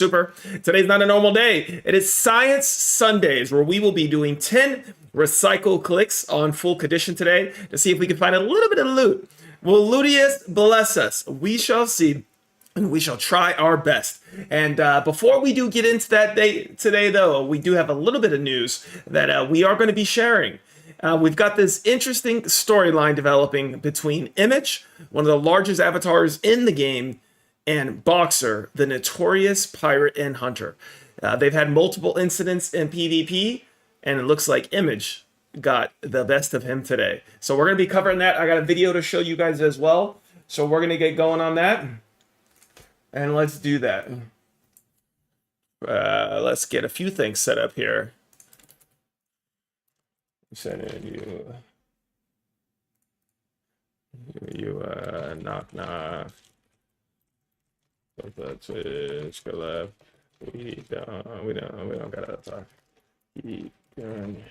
Super. Today's not a normal day. It is Science Sundays, where we will be doing 10 recycle clicks on full condition today to see if we can find a little bit of loot. Will Lootiest bless us? We shall see, and we shall try our best. And before we do get into that day today, though, we do have a little bit of news that we are going to be sharing. We've got this interesting storyline developing between Image, one of the largest avatars in the game, and Boxer, the notorious pirate and hunter. They've had multiple incidents in PvP, and it looks like Image got the best of him today. So we're going to be covering that. I got a video to show you guys as well. So we're going to get going on that. And let's do that. Let's get a few things set up here. Sending you knock knock. The Twitch collab. We don't gotta talk. Keep going.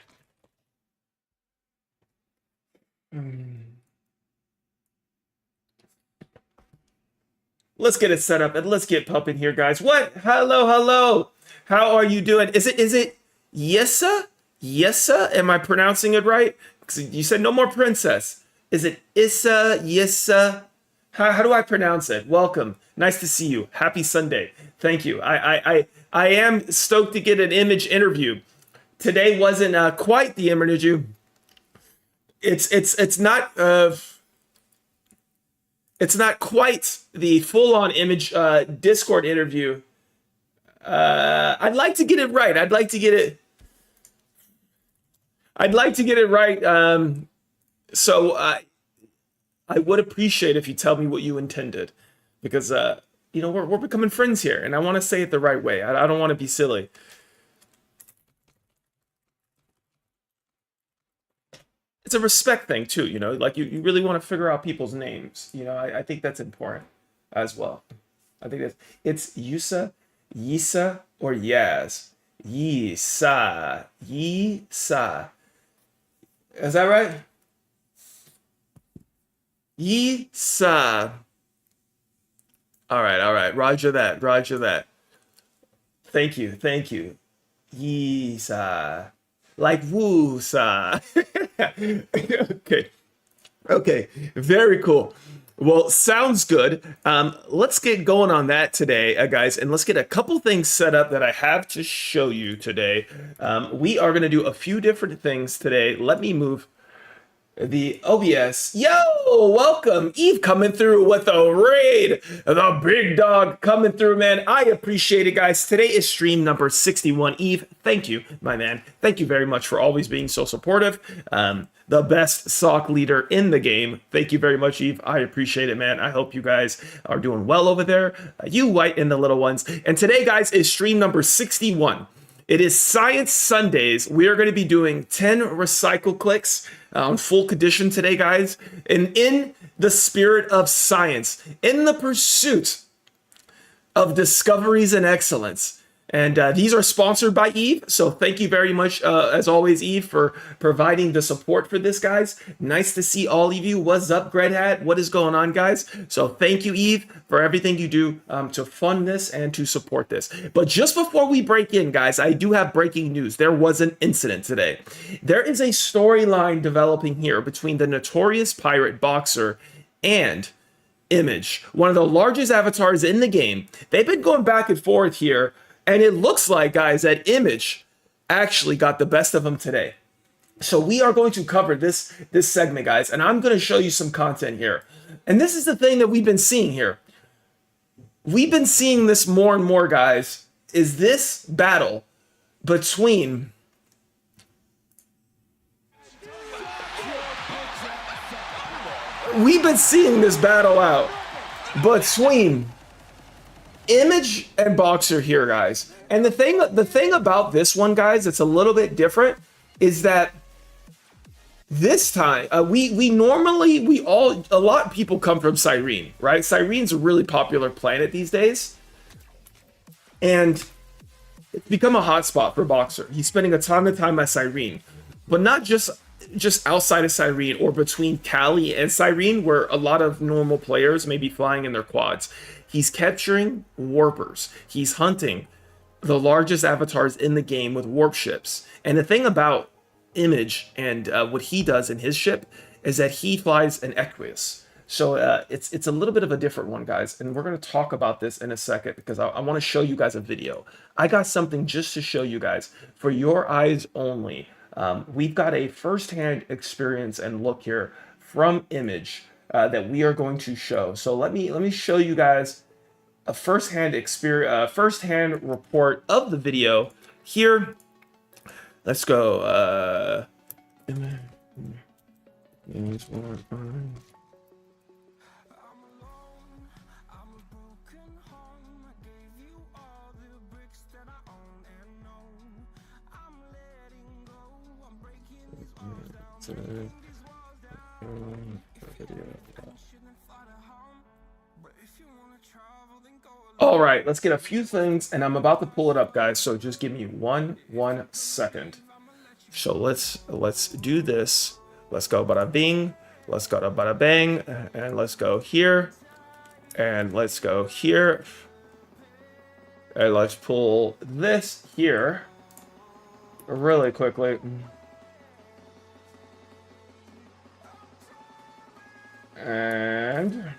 Let's get it set up and let's get pumping here, guys. What? Hello. How are you doing? Is it Yessa? Yessa? Am I pronouncing it right? You said no more princess. Is it Issa? Yessa? How do I pronounce it? Welcome. Nice to see you. Happy Sunday. Thank you. I am stoked to get an Image interview. Today wasn't quite the interview. It's not quite the full-on Image Discord interview. I'd like to get it right. I'd like to get it right. So I would appreciate if you tell me what you intended, because we're becoming friends here, and I want to say it the right way. I don't want to be silly. It's a respect thing too, like you really want to figure out people's names. I think that's important as well. I think it's Yusa, Yisa, or Yaz. Yisa. Is that right? Yisa. All right. Roger that. Thank you. Yisa. Like woo-sa. Okay. Very cool. Well, sounds good. Let's get going on that today, guys, and let's get a couple things set up that I have to show you today. We are going to do a few different things today. Let me move the OBS. Yo, welcome. Eve coming through with a raid. The big dog coming through, man. I appreciate it, guys. Today is stream number 61. Eve, thank you, my man. Thank you very much for always being so supportive. The best SOC leader in the game. Thank you very much, Eve. I appreciate it, man. I hope you guys are doing well over there. You white and the little ones. And today, guys, is stream number 61. It is Science Sundays. We are going to be doing 10 recycle clicks on full condition today, guys. And in the spirit of science, in the pursuit of discoveries and excellence. And these are sponsored by Eve. So thank you very much, as always, Eve, for providing the support for this, guys. Nice to see all of you. What's up, Gred Hat? What is going on, guys? So thank you, Eve, for everything you do to fund this and to support this. But just before we break in, guys, I do have breaking news. There was an incident today. There is a storyline developing here between the notorious pirate Boxer and Image, one of the largest avatars in the game. They've been going back and forth here. And it looks like, guys, that Image actually got the best of them today. So we are going to cover this segment, guys, and I'm going to show you some content here. And this is the thing that we've been seeing here. We've been seeing this more and more, guys, is this battle between we've been seeing this battle out between Image and Boxer here, guys. And the thing about this one, guys, it's a little bit different, is that this time a lot of people come from Cyrene, right? Cyrene's a really popular planet these days, and it's become a hotspot for Boxer. He's spending a ton of time at Cyrene, but not just outside of Cyrene or between Cali and Cyrene, where a lot of normal players may be flying in their quads. He's capturing warpers. He's hunting the largest avatars in the game with warp ships. And the thing about Image and what he does in his ship is that he flies an Equus. So it's a little bit of a different one, guys. And we're going to talk about this in a second because I want to show you guys a video. I got something just to show you guys for your eyes only. We've got a firsthand experience and look here from Image that we are going to show. So let me show you guys a firsthand experience, firsthand report of the video here. Let's go. All right, let's get a few things, and I'm about to pull it up, guys. So just give me one second. So let's do this. Let's go bada bing. Let's go to bada bang, and let's go here, and let's go here, and let's pull this here really quickly. And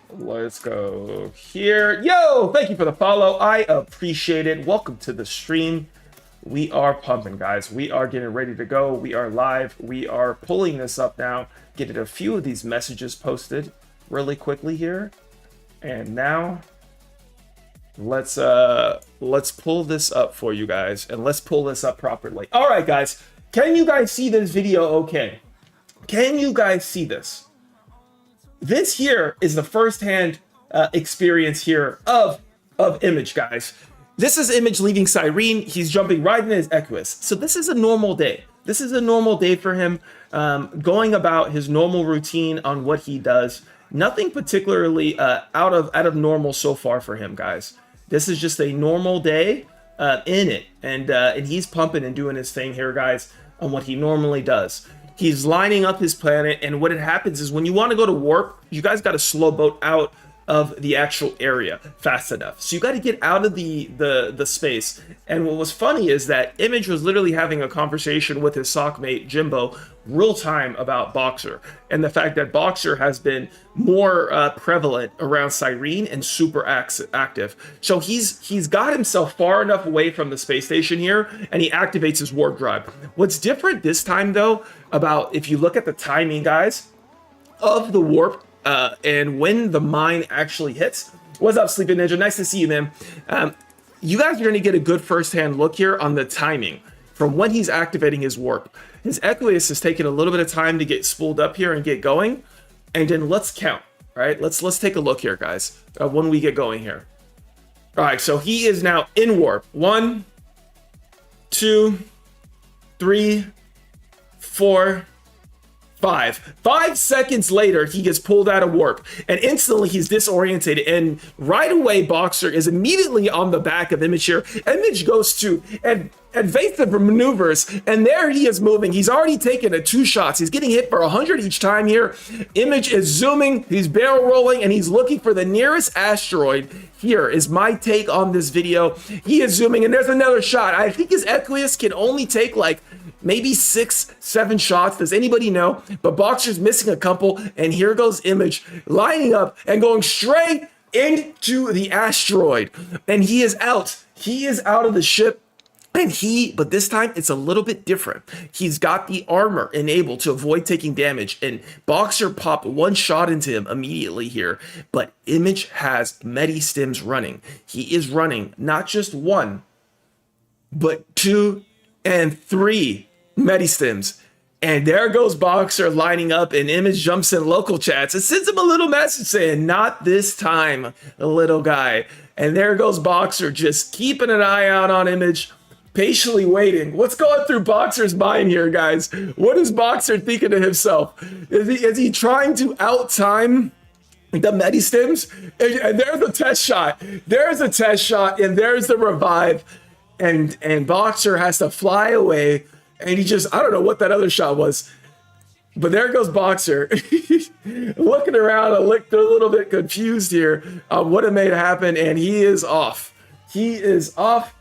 let's go here. Yo, thank you for the follow. I appreciate it. Welcome to the stream. We are pumping, guys. We are getting ready to go. We are live. We are pulling this up now. Getting a few of these messages posted really quickly here. And now let's pull this up for you guys, and let's pull this up properly. All right, guys. Can you guys see this video okay? Can you guys see this? This here is the firsthand experience here of Image, guys. This is Image leaving Cyrene. He's jumping right in his Equus. So this is a normal day. This is a normal day for him, going about his normal routine on what he does. Nothing particularly out of normal so far for him, guys. This is just a normal day in it, and he's pumping and doing his thing here, guys, on what he normally does. He's lining up his planet, and what it happens is when you want to go to warp, you guys got to slow boat out of the actual area fast enough. So you got to get out of the space. And what was funny is that Image was literally having a conversation with his sockmate Jimbo real time about Boxer, and the fact that Boxer has been more prevalent around Cyrene and super active. So he's got himself far enough away from the space station here, and he activates his warp drive. What's different this time though, about if you look at the timing, guys, of the warp and when the mine actually hits. What's up, Sleeping Ninja? Nice to see you, man. You guys are going to get a good firsthand look here on the timing from when he's activating his warp. His Equus is taking a little bit of time to get spooled up here and get going. And then let's count, right? Let's take a look here, guys, when we get going here. All right, so he is now in warp. 1, 2, 3, 4, 5. 5 seconds later, he gets pulled out of warp, and instantly he's disorientated. And right away, Boxer is immediately on the back of Image here. Image goes to evasive maneuvers, and there he is moving. He's already taken 2 shots. He's getting hit for 100 each time here. Image is zooming, he's barrel rolling, and he's looking for the nearest asteroid. Here is my take on this video. He is zooming, and there's another shot. I think his Equus can only take like maybe 6, 7 shots. Does anybody know? But Boxer's missing a couple, and here goes Image lining up and going straight into the asteroid. And he is out. He is out of the ship. But this time it's a little bit different. He's got the armor enabled to avoid taking damage, and Boxer popped 1 shot into him immediately here. But Image has Medi-Stims running. He is running not just 1, but 2 and 3 Medi-Stims. And there goes Boxer lining up, and Image jumps in local chats and sends him a little message saying, "Not this time, little guy." And there goes Boxer just keeping an eye out on Image, patiently waiting. What's going through Boxer's mind here, guys? What is Boxer thinking to himself? Is he trying to outtime the Medi-Stims? And there's a test shot. There's a test shot, and there's the revive. And Boxer has to fly away, and he just, I don't know what that other shot was. But there goes Boxer. Looking around, I looked a little bit confused here on what it made happen, and he is off. He is off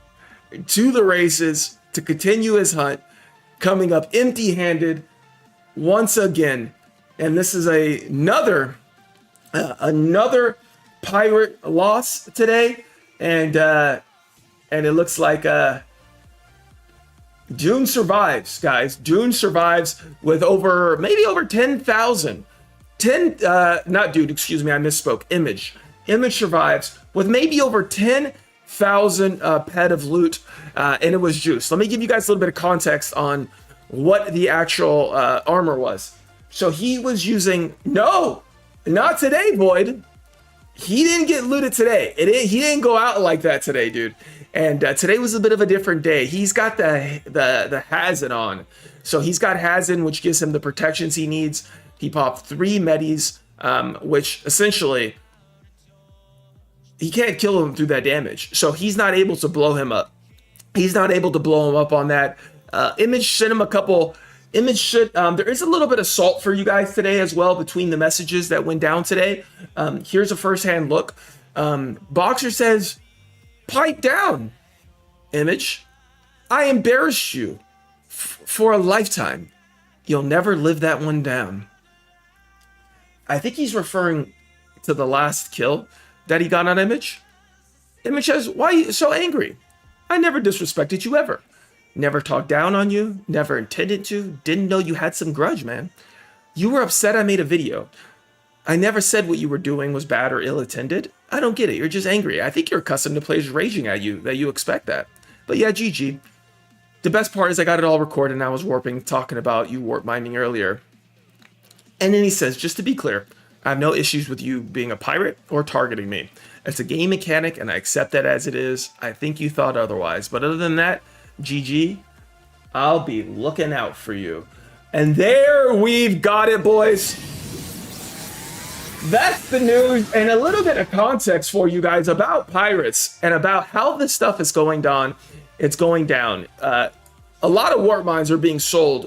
to the races to continue his hunt, coming up empty-handed once again. And this is another pirate loss today, and it looks like June survives, guys. June survives with maybe over 10,000. Not Dude, excuse me, I misspoke. Image survives with maybe over 10,000 pet of loot, and it was Juice. Let me give you guys a little bit of context on what the actual armor was. So he was using, no, not today, Void. He didn't get looted today. He didn't go out like that today, dude. And today was a bit of a different day. He's got the Hazin on. So he's got Hazin, which gives him the protections he needs. He popped 3 medis, which essentially, he can't kill him through that damage. So he's not able to blow him up. He's not able to blow him up on that. Image sent him a couple. Image should, there is a little bit of salt for you guys today as well between the messages that went down today. Here's a firsthand look. Boxer says, pipe down, Image. I embarrassed you for a lifetime. You'll never live that one down. I think he's referring to the last kill that he got on Image. Image says, why are you so angry? I never disrespected you ever. Never talked down on you, never intended to, didn't know you had some grudge, man. You were upset I made a video. I never said what you were doing was bad or ill-intended. I don't get it, you're just angry. I think you're accustomed to players raging at you, that you expect that. But yeah, GG. The best part is I got it all recorded and I was warping, talking about you warp miming earlier. And then he says, just to be clear, I have no issues with you being a pirate or targeting me. It's a game mechanic and I accept that as it is. I think you thought otherwise. But other than that, GG, I'll be looking out for you. And there we've got it, boys. That's the news and a little bit of context for you guys about pirates and about how this stuff is going down. It's going down. A lot of warp mines are being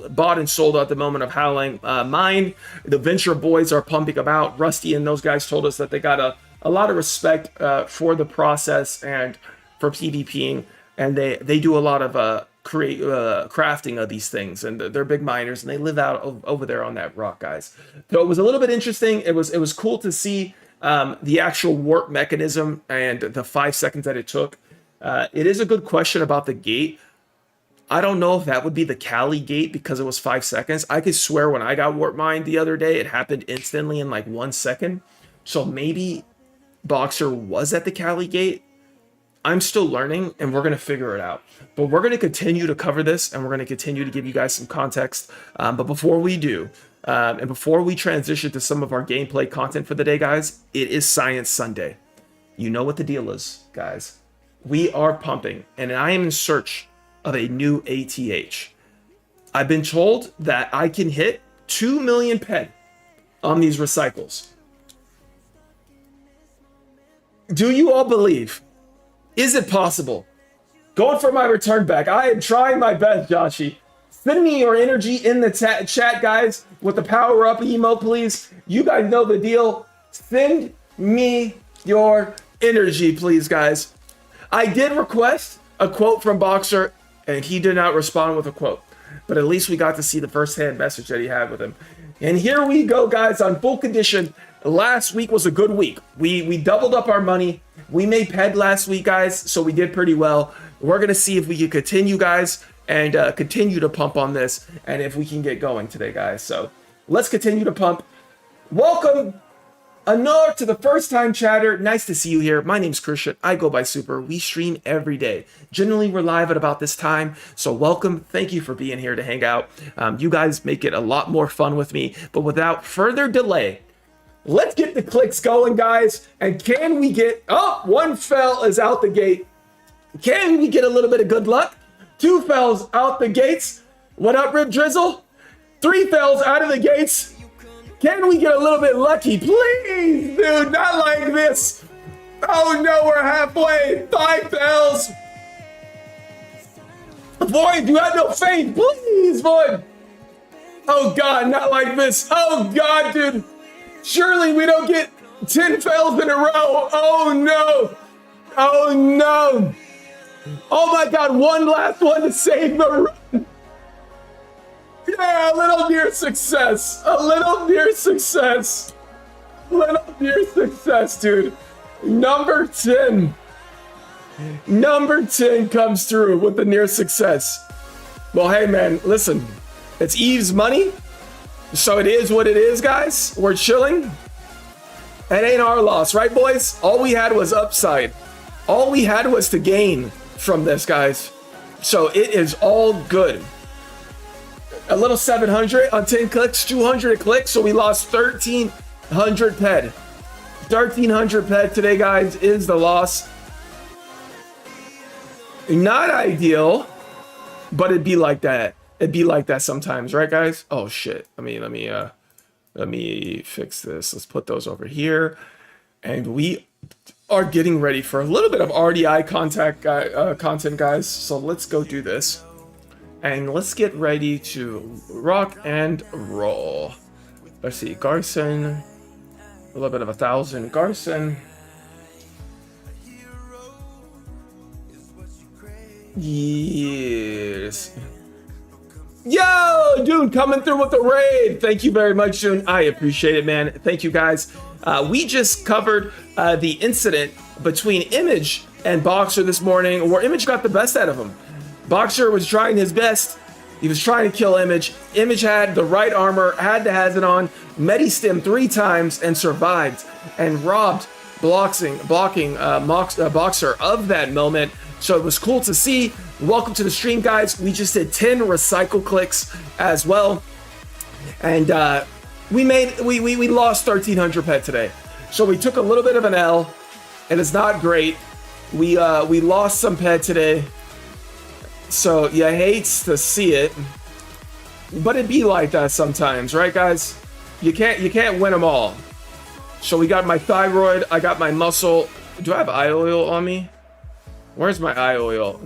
bought and sold at the moment of Howling Mine. The Venture boys are pumping them out. Rusty and those guys told us that they got a lot of respect for the process and for PvPing. And they do a lot of crafting of these things, and they're big miners, and they live out over there on that rock, guys. So it was a little bit interesting. It was cool to see the actual warp mechanism and the 5 seconds that it took. It is a good question about the gate. I don't know if that would be the Cali gate because it was 5 seconds. I could swear when I got warp mined the other day, it happened instantly in like 1 second. So maybe Boxer was at the Cali gate. I'm still learning and we're going to figure it out. But we're going to continue to cover this and we're going to continue to give you guys some context. But before we do, and before we transition to some of our gameplay content for the day, guys, it is Science Sunday. You know what the deal is, guys. We are pumping and I am in search of a new ATH. I've been told that I can hit 2 million pet on these recycles. Do you all believe? Is it possible? Going for my return back. I am trying my best, Joshi. Send me your energy in the chat, guys, with the power up emote, please. You guys know the deal. Send me your energy, please, guys. I did request a quote from Boxer, and he did not respond with a quote. But at least we got to see the first-hand message that he had with him. And here we go, guys, on full condition. Last week was a good week. We doubled up our money. We made PED last week, guys, so we did pretty well. We're going to see if we can continue, guys, and continue to pump on this, and if we can get going today, guys. So let's continue to pump. Welcome, Anor, to the first-time chatter. Nice to see you here. My name's Christian. I go by Super. We stream every day. Generally, we're live at about this time, so welcome. Thank you for being here to hang out. You guys make it a lot more fun with me, but without further delay, let's get the clicks going, guys. And can we get... Oh, 1 fell is out the gate. Can we get a little bit of good luck? 2 fells out the gates. What up, Rip Drizzle? 3 fells out of the gates. Can we get a little bit lucky? Please, dude, not like this. Oh, no, we're halfway. 5 fells. Void, you have no faith. Please, Void. Oh God, not like this. Oh God, dude. Surely we don't get 10 fails in a row. Oh no. Oh no. Oh my God, one last one to save the run. Yeah, a little near success. A little near success. Little near success, dude. Number 10. Number 10 comes through with the near success. Well, hey man, listen. It's Eve's money. So it is what it is, guys. We're chilling. It ain't our loss, right, boys? All we had was upside. All we had was to gain from this, guys. So it is all good. A little 700 on 10 clicks, 200 clicks. So we lost 1,300 ped. 1,300 ped today, guys, is the loss. Not ideal, but it'd be like that. It'd be like that sometimes, right, guys? Oh shit. Let me fix this. Let's put those over here. And we are getting ready for a little bit of RDI content, guys. So let's go do this. And let's get ready to rock and roll. Let's see, Garson. A little bit of 1,000 Garson. Yes. Yo, dude, coming through with the raid. Thank you very much, June. I appreciate it, man. Thank you, guys. We just covered the incident between Image and Boxer this morning, where Image got the best out of him. Boxer was trying his best. He was trying to kill Image. Image had the right armor, had the hazard on, Medi-stim 3 times, and survived, and robbed blocking Boxer of that moment. So it was cool to see. Welcome to the stream, guys. We just did 10 recycle clicks as well. And we lost 1,300 pet today. So we took a little bit of an L, and it's not great. We lost some pet today. So you hates to see it. But it be like that sometimes, right, guys? You can't win them all. So we got my thyroid, I got my muscle. Do I have eye oil on me? Where's my eye oil?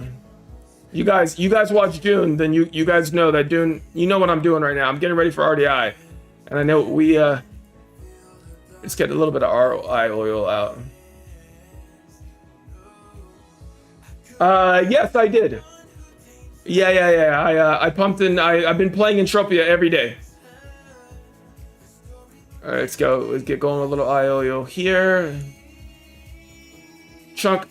You guys watch Dune, then you guys know that Dune, you know what I'm doing right now. I'm getting ready for RDI. And I know we let's get a little bit of our eye oil out. Yes, I did. Yeah. I pumped in. I've been playing Entropia every day. All right, let's go. Let's get going with a little eye oil here. Chunk.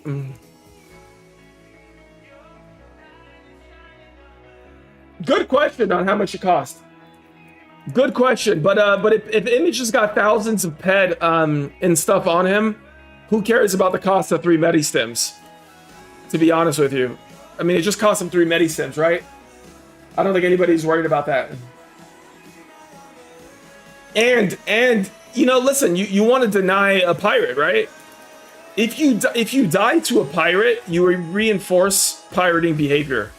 Good question on how much it cost. Good question, but if Image has got thousands of ped and stuff on him, who cares about the cost of 3 Medi-stims? To be honest with you, I mean, it just cost him 3 Medi-stims, right? I don't think anybody's worried about that. And you know, listen, you want to deny a pirate, right? If you die to a pirate, you reinforce pirating behavior.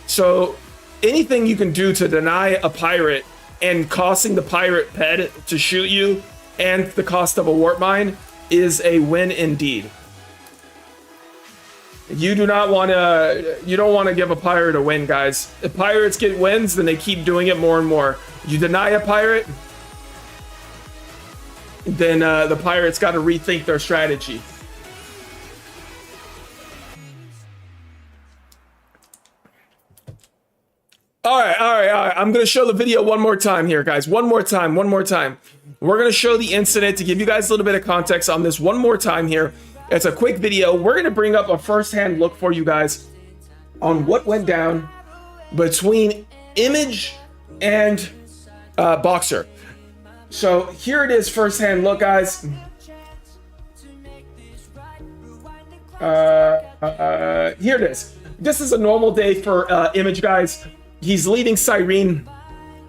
So anything you can do to deny a pirate and costing the pirate ped to shoot you and the cost of a warp mine is a win indeed. You don't want to give a pirate a win, guys. If pirates get wins, then they keep doing it more and more. You deny a pirate, then the pirates got to rethink their strategy. All right. I'm going to show the video one more time here, guys. One more time. We're going to show the incident to give you guys a little bit of context on this one more time here. It's a quick video. We're going to bring up a first-hand look for you guys on what went down between Image and Boxer. So here it is, first-hand look, guys. Here it is. This is a normal day for Image, guys. He's leading Cyrene.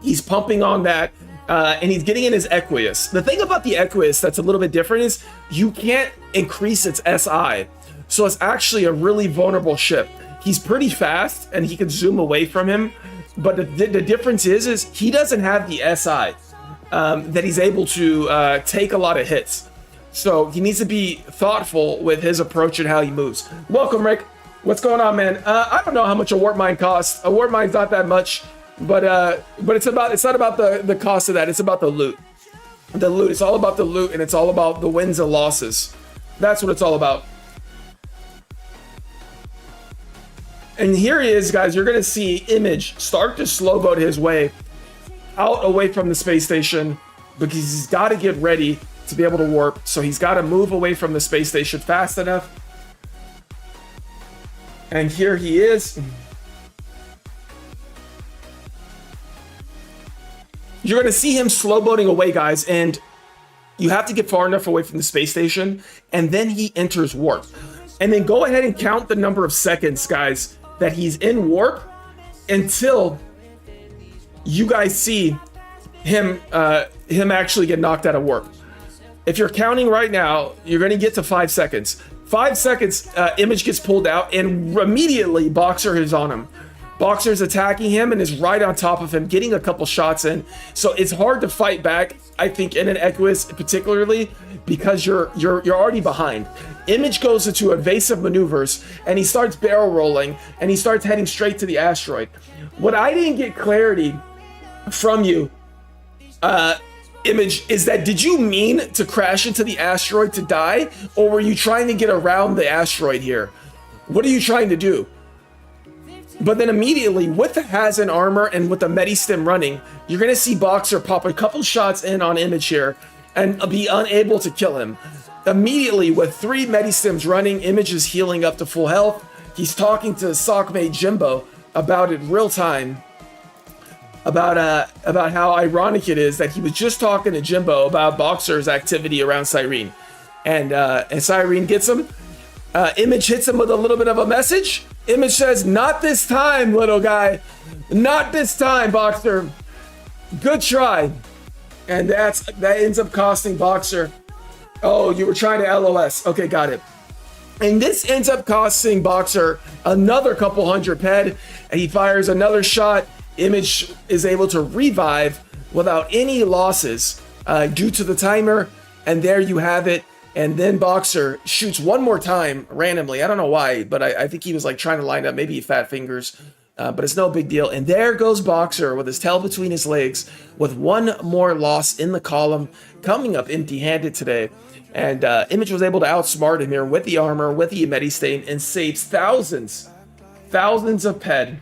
He's pumping on that. And he's getting in his Equius. The thing about the Equius that's a little bit different is you can't increase its SI. So it's actually a really vulnerable ship. He's pretty fast and he can zoom away from him. But the difference is he doesn't have the SI that he's able to take a lot of hits. So he needs to be thoughtful with his approach and how he moves. Welcome, Rick. What's going on, man? I don't know how much a warp mine costs. A warp mine's not that much. But it's not about the cost of that. It's about the loot. The loot. It's all about the loot, and it's all about the wins and losses. That's what it's all about. And here he is, guys. You're gonna see Image start to slow boat his way out away from the space station because he's got to get ready to be able to warp. So he's got to move away from the space station fast enough. And here he is. You're going to see him slow boating away, guys, and you have to get far enough away from the space station, and then he enters warp. And then go ahead and count the number of seconds, guys, that he's in warp until you guys see him actually get knocked out of warp. If you're counting right now, you're going to get to 5 seconds. 5 seconds, Image gets pulled out, and immediately Boxer is on him. Boxer's attacking him and is right on top of him, getting a couple shots in. So it's hard to fight back, I think, in an Equus particularly, because you're already behind. Image goes into evasive maneuvers, and he starts barrel rolling, and he starts heading straight to the asteroid. What I didn't get clarity from you, Image, is that did you mean to crash into the asteroid to die, or were you trying to get around the asteroid here? What are you trying to do? But then immediately, with the Hazen armor and with the Medistim running, you're going to see Boxer pop a couple shots in on Image here and be unable to kill him. Immediately, with 3 Medistims running, Image is healing up to full health. He's talking to Sockmate Jimbo about it real time, about how ironic it is that he was just talking to Jimbo about Boxer's activity around Cyrene. And Cyrene gets him. Image hits him with a little bit of a message. Image says, "Not this time, little guy. Not this time, Boxer. Good try." And that ends up costing Boxer. Oh, you were trying to LOS. Okay, got it. And this ends up costing Boxer another couple hundred ped. And he fires another shot. Image is able to revive without any losses due to the timer. And there you have it. And then Boxer shoots one more time randomly. I don't know why, but I think he was like trying to line up. Maybe he fat fingers, but it's no big deal. And there goes Boxer with his tail between his legs with one more loss in the column, coming up empty-handed today. And Image was able to outsmart him here with the armor, with the Medistain, and saves thousands of ped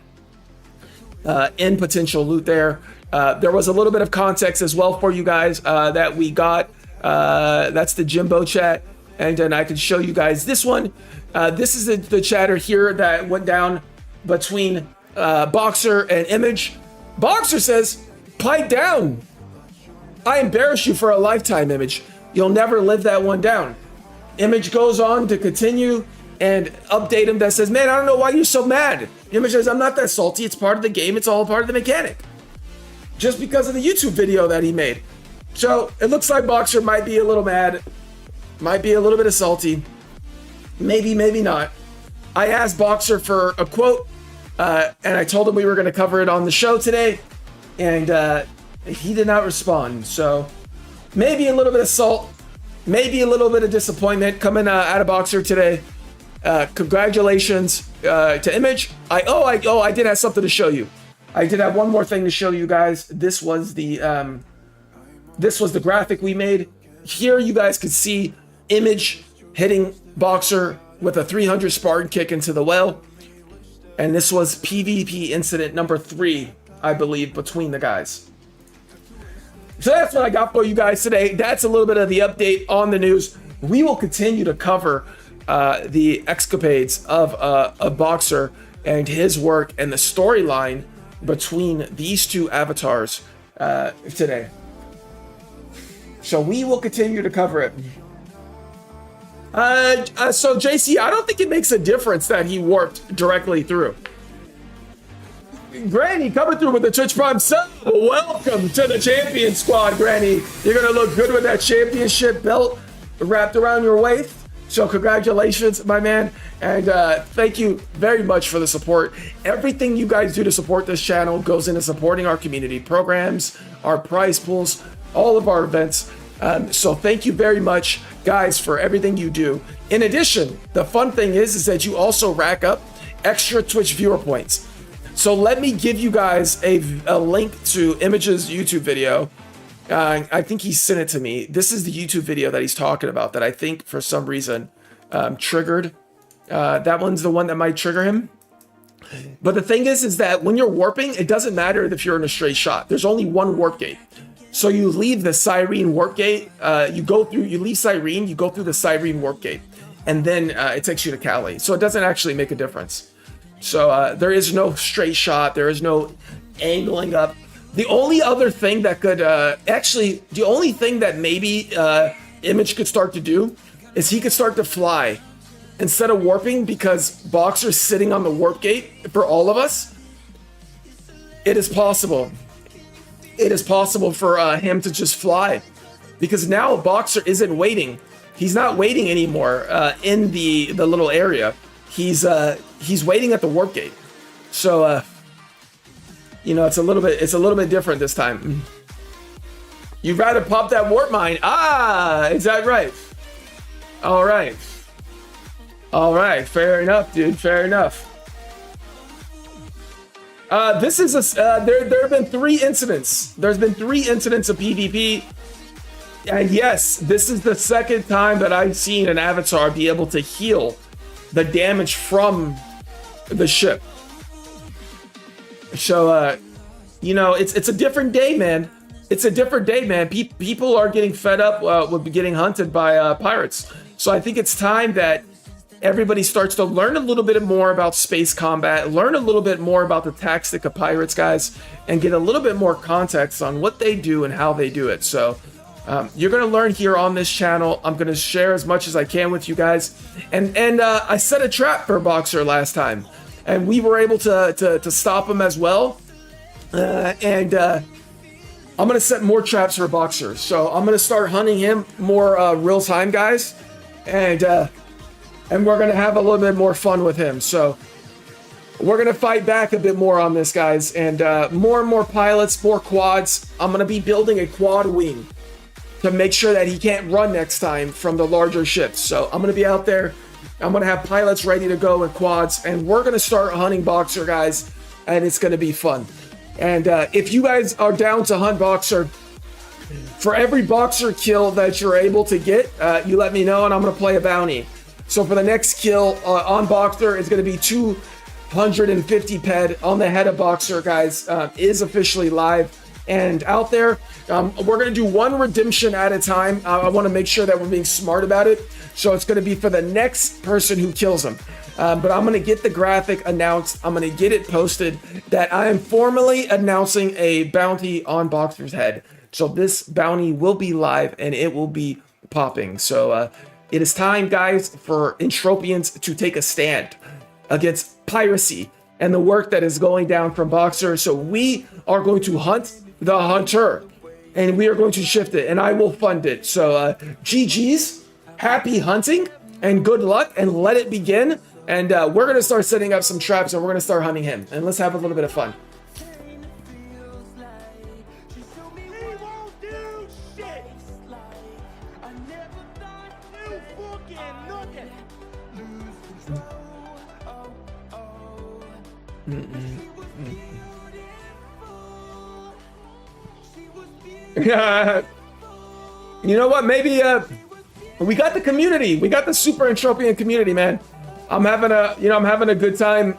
in potential loot there. There was a little bit of context as well for you guys that we got. That's the Jimbo chat, and then I can show you guys this one. This is the chatter here that went down between Boxer and Image. Boxer says, "Pipe down. I embarrass you for a lifetime, Image. You'll never live that one down." Image goes on to continue and update him that says, "Man, I don't know why you're so mad." Image says, "I'm not that salty. It's part of the game. It's all part of the mechanic." Just because of the YouTube video that he made. So it looks like Boxer might be a little mad, might be a little bit of salty, maybe not. I asked Boxer for a quote, and I told him we were going to cover it on the show today, and he did not respond. So maybe a little bit of salt, maybe a little bit of disappointment coming out of Boxer today. Congratulations to Image. I did have something to show you. I did have one more thing to show you guys. This was the graphic we made. Here you guys could see Image hitting Boxer with a 300 Spartan kick into the well. And this was PvP incident number 3, I believe, between the guys. So that's what I got for you guys today. That's a little bit of the update on the news. We will continue to cover the escapades of Boxer and his work and the storyline between these two avatars today. So we will continue to cover it. So JC, I don't think it makes a difference that he warped directly through. Granny coming through with the Twitch Prime sub. Welcome to the champion squad, Granny. You're gonna look good with that championship belt wrapped around your waist. So congratulations, my man. And thank you very much for the support. Everything you guys do to support this channel goes into supporting our community programs, our prize pools, all of our events. So thank you very much, guys, for everything you do. In addition, the fun thing is that you also rack up extra Twitch viewer points. So let me give you guys a link to Image's YouTube video. I think he sent it to me. This is the YouTube video that he's talking about that I think for some reason triggered. That one's the one that might trigger him. But the thing is that when you're warping, it doesn't matter if you're in a straight shot. There's only one warp gate. So you leave the Cyrene warp gate. You leave Cyrene, you go through the Cyrene warp gate. And then it takes you to Cali. So it doesn't actually make a difference. So there is no straight shot. There is no angling up. The only other thing that could, the only thing that maybe Image could start to do is he could start to fly instead of warping, because Boxer's sitting on the warp gate for all of us. It is possible. It is possible for him to just fly, because now Boxer isn't waiting. He's not waiting anymore in the little area. He's waiting at the warp gate. So you know, it's a little bit different this time. You'd rather pop that warp mine. Ah, is that right? All right. All right, fair enough, dude. Fair enough. This is there have been 3 incidents. There's been 3 incidents of PvP. And yes, this is the second time that I've seen an avatar be able to heal the damage from the ship. So, you know, it's a different day, man. It's a different day, man. People are getting fed up with getting hunted by pirates. So I think it's time that everybody starts to learn a little bit more about space combat, learn a little bit more about the tactic of pirates, guys, and get a little bit more context on what they do and how they do it. So you're going to learn here on this channel. I'm going to share as much as I can with you guys. And I set a trap for Boxer last time, and we were able to stop him as well. I'm going to set more traps for Boxer. So I'm going to start hunting him more real time, guys. And we're going to have a little bit more fun with him. So we're going to fight back a bit more on this, guys. And more pilots, more quads. I'm going to be building a quad wing to make sure that he can't run next time from the larger ships. So I'm going to be out there. I'm going to have pilots ready to go with quads. And we're going to start hunting Boxer, guys. And it's going to be fun. And if you guys are down to hunt Boxer, for every Boxer kill that you're able to get, you let me know and I'm going to play a bounty. So for the next kill on Boxer, it's going to be 250 ped on the head of Boxer, guys. Is officially live and out there. We're going to do one redemption at a time. I want to make sure that we're being smart about it. So it's going to be for the next person who kills him. But I'm going to get the graphic announced. I'm going to get it posted that I am formally announcing a bounty on Boxer's head. So this bounty will be live and it will be popping. So it is time, guys, for Entropians to take a stand against piracy and the work that is going down from Boxer. So we are going to hunt the hunter and we are going to shift it and I will fund it. So GG's, happy hunting and good luck and let it begin. And we're going to start setting up some traps and we're going to start hunting him. And let's have a little bit of fun. You know what? Maybe we got the community. We got the Super Entropian community, man. I'm having a good time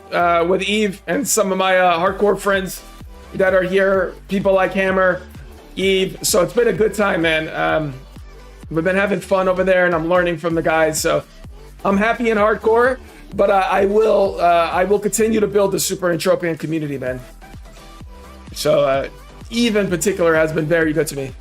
with Eve and some of my hardcore friends that are here. People like Hammer, Eve. So it's been a good time, man. We've been having fun over there, and I'm learning from the guys. So I'm happy in hardcore, but I will continue to build the Super Entropian community, man. So Eve in particular has been very good to me.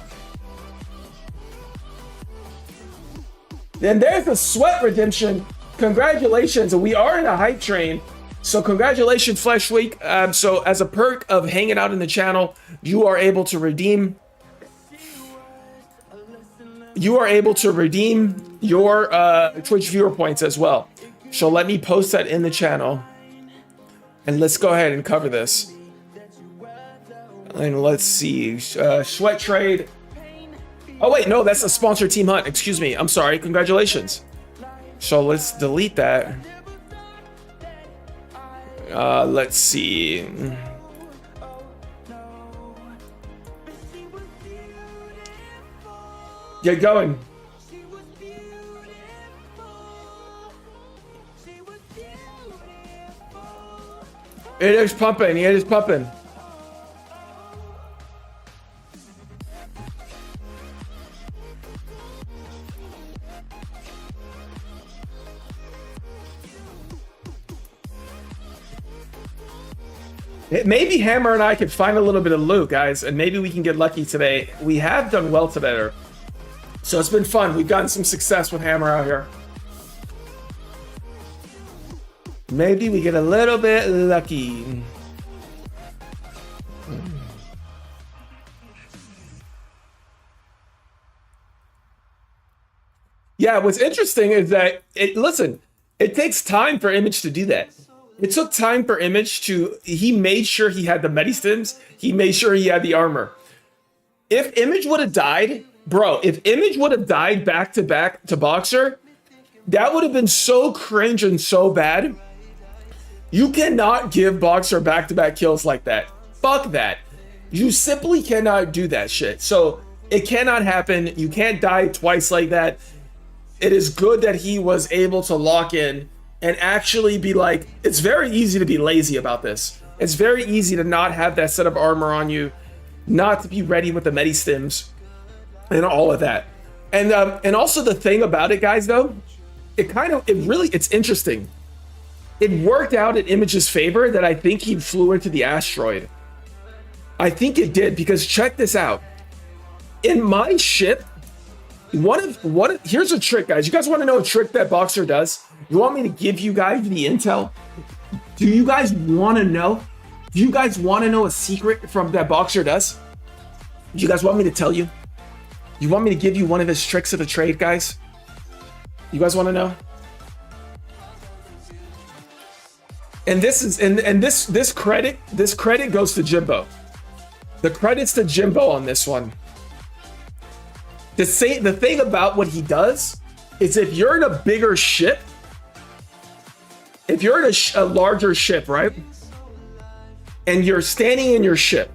Then there's the sweat redemption. Congratulations, we are in a hype train. So congratulations, Flesh Week. So as a perk of hanging out in the channel, you are able to redeem your Twitch viewer points as well. So let me post that in the channel. And let's go ahead and cover this. And let's see, sweat trade. Oh wait, no, that's a sponsored team hunt. Excuse me, I'm sorry, congratulations. So let's delete that. Let's see. Get going. It is pumping. It is pumping. Maybe Hammer and I could find a little bit of loot, guys, and maybe we can get lucky today. We have done well today, so it's been fun. We've gotten some success with Hammer out here. Maybe we get a little bit lucky. Yeah, what's interesting is that it takes time for Image to do that. It took time for Image he made sure he had the Medistims, he made sure he had the armor. If Image would have died, bro, if Image would have died back to Boxer, that would have been so cringe and so bad. You cannot give Boxer back-to-back kills like that. Fuck that. You simply cannot do that shit. So it cannot happen. You can't die twice like that. It is good that he was able to lock in and actually be like, it's very easy to be lazy about this. It's very easy to not have that set of armor on you, not to be ready with the Medistims and all of that. And also the thing about it, guys, though, it's interesting. It worked out in Image's favor that I think he flew into the asteroid. I think it did, because check this out. In my ship, here's a trick, guys. You guys want to know a trick that Boxer does? You want me to give you guys the intel? Do you guys want to know? Do you guys want to know a secret from that Boxer does? Do you guys want me to tell you? You want me to give you one of his tricks of the trade, guys? You guys want to know? And this credit goes to Jimbo. The credit's to Jimbo on this one. The thing about what he does is, if you're in a bigger ship, if you're in a larger ship, right, and you're standing in your ship,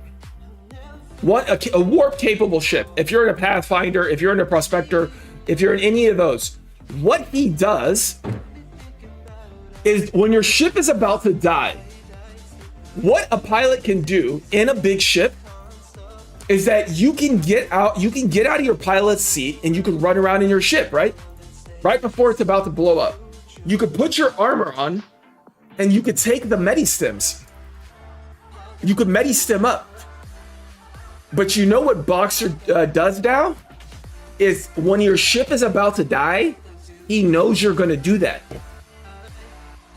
a warp capable ship, if you're in a Pathfinder, if you're in a Prospector, if you're in any of those, what he does is, when your ship is about to die, what a pilot can do in a big ship is that you can get out of your pilot's seat and you can run around in your ship, right before it's about to blow up. You could put your armor on and you could take the Medistims. You could Medistim up. But you know what Boxer does now? Is when your ship is about to die, he knows you're going to do that.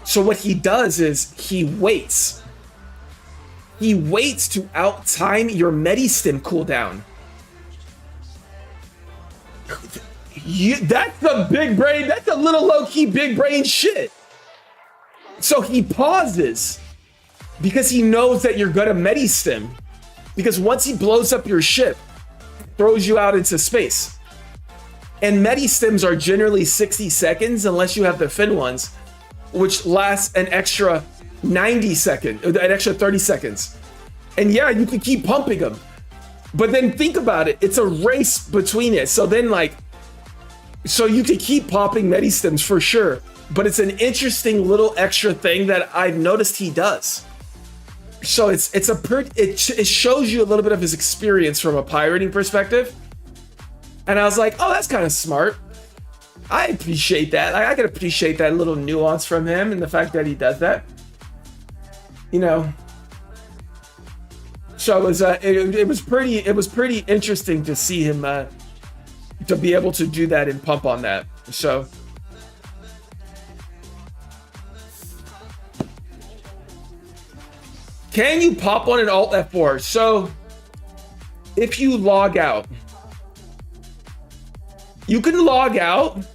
So what he does is he waits. He waits to out-time your Medistim cooldown. That's the big brain. That's a little low-key big brain shit. So he pauses because he knows that you're gonna Medistim. Because once he blows up your ship, throws you out into space. And Medistims are generally 60 seconds unless you have the Fin ones, which lasts an extra 90 seconds, an extra 30 seconds. And yeah, you can keep pumping them. But then think about it. It's a race between it. So then so you can keep popping Medistims for sure. But it's an interesting little extra thing that I've noticed he does. So it shows you a little bit of his experience from a pirating perspective. And I was like, oh, that's kind of smart. I appreciate that. I can appreciate that little nuance from him and the fact that he does that. You know. So it was pretty interesting to see him to be able to do that and pump on that. So can you pop on an Alt F4? So if you log out, you can log out.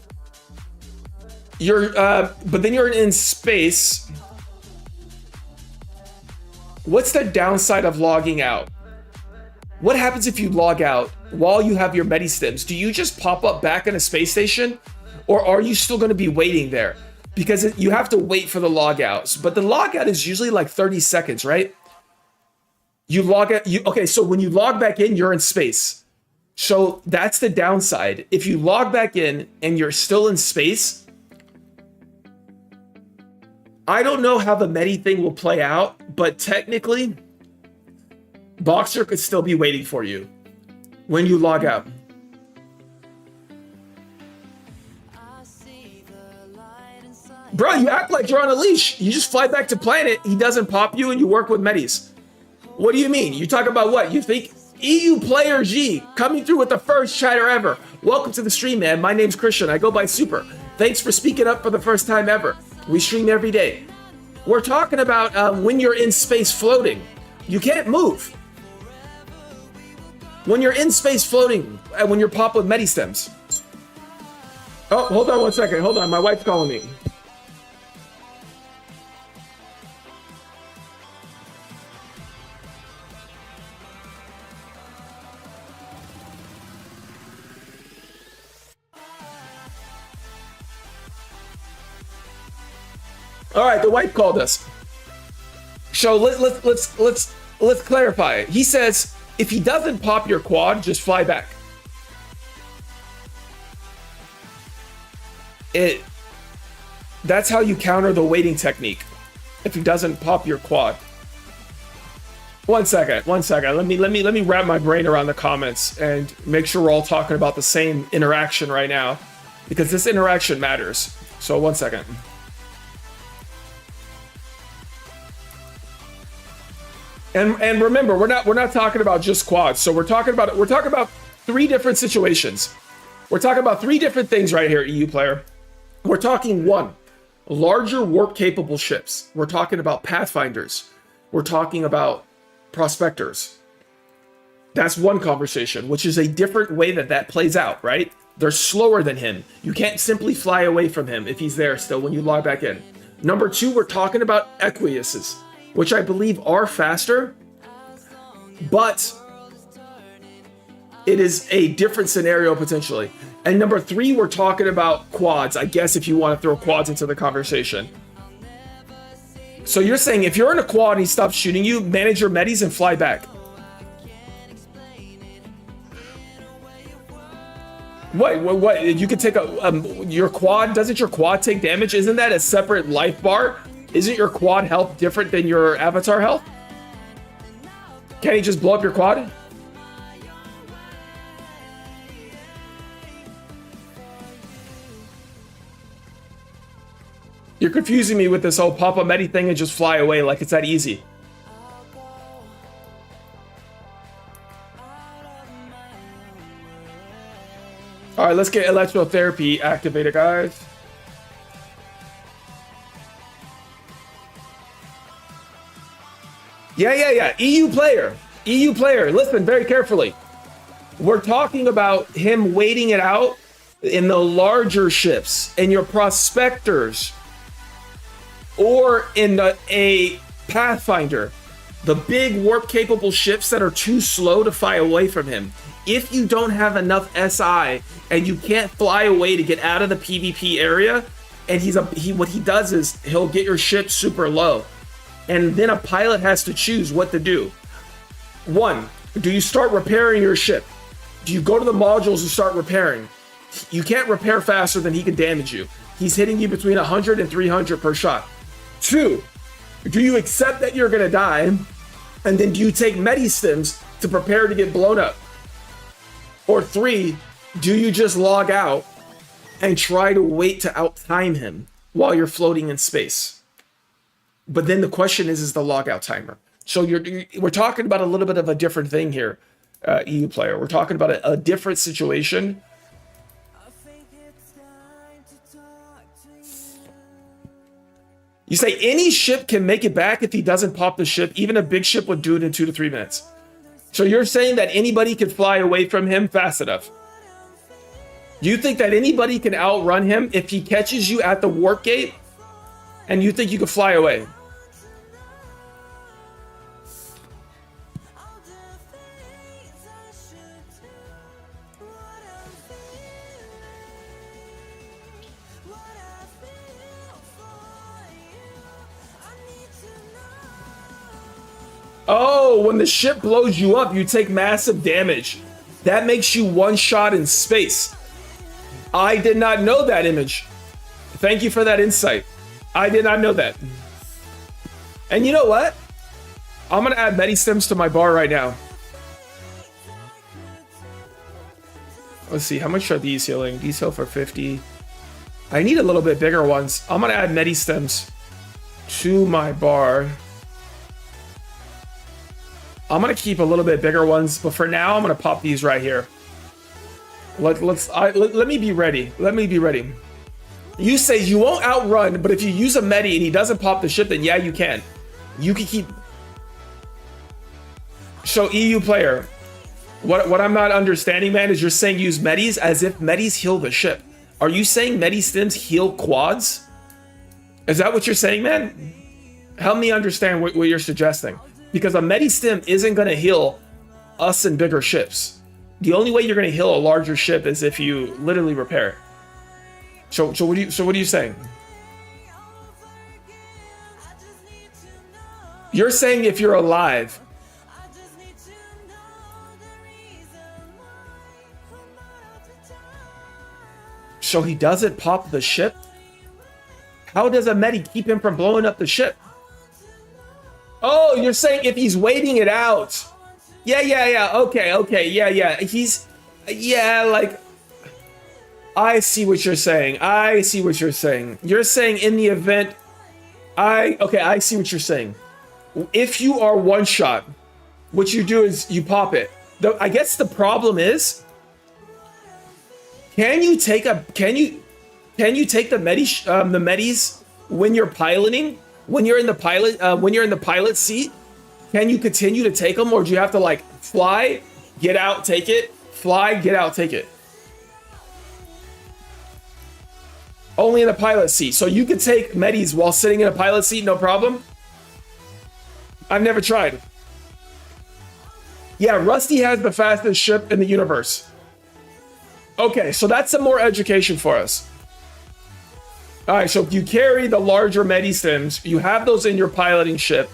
But then you're in space. What's the downside of logging out? What happens if you log out while you have your Medistims? Do you just pop up back in a space station? Or are you still going to be waiting there? because you have to wait for the log out. But the log out is usually like 30 seconds, right? You log out. Okay, so when you log back in, you're in space. So that's the downside. If you log back in and you're still in space, I don't know how the Medi thing will play out, but technically, Boxer could still be waiting for you when you log out. Bro, you act like you're on a leash. You just fly back to planet, he doesn't pop you, and you work with Medis. What do you mean? You talk about what? You think EU Player G coming through with the first chatter ever. Welcome to the stream, man. My name's Christian. I go by Super. Thanks for speaking up for the first time ever. We stream every day. We're talking about when you're in space floating. You can't move. When you're in space floating, when you're popped with Medistems. Oh, hold on one second. Hold on. My wife's calling me. All right, the wife called us. So let's clarify it. He says if he doesn't pop your quad, just fly back. That's how you counter the waiting technique. If he doesn't pop your quad. One second. Let me wrap my brain around the comments and make sure we're all talking about the same interaction right now, because this interaction matters. So 1 second. And remember, we're not talking about just quads. So we're talking about three different situations. We're talking about three different things right here, EU player. We're talking one, larger warp capable ships. We're talking about pathfinders. We're talking about prospectors. That's one conversation, which is a different way that plays out, right? They're slower than him. You can't simply fly away from him if he's there still when you log back in. Number two, we're talking about Equiuses, which I believe are faster, but it is a different scenario potentially. And number three, we're talking about quads, I guess, if you want to throw quads into the conversation. So you're saying if you're in a quad and he stops shooting you, manage your medis and fly back. What? You could take your quad, doesn't your quad take damage? Isn't that a separate life bar? Isn't your quad health different than your avatar health? Can't he just blow up your quad? You're confusing me with this whole pop a medi thing and just fly away like it's that easy. All right, let's get electrotherapy activated, guys. Yeah. EU player. Listen very carefully. We're talking about him waiting it out in the larger ships, in your prospectors, or in a Pathfinder, the big warp capable ships that are too slow to fly away from him. If you don't have enough SI and you can't fly away to get out of the PvP area, and what he does is he'll get your ship super low. And then a pilot has to choose what to do. One, do you start repairing your ship? Do you go to the modules and start repairing? You can't repair faster than he can damage you. He's hitting you between 100 and 300 per shot. Two, do you accept that you're gonna die? And then do you take Medistims to prepare to get blown up? Or three, do you just log out and try to wait to outtime him while you're floating in space? But then the question is the logout timer. So we're talking about a little bit of a different thing here, EU player. We're talking about a different situation. You say any ship can make it back if he doesn't pop the ship. Even a big ship would do it in 2 to 3 minutes. So you're saying that anybody can fly away from him fast enough. You think that anybody can outrun him if he catches you at the warp gate? And you think you can fly away? Oh, when the ship blows you up, you take massive damage. That makes you one shot in space. I did not know that image. Thank you for that insight. I did not know that. And you know what? I'm gonna add Medistims to my bar right now. Let's see, how much are these healing? These heal for 50. I need a little bit bigger ones. I'm gonna add Medistims to my bar. I'm gonna keep a little bit bigger ones, but for now, I'm gonna pop these right here. Let me be ready. Let me be ready. You say you won't outrun, but if you use a Medi and he doesn't pop the ship, then yeah, you can. You can keep. So EU player, what I'm not understanding, man, is you're saying use Medis as if Medis heal the ship. Are you saying Medistims heal quads? Is that what you're saying, man? Help me understand what you're suggesting. Because a Medistim isn't going to heal us in bigger ships. The only way you're going to heal a larger ship is if you literally repair it. So what are you saying? You're saying if you're alive. So he doesn't pop the ship? How does a Medi keep him from blowing up the ship? Oh, you're saying if he's waiting it out. Yeah. Okay. Yeah. Like, I see what you're saying. You're saying in the event, I see what you're saying. If you are one shot, what you do is you pop it. I guess the problem is, can you take the Medis when you're piloting? When you're in the pilot seat, can you continue to take them, or do you have to like fly, get out, take it, fly, get out, take it? Only in the pilot seat. So you could take Medis while sitting in a pilot seat, no problem? I've never tried. Yeah, Rusty has the fastest ship in the universe. Okay, so that's some more education for us. All right, so if you carry the larger Medistims, you have those in your piloting ship.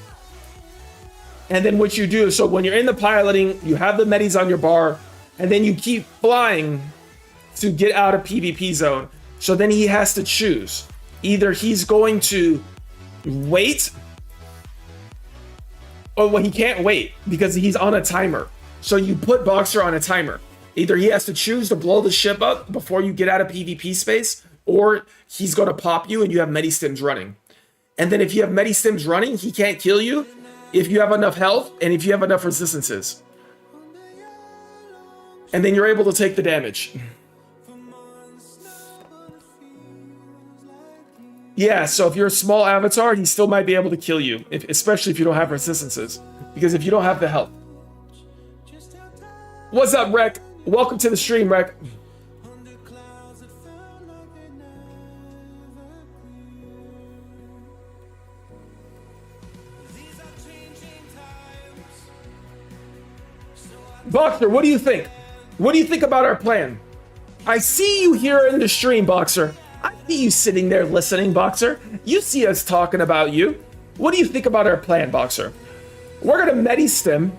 And then what you do is, so when you're in the piloting, you have the Medis on your bar, and then you keep flying to get out of PvP zone. So then he has to choose. Either he's going to wait, or well, he can't wait because he's on a timer. So you put Boxer on a timer. Either he has to choose to blow the ship up before you get out of PvP space, or he's going to pop you and you have Medistims running. And then if you have Medistims running, he can't kill you if you have enough health and if you have enough resistances. And then you're able to take the damage. Yeah, so if you're a small avatar, he still might be able to kill you, especially if you don't have resistances. Because if you don't have the health. What's up, Rek? Welcome to the stream, Rek. Boxer, what do you think? What do you think about our plan? I see you here in the stream, Boxer. I see you sitting there listening, Boxer. You see us talking about you. What do you think about our plan, Boxer? We're gonna Medistim,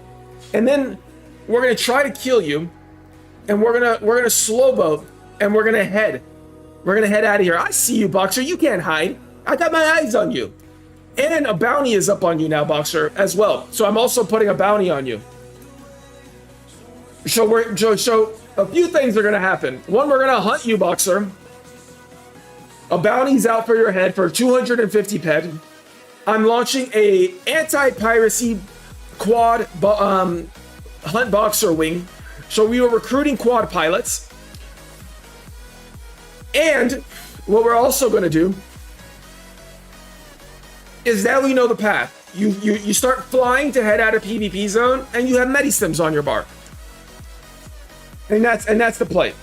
and then we're gonna try to kill you, and we're gonna slow boat, and we're gonna head out of here. I see you, Boxer. You can't hide. I got my eyes on you, and a bounty is up on you now, Boxer, as well. So I'm also putting a bounty on you. So a few things are gonna happen. One, we're gonna hunt you, Boxer. A bounty's out for your head for 250 ped. I'm launching a anti-piracy quad hunt Boxer wing. So we were recruiting quad pilots. And what we're also going to do is now we know the path. You start flying to head out of PvP zone, and you have Medistims on your bar. And that's the play.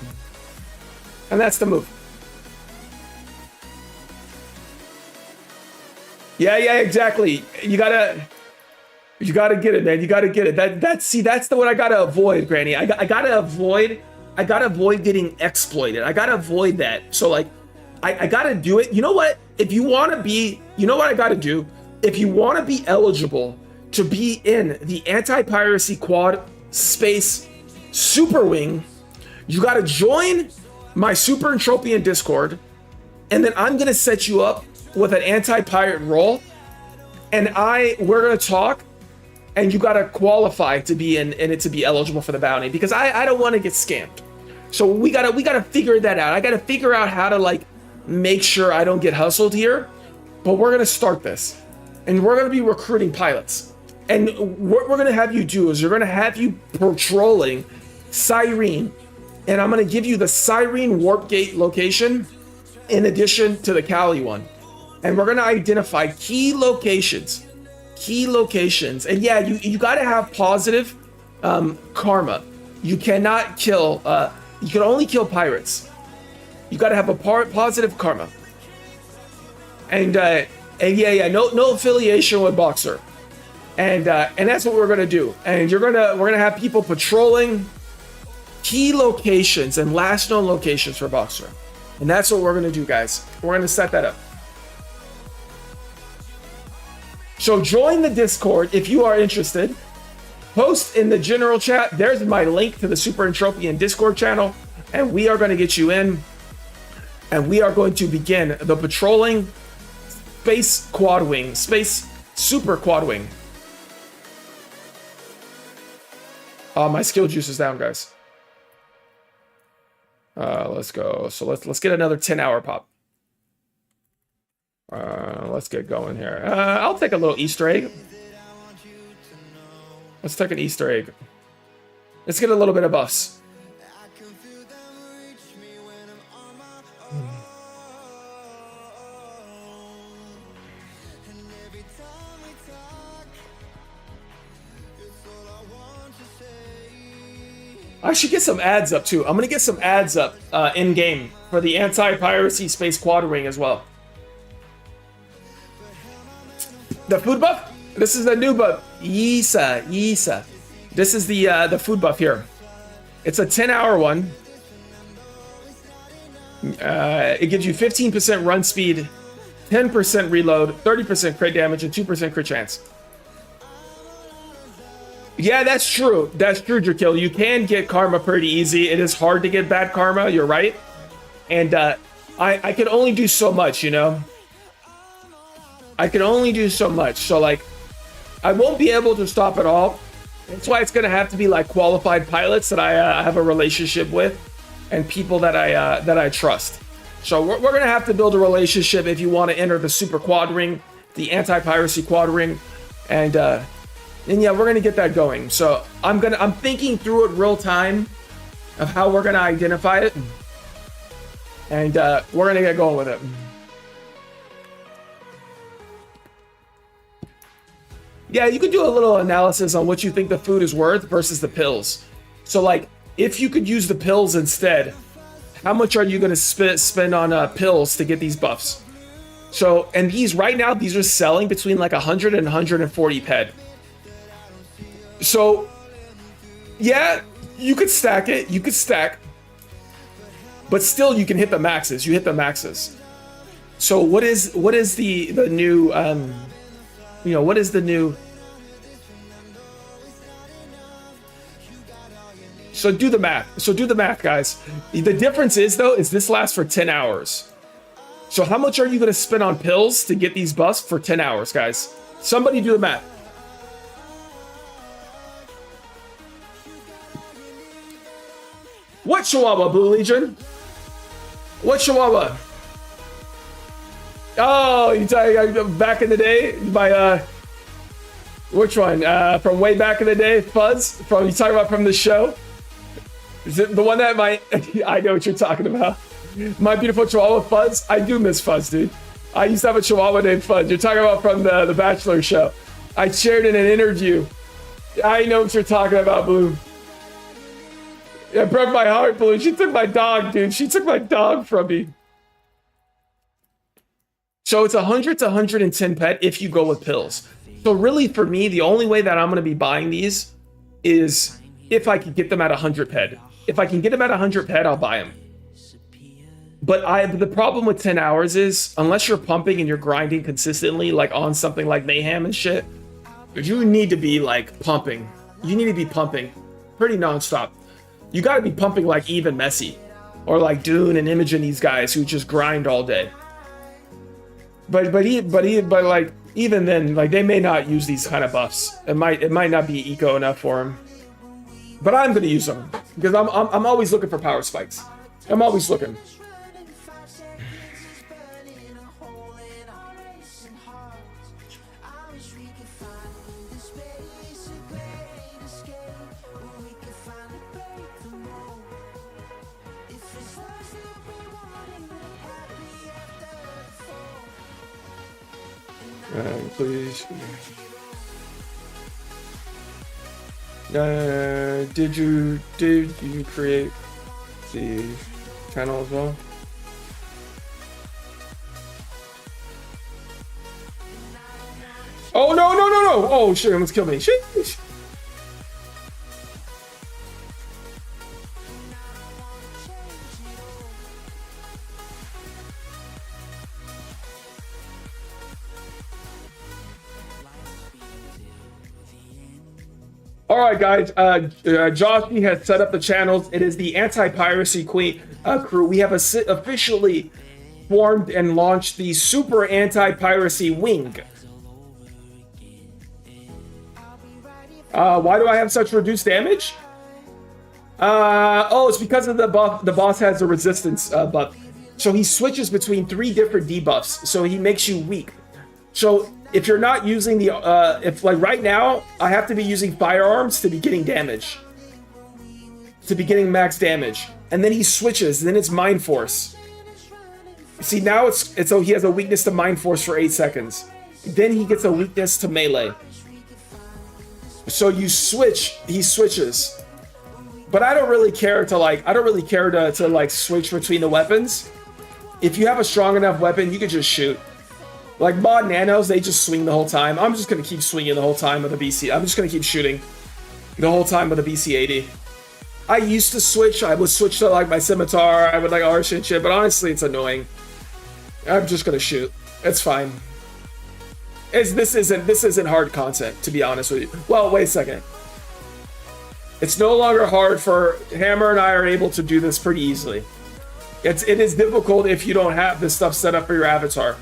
And that's the move. Yeah, exactly. You gotta get it, man. You gotta get it. That's the what I gotta avoid, Granny. I gotta avoid getting exploited. I gotta avoid that. So like, I gotta do it. You know what? If you want to be, you know what I gotta do? If you want to be eligible to be in the anti-piracy quad space super wing, you got to join my Super Entropian Discord, and then I'm gonna set you up with an anti-pirate role, and we're gonna talk, and you gotta qualify to be in it, to be eligible for the bounty, because I don't want to get scammed. So we gotta figure that out. I gotta figure out how to like make sure I don't get hustled here. But we're gonna start this, and we're gonna be recruiting pilots. And what we're gonna have you do is we're gonna have you patrolling Cyrene, and I'm gonna give you the Cyrene warp gate location in addition to the Cali one. And we're gonna identify key locations. And yeah, you gotta have positive karma. You cannot kill, you can only kill pirates. You gotta have a positive karma. And yeah, no affiliation with Boxer. And that's what we're gonna do. And we're gonna have people patrolling key locations and last known locations for Boxer. And that's what we're gonna do, guys. We're gonna set that up. So join the Discord if you are interested. Post in the general chat. There's my link to the Super Entropian Discord channel, and we are going to get you in, and we are going to begin the patrolling space super quad wing. My skill juice is down, guys. Let's go. So let's get another 10-hour pop. Let's get going here. I'll take a little Easter egg. Let's take an Easter egg. Let's get a little bit of buffs. I should get some ads up too. I'm gonna get some ads up in game for the anti-piracy space quad ring as well. The food buff? This is the new buff. Yisa. This is the food buff here. It's a 10-hour one. It gives you 15% run speed, 10% reload, 30% crit damage, and 2% crit chance. Yeah, that's true. That's true, Drakil. You can get karma pretty easy. It is hard to get bad karma. You're right. And I can only do so much, you know? I can only do so much. So, like, I won't be able to stop it all. That's why it's going to have to be, like, qualified pilots that I have a relationship with and people that I trust. So we're going to have to build a relationship if you want to enter the super quad ring, the anti-piracy quad ring. And yeah, we're going to get that going. So I'm thinking through it real time of how we're going to identify it. And we're going to get going with it. Yeah, you could do a little analysis on what you think the food is worth versus the pills. So, like, if you could use the pills instead, how much are you going to spend on pills to get these buffs? So, and these right now, these are selling between like 100 and 140 ped. So, yeah, you could stack it. You could stack. But still, you can hit the maxes. You hit the maxes. So, what is the new... you know, what is the new... So do the math. So do the math, guys. The difference is, though, is this lasts for 10 hours. So how much are you going to spend on pills to get these buffs for 10 hours, guys? Somebody do the math. What Chihuahua, Blue Legion? What Chihuahua? Oh, you talking back in the day? By which one? From way back in the day, Fuzz? From you talking about from the show? Is it the one that I know what you're talking about. My beautiful Chihuahua Fuzz? I do miss Fuzz, dude. I used to have a Chihuahua named Fuzz. You're talking about from the Bachelor show. I shared in an interview. I know what you're talking about, Blue. It broke my heart, Blue. She took my dog, dude. She took my dog from me. So it's 100 to 110 pet if you go with pills. So really, for me, the only way that I'm going to be buying these is if I can get them at 100 ped. If I can get them at 100 ped, I'll buy them. But the problem with 10 hours is, unless you're pumping and you're grinding consistently, like on something like Mayhem and shit, You need to be like pumping. You need to be pumping pretty nonstop. You got to be pumping like even Messi or like Dune and Imogen, these guys who just grind all day. But like even then, like they may not use these kind of buffs. It might not be eco enough for them. But I'm gonna use them because I'm always looking for power spikes. I'm always looking. Please. Did you create the channel as well? Oh no! Oh shit! Almost killed me. Sheesh. All right, guys. Joshy has set up the channels. It is the Anti-Piracy Queen crew. We have officially formed and launched the Super Anti-Piracy Wing. Why do I have such reduced damage? Oh, it's because of the buff. The boss has a resistance buff. So he switches between 3 different debuffs. So he makes you weak. So if you're not using the, if like right now, I have to be using firearms to be getting damage. To be getting max damage. And then he switches, and then it's Mind Force. See, now it's so he has a weakness to Mind Force for 8 seconds. Then he gets a weakness to melee. So you switch, he switches. But I don't really care to like, to like switch between the weapons. If you have a strong enough weapon, you can just shoot. Like mod nanos, they just swing the whole time. I'm just gonna keep swinging the whole time with a BC. I'm just gonna keep shooting the whole time with a BC-80. I used to switch. I would switch to like my scimitar. I would like arch and shit, but honestly, it's annoying. I'm just gonna shoot. It's fine. This isn't hard content, to be honest with you. Well, wait a second. It's no longer hard for Hammer and I are able to do this pretty easily. It is difficult if you don't have this stuff set up for your avatar.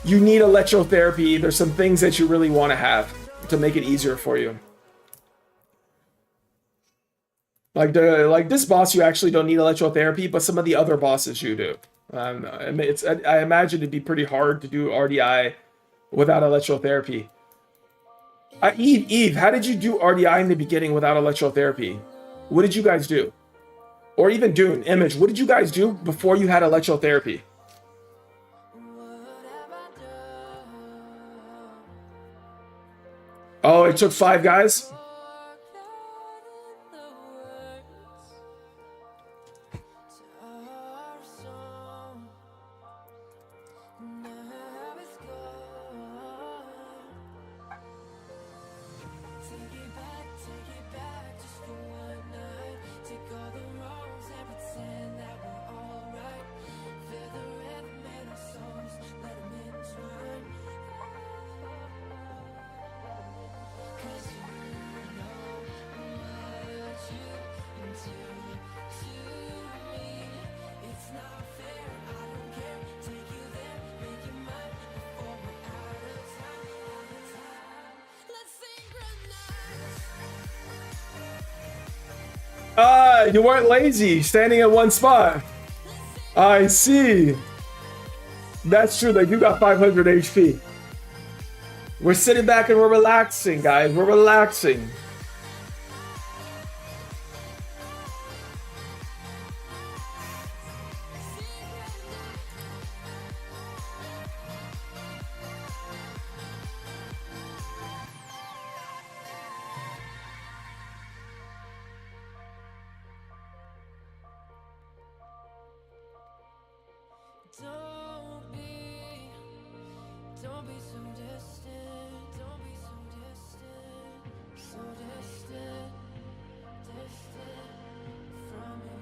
You need electrotherapy. There's some things that you really want to have to make it easier for you. Like this boss, you actually don't need electrotherapy, but some of the other bosses you do. I imagine it'd be pretty hard to do RDI without electrotherapy. Eve, how did you do RDI in the beginning without electrotherapy? What did you guys do? Or even Dune, Image, what did you guys do before you had electrotherapy? Oh, it took 5 guys? You weren't lazy, standing at one spot. I see. That's true, like you got 500 HP. We're sitting back and we're relaxing, guys. We're relaxing. Don't be so distant, don't be so distant, so distant, distant from me.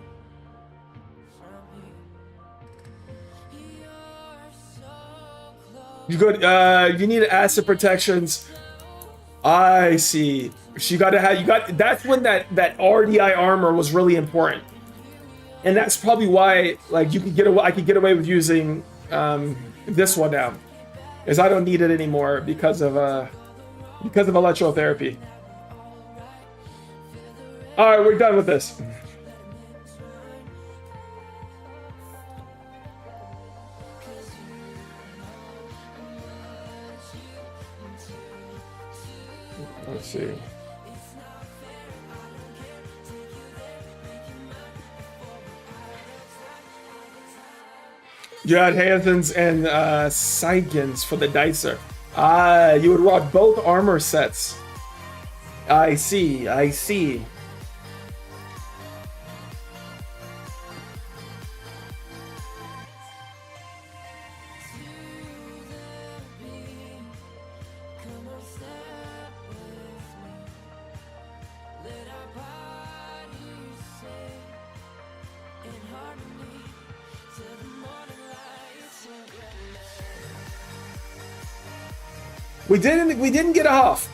You're so close. You need acid protections. I see. So you got to have you got. That's when that RDI armor was really important, and that's probably why like you could get away. I could get away with using this one now, is I don't need it anymore because of electrotherapy. All right, we're done with this. Let's see. You had Hansons and Seigens for the Dicer. Ah, you would rock both armor sets. I see, I see. We didn't get off.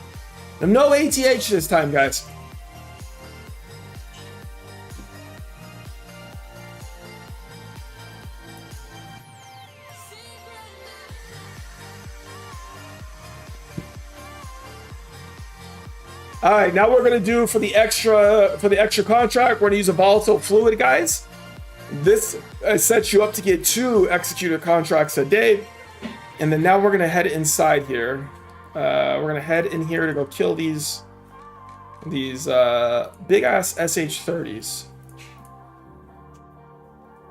No ATH this time, guys. All right, now we're gonna do for the extra contract. We're gonna use a volatile fluid, guys. This sets you up to get 2 executed contracts a day, and then now we're gonna head inside here. We're gonna head in here to go kill these big ass SH30s.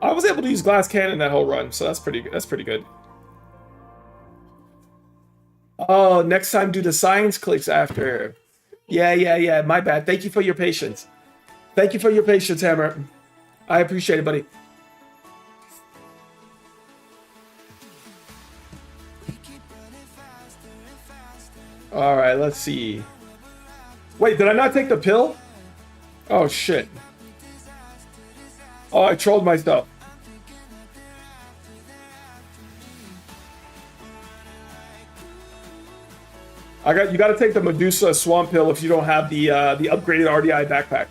I was able to use glass cannon that whole run, so that's pretty good. Oh, next time do the science clicks after. Yeah. My bad. Thank you for your patience. Thank you for your patience, Hammer. I appreciate it, buddy. All right, let's see. Wait, did I not take the pill? Oh, shit. Oh, I trolled myself. You got to take the Medusa Swamp Pill if you don't have the upgraded RDI backpack.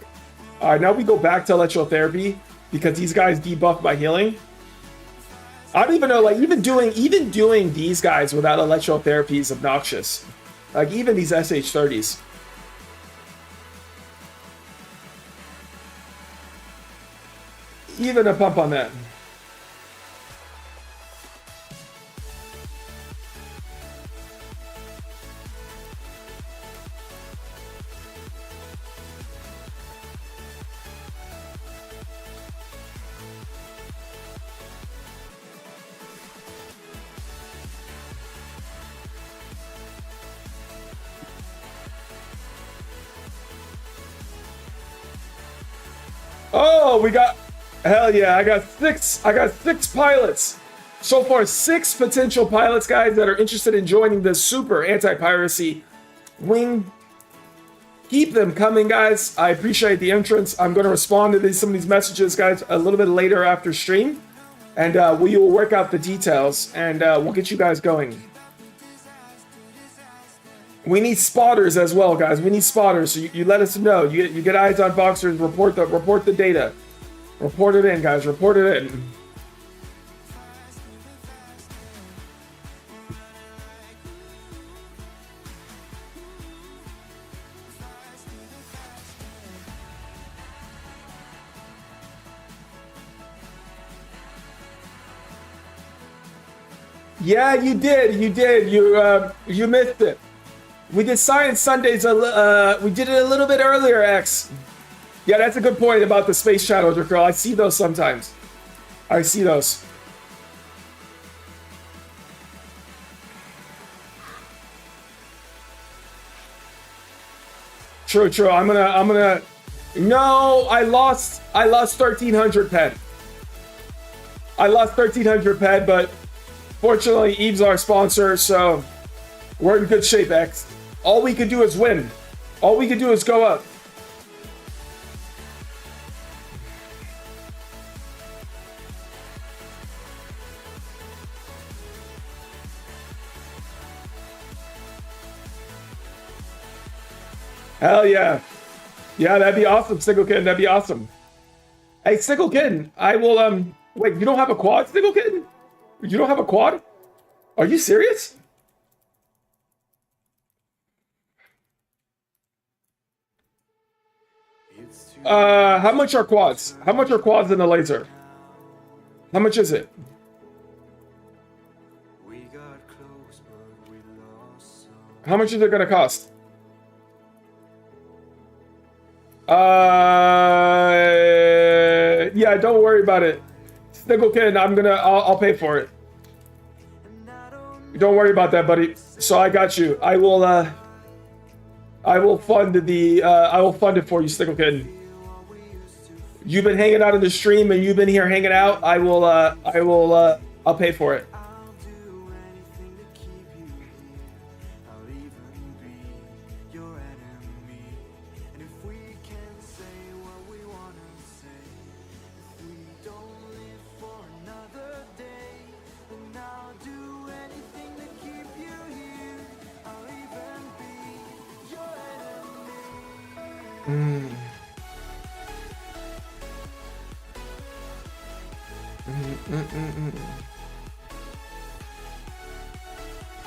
All right, now we go back to electrotherapy because these guys debuff my healing. I don't even know, like even doing these guys without electrotherapy is obnoxious. Like even these SH30s. Even a pump on that. Oh, we got, hell yeah, I got six pilots. So far, 6 potential pilots, guys, that are interested in joining the super anti-piracy wing. Keep them coming, guys. I appreciate the entrance. I'm going to respond to some of these messages, guys, a little bit later after stream. And we will work out the details, and we'll get you guys going. We need spotters as well, guys. We need spotters. So you let us know. You get eyes on boxers. Report the data. Report it in, guys. Report it in. Yeah, you did. You missed it. We did Science Sundays. We did it a little bit earlier, X. Yeah, that's a good point about the space shadows, girl. I see those sometimes. I see those. True. I'm gonna. No, I lost 1,300 ped. I lost 1,300 ped, but fortunately, Eve's our sponsor, so we're in good shape, X. All we can do is win. All we can do is go up. Hell yeah. Yeah, that'd be awesome, Sticklekin. That'd be awesome. Hey, Sticklekin, I will, wait, you don't have a quad, Sticklekin? You don't have a quad? Are you serious? How much are quads? How much are quads in the laser? How much is it? How much is it gonna cost? Yeah, don't worry about it. Sticklekin, I'll pay for it. Don't worry about that, buddy. So I got you. I will fund it for you, Sticklekin. You've been hanging out in the stream and you've been here hanging out. I'll pay for it.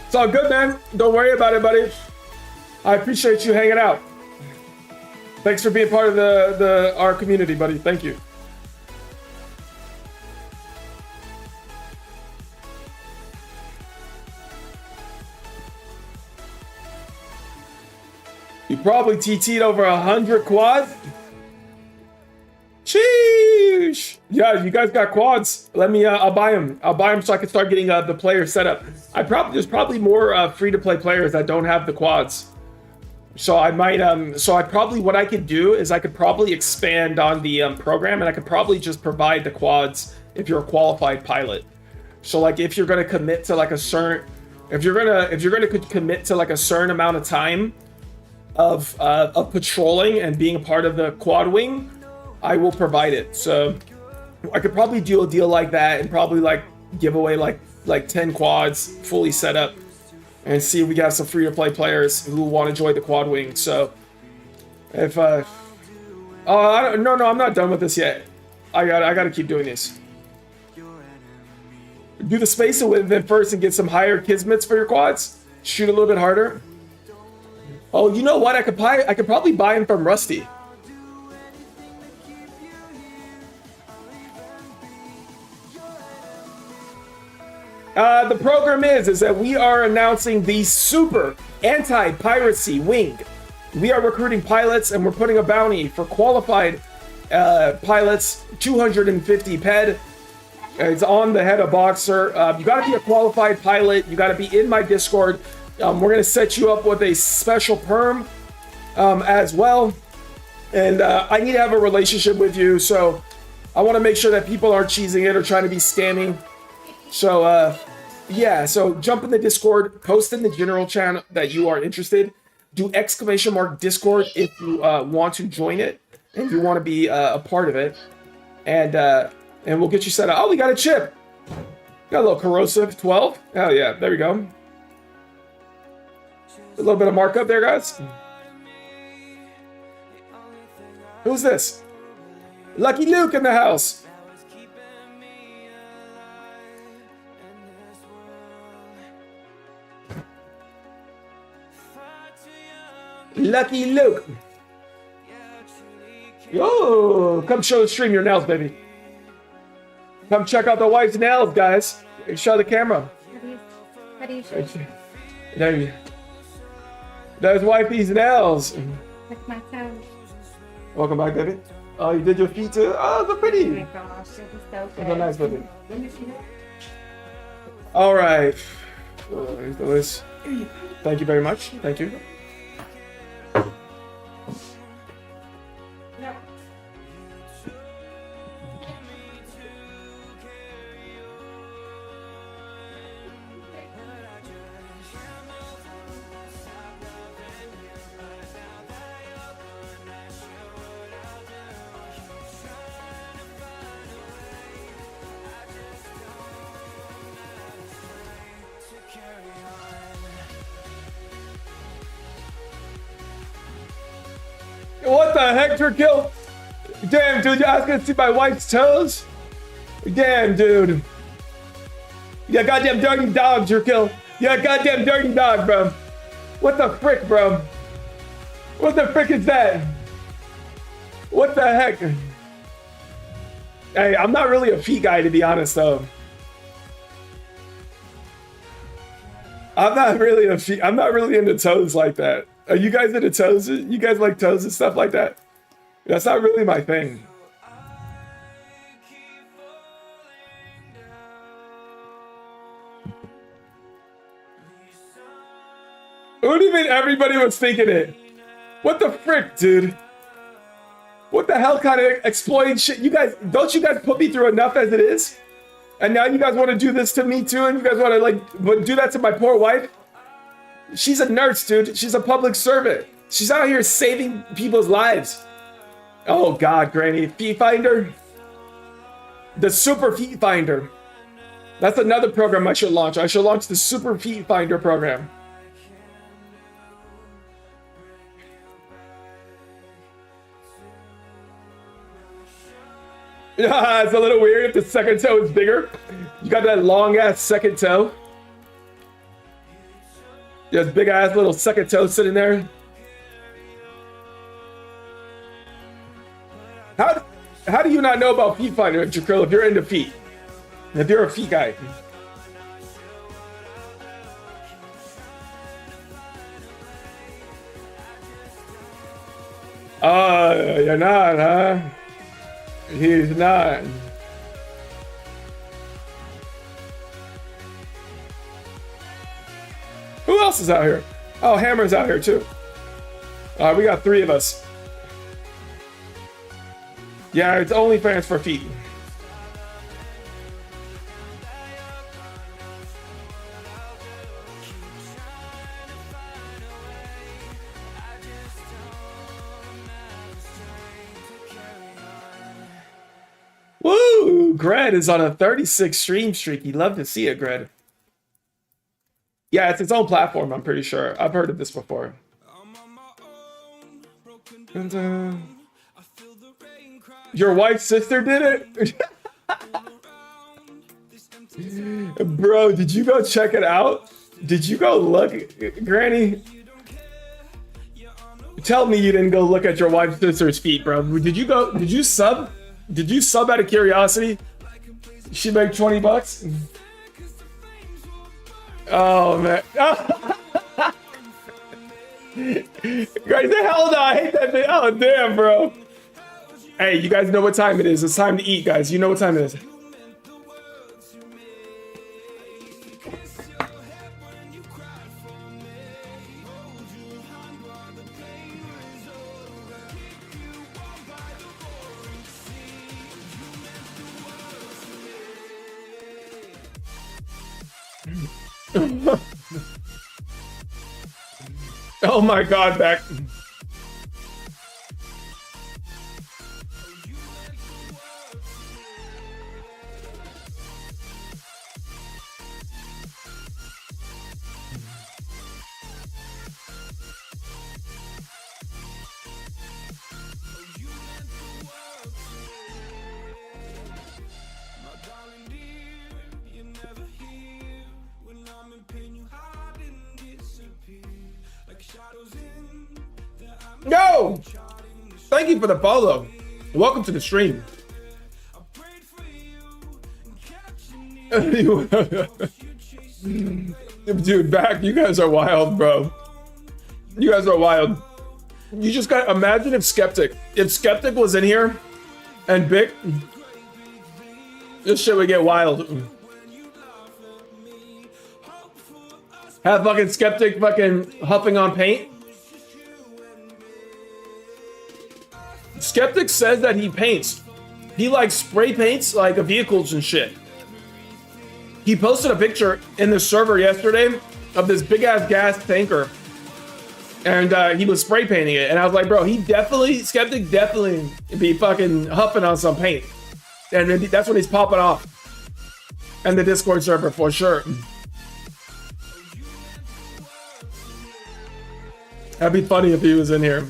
It's all good, man. Don't worry about it, buddy. I appreciate you hanging out. Thanks for being part of our community, buddy. Thank you. You probably TT'd over 100 quads. Sheesh. Yeah, you guys got quads. Let me, I'll buy them. I'll buy them so I can start getting the player set up. There's probably more free-to-play players that don't have the quads. So I might, what I could do is I could probably expand on the program, and I could probably just provide the quads if you're a qualified pilot. So like if you're gonna commit to like a certain, if you're gonna commit to like a certain amount of time of patrolling and being a part of the quad wing, I will provide it. So I could probably do a deal like that and probably like give away like 10 quads fully set up and see if we got some free to play players who want to join the quad wing. So if no, I'm not done with this yet. I gotta keep doing this. Do the space event first and get some higher kismets for your quads. Shoot a little bit harder. Oh, you know what? I could probably buy them from Rusty. The program is that we are announcing the super anti-piracy wing. We are recruiting pilots and we're putting a bounty for qualified pilots, 250 ped. It's on the head of Boxer. You got to be a qualified pilot. You got to be in my Discord. We're going to set you up with a special perm as well. And I need to have a relationship with you. So I want to make sure that people aren't cheesing it or trying to be scamming. So yeah, so jump in the Discord, post in the general channel that you are interested. Do !Discord if you want to join it and you want to be a part of it. And we'll get you set up. Oh, we got a chip. Got a little corrosive 12. Oh yeah, there we go. A little bit of markup there, guys. Who's this? Lucky Luke in the house. Lucky Luke. Yo, come show the stream your nails, baby. Come check out the wife's nails, guys. Show the camera. How do you show? There you go. There's wifey's nails. With my toes. Welcome back, baby. Oh, you did your feet too? Oh, they're pretty. Oh my gosh, it was so good. They're nice, baby. All right. Here's the list. Thank you very much. Thank you. What the heck, Drakill? Damn, dude, you're asking to see my wife's toes? Damn, dude. You goddamn dirty dog, Drakill. You goddamn dirty dog, bro. What the frick, bro? What the frick is that? What the heck? Hey, I'm not really a feet guy, to be honest, though. I'm not really into toes like that. Are you guys into toes? You guys like toes and stuff like that? That's not really my thing. What do you mean everybody was thinking it? What the frick, dude? What the hell kind of exploiting shit? You guys, don't you guys put me through enough as it is? And now you guys want to do this to me too? And you guys want to like do that to my poor wife? She's a nurse, dude. She's a public servant. She's out here saving people's lives. Oh God, Granny. Feet Finder? The Super Feet Finder. That's another program I should launch. I should launch the Super Feet Finder program. Yeah, it's a little weird if the second toe is bigger. You got that long ass second toe. There's big ass little second toe sitting there. How do you not know about Feet Finder, Jakrill, if you're into feet? If you're a feet guy. You're not, huh? He's not. Who else is out here? Oh, Hammer's out here too. We got 3 of us. Yeah, it's OnlyFans for feet. Woo! Gred is on a 36 stream streak. You'd love to see it, Gred. Yeah, it's its own platform, I'm pretty sure. I've heard of this before. And, your wife's sister did it? Bro, did you go check it out? Did you go look, Granny? Tell me you didn't go look at your wife's sister's feet, bro. Did you sub? Did you sub out of curiosity? She made 20 bucks? Oh, man. Guys, the hell no, I hate that thing. Oh, damn, bro. Hey, you guys know what time it is. It's time to eat, guys. You know what time it is. Oh my God, Beck. Yo! Thank you for the follow. Welcome to the stream. Dude, back, you guys are wild, bro. You guys are wild. You just got imagine if Skeptic was in here and Bic, this shit would get wild. Have fucking Skeptic fucking huffing on paint. Skeptic says that he paints. He like spray paints like vehicles and shit. He posted a picture in the server yesterday of this big ass gas tanker. And he was spray painting it. And I was like, bro, Skeptic definitely be fucking huffing on some paint. And that's when he's popping off. And the Discord server for sure. That'd be funny if he was in here.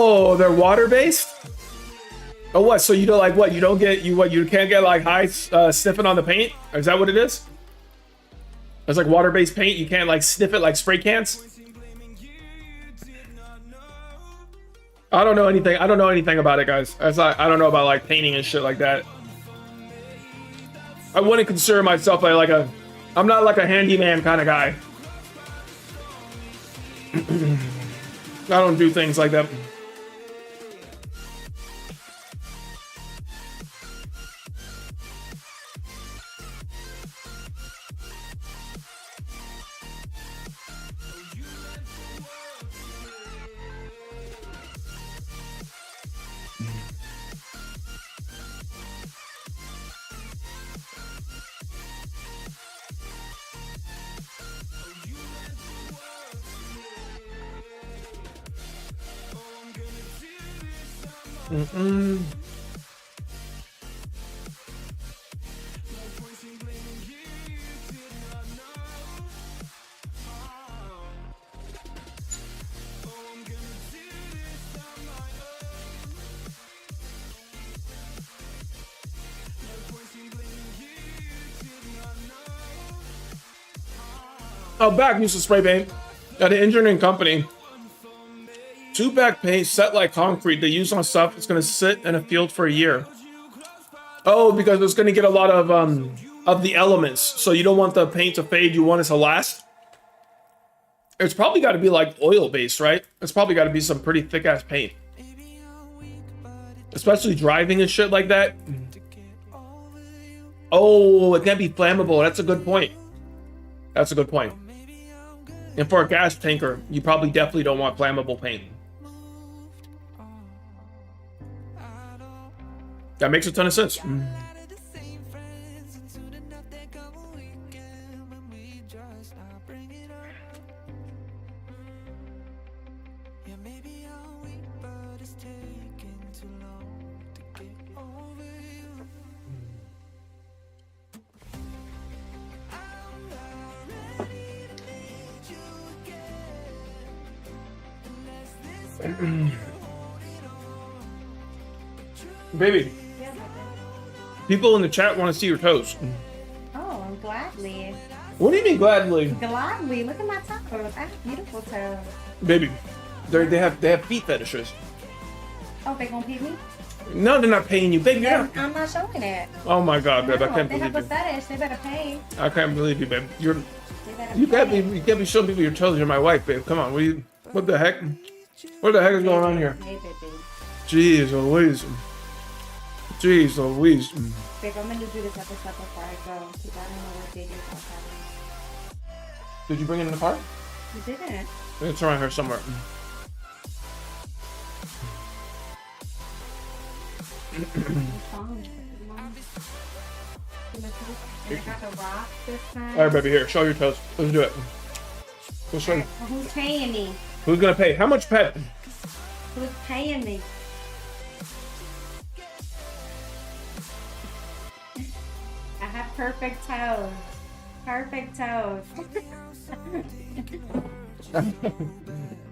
Oh, they're water based. Oh, what? So you don't like what? You don't get you what? You can't get like high sniffing on the paint? Is that what it is? It's like water based paint. You can't like sniff it like spray cans. I don't know anything. I don't know anything about it, guys. I don't know about like painting and shit like that. I wouldn't consider myself like a. I'm not like a handyman kind of guy. I don't do things like that. Oh, back used to spray paint at an engineering company. 2-back paint set like concrete they use on stuff that's gonna sit in a field for a year. Oh, because it's gonna get a lot of the elements. So you don't want the paint to fade, you want it to last. It's probably gotta be like oil based, right? It's probably gotta be some pretty thick ass paint. Especially driving and shit like that. Oh, it can't be flammable. That's a good point. That's a good point. And for a gas tanker, you probably definitely don't want flammable paint. That makes a ton of sense. Baby, Yeah, baby. people in the chat want to see your toes. Oh, gladly. What do you mean gladly? Gladly. Look at my toes. I have beautiful toes. Baby, they have feet fetishes. Oh, they gonna pee me? No, they're not paying you, baby. You're not. I'm not showing it. Oh my god, babe, I No, can't they have believe a you. fetish. They better pay. I can't believe you, babe. They better You pay. can't be showing people your toes. You're my wife, babe. Come on, what the heck? What the heck is going on here? Hey, baby. Jeez Louise. Jeez Louise. Babe, I'm gonna do this episode before I go. Because I don't know what day you're having. Did you bring it in the car? You didn't. It's around here somewhere. What's wrong? And I got the rock this time. All right, baby, here. Show your toes. Let's do it. Let's show. Well, who's paying me? Who's gonna pay? How much pet? Who's paying me? I have perfect toes. Perfect toes.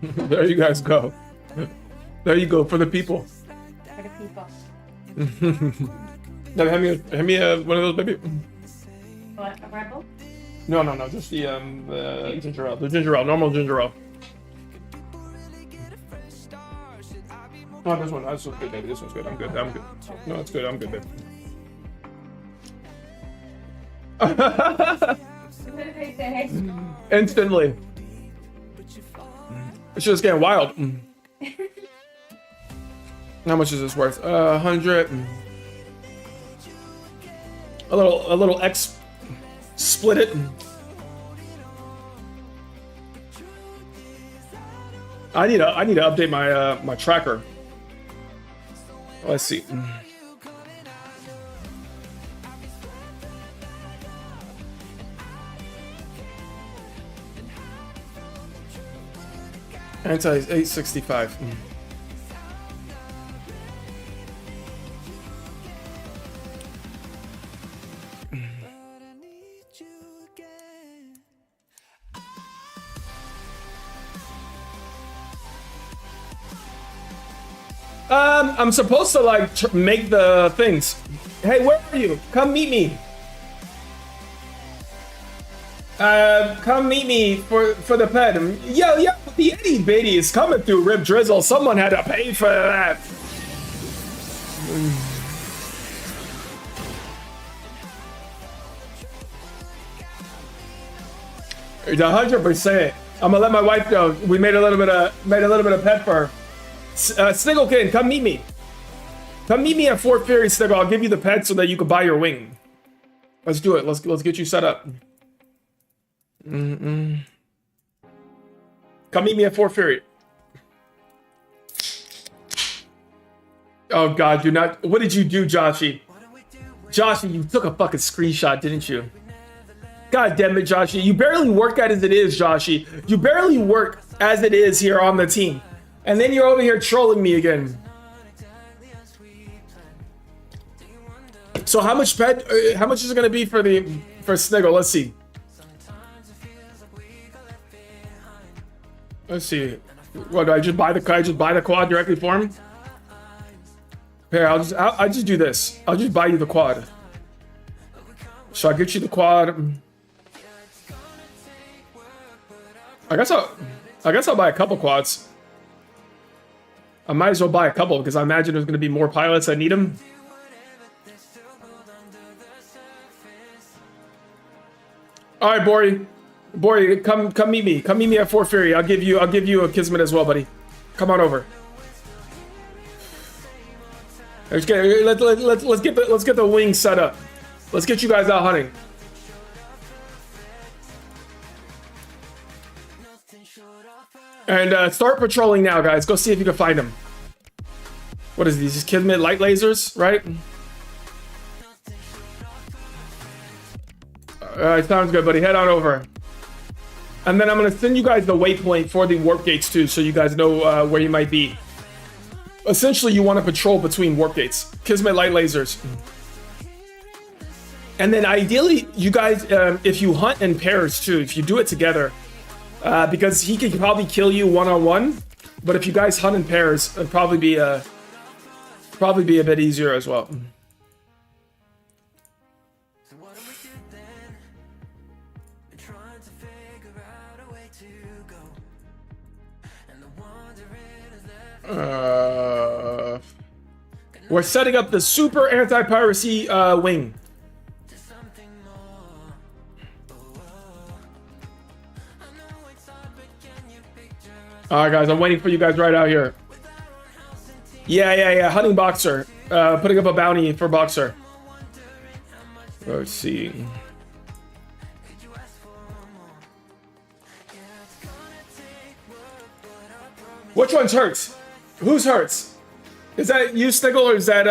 There you guys go. There you go for the people. For the people. Now, hand me one of those, baby. What, a rebel? No, just the ginger ale, normal ginger ale. Oh, this one, that's good, baby. This one's good. I'm good. No, it's good. I'm good, baby. Instantly. It's just getting wild. How much is this worth? 100. A little X. Split it. I need to update my my tracker. Let's see. Anti 865. I'm supposed to like make the things. Hey, where are you? Come meet me. Come meet me for the pet. Yo, the itty bitty is coming through. Rip Drizzle. Someone had to pay for that. It's 100%. I'm gonna let my wife go. We made a little bit of pet fur. Snigglekin, come meet me. Come meet me at Fort Fury, Sniggle. I'll give you the pet so that you can buy your wing. Let's do it. Let's get you set up. Come meet me at Fort Fury. Oh God, you're not. What did you do, Joshy? Joshy, you took a fucking screenshot, didn't you? God damn it, Joshy. You barely work at as it is, Joshy. You barely work as it is here on the team. And then you're over here trolling me again. So how much is it gonna be for Sniggle? Let's see. Let's see. What do I just buy the quad directly for him? Here, I'll just do this. I'll just buy you the quad. So I'll get you the quad. I guess I'll buy a couple quads. I might as well buy a couple because I imagine there's going to be more pilots that need them. All right, Bori, come meet me. Come meet me at Fort Fury. I'll give you a Kismet as well, buddy. Come on over. Let's get the wings set up. Let's get you guys out hunting. And start patrolling now, guys. Go see if you can find them. What is these? Kismet light lasers, right? Alright, sounds good, buddy. Head on over. And then I'm going to send you guys the waypoint for the warp gates, too, so you guys know where you might be. Essentially, you want to patrol between warp gates. Kismet light lasers. And then ideally, you guys, if you hunt in pairs, too, if you do it together, because he could probably kill you one-on-one, but if you guys hunt in pairs, it'd probably be a bit easier as well. We're setting up the super anti-piracy wing. Alright guys, I'm waiting for you guys right out here. Yeah. Hunting Boxer. Putting up a bounty for Boxer. Let's see. Which one's Hurts? Who's Hurts? Is that you, Sniggle, or is that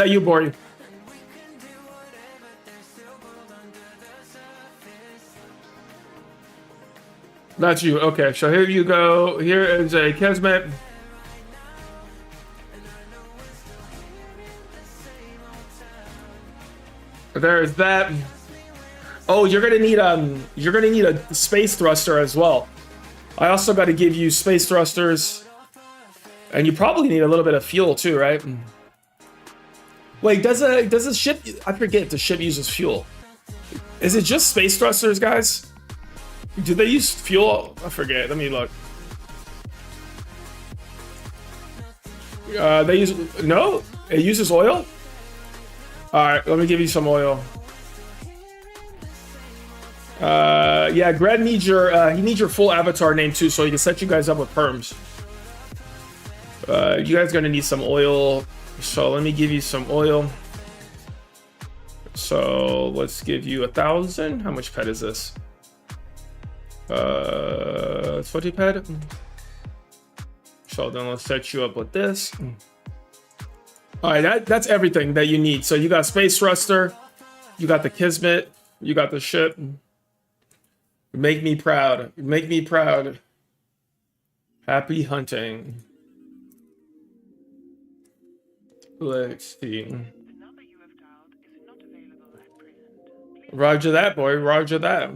you, Bori? That's you. Okay, so here you go. Here is a Kismet. There's that. Oh, you're gonna need a space thruster as well. I also got to give you space thrusters, and you probably need a little bit of fuel too, right? Wait, does a ship? I forget if the ship uses fuel. Is it just space thrusters, guys? Do they use fuel? I forget. Let me look. They use no. It uses oil. All right, let me give you some oil. Yeah, Greg needs he needs your full avatar name too, so he can set you guys up with perms. You guys gonna need some oil, so let me give you some oil. So let's give you 1,000. How much pet is this? 20 pet. So then let's set you up with this. All right, that's everything that you need. So you got space thruster, you got the Kismet, you got the ship. Make me proud. Make me proud. Happy hunting. Let's see. Roger that, boy. Roger that.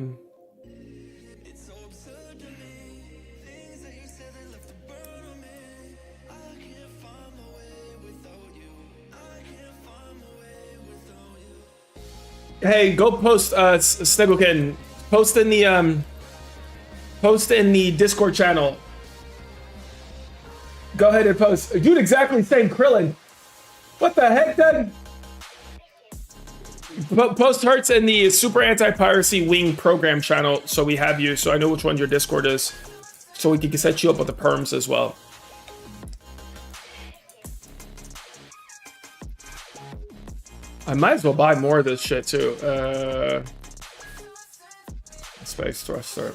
Hey, go post Snigglekin. Post in the Discord channel. Go ahead and post. Dude, exactly same Krillin. What the heck, Doug? Post Hertz in the Super Anti-Piracy Wing program channel so we have you, so I know which one your Discord is, so we can set you up with the perms as well. I might as well buy more of this shit too. Space thruster.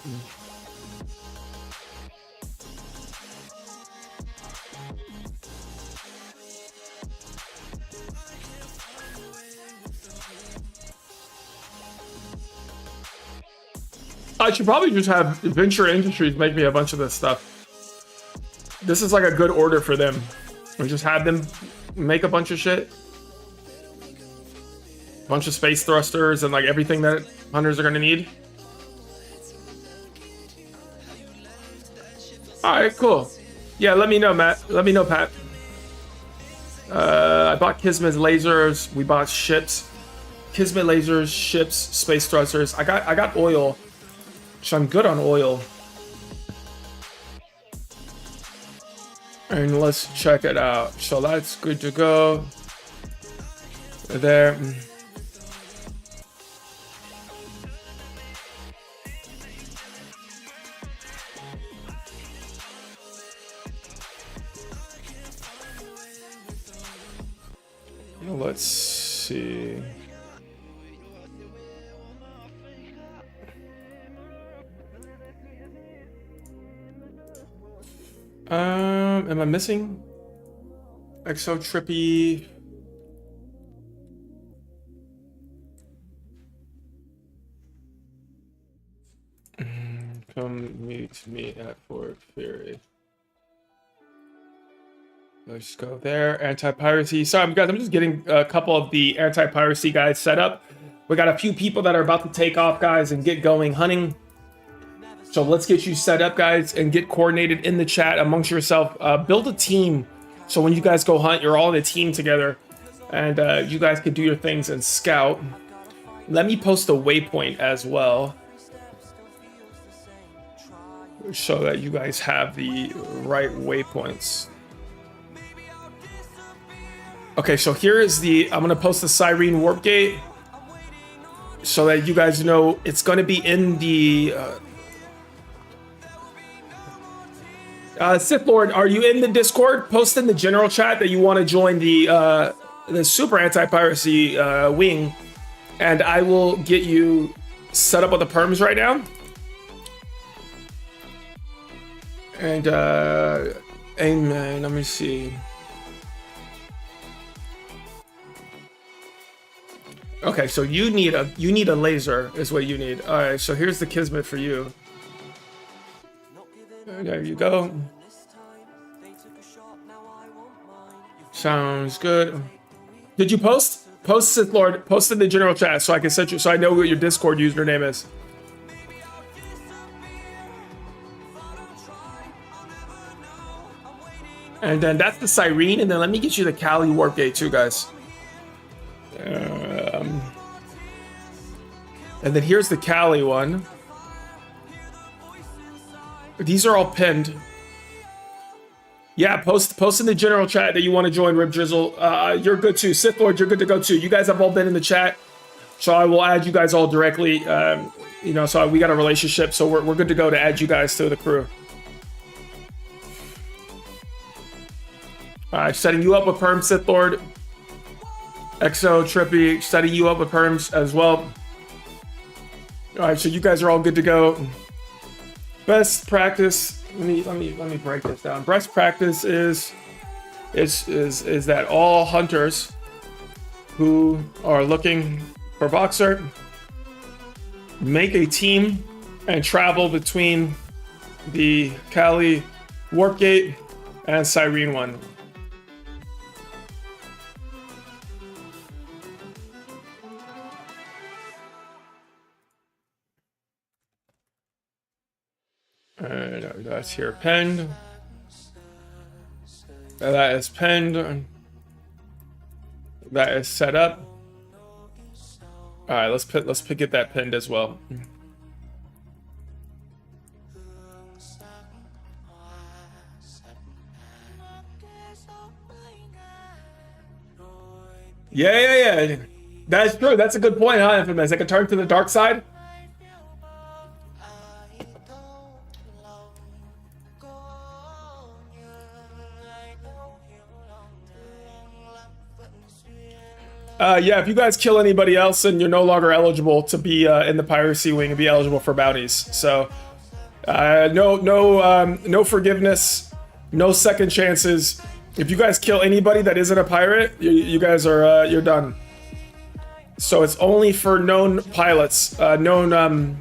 I should probably just have Venture Industries make me a bunch of this stuff. This is like a good order for them. We just have them make a bunch of shit. A bunch of space thrusters and like everything that hunters are gonna need. Alright, cool. Yeah, let me know, Matt. Let me know, Pat. I bought Kismet lasers. We bought ships. Kismet lasers, ships, space thrusters. I got oil. So I'm good on oil. And let's check it out. So that's good to go. There. Let's see. Am I missing? Exo Trippy. Come meet me at Fort Fury. Let's go there. Anti-piracy. Sorry, guys, I'm just getting a couple of the anti-piracy guys set up. We got a few people that are about to take off, guys, and get going hunting. So let's get you set up, guys, and get coordinated in the chat amongst yourself. Build a team. So when you guys go hunt, you're all in a team together. And you guys can do your things and scout. Let me post a waypoint as well, so that you guys have the right waypoints. Okay, so here is the, I'm gonna post the Cyrene Warp Gate so that you guys know it's gonna be in the, Sith Lord, are you in the Discord? Post in the general chat that you wanna join the Super Anti-Piracy wing, and I will get you set up with the perms right now. And, amen, let me see. Okay, so you need a laser is what you need. All right, so here's the Kismet for you. There you go. Sounds good. Did you post? Post, Sith Lord. Post in the general chat so I can set you, so I know what your Discord username is. And then that's the Cyrene, and then let me get you the Kali Warp Gate too, guys. And then here's the Kali one. These are all pinned. Yeah, post in the general chat that you want to join, Rib Drizzle. You're good too. Sith Lord, you're good to go too. You guys have all been in the chat, so I will add you guys all directly. You know, so we got a relationship, so we're good to go to add you guys to the crew. All right, setting you up with perms, Sith Lord. Exo Trippy, setting you up with perms as well. All right, so you guys are all good to go. Best practice. Let me break this down. Best practice is that all hunters who are looking for Voxer make a team and travel between the Kali Warp Gate and Cyrene one. That's here penned. That is penned. That is set up. All right, get that pinned as well. Yeah. That's true. That's a good point, huh, Infamous? I can turn to the dark side. Yeah, if you guys kill anybody else, then you're no longer eligible to be in the piracy wing and be eligible for bounties. So, no forgiveness, no second chances. If you guys kill anybody that isn't a pirate, you guys are you're done. So it's only for known pilots, known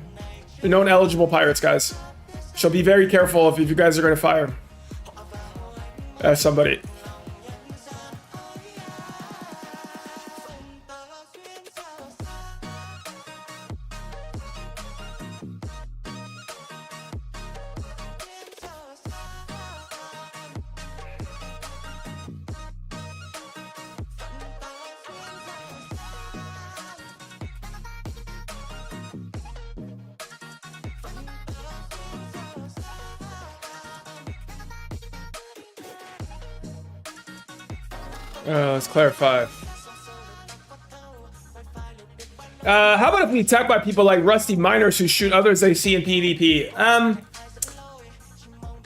eligible pirates, guys. So be very careful if you guys are going to fire somebody. Let's clarify. How about if we attack by people like rusty miners who shoot others they see in PvP?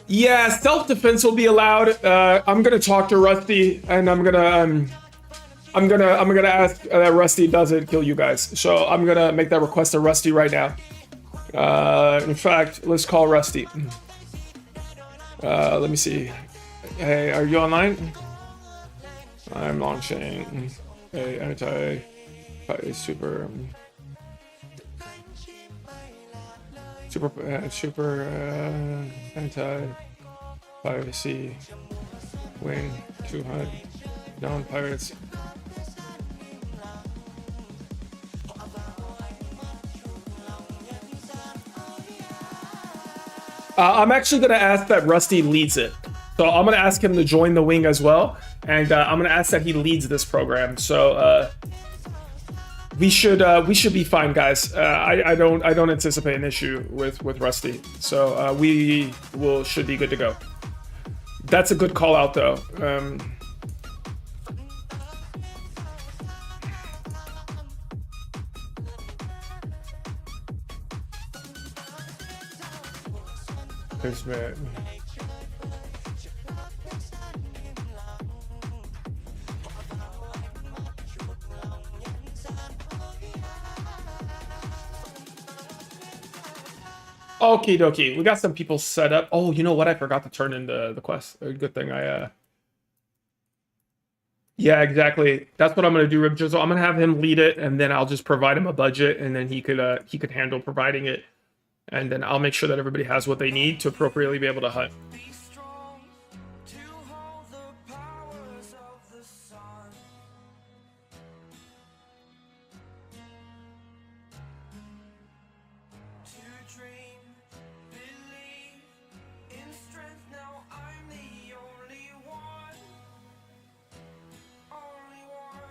Yeah, self-defense will be allowed. I'm gonna talk to Rusty, and I'm gonna ask that Rusty doesn't kill you guys. So I'm gonna make that request to Rusty right now. In fact, let's call Rusty. Let me see. Hey, are you online? I'm launching a super anti-piracy wing 200 non-pirates. I'm actually going to ask that Rusty leads it. So I'm going to ask him to join the wing as well. And I'm going to ask that he leads this program. So we should be fine, guys. I don't anticipate an issue with Rusty. So we should be good to go. That's a good call out, though. There's man. Okie dokie, we got some people set up. Oh, you know what? I forgot to turn in the quest. Good thing I Yeah, exactly. That's what I'm gonna do, Ribjizzle. I'm gonna have him lead it, and then I'll just provide him a budget, and then he could handle providing it, and then I'll make sure that everybody has what they need to appropriately be able to hunt. Be strong to hold the powers of the sun. To dream, believe in strength. Now I'm the only one. Only one.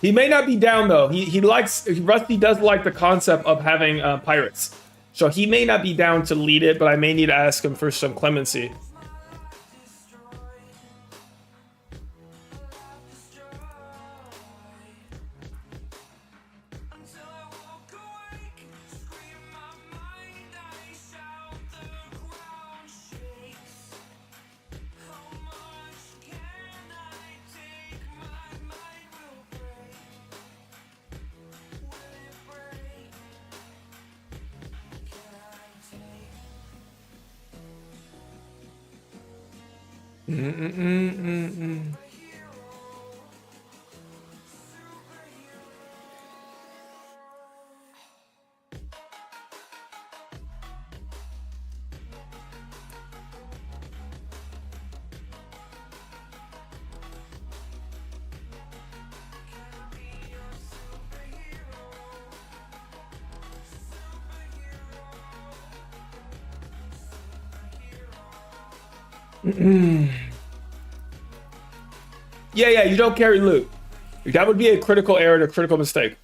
He may not be down though. Rusty does like the concept of having pirates, so he may not be down to lead it. But I may need to ask him for some clemency. Until I walk awake, scream my mind, I shout, the ground shakes. How much can I take? My mind will break. Will it break? Can I take? Yeah, you don't carry loot. That would be a critical error and a critical mistake.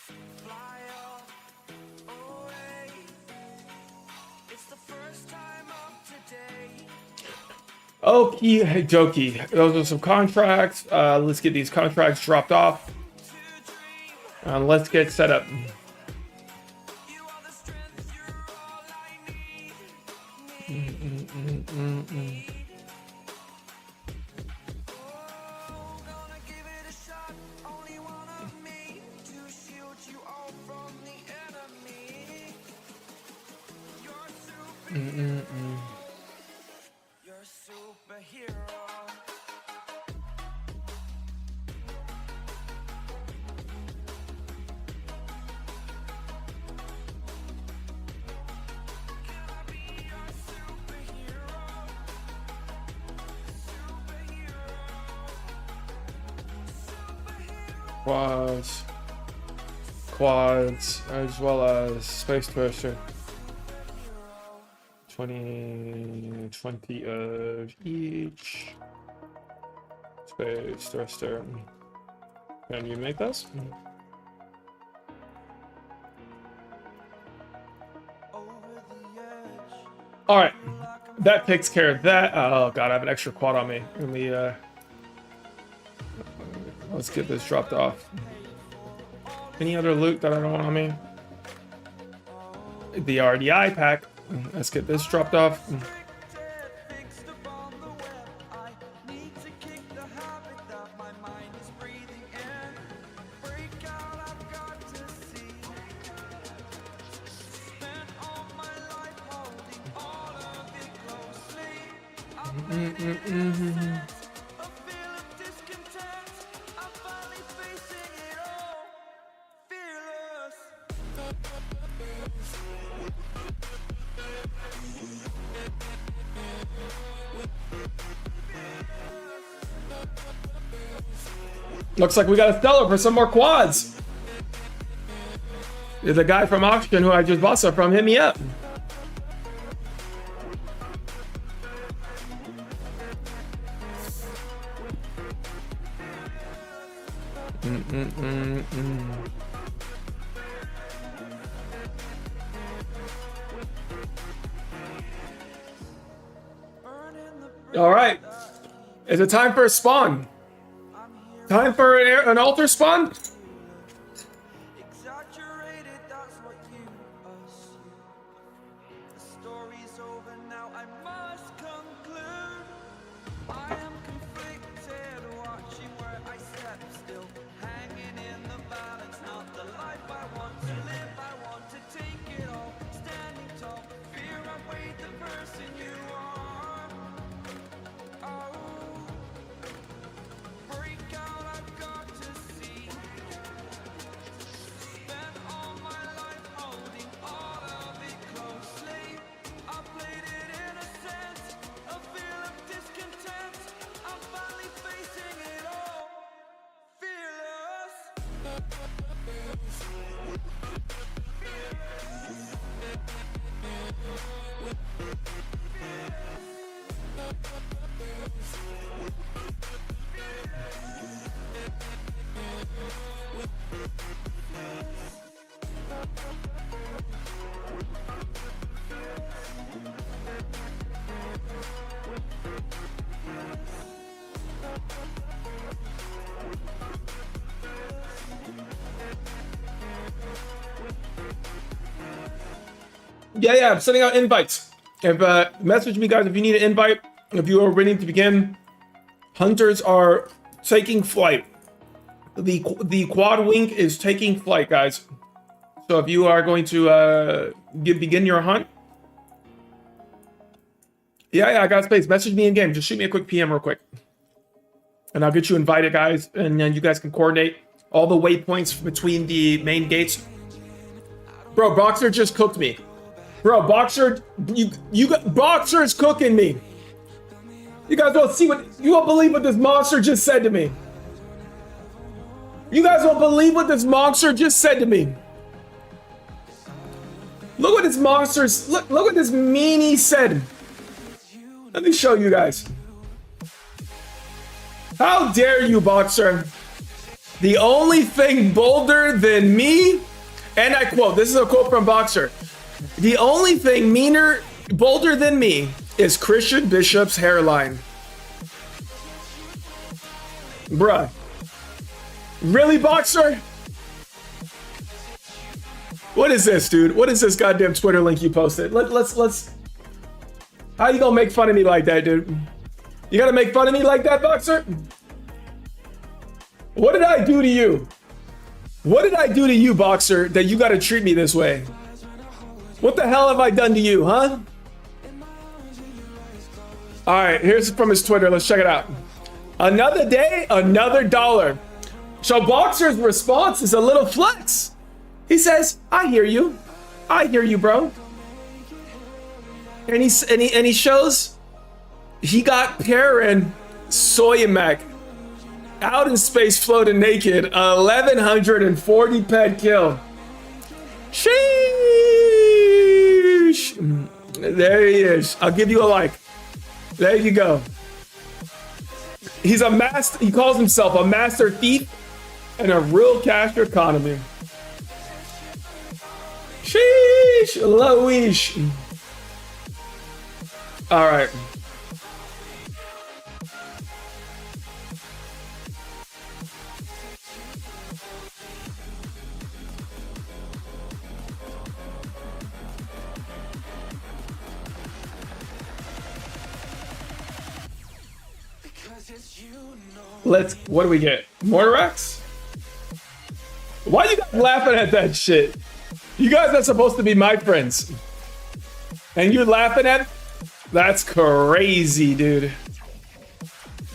Fly up, away. It's the first time of today. Okie dokie. Those are some contracts. Let's get these contracts dropped off. Let's get set up. You are the strength, you're all I need. Gonna give it a shot, only one of me to shield you all from the enemy. You're You're a superhero. Can I be your superhero? Quads, as well as space thruster. 20 of each. Space thruster. Can you make this? All right, that takes care of that. Oh god, I have an extra quad on me. Let me let's get this dropped off. Any other loot that I don't want on me? The RDI pack. Let's get this dropped off. Fixed upon the web. I need to kick the habit that my mind is breathing in. Break out, I've got to see. Spent all my life holding all of it closely. I played it in a sense, a feel of discontent. I'm finally facing it all. Fearless. Looks like we got a stellar for some more quads. The guy from auction who I just bought stuff from hit me up. All right. Is it time for a spawn? Time for an altar spawn? Exaggerated, that's what you assume. The story's over now, I must conclude. I am conflicted, watching where I step still. Hanging in the balance, not the life I want to live. I want to take it all, standing tall. Fear I weighed the person you are. Oh. Break out, I've got to see. Spent all my life holding all of it closely. I played it in a sense, a feel of discontent. I'm finally facing it all. Fearless. Yeah, I'm sending out invites. If message me, guys, if you need an invite. If you are ready to begin, hunters are taking flight. The quad wink is taking flight, guys. So if you are going to begin your hunt, yeah, I got space. Message me in game. Just shoot me a quick PM real quick, and I'll get you invited, guys, and then you guys can coordinate all the waypoints between the main gates. Bro, Boxer just cooked me. Bro, Boxer, Boxer is cooking me. You guys don't see you won't believe what this monster just said to me. You guys won't believe what this monster just said to me. Look what this monster, look what this meanie said. Let me show you guys. How dare you, Boxer? The only thing bolder than me, and I quote, this is a quote from Boxer. The only thing bolder than me is Christian Bishop's hairline. Bruh. Really, Boxer? What is this, dude? What is this goddamn Twitter link you posted? Let's. How you gonna make fun of me like that, dude? You gotta make fun of me like that, Boxer? What did I do to you? What did I do to you, Boxer, that you gotta treat me this way? What the hell have I done to you, huh? All right, here's from his Twitter. Let's check it out. Another day, another dollar. So Boxer's response is a little flex. He says, I hear you. I hear you, bro. And he shows he got Perrin Soyamac out in space floating naked. 1140 pet kill. Sheesh. There he is. I'll give you a like. There you go. He's a master. He calls himself a master thief and a real cash economy. Sheesh. Louise. All right. What do we get? Mortarax? Why you guys laughing at that shit? You guys are supposed to be my friends. And you're laughing at it? That's crazy, dude.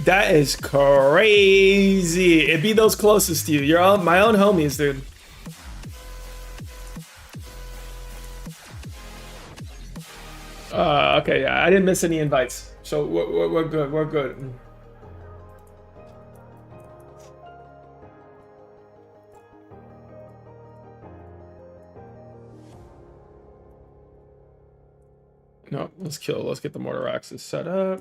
That is crazy. It'd be those closest to you. You're all my own homies, dude. Okay, yeah, I didn't miss any invites. So we're good, we're good. No, let's get the mortar axes set up.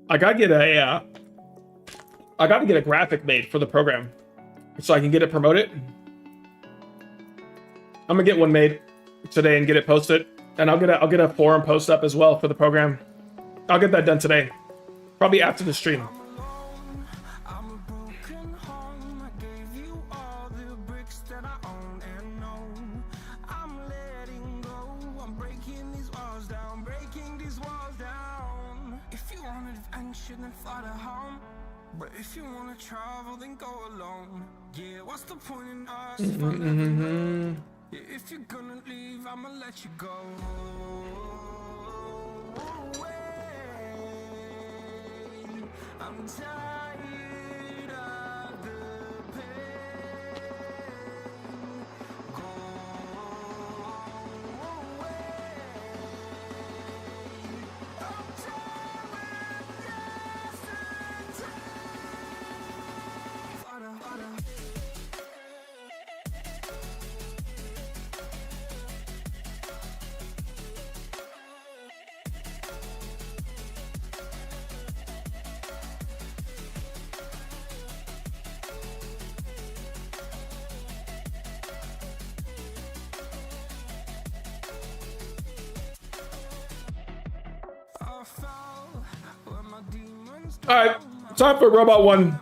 I gotta get a graphic made for the program so I can get it promoted. I'm gonna get one made today and get it posted, and I'll get a forum post up as well for the program. I'll get that done today, probably after the stream. But if you wanna travel, then go alone. Yeah, what's the point in us? If you're gonna leave, I'ma let you go. I'm tired of the pain. Go away. I'm tired All right, time for Robot 1.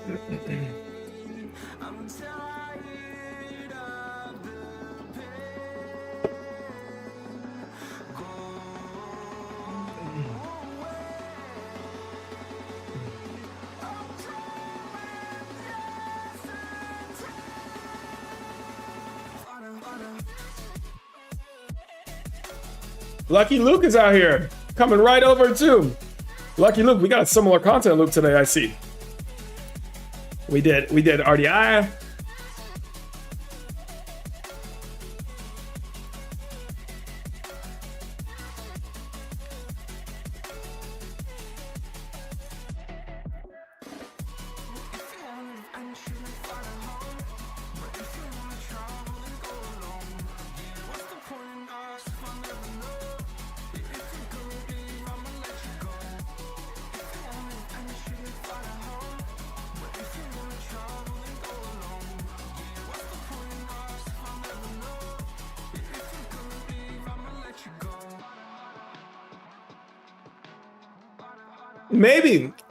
I'm tired of the pain. Go away. Lucky Luke is out here, coming right over too. Lucky Luke, we got a similar content loop today, I see. We did RDI.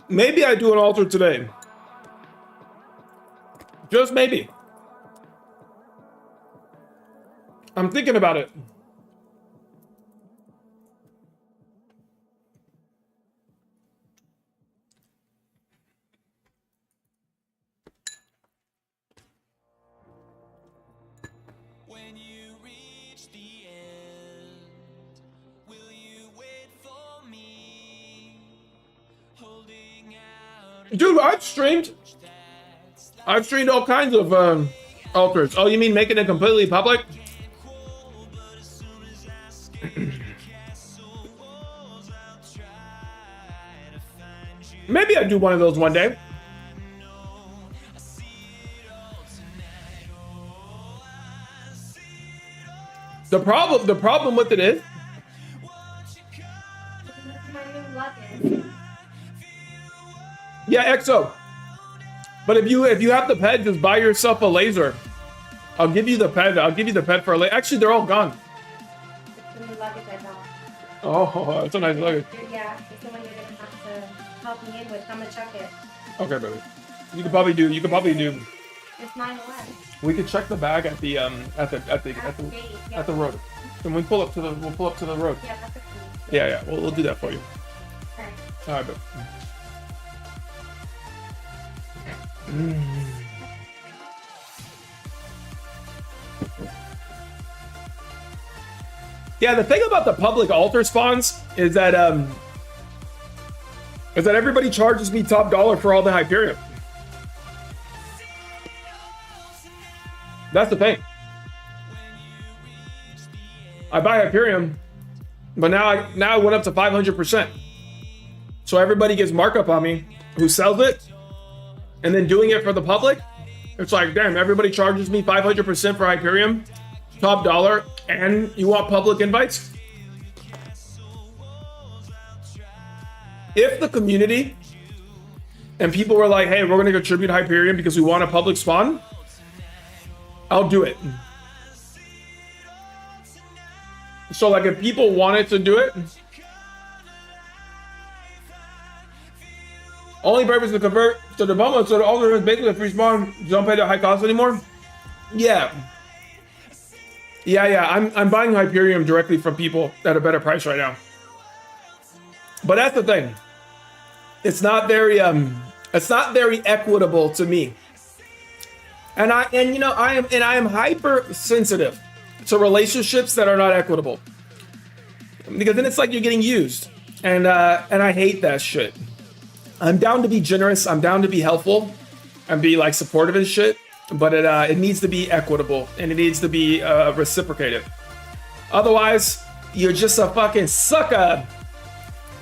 Maybe I do an altar today. Just maybe. I'm thinking about it. When you reach the end, will you wait for me? Holding out Dude, I've streamed all kinds of altars. Oh, you mean making it completely public? but as soon as I escape the castle walls, I'll try to find you. Maybe I do one of those one day. I see it all tonight. Oh, I see it all. The problem with it is, What you call That's my new luggage. yeah, XO. But if you have the pet, just buy yourself a laser. I'll give you the pet. I'll give you the pet for a laser. Actually, they're all gone. It's the new luggage I bought. Oh, that's a nice luggage. Yeah, it's the one you're gonna have to help me in with. I'm gonna chuck it. Okay, baby. You could probably do. It's 9/11. We could check the bag at the Gate, yeah. at the road. And we'll pull up to the road. Yeah, that's a cool. Yeah. We'll do that for you. Okay. All right, babe. Yeah, the thing about the public altar spawns is that everybody charges me top dollar for all the Hyperion. That's the thing. I buy Hyperion, but now I went up to 500%. So everybody gets markup on me who sells it, and then doing it for the public. It's like, damn, everybody charges me 500% for Hyperion, top dollar, and you want public invites? If the community and people were like, hey, we're going to contribute Hyperion because we want a public spawn, I'll do it. So like if people wanted to do it, only purpose to convert to the bumble, so the altar is basically a free spawn. You don't pay the high cost anymore. Yeah. I'm buying Hyperion directly from people at a better price right now. But that's the thing. It's not very equitable to me. And I am hyper sensitive to relationships that are not equitable. Because then it's like you're getting used. And I hate that shit. I'm down to be generous, I'm down to be helpful and be like supportive and shit. But it needs to be equitable and it needs to be reciprocated. Otherwise, you're just a fucking sucker.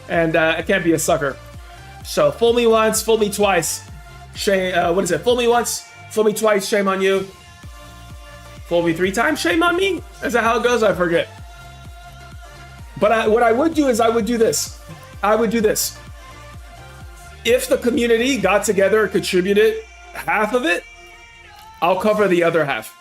And I can't be a sucker. So fool me once, fool me twice. Shame. What is it? Fool me once, fool me twice. Shame on you. Fool me 3 times. Shame on me. Is that how it goes? I forget. But what I would do is I would do this. If the community got together and contributed half of it, I'll cover the other half.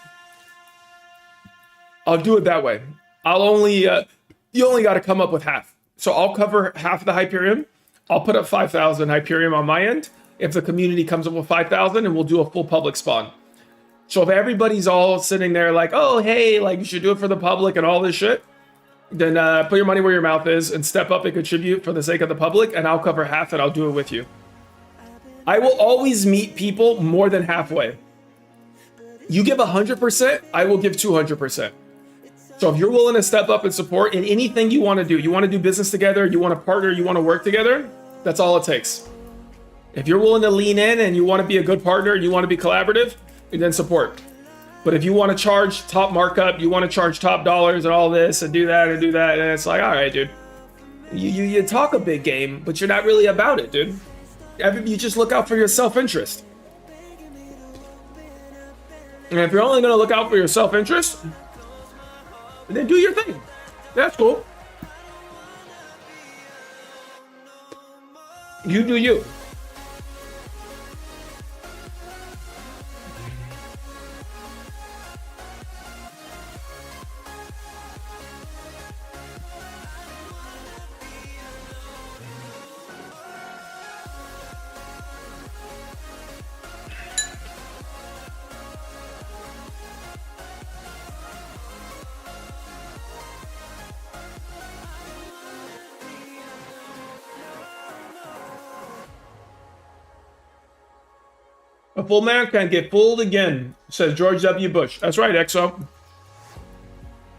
I'll do it that way. You only got to come up with half. So I'll cover half of the Hyperion. I'll put up 5,000 Hyperion on my end. if the community comes up with 5,000, and we'll do a full public spawn. So if everybody's all sitting there like, oh, hey, like you should do it for the public and all this shit, then put your money where your mouth is and step up and contribute for the sake of the public, and I'll cover half and I'll do it with you. I will always meet people more than halfway. You give 100%, I will give 200%. So if you're willing to step up and support in anything you want to do business together, you want to partner, you want to work together, that's all it takes. If you're willing to lean in and you want to be a good partner, you want to be collaborative, then support. But if you want to charge top markup, you want to charge top dollars and all this and do that, and it's like, all right, dude. You talk a big game, but you're not really about it, dude. You just look out for your self-interest. And if you're only going to look out for your self-interest, then do your thing. That's cool. You do you. A full man can get fooled again, says George W. Bush. That's right, EXO.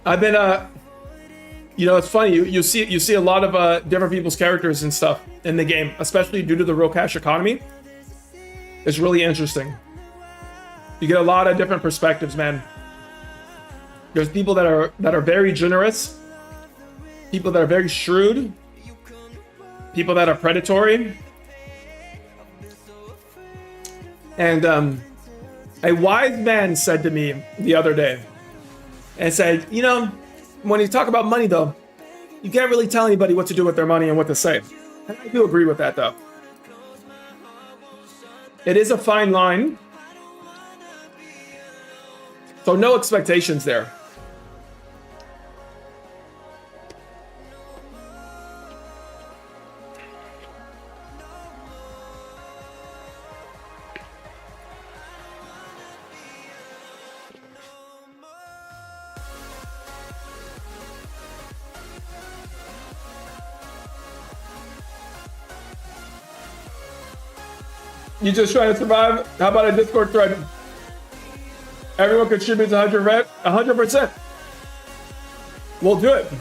I've been, it's funny. You see a lot of different people's characters and stuff in the game, especially due to the real cash economy. It's really interesting. You get a lot of different perspectives, man. There's people that are very generous, people that are very shrewd, people that are predatory. And a wise man said to me the other day, and said, when you talk about money, though, you can't really tell anybody what to do with their money and what to say. And I do agree with that, though. It is a fine line. So no expectations there. You just trying to survive? How about a Discord thread? Everyone contributes 100%. We'll do it.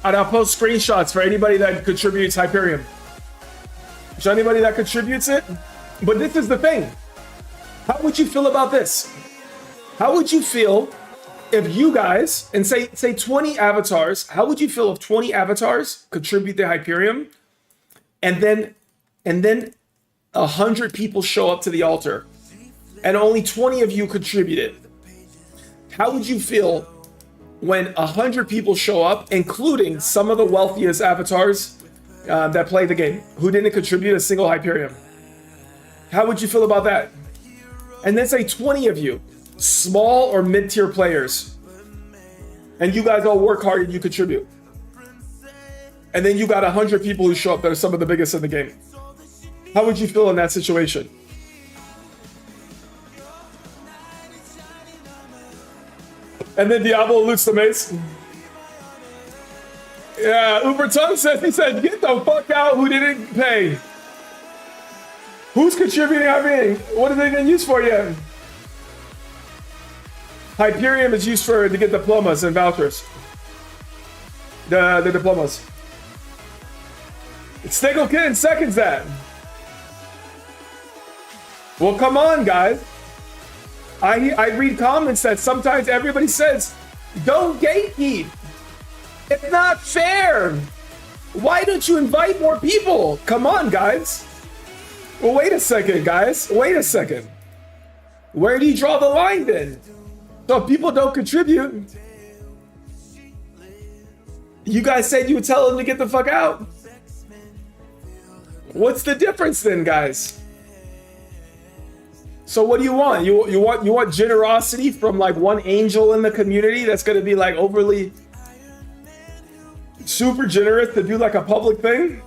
And I'll post screenshots for anybody that contributes Hyperion. So anybody that contributes it. But this is the thing. How would you feel about this? How would you feel if you guys, and say 20 avatars, how would you feel if 20 avatars contribute the Hyperion, and then 100 people show up to the altar, and only 20 of you contributed? How would you feel when 100 people show up, including some of the wealthiest avatars that play the game, who didn't contribute a single Hyperion? How would you feel about that? And then say 20 of you, small or mid-tier players, and you guys all work hard and you contribute. And then you got 100 people who show up that are some of the biggest in the game. How would you feel in that situation? And then Diablo loots the mace. Yeah, Uber Tongue says, he said, get the fuck out who didn't pay. Who's contributing everything? What are they going to use for yet? Hyperion is used to get diplomas and vouchers. The diplomas. Sniggle Kitten seconds that. Well, come on, guys. I read comments that sometimes everybody says, don't gatekeep. It's not fair. Why don't you invite more people? Come on, guys. Well, wait a second, guys. Wait a second. Where do you draw the line then? So if people don't contribute, you guys said you would tell them to get the fuck out. What's the difference then, guys? So what do you want? You want generosity from like one angel in the community that's going to be like overly super generous to do like a public thing?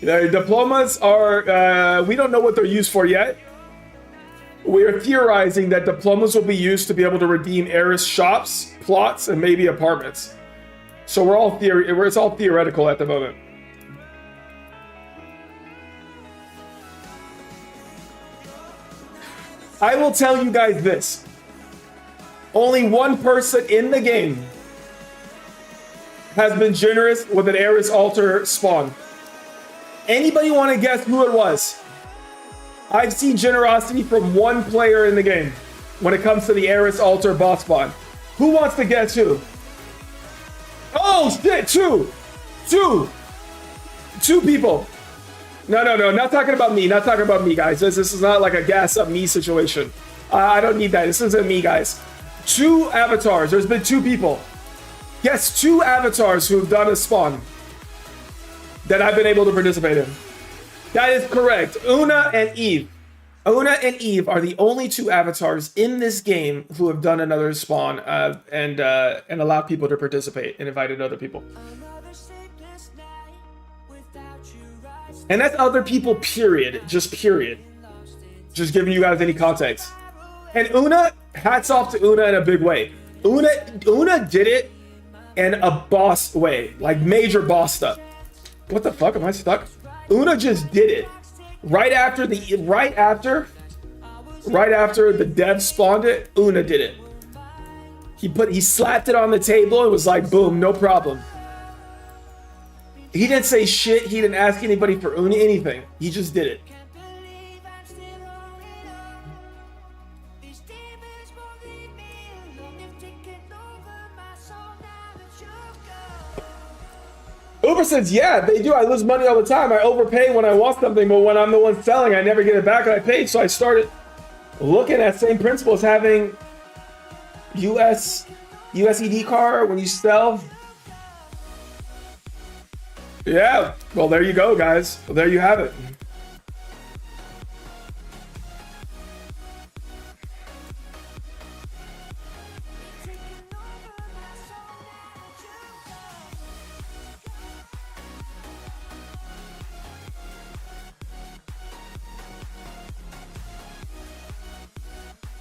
Diplomas are, we don't know what they're used for yet. We're theorizing that diplomas will be used to be able to redeem heiress shops, plots, and maybe apartments. So it's all theoretical at the moment. I will tell you guys this. Only one person in the game has been generous with an heiress altar spawn. Anybody want to guess who it was? I've seen generosity from one player in the game when it comes to the heiress altar boss spawn. Who wants to guess who? Oh shit, two people. No, not talking about me, guys. This is not like a gas up me situation. I don't need that. This isn't me, guys. 2 avatars. There's been 2 people. Yes, 2 avatars who've done a spawn that I've been able to participate in. That is correct. Una and Eve. Una and Eve are the only 2 avatars in this game who have done another spawn and allowed people to participate and invited other people. And that's other people, period. Just period. Just giving you guys any context. And Una, hats off to Una in a big way. Una did it in a boss way, like major boss stuff. What the fuck? Am I stuck? Una just did it. Right after the dev spawned it, Una did it. He slapped it on the table and was like, boom, no problem. He didn't say shit. He didn't ask anybody for anything. He just did it. Uber says, yeah, they do. I lose money all the time. I overpay when I want something, but when I'm the one selling, I never get it back and I paid. So I started looking at same principle as having USED card when you sell. Yeah, well, there you go, guys. Well, there you have it.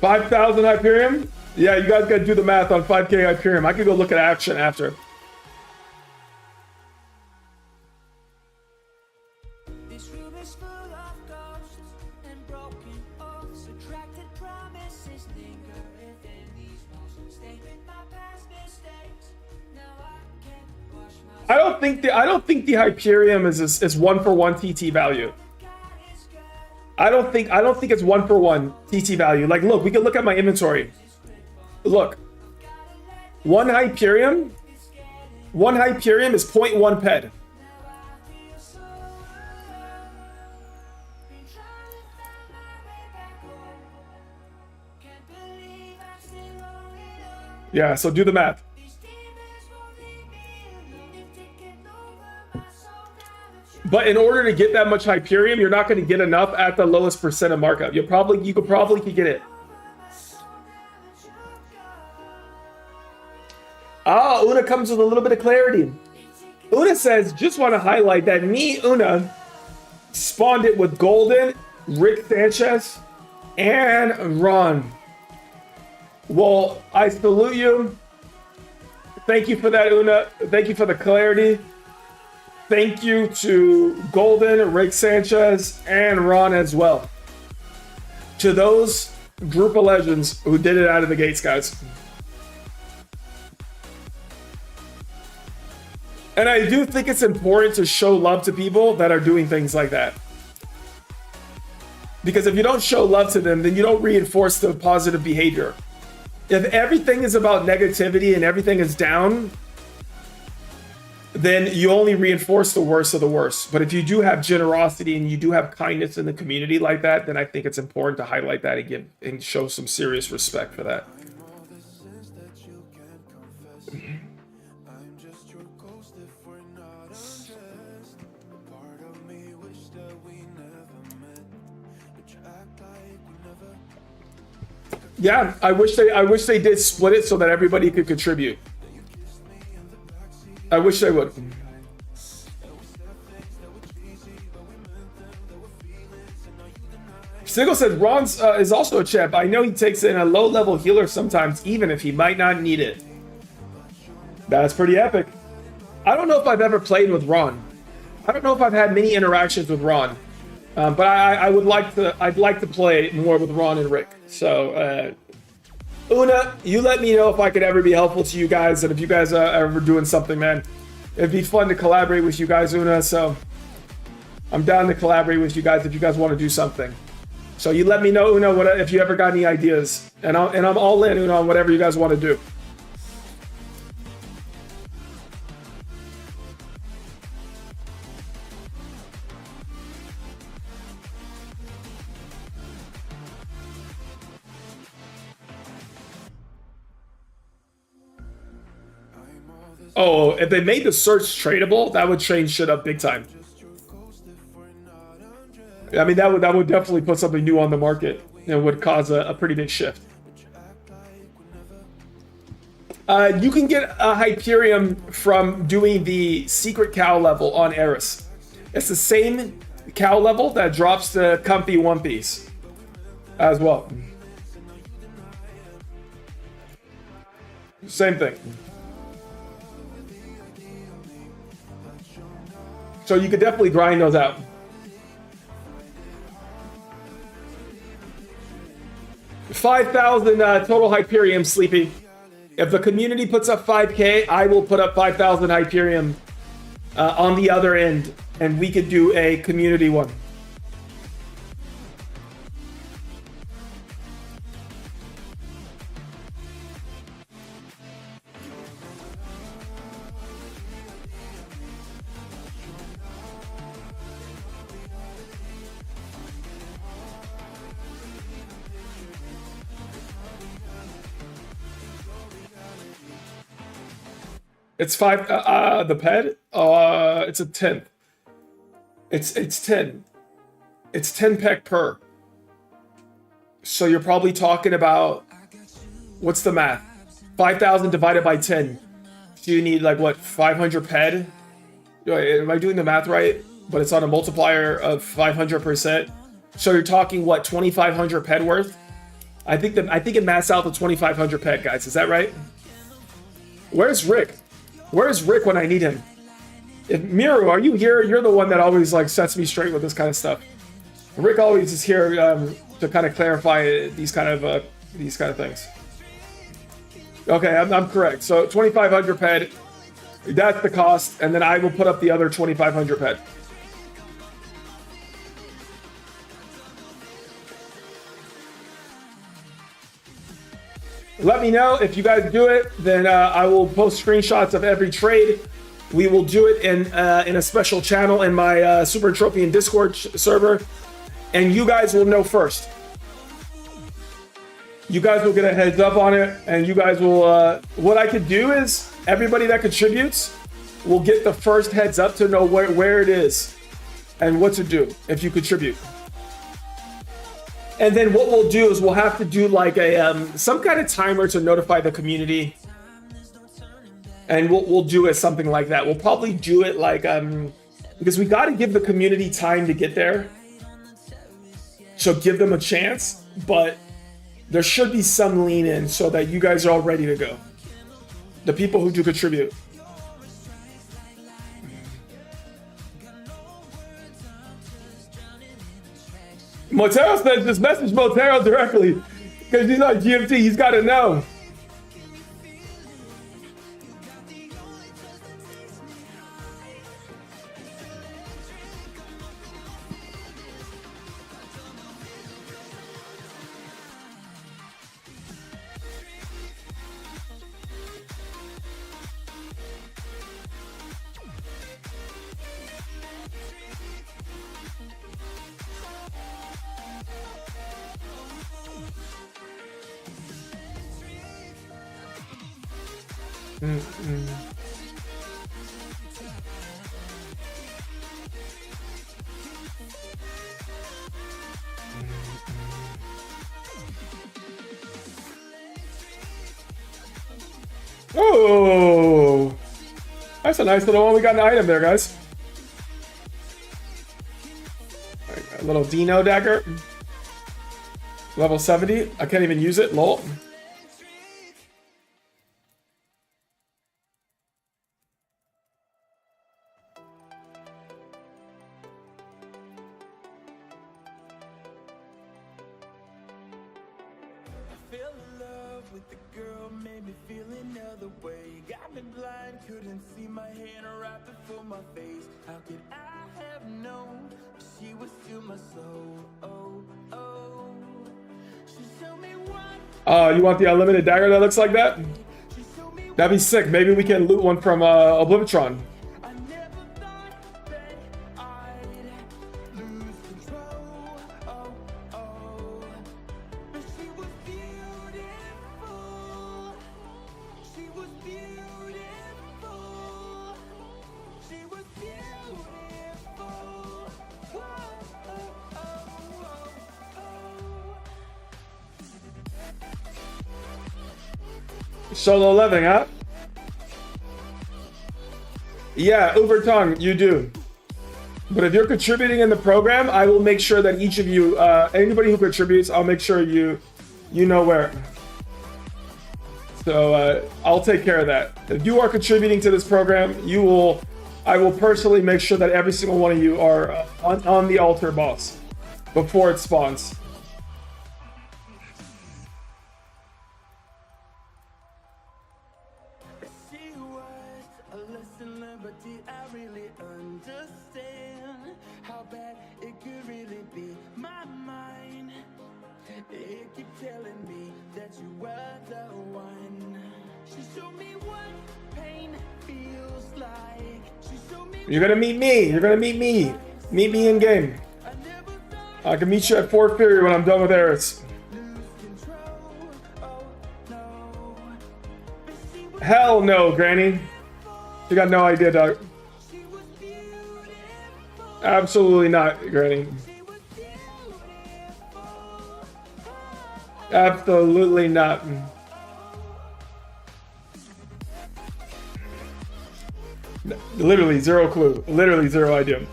$5,000 Hyperion? Yeah, you guys gotta do the math on 5K Hyperion. I could go look at action after. This room is full of ghosts and broken oaths, attracted promises linger within these walls. Stay with my past mistakes. Now I can't wash my I don't think the Hyperion is 1-for-1 TT value. I don't think it's 1-for-1 TT value. Like, look, we can look at my inventory. Look, one Hyperion is 0.1 ped. Yeah, so do the math. But in order to get that much Hyperion, you're not going to get enough at the lowest percent of markup. You could probably get it. Ah, Una comes with a little bit of clarity. Una says, just want to highlight that me, Una, spawned it with Golden, Rick Sanchez, and Ron. Well, I salute you. Thank you for that, Una. Thank you for the clarity. Thank you to Golden, Rick Sanchez, and Ron as well. To those group of legends who did it out of the gates, guys. And I do think it's important to show love to people that are doing things like that. Because if you don't show love to them, then you don't reinforce the positive behavior. If everything is about negativity and everything is down, then you only reinforce the worst of the worst. But if you do have generosity and you do have kindness in the community like that, then I think it's important to highlight that and show some serious respect for that. Yeah, I wish they did split it so that everybody could contribute. I wish they would. Sigil said Ron's is also a champ. I know he takes in a low-level healer sometimes, even if he might not need it. That's pretty epic. I don't know if I've ever played with Ron. I don't know if I've had many interactions with Ron. But I would like to. I'd like to play more with Ron and Rick. So, Una, you let me know if I could ever be helpful to you guys, and if you guys are ever doing something, man, it'd be fun to collaborate with you guys, Una. So, I'm down to collaborate with you guys if you guys want to do something. So you let me know, Una, if you ever got any ideas, and I'm all in, Una, on whatever you guys want to do. Oh, if they made the search tradable, that would change shit up big time. I mean, that would definitely put something new on the market and would cause a pretty big shift. You can get a Hyperion from doing the secret cow level on Eris. It's the same cow level that drops the comfy One Piece as well. Same thing. So you could definitely grind those out. $5,000 total Hyperion, Sleepy. If the community puts up 5K, I will put up 5,000 Hyperion on the other end, and we could do a community one. It's 5. The ped. It's a 10. It's 10. It's 10 pec per. So you're probably talking about, what's the math? 5,000 divided by 10. So you need like what, 500 ped? Am I doing the math right? But it's on a multiplier of 500%. So you're talking what, 2,500 ped worth? I think it maths out to 2,500 ped, guys. Is that right? Where's Rick? Where's Rick when I need him? Miru, are you here? You're the one that always like sets me straight with this kind of stuff. Rick always is here to kind of clarify these kind of things. Okay, I'm correct. So 2,500 ped, that's the cost, and then I will put up the other 2,500 ped. Let me know if you guys do it. Then I will post screenshots of every trade. We will do it in a special channel in my Super Tropian Discord server, and you guys will know first. You guys will get a heads up on it, and you guys will. What I could do is everybody that contributes will get the first heads up to know where it is and what to do if you contribute. And then what we'll do is we'll have to do like a some kind of timer to notify the community, and we'll do it something like that. We'll probably do it like because we got to give the community time to get there, so give them a chance. But there should be some lean in so that you guys are all ready to go. The people who do contribute. Motero said just message Motero directly because he's on GMT. He's got to know. Oh, that's a nice little one. We got an item there, guys. A little Dino dagger. Level 70? I can't even use it, lol. Fell in love with the girl, made me feel another way. Got me blind, couldn't see my hand right before my face. How could I have known she was still my soul? Oh, oh. She showed me one, Oh, you want the unlimited dagger that looks like that? she showed me That'd be sick. Maybe we can loot one from Oblivitron. I never thought that I'd lose control. Oh, oh. But she was beautiful. She was beautiful. She was beautiful. Whoa, oh, oh, oh, oh. Solo living, huh? Yeah, Uber Tongue, you do. But if you're contributing in the program, I will make sure that each of you, anybody who contributes, I'll make sure you know where. So I'll take care of that. If you are contributing to this program, I will personally make sure that every single one of you are on the altar boss before it spawns. She was a lesson learned, but did I really understand how bad it could really be? My mind, it kept telling me that you were the one. She showed me what pain feels like. She showed me You're gonna meet me. You're gonna meet me. Meet me in game. I never thought I can meet you at Fort Fury when I'm done with Eris. lose control. Oh no, but she was, Hell no, Granny. You got no idea, dog. she was beautiful. Absolutely not, Granny. She was beautiful. Absolutely not. Literally zero clue. Literally zero idea.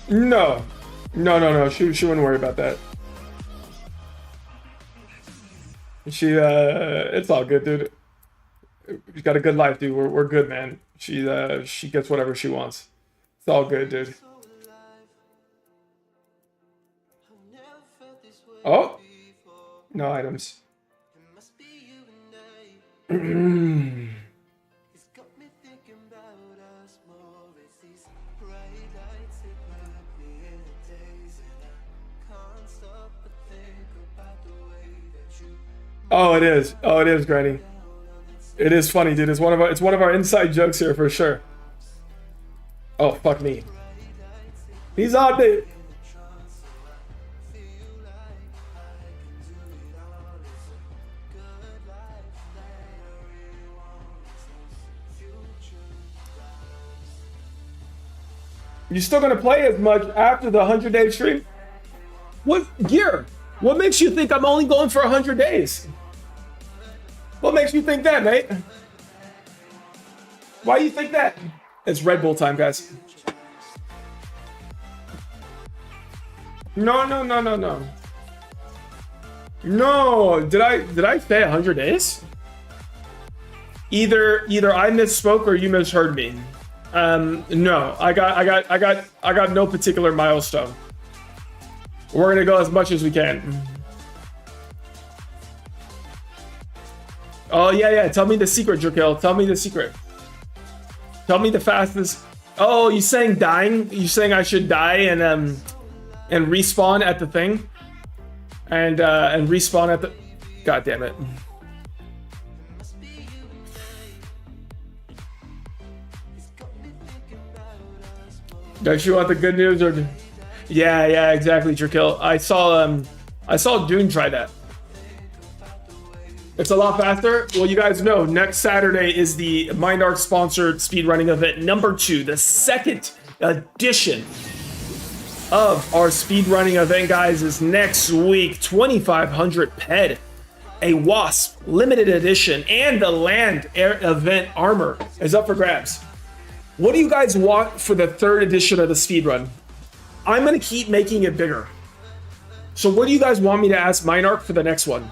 No. No. She wouldn't worry about that. It's all good, dude. She's got a good life, dude. We're good, man. She gets whatever she wants. It's all good, dude. Oh, no items. Oh, it is. Oh, it is, Granny. It is funny, dude. It's one of our inside jokes here for sure. Oh, fuck me. He's on it. You still gonna play as much after the 100-day stream? What gear? What makes you think I'm only going for 100 days? What makes you think that, mate? Why do you think that? It's Red Bull time, guys. No. No, did I say 100 days? Either I misspoke or you misheard me. No, I got no particular milestone. We're gonna go as much as we can. Oh yeah. Tell me the secret, Jerkill. Tell me the secret. Tell me the fastest. Oh, you saying dying? You saying I should die and respawn at the thing? And respawn at the. God damn it. Does she want the good news or? Yeah, exactly, Jerkill. I saw Dune try that. It's a lot faster. Well, you guys know next Saturday is the MindArt sponsored speedrunning event number 2, the second edition of our speedrunning event, guys, is next week. 2,500 PED, a Wasp limited edition, and the land air event armor is up for grabs. What do you guys want for the third edition of the speedrun? I'm gonna keep making it bigger. So what do you guys want me to ask Minarch for the next one?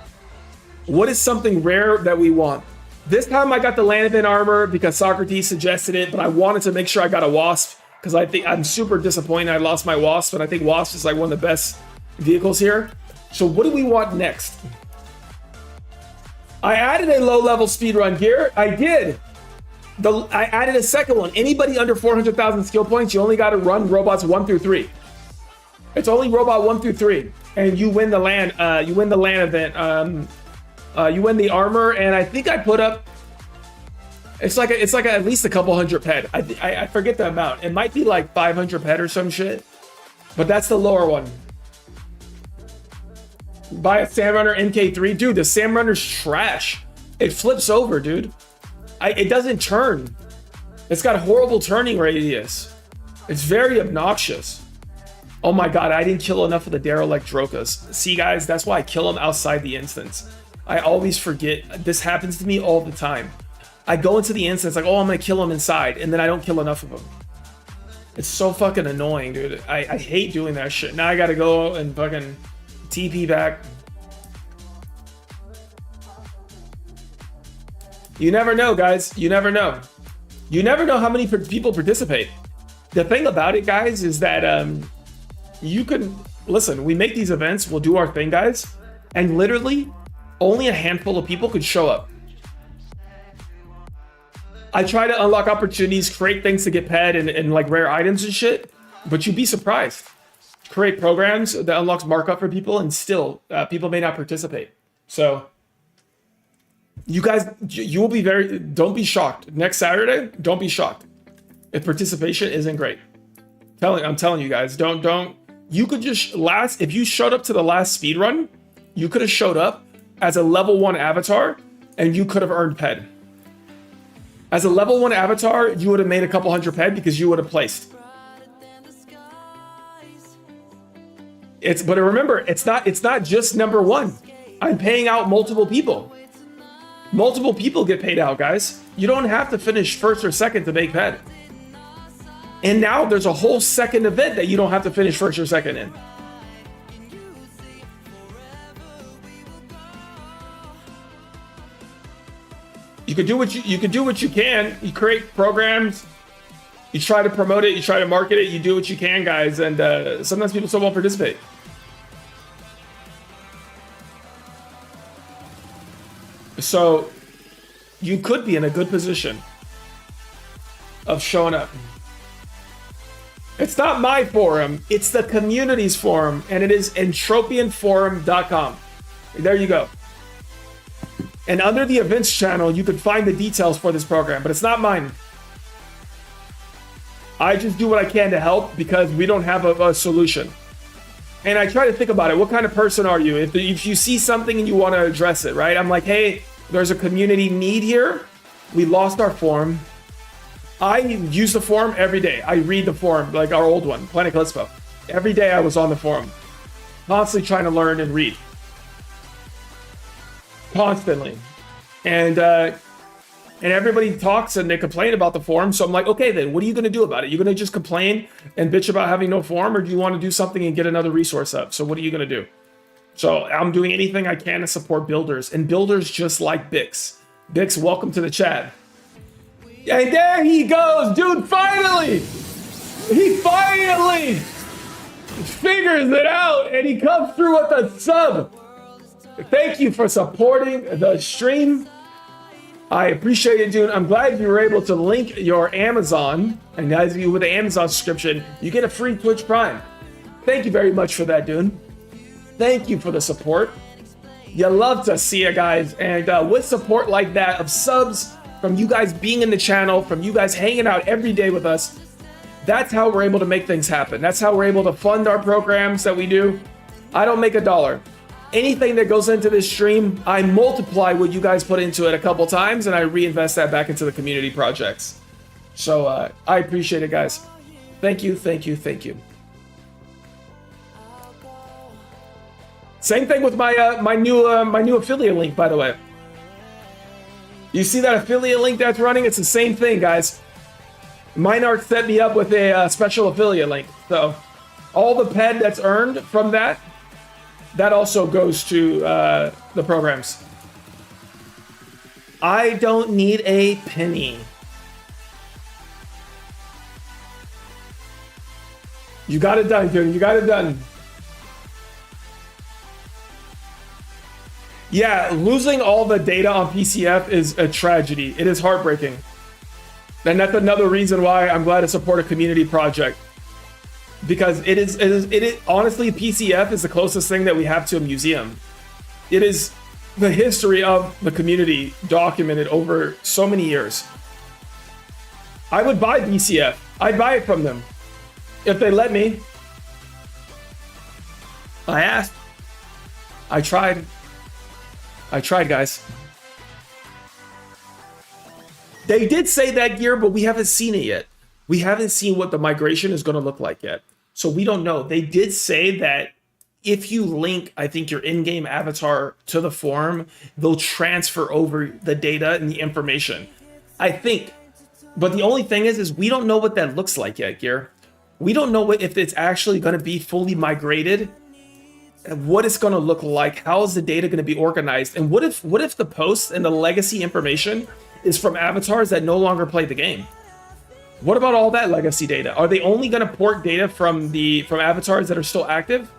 What is something rare that we want? This time I got the land event armor because Socrates suggested it, but I wanted to make sure I got a Wasp because I think I'm super disappointed I lost my Wasp, but I think Wasp is like one of the best vehicles here. So what do we want next? I added a low-level speedrun gear. I did. I added a second one. Anybody under 400,000 skill points, you only got to run robots 1 through 3. It's only robot 1 through 3, and you win the land. You win the land event. You win the armor, and I think I put up. It's like at least a couple hundred ped. I forget the amount. It might be like 500 ped or some shit, but that's the lower one. Buy a Sandrunner MK3, dude. The Sandrunner's trash. It flips over, dude. It doesn't turn. It's got horrible turning radius. It's very obnoxious. Oh my god, I didn't kill enough of the derelict Drokas. See, guys, that's why I kill them outside the instance. I always forget. This happens to me all the time. I go into the instance like, oh, I'm gonna kill them inside, and then I don't kill enough of them. It's so fucking annoying, dude. I hate doing that shit. Now I gotta go and fucking TP back. You never know, guys. You never know. You never know how many people participate. The thing about it, guys, is that you can listen. We make these events. We'll do our thing, guys, and literally only a handful of people could show up. I try to unlock opportunities, create things to get ped and like rare items and shit, but you'd be surprised. Create programs that unlocks markup for people, and still people may not participate. So you guys, you will be don't be shocked. Next Saturday, don't be shocked if participation isn't great. I'm telling you guys, don't. You could just if you showed up to the last speed run, you could have showed up as a level 1 avatar and you could have earned ped. As a level 1 avatar, you would have made a couple hundred ped because you would have placed. But remember, it's not just number 1. I'm paying out multiple people. Multiple people get paid out, guys. You don't have to finish first or second to make ped. And now there's a whole second event that you don't have to finish first or second in. You can do what you can. You create programs. You try to promote it. You try to market it. You do what you can, guys. And sometimes people still won't participate. So you could be in a good position of showing up. It's not my forum. It's the community's forum, and it is entropianforum.com. There you go. And under the events channel, you can find the details for this program, but it's not mine. I just do what I can to help because we don't have a solution. And I try to think about it. What kind of person are you? If you see something and you want to address it, right? I'm like, hey, there's a community need here. We lost our forum. I use the forum every day. I read the forum, like our old one, Planet Callisto. Every day I was on the forum, constantly trying to learn and read. Constantly. And everybody talks and they complain about the forum. So I'm like, okay, then what are you going to do about it? You're going to just complain and bitch about having no forum, or do you want to do something and get another resource up? So what are you going to do? So I'm doing anything I can to support builders, and builders just like Bix. Bix, welcome to the chat. And there he goes, dude, finally! He finally figures it out, and he comes through with a sub. Thank you for supporting the stream. I appreciate it, dude. I'm glad you were able to link your Amazon. And guys, with the Amazon subscription, you get a free Twitch Prime. Thank you very much for that, dude. Thank you for the support. You love to see it, guys. And with support like that of subs, from you guys being in the channel, from you guys hanging out every day with us, that's how we're able to make things happen. That's how we're able to fund our programs that we do. I don't make a dollar. Anything that goes into this stream, I multiply what you guys put into it a couple times, and I reinvest that back into the community projects. So I appreciate it, guys. Thank you, thank you, thank you. Same thing with my my new affiliate link, by the way. You see that affiliate link that's running? It's the same thing, guys. Minarch set me up with a special affiliate link. So all the ped that's earned from that, that also goes to the programs. I don't need a penny. You got it done, dude. You got it done. Yeah, losing all the data on PCF is a tragedy. It is heartbreaking. And that's another reason why I'm glad to support a community project. Because it is honestly, PCF is the closest thing that we have to a museum. It is the history of the community documented over so many years. I would buy PCF. I'd buy it from them if they let me. I asked. I tried. I tried, guys. They did say that gear, but we haven't seen it yet. We haven't seen what the migration is going to look like yet. So we don't know. They did say that if you link, I think, your in-game avatar to the forum, they'll transfer over the data and the information. I think. But the only thing is we don't know what that looks like yet, Gear. We don't know if it's actually going to be fully migrated, what it's going to look like, how is the data going to be organized, and what if the posts and the legacy information is from avatars that no longer play the game? What about all that legacy data? Are they only going to port data from avatars that are still active?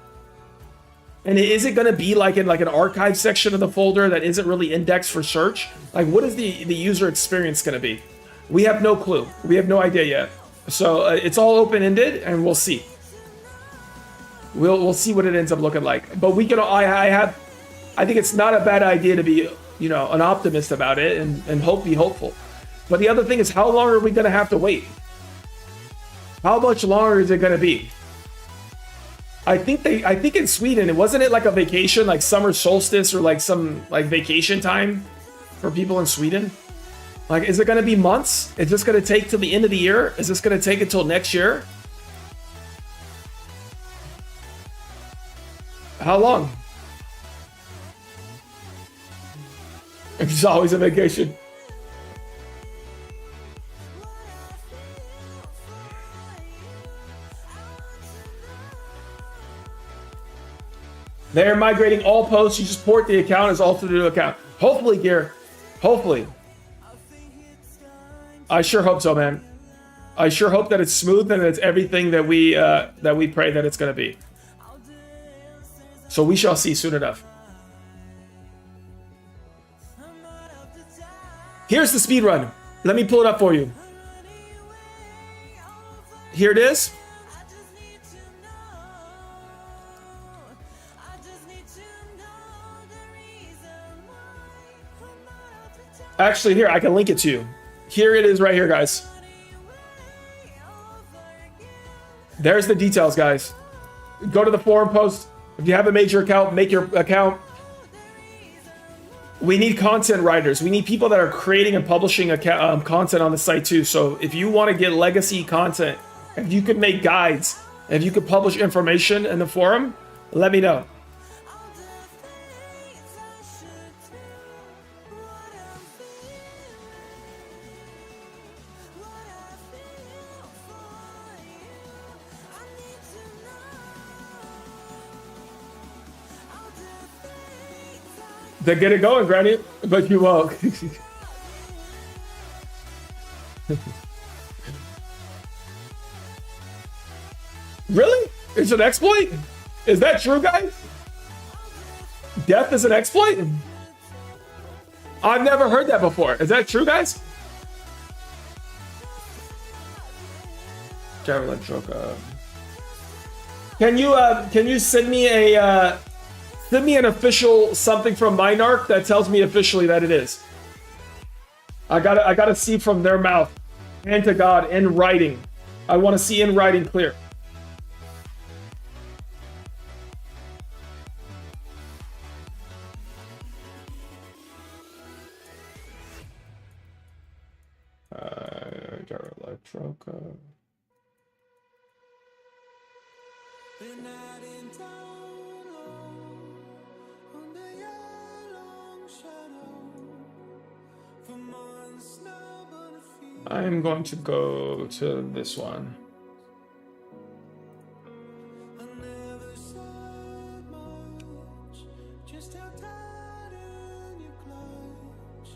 And is it going to be like in an archive section of the folder that isn't really indexed for search? Like, what is the user experience going to be? We have no clue. We have no idea yet. So it's all open-ended, and we'll see. We'll see what it ends up looking like. But we can. I think it's not a bad idea to be, an optimist about it and be hopeful. But the other thing is, how long are we going to have to wait? How much longer is it going to be? I think in Sweden, it wasn't like a vacation, like summer solstice or like some like vacation time for people in Sweden. Like, is it going to be months? Is this going to take till the end of the year? Is this going to take until next year? How long? It's always a vacation. They're migrating all posts. You just port the account as also the new account. Hopefully, Gear. Hopefully. I sure hope so, man. I sure hope that it's smooth and it's everything that we pray that it's going to be. So we shall see soon enough. Here's the speed run. Let me pull it up for you. Here it is. Actually, here, I can link it to you. Here it is right here, guys. There's the details, guys. Go to the forum post. If you have a major account, make your account. We need content writers. We need people that are creating and publishing content on the site too. So if you want to get legacy content, if you could make guides, if you could publish information in the forum, let me know. They get it going, Granny, but you won't. Really? It's an exploit? Is that true, guys? Death is an exploit? I've never heard that before. Is that true, guys? Javelin Troca. Can you send me a send me an official something from Minarch that tells me officially that it is? I gotta see from their mouth, hand to God, in writing. I want to see in writing clear. Troca. Been out in town, I'm going to go to this one. I never said much, just how tight in your clutch.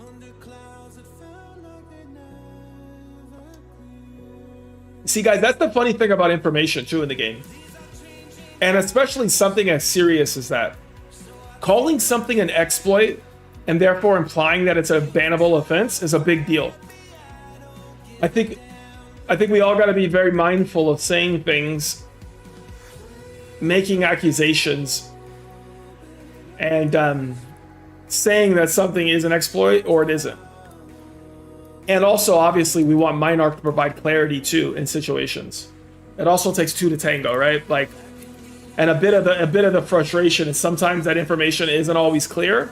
Under clouds that felt like they never cleared. See, guys, that's the funny thing about information too in the game, and especially something as serious as that. Calling something an exploit and therefore implying that it's a bannable offense is a big deal. I think we all got to be very mindful of saying things, making accusations, and saying that something is an exploit or it isn't. And also, obviously, we want Minarch to provide clarity too in situations. It also takes two to tango, right? Like, and a bit of the frustration is sometimes that information isn't always clear.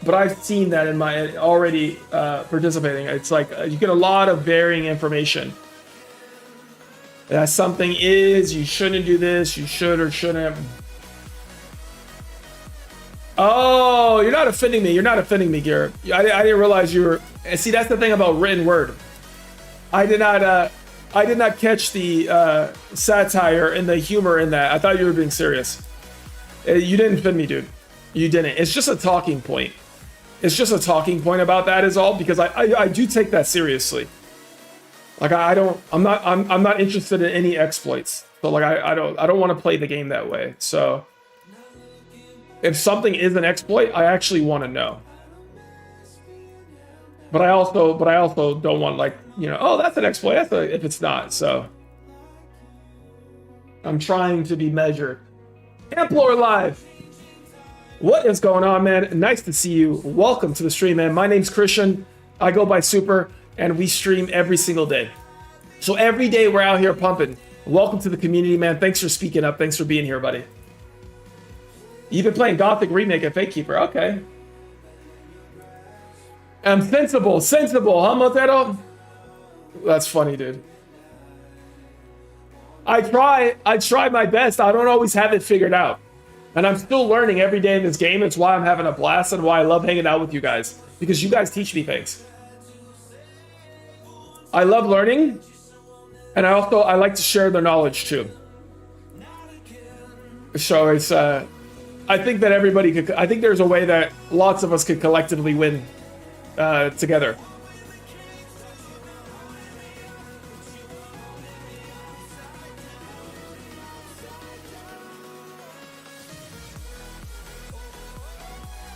But I've seen that in my already participating. It's like you get a lot of varying information. That something is, you shouldn't do this, you should or shouldn't. Oh, you're not offending me. You're not offending me, Garrett. I didn't realize you were. See, that's the thing about written word. I did not catch the satire and the humor in that. I thought you were being serious. You didn't offend me, dude. You didn't. It's just a talking point. It's just a talking point about that is all, because I do take that seriously. Like I'm not interested in any exploits. So like I don't want to play the game that way. So if something is an exploit, I actually want to know. But I also don't want, like, you know, oh, that's an exploit. If it's not. So I'm trying to be measured. Amplor Live. What is going on, man? Nice to see you. Welcome to the stream, man. My name's Christian. I go by Super, and we stream every single day. So every day we're out here pumping. Welcome to the community, man. Thanks for speaking up. Thanks for being here, buddy. You've been playing Gothic Remake and Fate Keeper. Okay. Sensible, huh, Motero? That's funny, dude. I try my best. I don't always have it figured out. And I'm still learning every day in this game. It's why I'm having a blast and why I love hanging out with you guys. Because you guys teach me things. I love learning. And I like to share the knowledge too. So it's, I think that everybody could, I think there's a way that lots of us could collectively win together.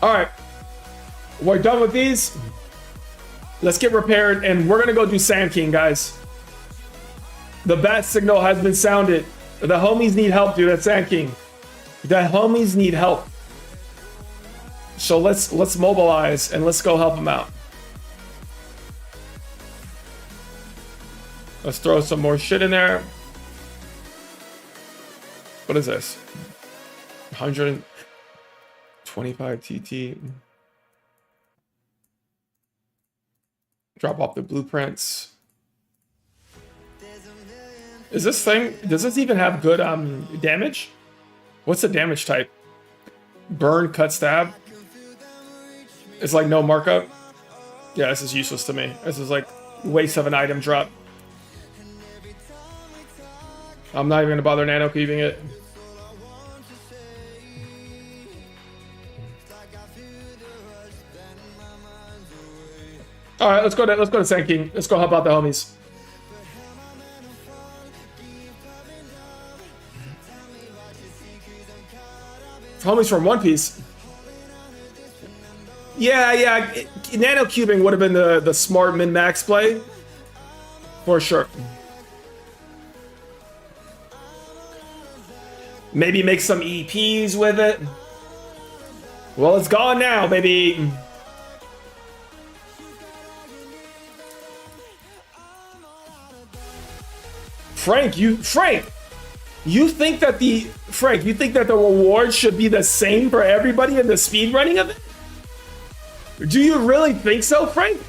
All right, we're done with these. Let's get repaired, and we're gonna go do Sand King, guys. The bat signal has been sounded. The homies need help, dude. At Sand King, the homies need help. So let's mobilize and let's go help them out. Let's throw some more shit in there. What is this? 125 TT. Drop off the blueprints. Is this thing, does this even have good damage? What's the damage type? Burn, cut, stab. It's like no markup. Yeah, this is useless to me. This is like waste of an item drop. I'm not even gonna bother nano cubing it. All right, let's go to Sand King. Let's go help out the homies. Homies from One Piece. Yeah. Nano cubing would have been the smart min-max play. For sure. Maybe make some EPs with it. Well, it's gone now, baby. Frank, you think that the reward should be the same for everybody in the speedrunning of it? Do you really think so, Frank?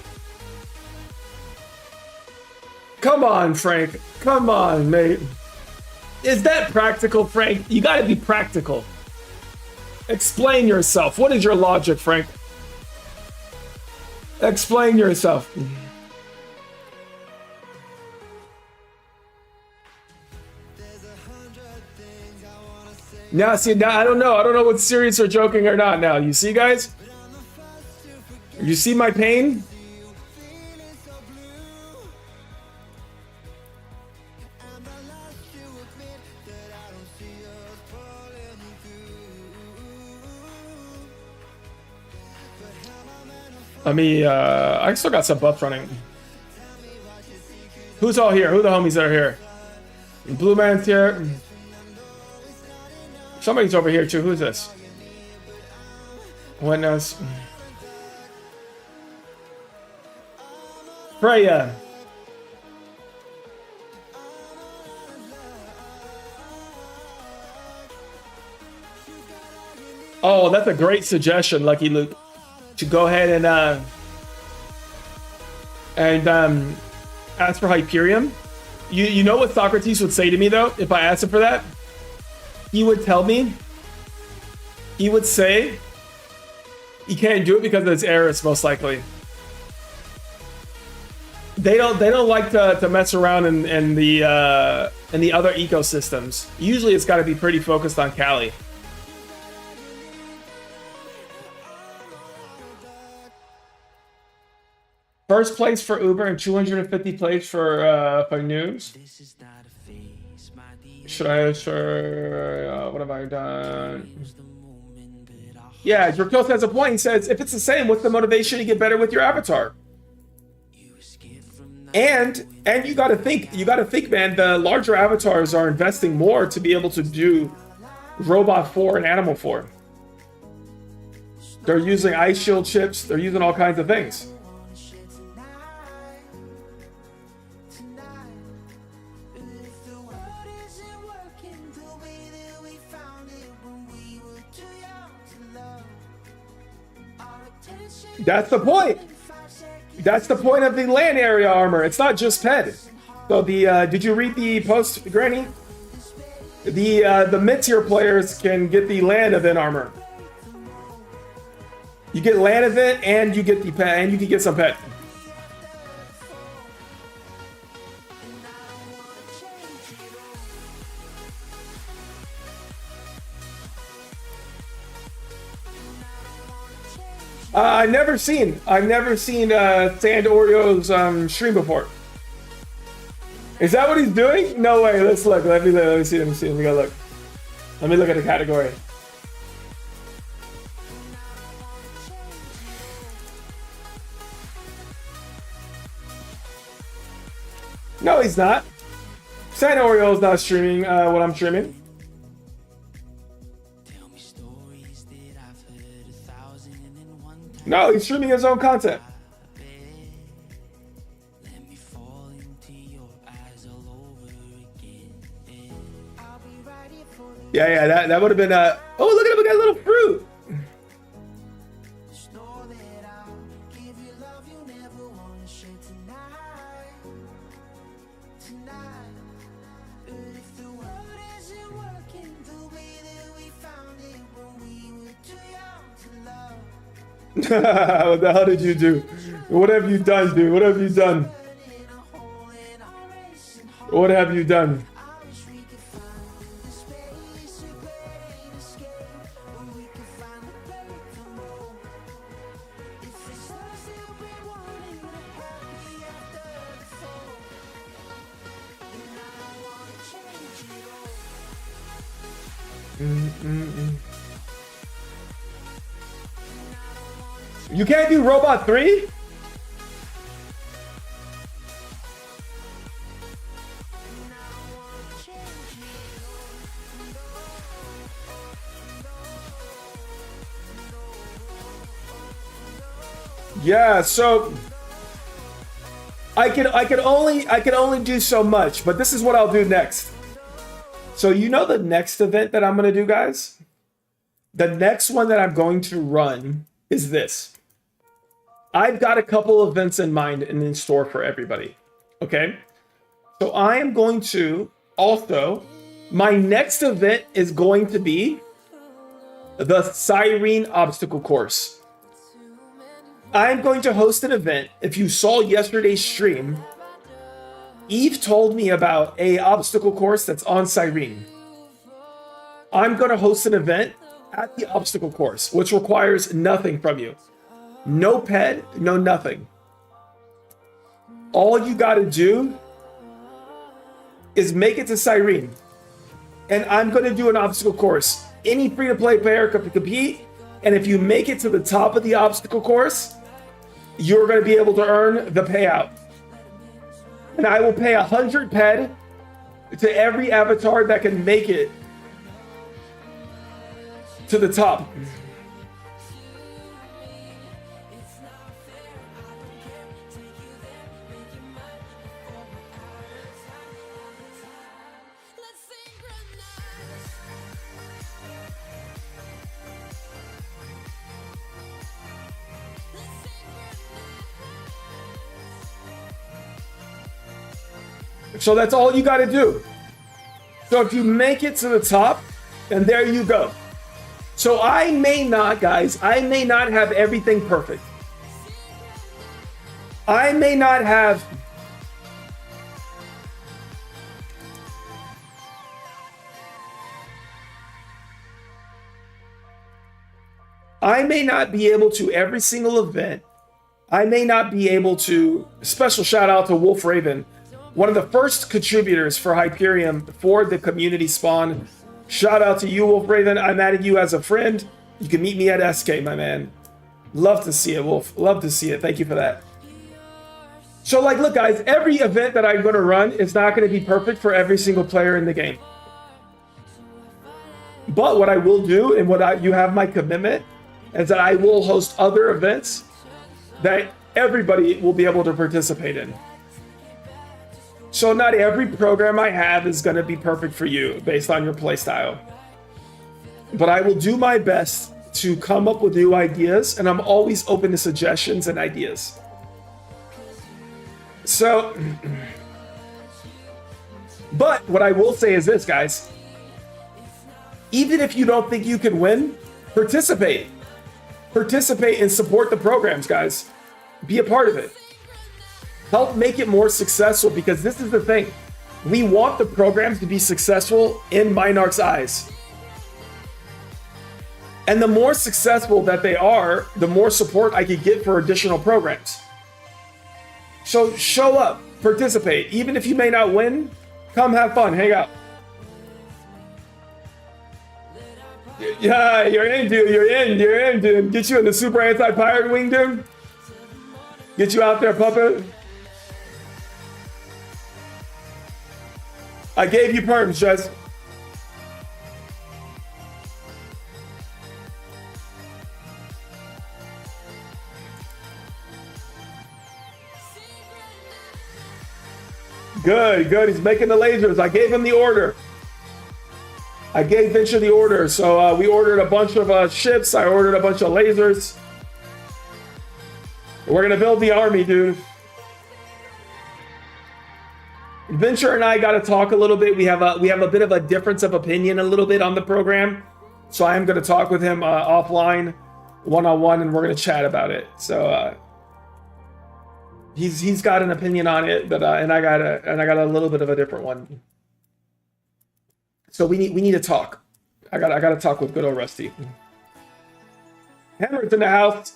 Come on, Frank. Come on, mate. Is that practical, Frank? You gotta be practical. Explain yourself. What is your logic, Frank? Explain yourself. Now, see, now I don't know. I don't know what's serious or joking or not now. You see, guys? You see my pain? I still got some buffs running. Who's all here? Who are the homies that are here? Blue Man's here. Somebody's over here too. Who's this? What knows? Freya. Oh, that's a great suggestion, Lucky Luke. To go ahead and ask for Hyperion. You know what Socrates would say to me though if I asked him for that? He would tell me. He would say he can't do it because it's Eris most likely. They don't like to mess around in the other ecosystems. Usually it's got to be pretty focused on Cali. First place for Uber and 250 plays for news. Should I what have I done? Yeah, Drakos has a point. He says if it's the same, what's the motivation to get better with your avatar? And you gotta think, man, the larger avatars are investing more to be able to do Robot 4 and Animal 4. They're using Ice Shield chips, they're using all kinds of things. That's the point. That's the point of the land area armor. It's not just PED. So the did you read the post, Granny? The mid-tier players can get the land event armor. You get land event and you get the PED, and you can get some PED. I've never seen Sand Oreo's stream before. Is that what he's doing? No way. Let's look. Let me see. Let me go look. Let me look at the category. No, he's not. Sand Oreo's not streaming what I'm streaming. No, he's streaming his own content. Yeah, that would have been oh, look at him, we got a little fruit. What the hell did you do? What have you done, dude? What have you done? What have you done? You can't do Robot 3? Yeah, so I can only do so much, but this is what I'll do next. So you know the next event that I'm going to do, guys? The next one that I'm going to run is this. I've got a couple events in mind and in store for everybody. Okay? So I am going to also, my next event is going to be the Cyrene obstacle course. I'm going to host an event. If you saw yesterday's stream, Eve told me about a obstacle course that's on Cyrene. I'm going to host an event at the obstacle course, which requires nothing from you. No ped, no nothing. All you got to do is make it to Cyrene. And I'm going to do an obstacle course. Any free-to-play player can compete. And if you make it to the top of the obstacle course, you're going to be able to earn the payout. And I will pay 100 ped to every avatar that can make it to the top. So that's all you got to do. So if you make it to the top, then there you go. So I may not, guys, I may not have everything perfect. I may not have be able to every single event. I may not be able to. Special shout out to Wolf Raven, one of the first contributors for Hyperion for the community spawn. Shout out to you, Wolf Raven. I'm adding you as a friend. You can meet me at SK, my man. Love to see it, Wolf. Love to see it. Thank you for that. So, like, look, guys, every event that I'm going to run is not going to be perfect for every single player in the game. But what I will do, and you have my commitment, is that I will host other events that everybody will be able to participate in. So not every program I have is going to be perfect for you based on your playstyle. But I will do my best to come up with new ideas, and I'm always open to suggestions and ideas. So, but what I will say is this, guys. Even if you don't think you can win, participate. Participate and support the programs, guys. Be a part of it. Help make it more successful, because this is the thing. We want the programs to be successful in Mynarch's eyes. And the more successful that they are, the more support I could get for additional programs. So show up, participate. Even if you may not win, come have fun, hang out. Yeah, you're in, dude. You're in, dude. Get you in the super anti-pirate wing, dude. Get you out there, puppet. I gave you perms, Jess. Good, good. He's making the lasers. I gave him the order. I gave Venture the order. So we ordered a bunch of ships. I ordered a bunch of lasers. We're gonna build the army, dude. Venture and I got to talk a little bit. We have a bit of a difference of opinion a little bit on the program. So I am going to talk with him offline, one-on-one, and we're going to chat about it. So he's got an opinion on it, but and I got a little bit of a different one. So we need to talk. I got to talk with good old Rusty. Hammer's in the house.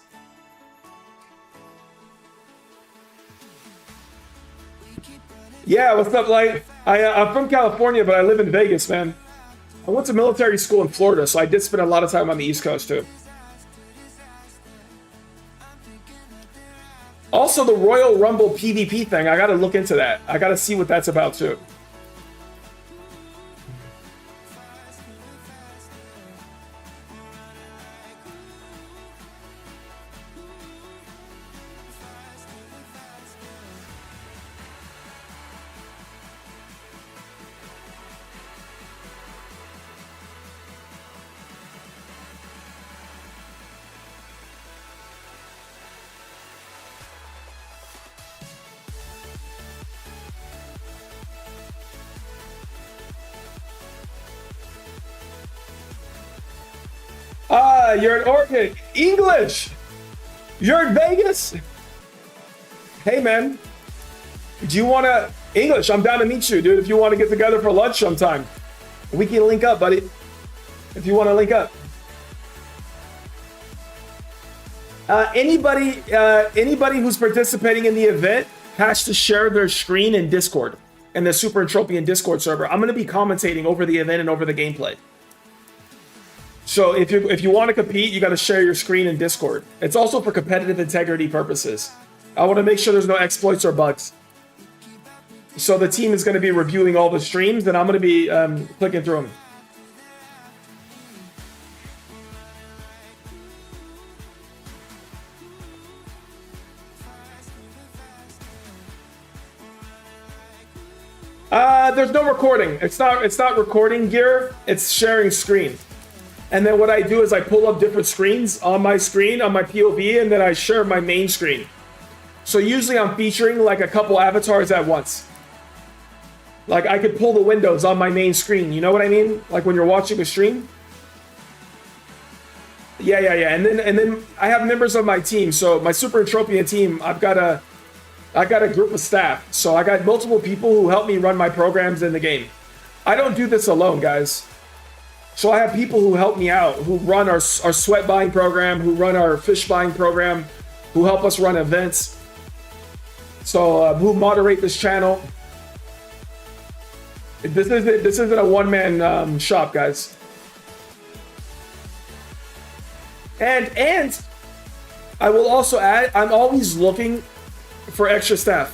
Yeah, what's up, Light? I'm from California, but I live in Vegas, man. I went to military school in Florida, so I did spend a lot of time on the East Coast, too. Also, the Royal Rumble PvP thing, I got to look into that. I got to see what that's about, too. You're an orchid. English. You're in Vegas? Hey, man. Do you want to... English, I'm down to meet you, dude. If you want to get together for lunch sometime, we can link up, buddy. If you want to link up. Anybody who's participating in the event has to share their screen in Discord, in the Super Entropian Discord server. I'm going to be commentating over the event and over the gameplay. So if you want to compete, you got to share your screen in Discord. It's also for competitive integrity purposes. I want to make sure there's no exploits or bugs. So the team is going to be reviewing all the streams, and I'm going to be clicking through them. There's no recording. It's not recording gear. It's sharing screen. And then what I do is I pull up different screens on my POV, and then I share my main screen. So usually I'm featuring like a couple avatars at once. Like I could pull the windows on my main screen. You know what I mean? Like when you're watching a stream. Yeah. And then I have members of my team. So my Super Entropian team, I got a group of staff. So I got multiple people who help me run my programs in the game. I don't do this alone, guys. So I have people who help me out, who run our sweat buying program, who run our fish buying program, who help us run events. So who moderate this channel. This isn't a one-man shop, guys. And I will also add, I'm always looking for extra staff.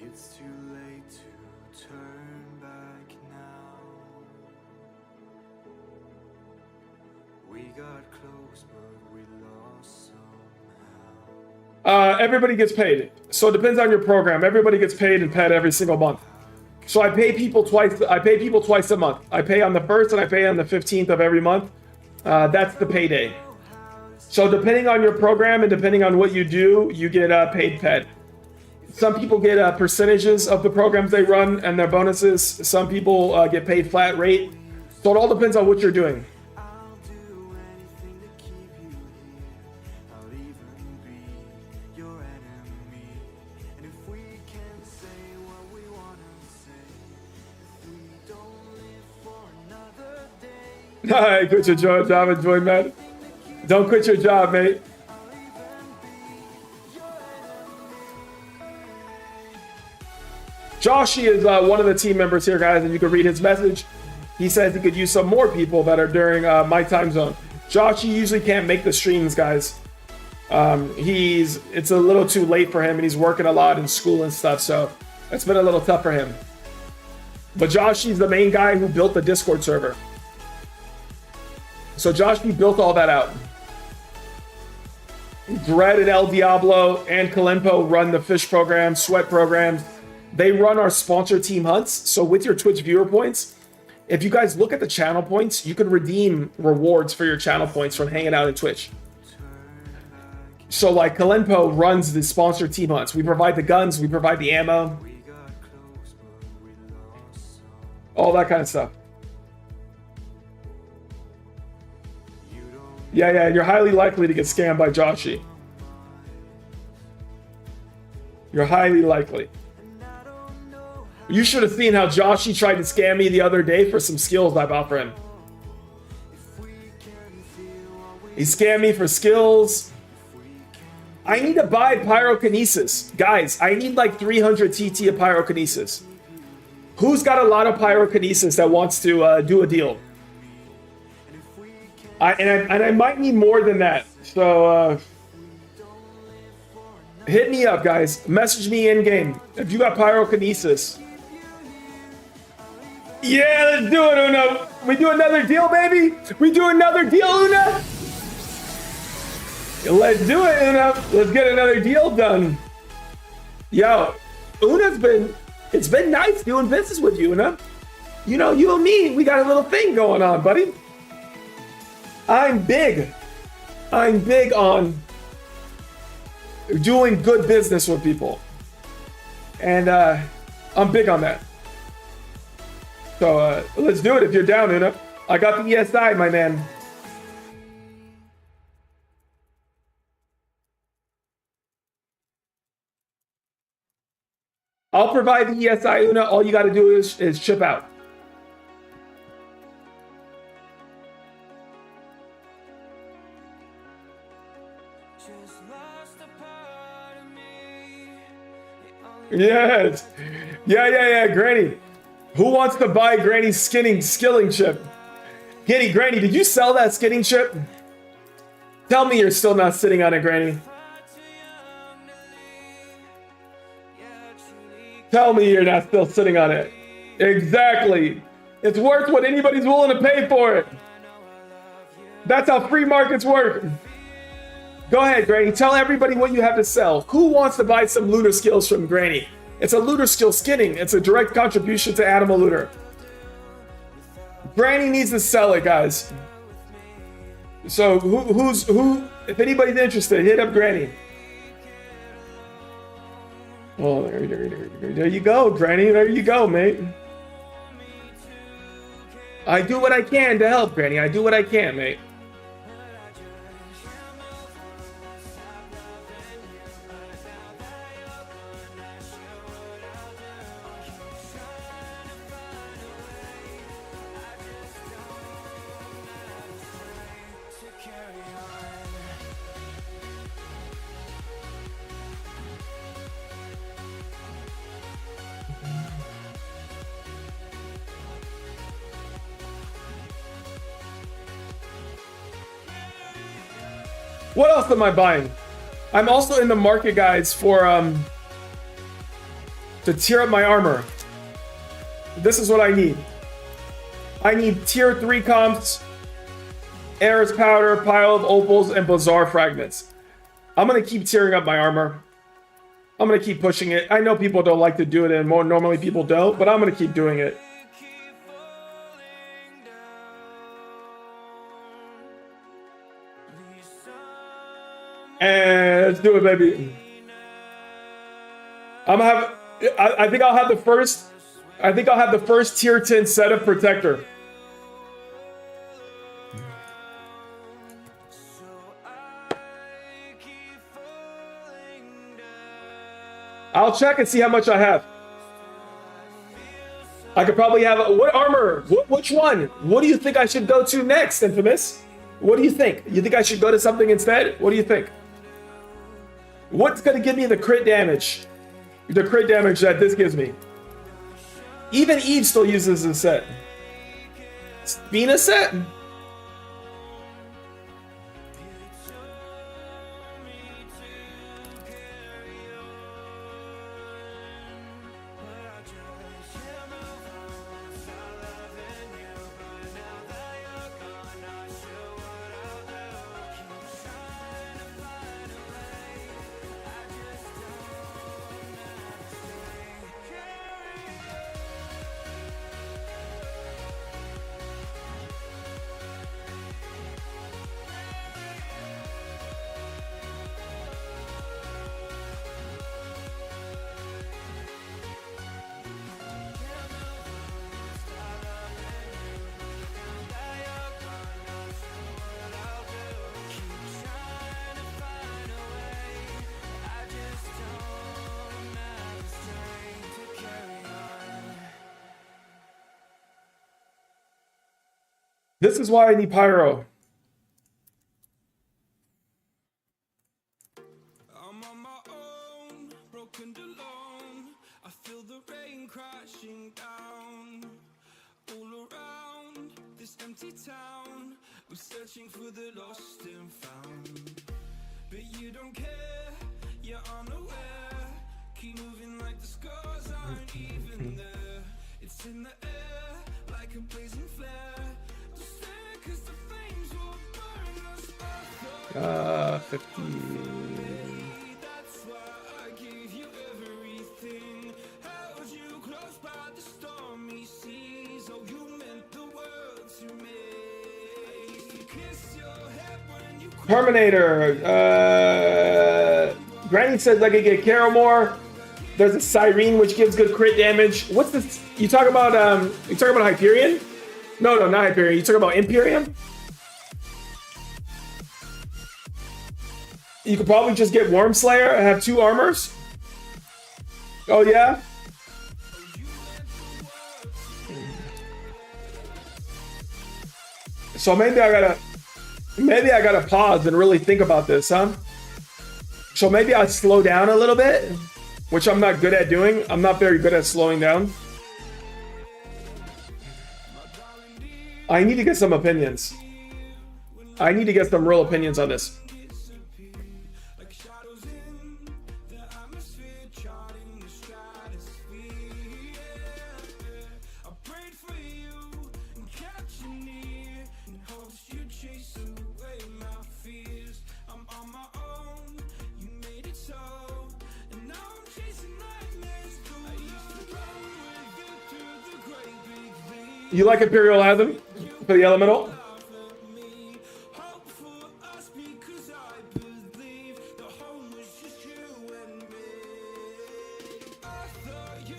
It's too late to turn back now. We got close, but we lost somehow. Everybody gets paid. So it depends on your program. Everybody gets paid and paid every single month. So I pay people twice. I pay people twice a month. I pay on the 1st and I pay on the 15th of every month. That's the payday. So depending on your program and depending on what you do, you get paid ped. Some people get percentages of the programs they run and their bonuses. Some people get paid flat rate. So it all depends on what you're doing. I'll do anything to keep you here. I'll even be your enemy. And if we can say what we wanna say, if we don't live for another day. Alright, quit your job and join, man. Don't quit your job, mate. Joshy is one of the team members here, guys, and you can read his message. He says he could use some more people that are during my time zone. Joshy usually can't make the streams, guys. It's a little too late for him, and he's working a lot in school and stuff, so it's been a little tough for him. But Joshy's the main guy who built the Discord server. So Joshy built all that out. Dread and El Diablo and Kalimpo run the fish program, sweat programs. They run our sponsor team hunts. So with your Twitch viewer points, if you guys look at the channel points, you can redeem rewards for your channel points from hanging out in Twitch. So like Kalimpo runs the sponsor team hunts. We provide the guns, we provide the ammo, all that kind of stuff. Yeah, you're highly likely to get scammed by Joshy. You're highly likely. You should have seen how Joshy tried to scam me the other day for some skills I bought for him. He scammed me for skills. I need to buy pyrokinesis. Guys, I need like 300 TT of pyrokinesis. Who's got a lot of pyrokinesis that wants to do a deal? I might need more than that. So hit me up, guys. Message me in game if you got pyrokinesis. Yeah, let's do it, Una. We do another deal, baby. We do another deal, Una. Let's do it, Una. Let's get another deal done. Yo, it's been nice doing business with you, Una. You know, you and me, we got a little thing going on, buddy. I'm big. I'm big on doing good business with people. And I'm big on that. So let's do it if you're down, Una. I got the ESI, my man. I'll provide the ESI, Una. All you got to do is ship out. Just lost a part of me. Yes. Yeah, Granny. Who wants to buy Granny's skilling chip? Granny, did you sell that skinning chip? Tell me you're still not sitting on it, Granny. Tell me you're not still sitting on it. Exactly. It's worth what anybody's willing to pay for it. That's how free markets work. Go ahead, Granny. Tell everybody what you have to sell. Who wants to buy some looter skills from Granny? It's a looter skill skinning. It's a direct contribution to Animal Looter. Granny needs to sell it, guys. So who? If anybody's interested, hit up Granny. Oh, there you go, Granny. There you go, mate. I do what I can to help, Granny. I do what I can, mate. What else am I buying? I'm also in the market, guys, for to tier up my armor. This is what I need. I need tier 3 comps, Ares powder, pile of opals, and bazaar fragments. I'm gonna keep tiering up my armor. I'm gonna keep pushing it. I know people don't like to do it, and more normally people don't, but I'm gonna keep doing it. And let's do it, baby. I'm gonna have. I think I'll have the first. I think I'll have the first tier 10 set of protector. I'll check and see how much I have. I could probably have what armor? Which one? What do you think I should go to next, Infamous? What do you think? You think I should go to something instead? What do you think? What's gonna give me the crit damage? The crit damage that this gives me. Even Eve still uses this set. Spina set? This is why I need Pyro. I'm on my own, broken alone. I feel the rain crashing down all around this empty town. I'm searching for the lost and found, but you don't care, you're unaware. Keep moving like the scars aren't even there. It's in the air like a blazing flare. 50. That's why I gave you everything. Held you close by the stormy seas. Oh, Terminator. Granny says I could get Caramore. There's a Siren which gives good crit damage. What's this? You talk about Hyperion? No, not Hyperion. You talk about Imperium? You could probably just get Wormslayer and have 2 armors. Oh yeah? So maybe I gotta pause and really think about this, huh? So maybe I slow down a little bit, which I'm not good at doing. I'm not very good at slowing down. I need to get some opinions. I need to get some real opinions on this. You like Imperial Anthem for the Elemental?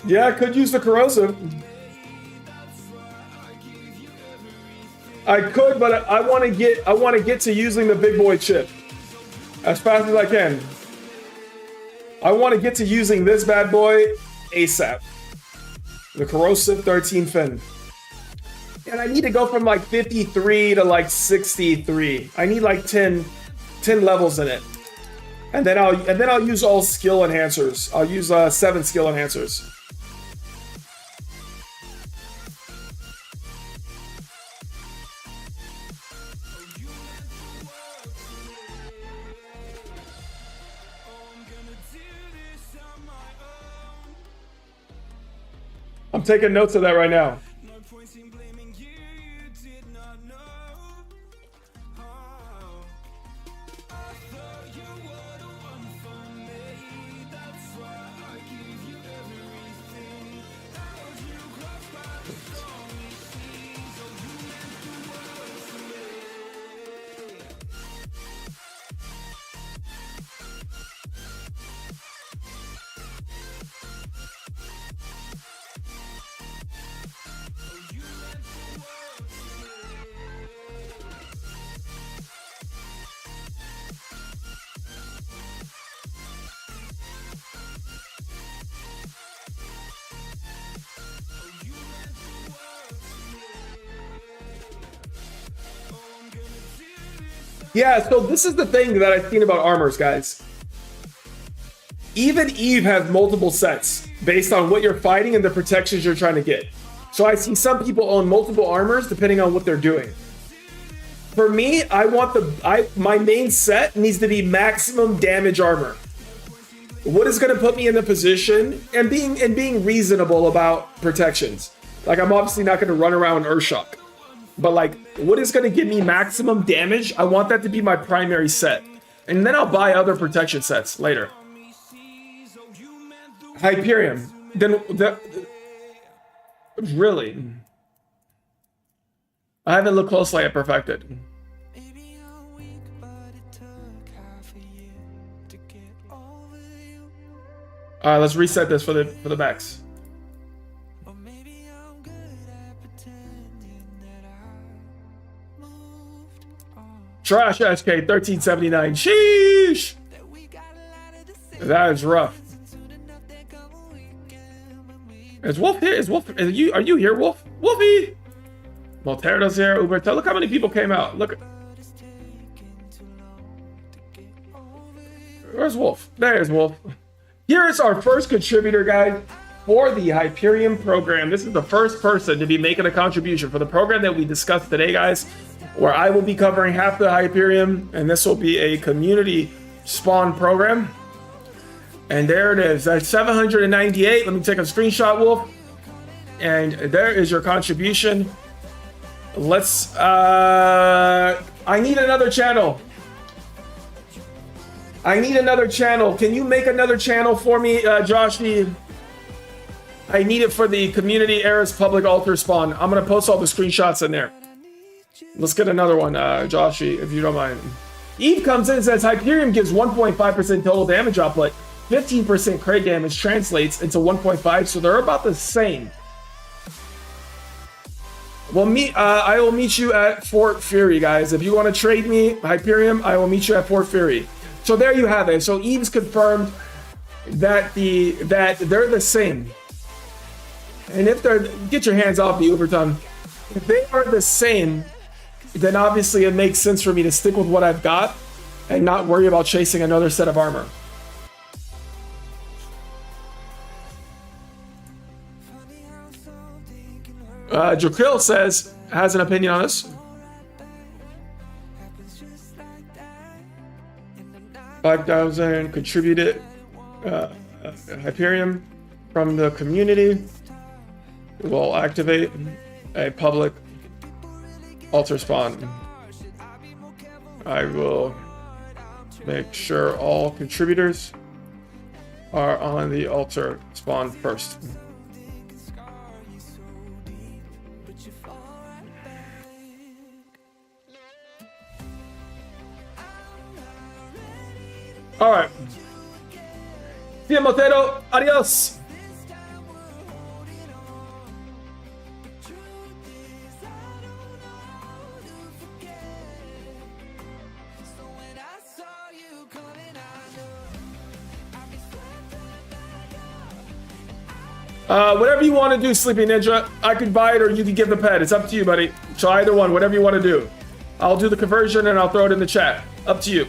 Yeah, I could use the Corrosive. I could, but I want to get to using the big boy chip as fast as I can. I want to get to using this bad boy ASAP. The Corrosive 13 fin. And I need to go from like 53 to like 63. I need like 10 levels in it. And then I'll use all skill enhancers. I'll use 7 skill enhancers. I'm taking notes of that right now. Yeah, so this is the thing that I've seen about armors, guys. Even Eve has multiple sets based on what you're fighting and the protections you're trying to get. So I see some people own multiple armors depending on what they're doing. For me, I want my main set needs to be maximum damage armor. What is going to put me in the position and being reasonable about protections. Like, I'm obviously not going to run around Urshock. But like, what is going to give me maximum damage? I want that to be my primary set. And then I'll buy other protection sets later. Hyperion. Really? I haven't looked closely at Perfected. Alright, let's reset this for the max. Trash SK 1379. Sheesh! That is rough. Is Wolf here? Are you here, Wolf? Wolfie! Volterdo's here. Uberto. Look how many people came out. Look. Where's Wolf? There's Wolf. Here is our first contributor, guys, for the Hyperion program. This is the first person to be making a contribution for the program that we discussed today, guys, where I will be covering half the Hyperion, and this will be a community spawn program. And there it is. That's 798. Let me take a screenshot, Wolf. And there is your contribution. Let's I need another channel. Can you make another channel for me, Joshy? I need it for the community Eris public altar spawn. I'm gonna post all the screenshots in there. Let's get another one, Joshy, if you don't mind. Eve comes in and says Hyperion gives 1.5% total damage output, 15% crit damage translates into 1.5, so they're about the same. Well, I will meet you at Fort Fury, guys. If you want to trade me Hyperion, I will meet you at Fort Fury. So there you have it. So Eve's confirmed that they're the same. And if they're, get your hands off me, Uberton. If they are the same, then obviously it makes sense for me to stick with what I've got and not worry about chasing another set of armor. Drakil says, has an opinion on this. 5,000 contributed Hyperion from the community. Will activate a public altar spawn. I will make sure all contributors are on the altar spawn first. All right. See you, Motero. Adios. Whatever you want to do, Sleepy Ninja. I could buy it or you could give the pet. It's up to you, buddy. So either one, whatever you want to do. I'll do the conversion and I'll throw it in the chat. Up to you.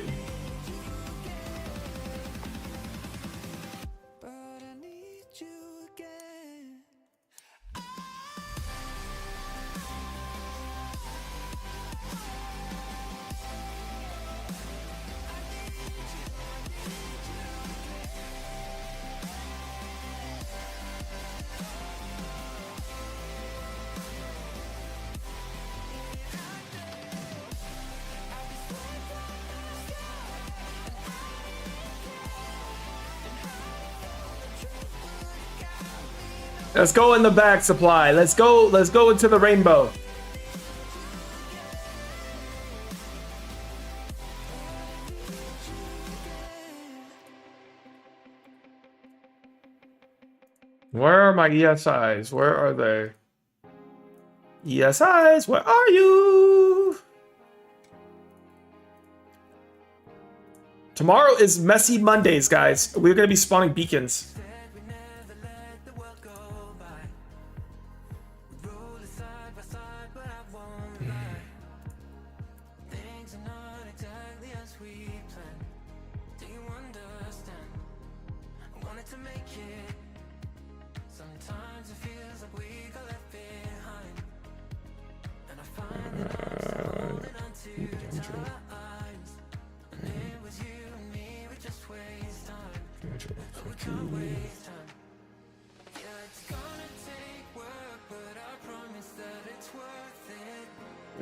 Let's go in the back supply. Let's go into the rainbow. Where are my ESIs? Where are they? ESIs, where are you? Tomorrow is Messy Mondays, guys. We're gonna be spawning beacons.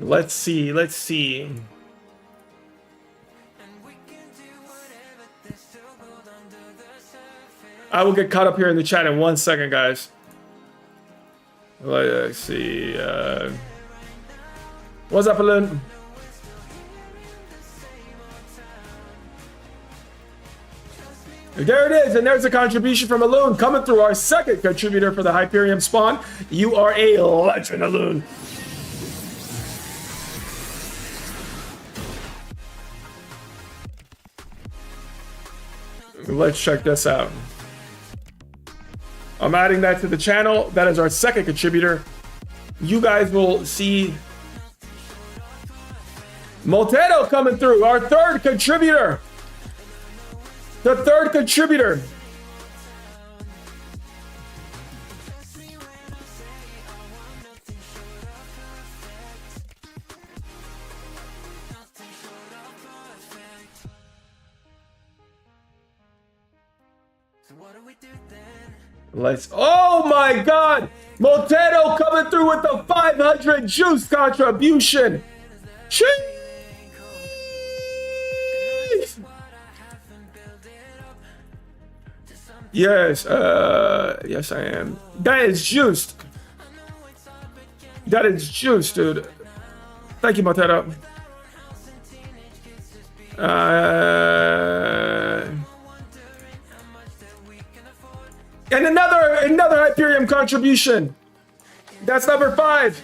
Let's see. I will get caught up here in the chat in 1 second, guys. Let's see. What's up, Balloon? There it is, and there's a contribution from Alun coming through, our second contributor for the Hyperion spawn. You are a legend, Alun. Let's check this out. I'm adding that to the channel. That is our second contributor. You guys will see Motero coming through, our third contributor. The third contributor. Let's. Oh my God! Motero coming through with the 500 juice contribution. Jeez. Yes, yes I am. That is juiced. That is juiced, dude. Thank you, Motero. And another Hyperion contribution. That's number 5.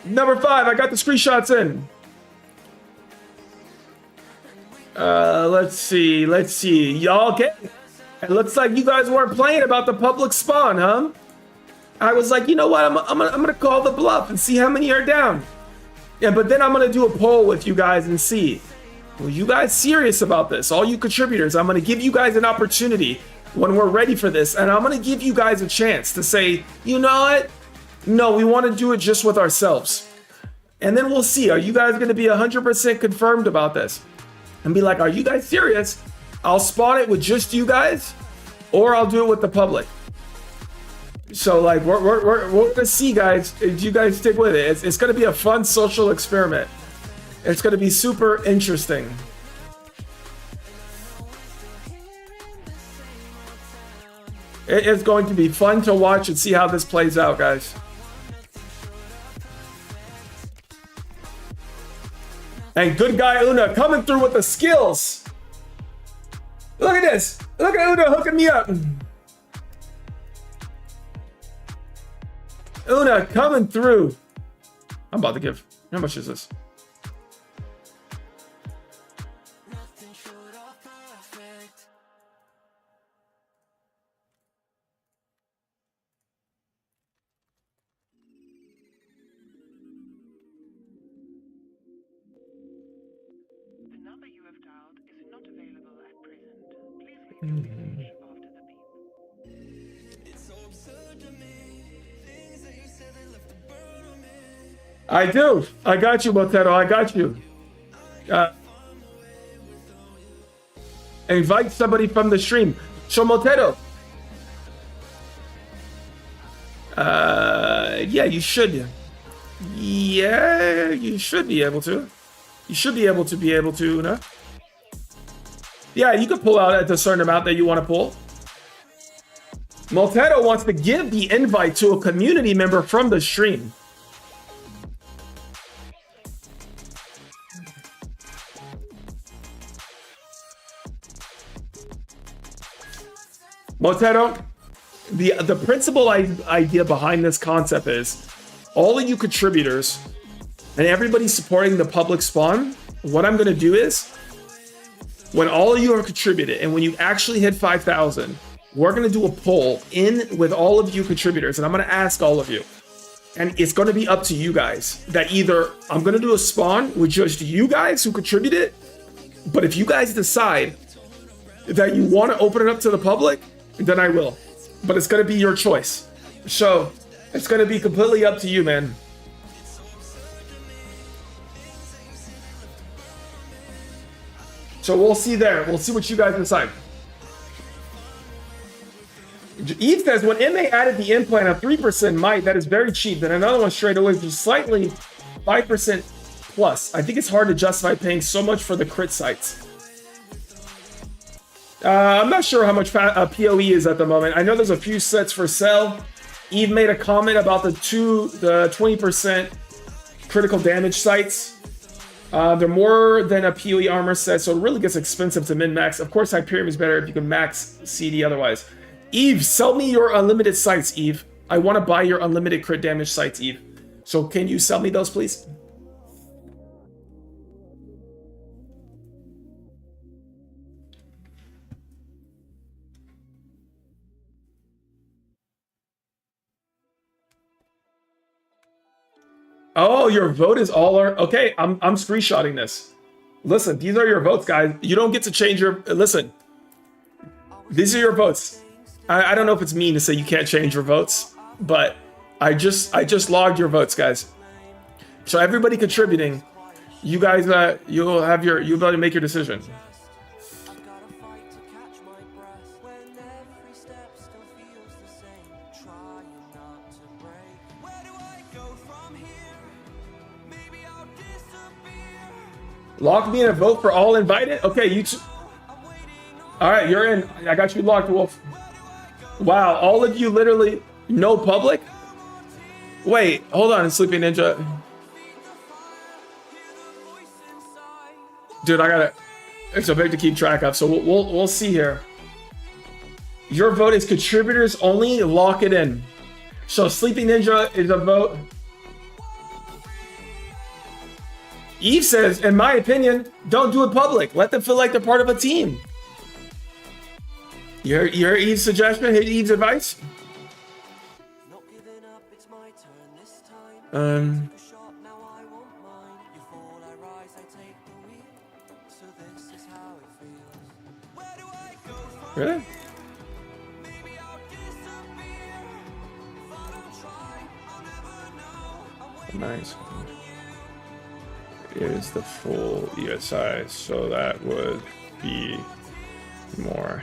Number 5. I got the screenshots in. Let's see. Y'all get it. It looks like you guys weren't playing about the public spawn, huh? I was like, you know what? I'm gonna call the bluff and see how many are down. Yeah, but then I'm gonna do a poll with you guys and see. Well, you guys serious about this? All you contributors, I'm gonna give you guys an opportunity when we're ready for this, and I'm gonna give you guys a chance to say, you know what? No, we want to do it just with ourselves. And then we'll see. Are you guys gonna be 100% confirmed about this? And be like, are you guys serious? I'll spawn it with just you guys, or I'll do it with the public. So like, we're gonna see, guys. If you guys stick with it, it's gonna be a fun social experiment. It's gonna be super interesting. It is going to be fun to watch and see how this plays out, guys. And good guy Una coming through with the skills. Look at this. Look at Una hooking me up. Una coming through. I'm about to give. How much is this? I do. I got you, Motero. I got you. Invite somebody from the stream. So Motero. Yeah, you should. Yeah, you should be able to. You should be able to, no? Yeah, you can pull out at a certain amount that you want to pull. Maltedo wants to give the invite to a community member from the stream. Maltedo, the principal idea behind this concept is all of you contributors and everybody supporting the public spawn, what I'm going to do is when all of you are contributed and when you actually hit 5,000, we're going to do a poll in with all of you contributors, and I'm going to ask all of you. And it's going to be up to you guys that either I'm going to do a spawn with just you guys who contributed, but if you guys decide that you want to open it up to the public, then I will. But it's going to be your choice. So it's going to be completely up to you, man. So we'll see there. We'll see what you guys decide. Eve says, when MA added the implant of 3% might, that is very cheap. Then another one straight away, just slightly 5% plus. I think it's hard to justify paying so much for the crit sites. I'm not sure how much PoE is at the moment. I know there's a few sets for sale. Eve made a comment about the 20% critical damage sites. They're more than a PoE armor set, so it really gets expensive to min-max. Of course, Hyperion is better if you can max CD otherwise. Eve, sell me your unlimited sites, Eve. I want to buy your unlimited crit damage sites, Eve. So can you sell me those, please? Oh, your vote is all our... Okay, I'm screenshotting this. Listen, these are your votes, guys. You don't get to change your... Listen. These are your votes. I don't know if it's mean to say you can't change your votes, but I just logged your votes, guys. So everybody contributing, you guys, you'll be able to make your decision. Lock me in a vote for all invited? Okay, you two. All right, you're in. I got you locked, Wolf. Wow, all of you literally no public? Wait, hold on, Sleepy Ninja. Dude, I gotta. It's a big to keep track of, so we'll see here. Your vote is contributors only. Lock it in. So Sleeping Ninja is a vote. Eve says, in my opinion, don't do it public. Let them feel like they're part of a team. You heard Eve's suggestion? Hear Eve's advice? Not giving up, it's my turn this time. Take a shot, now I want mine. You fall, I rise, I take the wheel. So this is how it feels. Where do I go from Really? Maybe I'll disappear. If I don't try, I'll never know. I'm waiting Nice. Is the full ESI, so that would be more.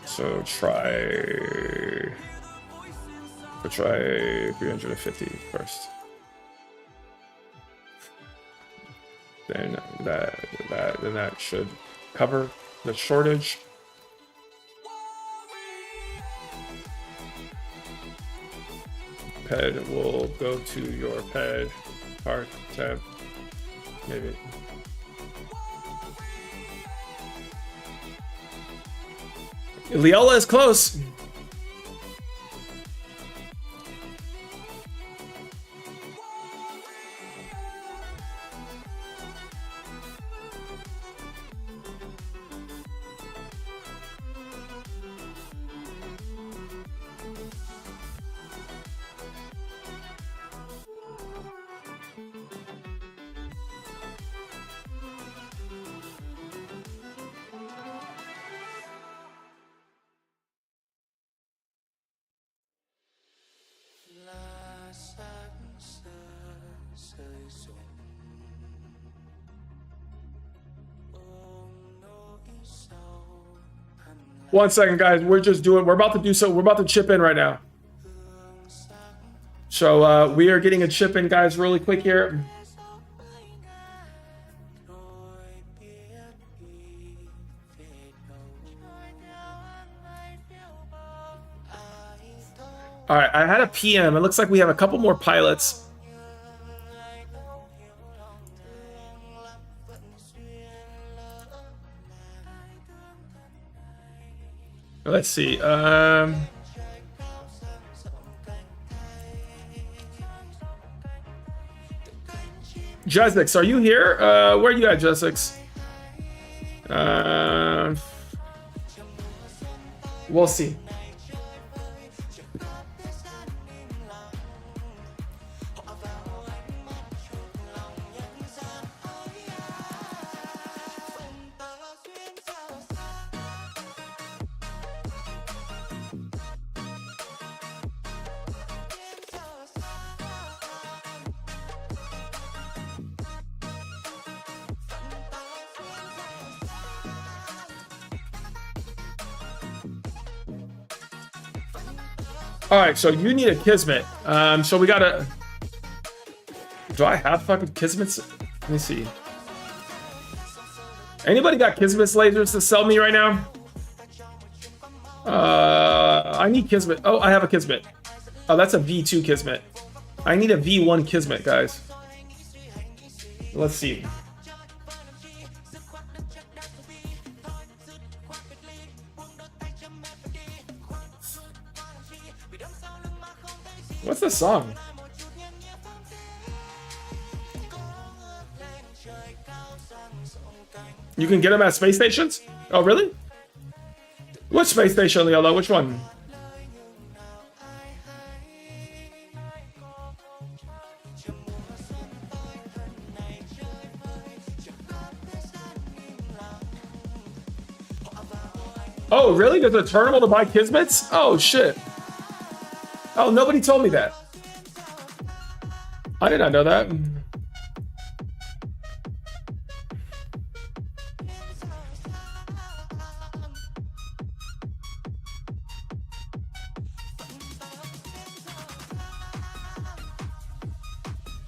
So try 350 first. Then that should cover the shortage. Ped will go to your ped part tab. Maybe. Leola is close. One second, guys. We're about to do so. We're about to chip in right now. So we are getting a chip in, guys, really quick here. All right, I had a PM. It looks like we have a couple more pilots. Let's see. Jesix, are you here? Where are you at, Jesix? We'll see. All right, so you need a Kismet. So we gotta. Do I have fucking Kismets? Let me see. Anybody got Kismet's lasers to sell me right now? I need Kismet. Oh, I have a Kismet. Oh, that's a V2 Kismet. I need a V1 Kismet, guys. Let's see. What's the song? You can get them at space stations? Oh, really? Which space station, Leola? Which one? Oh, really? There's a terminal to buy Kismets? Oh, shit. Oh, nobody told me that. I did not know that.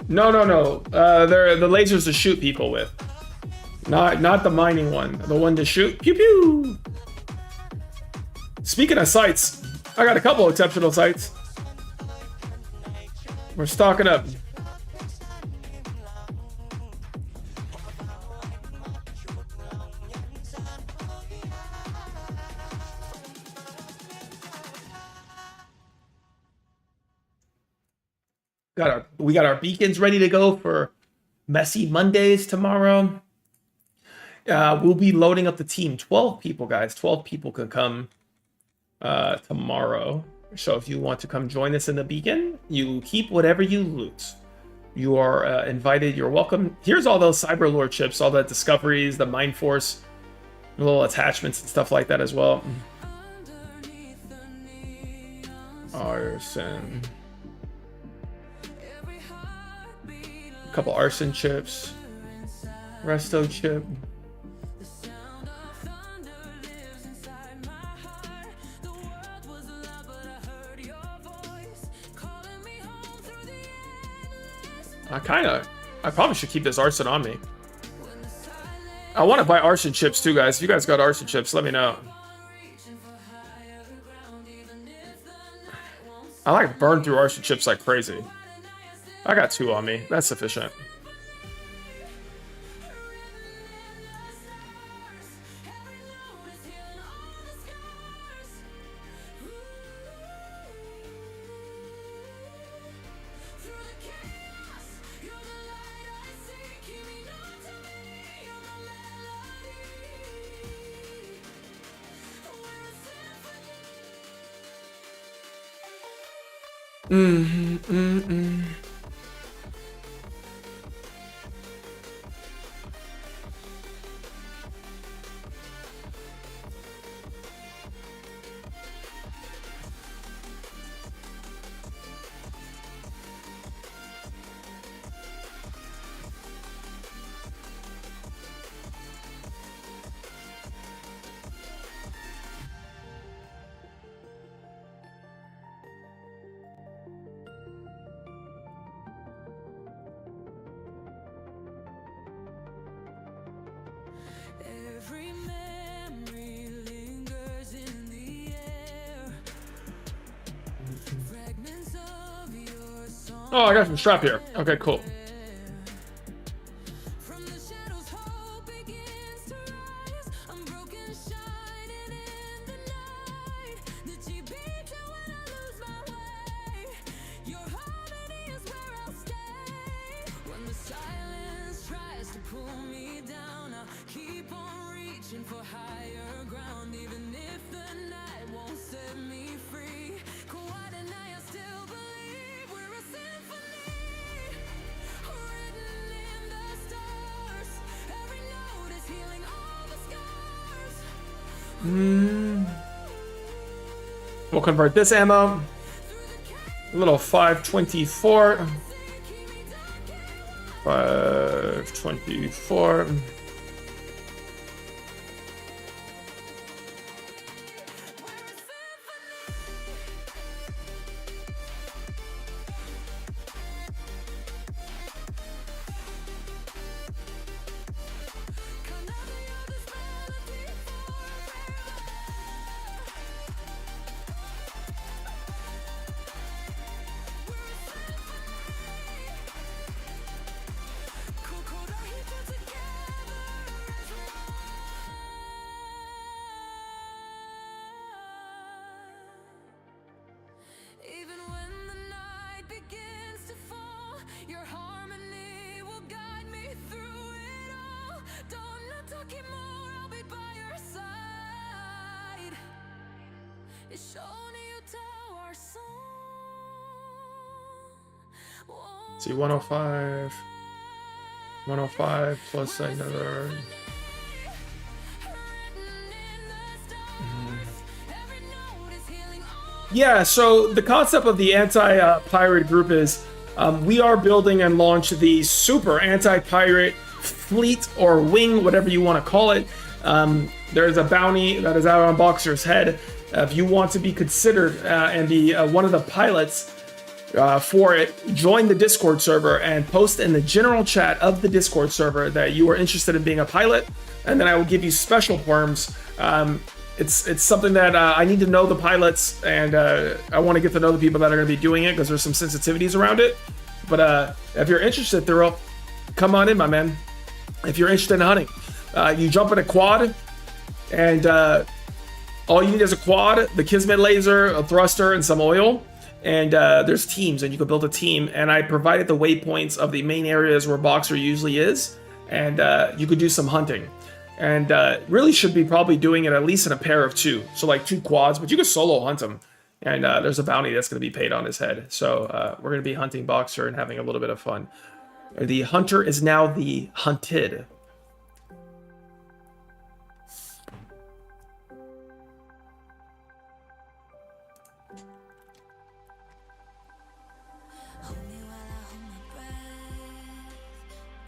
No. They're the lasers to shoot people with. Not the mining one. The one to shoot. Pew pew. Speaking of sights, I got a couple exceptional sights. We're stocking up. We got our beacons ready to go for Messy Mondays tomorrow. We'll be loading up the team. 12 people, guys. 12 people can come tomorrow. So if you want to come join us in the beacon, you keep whatever you loot. You are invited. You're welcome. Here's all those Cyber Lord chips, all the discoveries, the Mind Force, little attachments and stuff like that as well. Arson. A couple arson chips. Resto chip. I probably should keep this arson on me. I want to buy arson chips too, guys. If you guys got arson chips, let me know. I like burn through arson chips like crazy. I got 2 on me. That's sufficient. Every memory lingers in the air. Fragments of your song. Oh, I got some strap here. Okay, cool. From the shadows, hope begins to rise. Unbroken, shining in the night. The cheap beats are when I lose my way. Your harmony is where I'll stay. When the silence tries to pull me down, I'll keep on reaching for higher ground. Even if the night won't set me free, quiet at night I still believe we're a symphony, written in the stars. Every note is healing all the scars. We'll convert this ammo. A little 524. 524. Even when the night begins to fall, your harmony will guide me through it all. Don't not talking more, I'll be by your side. It's only you tell our song. See, 105. 105 plus another. Yeah, so the concept of the anti-pirate group is we are building and launch the super anti-pirate fleet or wing, whatever you want to call it. There's a bounty that is out on Boxer's head. If you want to be considered and be one of the pilots for it, join the Discord server and post in the general chat of the Discord server that you are interested in being a pilot, and then I will give you special terms. It's something that I need to know the pilots, and I want to get to know the people that are going to be doing it because there's some sensitivities around it. But if you're interested, Thurl, come on in, my man. If you're interested in hunting, you jump in a quad, and all you need is a quad, the Kismet laser, a thruster, and some oil. and there's teams, and you can build a team. And I provided the waypoints of the main areas where Boxer usually is, and you could do some hunting. And really should be probably doing it at least in a pair of two, so like 2 quads, but you can solo hunt him. And there's a bounty that's going to be paid on his head. So we're going to be hunting Boxer and having a little bit of fun. The hunter is now the hunted. Hold me while I hold my breath.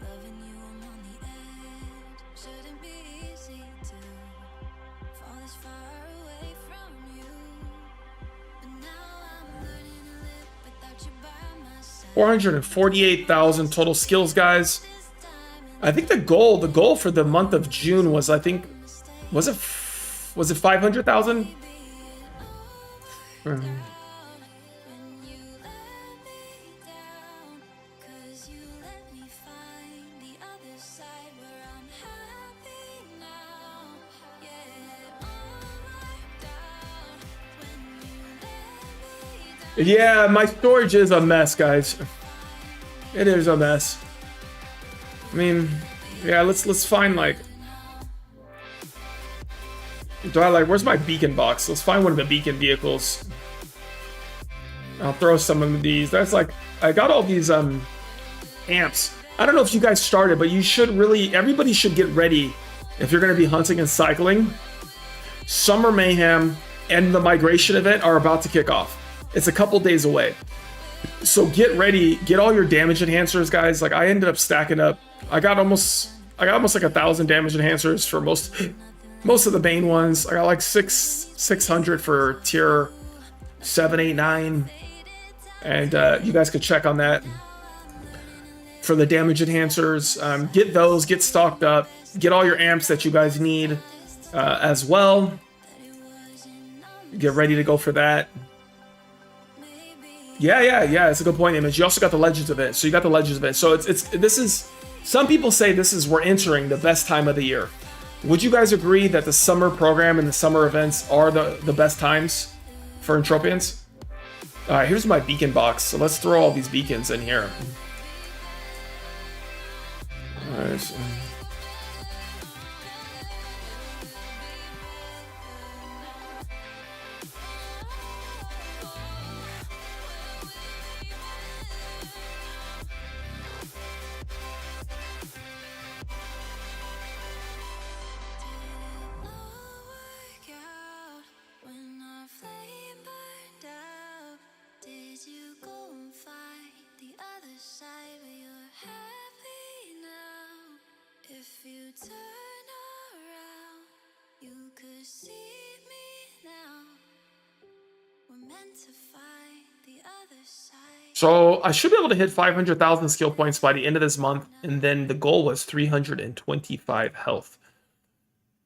Loving you, I'm on the edge. Shouldn't be easy to fall this far away from you. But now I'm learning to live without you by my side. 448,000 total skills, guys. I think the goal for the month of June was, I think, was it 500,000? When you let me down, 'cause you let me find the other side where I'm happy now. Yeah, all worked out when you let me down. Yeah, my storage is a mess, guys. It is a mess. I mean, yeah, let's find like. Where's my beacon box? Let's find one of the beacon vehicles. I'll throw some of these. That's like, I got all these amps. I don't know if you guys started, but you should really, everybody should get ready if you're going to be hunting and cycling. Summer Mayhem and the migration event are about to kick off. It's a couple days away. So get ready, get all your damage enhancers, guys. Like I ended up stacking up. I got almost like 1,000 damage enhancers for most of the Bane ones. I got like 600 for tier 7, 8, 9. And you guys could check on that for the damage enhancers. Get those, get stocked up, get all your amps that you guys need as well. Get ready to go for that. Yeah. It's a good point, Image. You also got the Legends event. So you got the Legends event. So this is, some people say we're entering the best time of the year. Would you guys agree that the summer program and the summer events are the best times for Entropians? All right, here's my beacon box. So let's throw all these beacons in here. All right. So. If you turn around, you could see me now. We're meant to find the other side. So I should be able to hit 500,000 skill points by the end of this month, and then the goal was 325 health.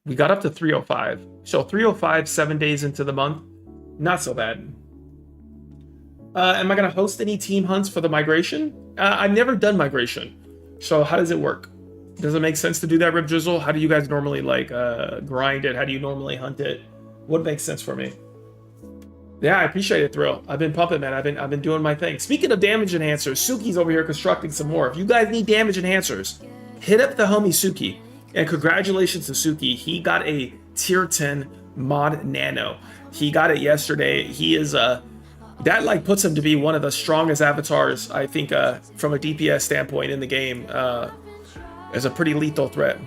We got up to 305. So 305, 7 days into the month, not so bad. Am I gonna host any team hunts for the migration? I've never done migration. So how does it work? Does it make sense to do that, Rip Drizzle? How do you guys normally like grind it? How do you normally hunt it? What makes sense for me? Yeah, I appreciate it, Thrill. I've been pumping, man. I've been doing my thing. Speaking of damage enhancers, Suki's over here constructing some more. If you guys need damage enhancers, hit up the homie Suki. And congratulations to Suki. He got a tier 10 mod nano. He got it yesterday. He is that like puts him to be one of the strongest avatars, I think, from a DPS standpoint in the game. As a pretty lethal threat.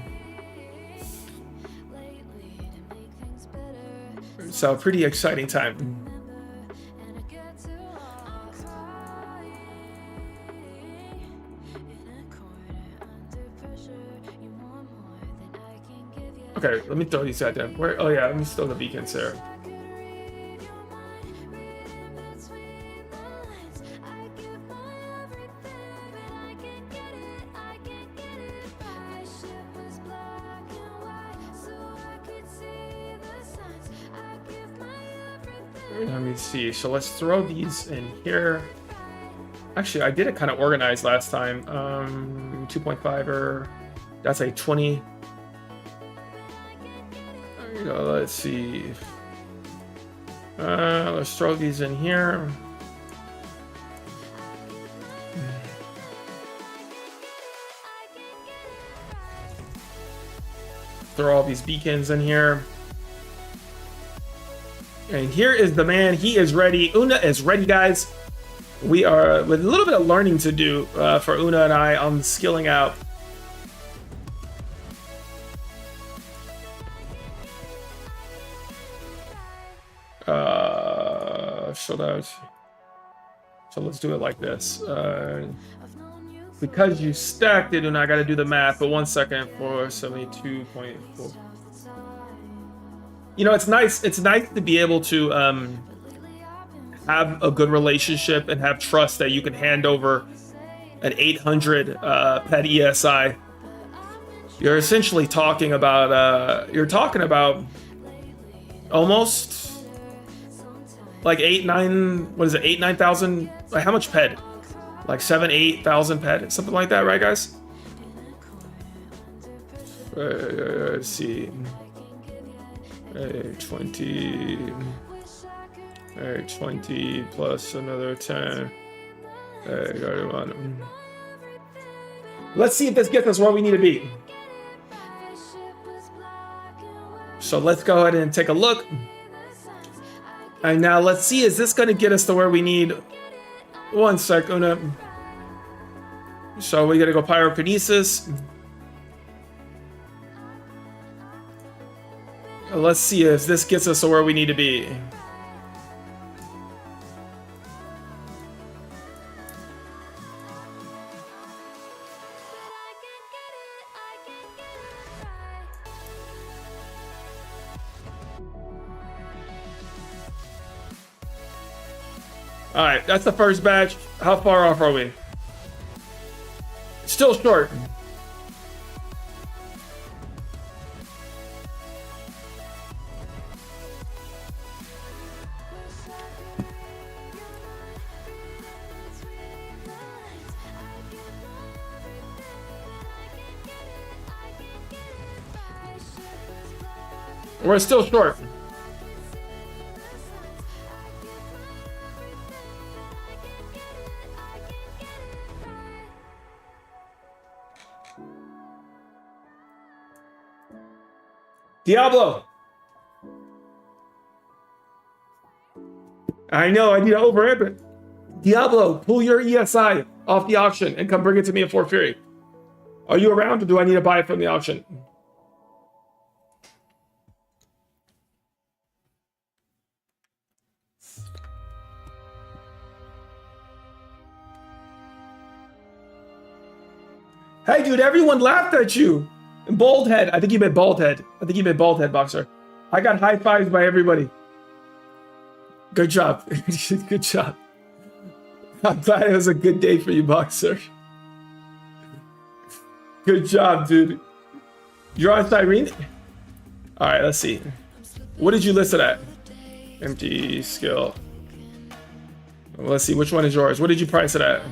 So pretty exciting time. Okay, let me throw these at them. Where? Oh yeah, let me throw the beacons there. Let me see. So let's throw these in here. Actually, I did it kind of organized last time. 2.5er. That's a 20. There you go. Let's see. Let's throw these in here. throw all these beacons in here. And here is the man. He is ready. Una is ready, guys. We are with a little bit of learning to do for Una and I on skilling out. Should I? So let's do it like this. Because you stacked it, and I got to do the math. But 1 second, 472.4. You know, it's nice. It's nice to be able to have a good relationship and have trust that you can hand over an 800 pet ESI. You're essentially talking about. You're talking about almost like 8-9. What is it? 8-9,000. Like how much ped? Like 7-8,000 ped, something like that, right, guys? Let's see. 20. 20 plus another 10. Let's see if this gets us where we need to be. So let's go ahead and take a look. And now let's see, is this going to get us to where we need? 1 sec, Una. So we got to go Pyrokinesis. Let's see if this gets us to where we need to be. All right, that's the first batch. How far off are we? Still short. We're still short. Diablo! I know, I need to overamp it. Diablo, pull your ESI off the auction and come bring it to me at Fort Fury. Are you around or do I need to buy it from the auction? Hey dude, everyone laughed at you. Bald head. I think you meant bald head. I think you meant bald head, Boxer. I got high fives by everybody. Good job. Good job. I'm glad it was a good day for you, Boxer. Good job, dude. You're on Cyrene? All right, let's see. What did you list it at? Empty skill. Let's see. Which one is yours? What did you price it at?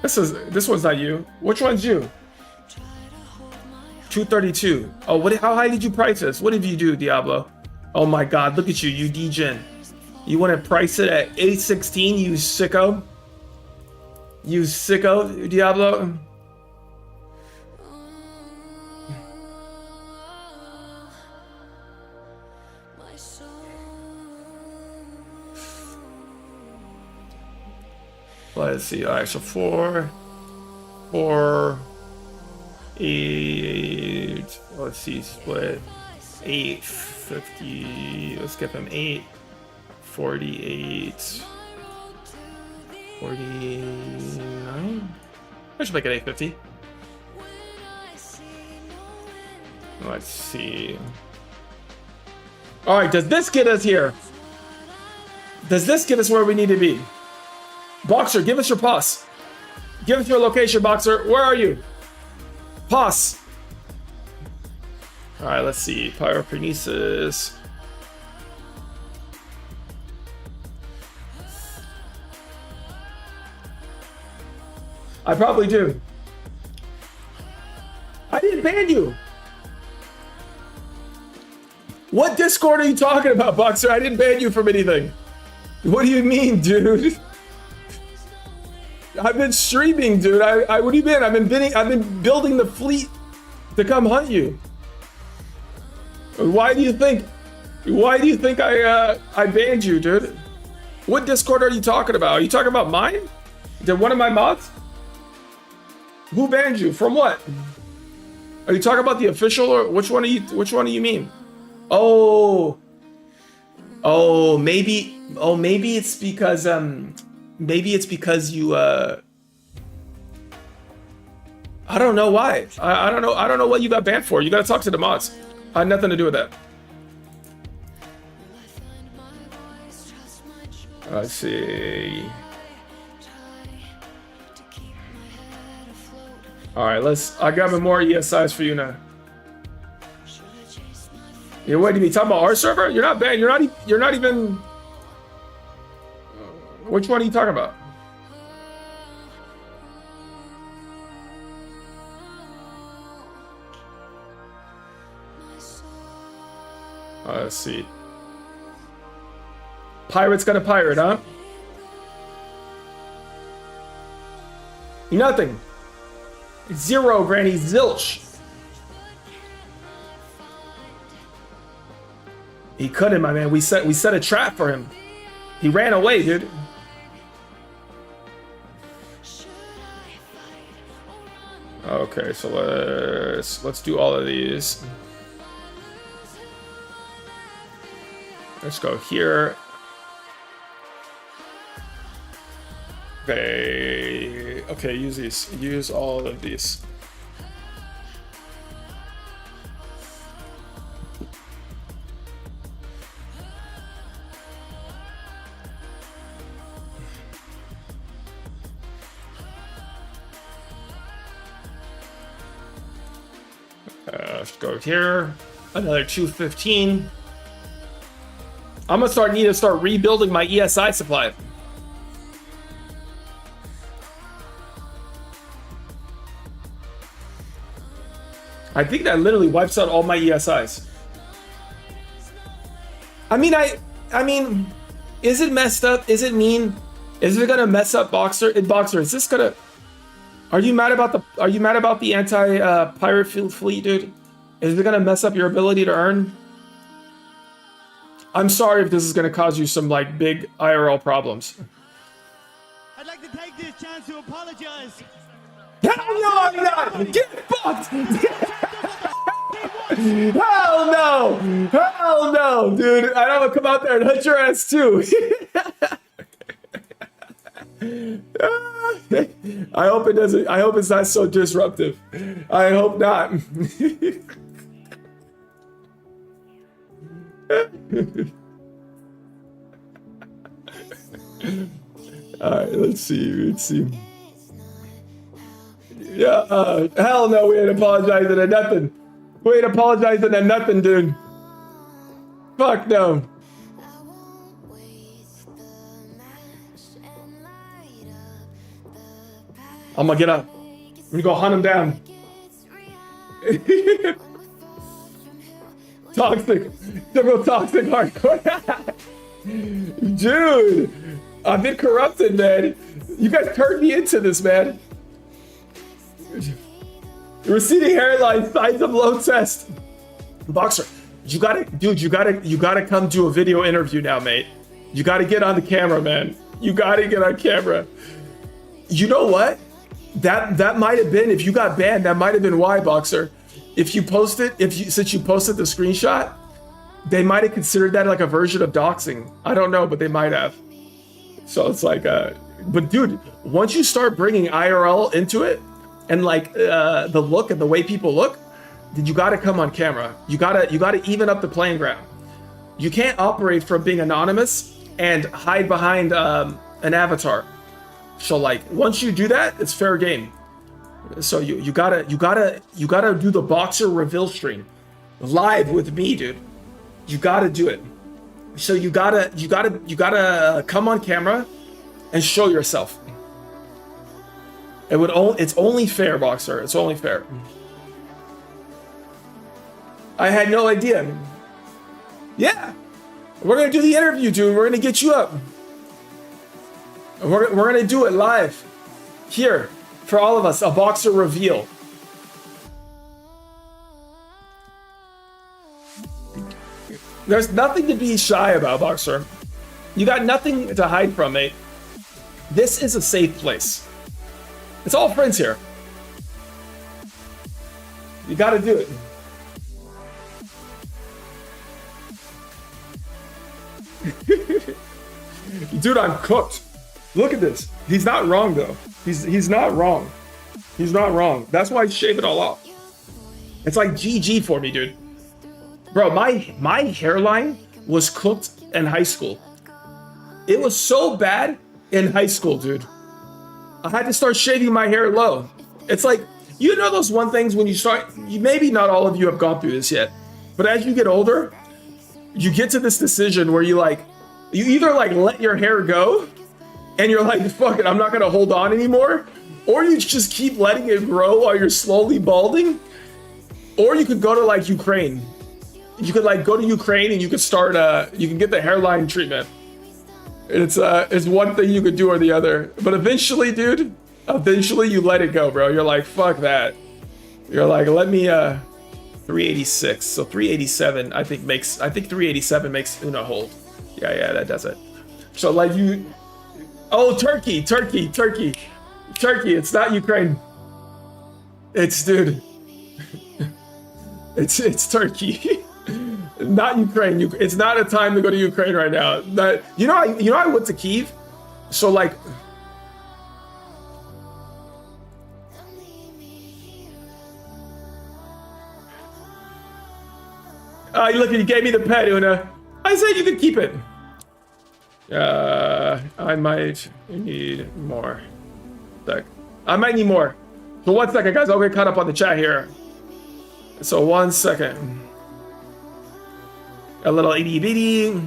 This one's not you. Which one's you? 232. Oh, what? How high did you price this? What did you do, Diablo? Oh my God, look at you, you degen. You want to price it at 816, you sicko? You sicko, Diablo? Let's see. All right, so 4, 8. Let's see, split 850. Let's give him 8. 48. 49. I should make it 850. Let's see. All right, does this get us here? Does this get us where we need to be? Boxer, give us your pause. Give us your location, Boxer. Where are you? Pause. All right, let's see. Pyrokinesis. I probably do. I didn't ban you. What Discord are you talking about, Boxer? I didn't ban you from anything. What do you mean, dude? I've been streaming, dude. What do you mean? I've been building the fleet to come hunt you. Why do you think I banned you, dude? What Discord are you talking about? Are you talking about mine? Did one of my mods? Who banned you? From what? Are you talking about the official or which one do you mean? Oh, maybe it's because you I don't know why. I don't know what you got banned for. You gotta talk to the mods. I had nothing to do with that. Let's see. All right, I got more ESIs for you now. Yeah, what do you mean? Talking about our server? You're not banned. You're not even. Which one are you talking about? Let's see. Pirate's gonna pirate, huh? Nothing. Zero, Granny. Zilch. He couldn't, my man. We set a trap for him. He ran away, dude. Okay, so let's do all of these. Let's go here. Okay, use these. Use all of these. Let's go here. Another 215. I'm gonna need to start rebuilding my ESI supply. I think that literally wipes out all my ESIs. I mean, is it messed up? Is it mean? Is it gonna mess up Boxer? Boxer, is this gonna? Are you mad about the anti-pirate fleet, dude? Is it gonna mess up your ability to earn? I'm sorry if this is gonna cause you some like big IRL problems. I'd like to take this chance to apologize. Hell no, I'm not! Get fucked! Hell no! Hell no, dude! I don't want to come out there and hunt your ass too. I hope it doesn't. I hope it's not so disruptive. I hope not. All right, let's see. Yeah, hell no, we ain't apologizing to nothing. We ain't apologizing to nothing, dude. Fuck no. I'm gonna get up. I'm gonna go hunt him down. Toxic. Typical toxic hardcore. Dude, I've been corrupted, man. You guys turned me into this, man. Receding hairline, signs of low test. Boxer, you gotta come do a video interview now, mate. You gotta get on the camera, man. You gotta get on camera. You know what? That might have been, if you got banned, that might have been why, Boxer. If you posted, since you posted the screenshot, they might have considered that like a version of doxing. I don't know, but they might have. So it's like, but dude, once you start bringing IRL into it, and like the look and the way people look, then you gotta come on camera. You gotta even up the playing ground. You can't operate from being anonymous and hide behind an avatar. So like once you do that, it's fair game. So you gotta do the Boxer reveal stream live with me, dude. You gotta do it. So you gotta come on camera and show yourself. It's only fair, Boxer. It's only fair. I had no idea. Yeah, we're gonna do the interview, dude. We're gonna get you up. We're gonna do it live here for all of us. A Boxer reveal. There's nothing to be shy about, Boxer. You got nothing to hide from, mate. This is a safe place. It's all friends here. You gotta do it. Dude, I'm cooked. Look at this. He's not wrong though. He's not wrong. He's not wrong. That's why I shave it all off. It's like GG for me, dude. Bro, my hairline was cooked in high school. It was so bad in high school, dude. I had to start shaving my hair low. It's like, you know those one things when you start, maybe not all of you have gone through this yet, but as you get older, you get to this decision where you either like let your hair go and you're like, fuck it, I'm not gonna hold on anymore, or you just keep letting it grow while you're slowly balding, or you could go to like Ukraine. You could like go to Ukraine and you could start, you can get the hairline treatment. It's one thing you could do or the other. But eventually, dude, you let it go, bro. You're like, fuck that. You're like, let me 386. So 387 I think 387 makes Una hold. Yeah, that does it. So like Turkey. It's not Ukraine. It's dude. It's Turkey. Not Ukraine. It's not a time to go to Ukraine right now. I went to Kyiv, so like, look, you gave me the pet, Una. I said you could keep it. I might need more. I might need more. So 1 second, guys. I'll get caught up on the chat here. So 1 second. A little itty bitty.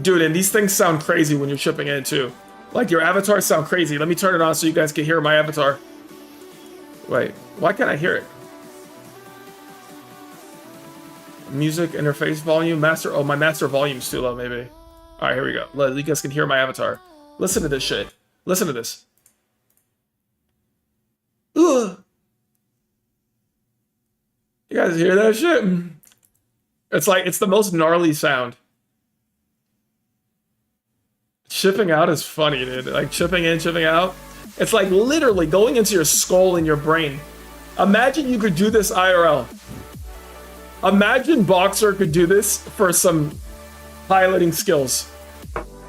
Dude, and these things sound crazy when you're shipping in too. Like your avatars sound crazy. Let me turn it on so you guys can hear my avatar. Wait, why can't I hear it? Music interface volume, master. Oh, my master volume's too low, maybe. All right, here we go. You guys can hear my avatar. Listen to this shit. Listen to this. Ugh. You guys hear that shit? It's the most gnarly sound. Shipping out is funny, dude. Like shipping in, shipping out. It's like literally going into your skull and your brain. Imagine you could do this IRL. Imagine Boxer could do this for some piloting skills.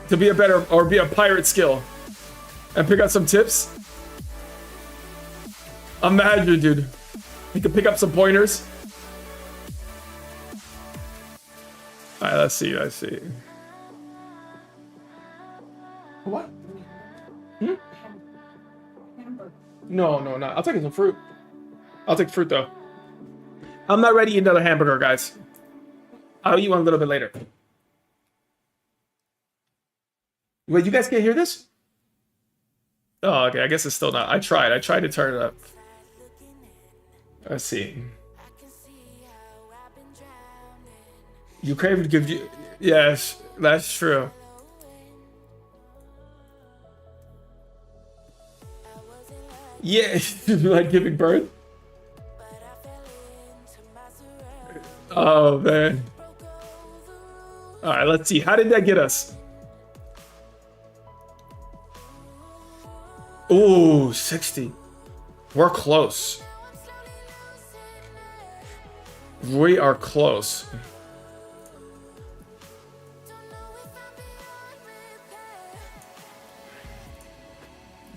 To be a pirate skill. And pick up some tips. Imagine, dude. You could pick up some pointers. Alright, let's see. What? No. I'll take some fruit. I'll take fruit, though. I'm not ready to eat another hamburger, guys. I'll eat one a little bit later. Wait, you guys can't hear this? Oh, okay. I guess it's still not. I tried to turn it up. Let's see. Ukraine would give you... Yes, that's true. Yeah, like giving birth? Oh, man. Alright, let's see. How did that get us? Ooh, 60. We're close. We are close.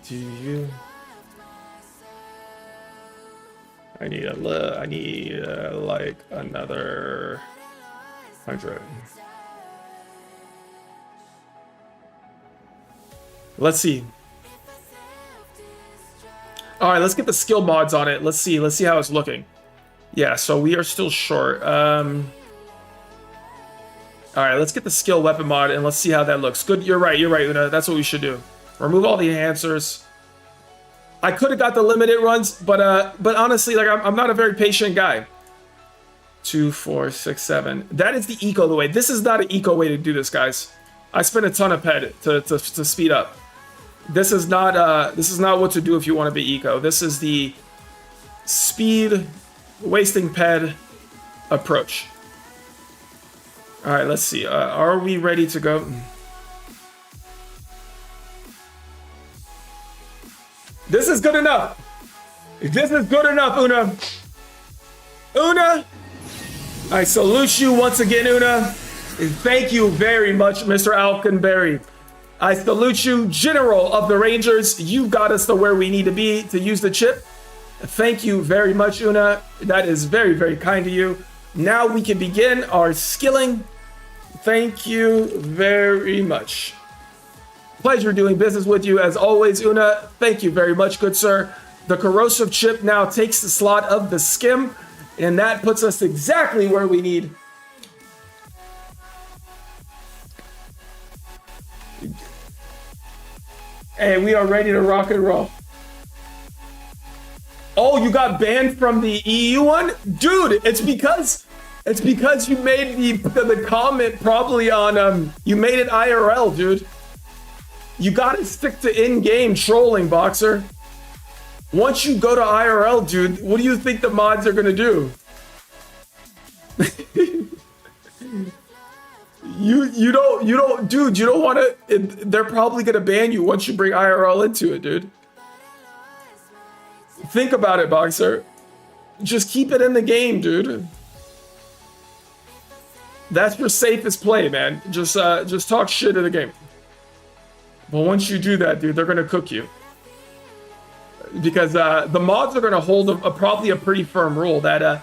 Do you? I need like another 100. Let's see. All right, let's get the skill mods on it. Let's see how it's looking. Yeah, so we are still short. All right, let's get the skill weapon mod and let's see how that looks. Good, you're right, Una. That's what we should do. Remove all the enhancers. I could have got the limited runs, but honestly, like I'm not a very patient guy. 2, 4, 6, 7. That is the eco way. This is not an eco way to do this, guys. I spent a ton of ped to speed up. This is not what to do if you want to be eco. This is the speed wasting ped approach. All right, let's see. Are we ready to go? This is good enough. This is good enough, Una. Una, I salute you once again, Una. Thank you very much, Mr. Alconberry. I salute you, General of the Rangers. You got us to where we need to be to use the chip. Thank you very much, Una. That is very, very kind of you. Now we can begin our skilling. Thank you very much. Pleasure doing business with you as always, Una. Thank you very much, good sir. The corrosive chip now takes the slot of the skim, and that puts us exactly where we need. Hey, we are ready to rock and roll. Oh, you got banned from the EU one? Dude, it's because you made the comment probably on you made it IRL, dude. You gotta stick to in-game trolling, Boxer. Once you go to IRL, dude, what do you think the mods are gonna do? you don't, dude, you don't wanna, they're probably gonna ban you once you bring IRL into it, dude. Think about it, Boxer. Just keep it in the game, dude. That's your safest play, man. Just talk shit in the game. But once you do that, dude, they're gonna cook you. Because the mods are gonna hold probably a pretty firm rule that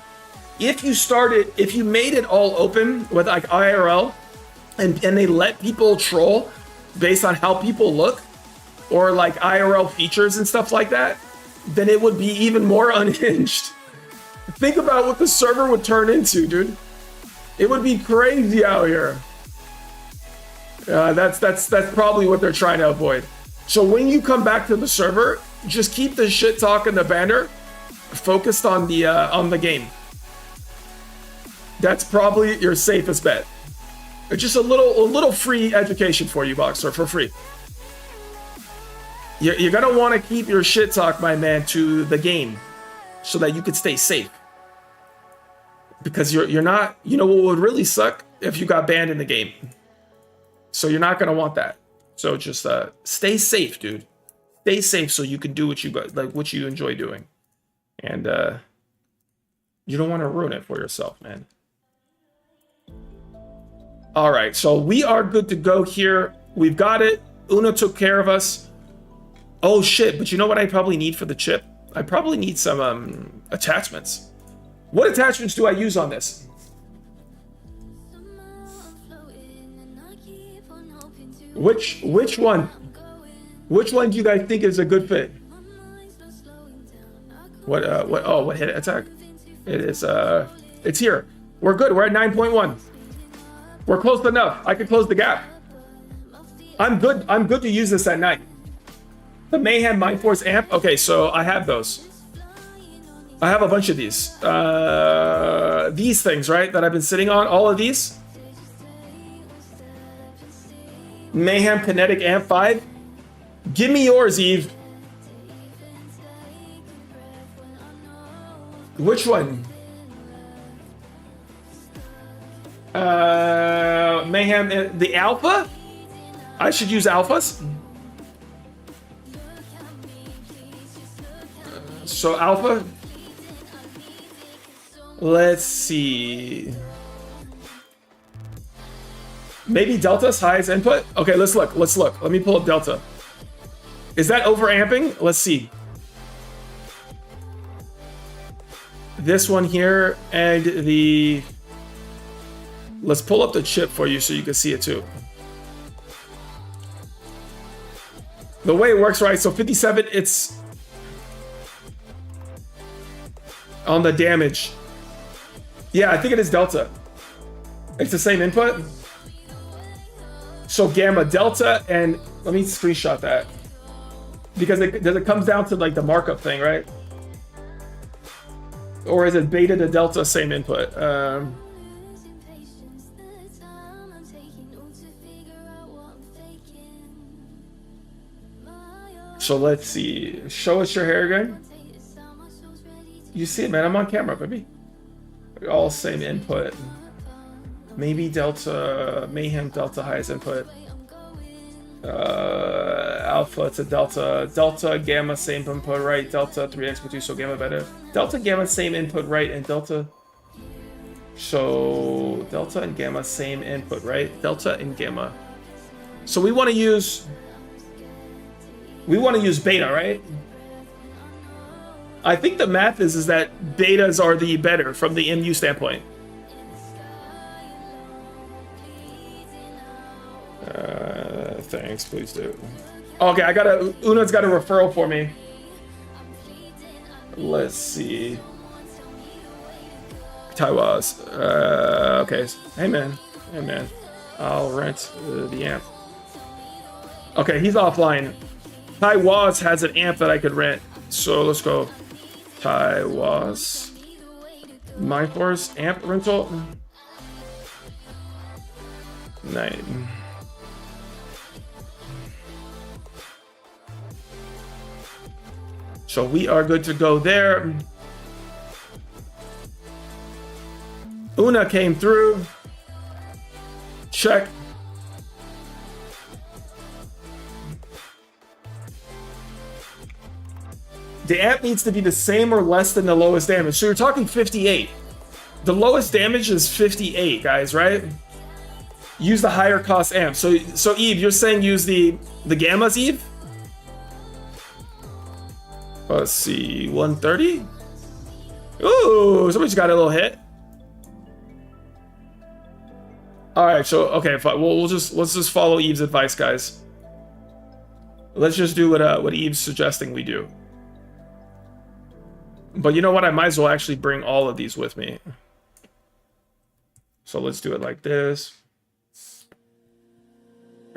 if you made it all open with like IRL and they let people troll based on how people look or like IRL features and stuff like that, then it would be even more unhinged. Think about what the server would turn into, dude. It would be crazy out here. That's probably what they're trying to avoid. So when you come back to the server, just keep the shit talk in the banner focused on the game. That's probably your safest bet. It's just a little free education for you, Boxer, for free. You're gonna want to keep your shit talk, my man, to the game, so that you could stay safe. Because you're not, you know what would really suck if you got banned in the game. So you're not gonna want that. So just stay safe, dude. Stay safe so you can do what you enjoy doing, and you don't want to ruin it for yourself, man. All right, so we are good to go here. We've got it. Una took care of us. Oh shit! But you know what I probably need for the chip? I probably need some attachments. What attachments do I use on this? Which one? Which one do you guys think is a good fit? What hit attack? It is it's here. We're good. We're at 9.1. We're close enough. I could close the gap. I'm good to use this at night. The Mayhem Mind Force amp. Okay, so I have those. I have a bunch of these. These things, right? That I've been sitting on. All of these. Mayhem Kinetic Amp 5. Give me yours, Eve. Which one? Mayhem, the Alpha? I should use Alphas. So Alpha. Let's see. Maybe Delta's highest input? Okay, let's look. Let me pull up Delta. Is that overamping? Let's see. This one here and the... Let's pull up the chip for you so you can see it too. The way it works, right? So 57, it's on the damage. Yeah, I think it is Delta. It's the same input. So Gamma, Delta, and let me screenshot that. Because it comes down to like the markup thing, right? Or is it Beta to Delta, same input? So let's see. Show us your hair again. You see it, man. I'm on camera, baby. All same input. Maybe Delta, Mayhem, Delta highest input. Alpha to Delta. Delta, Gamma, same input, right? Delta, 3x per 2, so Gamma better. Delta, Gamma, same input, right? And Delta... So, Delta and Gamma, same input, right? Delta and Gamma. So we want to use... We want to use Beta, right? I think the math is that Betas are the better from the MU standpoint. Thanks, please do. Okay, Una's got a referral for me. Let's see. Taiwas. Okay. Hey man. I'll rent the amp. Okay, he's offline. Taiwas has an amp that I could rent. So let's go. Taiwas. Mindforce amp rental. 9. So we are good to go there. Una came through. Check. The amp needs to be the same or less than the lowest damage. So you're talking 58. The lowest damage is 58, guys, right? Use the higher cost amp. So Eve, you're saying use the Gammas, Eve? Let's see, 130. Ooh, somebody's got a little hit. All right, so okay, fine. Let's just follow Eve's advice, guys. Let's just do what Eve's suggesting we do. But you know what? I might as well actually bring all of these with me. So let's do it like this.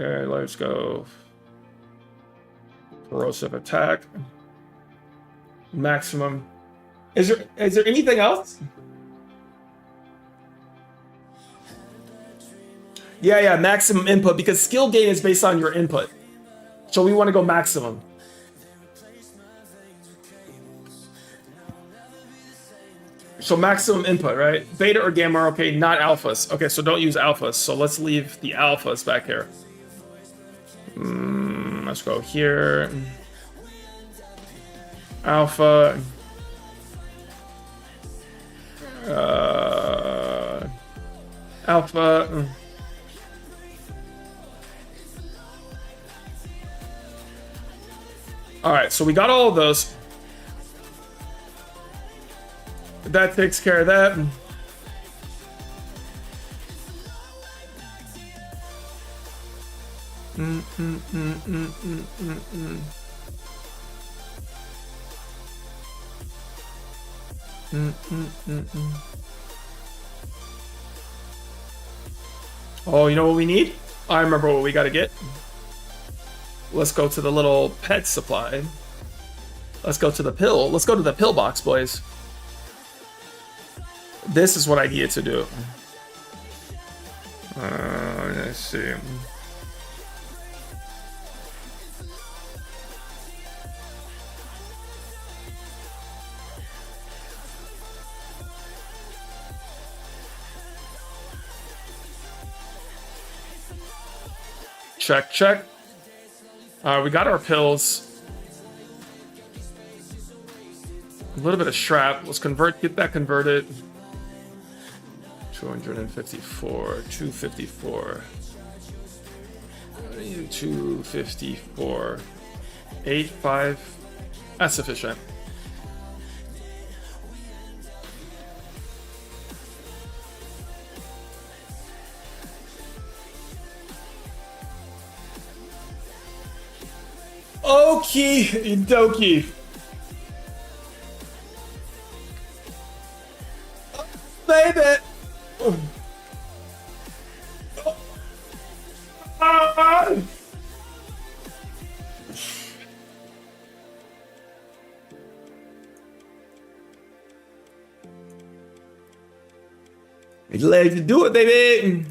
Okay, let's go. Corrosive attack. Maximum. Is there anything else? Yeah, maximum input, because skill gain is based on your input. So we want to go maximum. So maximum input, right? Beta or gamma are okay, not alphas. Okay, so don't use alphas. So let's leave the alphas back here. Let's go here. Alpha. Alpha. All right, so we got all of those. That takes care of that. Oh, you know what we need? I remember what we got to get. Let's go to the little pet supply. Let's go to the pill. Let's go to the pill box, boys. This is what I needed to do. Let's see. Check. We got our pills. A little bit of strap. Let's get that converted. 254, 254, 254, 85. That's sufficient. Okie dokie. Baby. Let's do it, baby.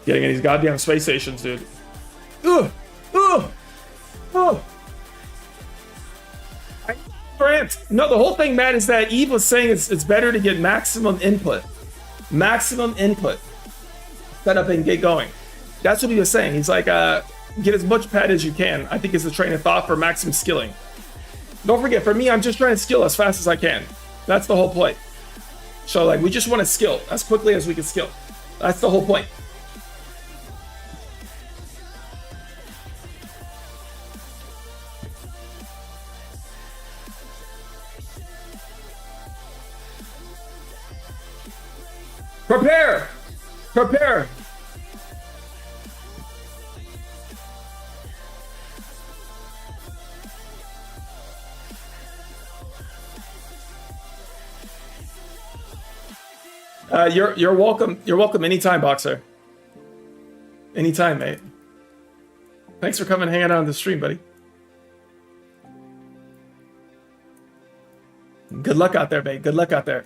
Getting in these goddamn space stations, dude. Ugh! Ugh! Oh! Grant. No, the whole thing, Matt, is that Eve was saying it's better to get maximum input. Maximum input. Set up and get going. That's what he was saying. He's like, get as much pad as you can. I think is the train of thought for maximum skilling. Don't forget, for me, I'm just trying to skill as fast as I can. That's the whole point. So, like, we just want to skill as quickly as we can skill. That's the whole point. Prepare! Prepare! You're welcome. You're welcome anytime, Boxer. Anytime, mate. Thanks for coming and hanging out on the stream, buddy. Good luck out there, mate. Good luck out there.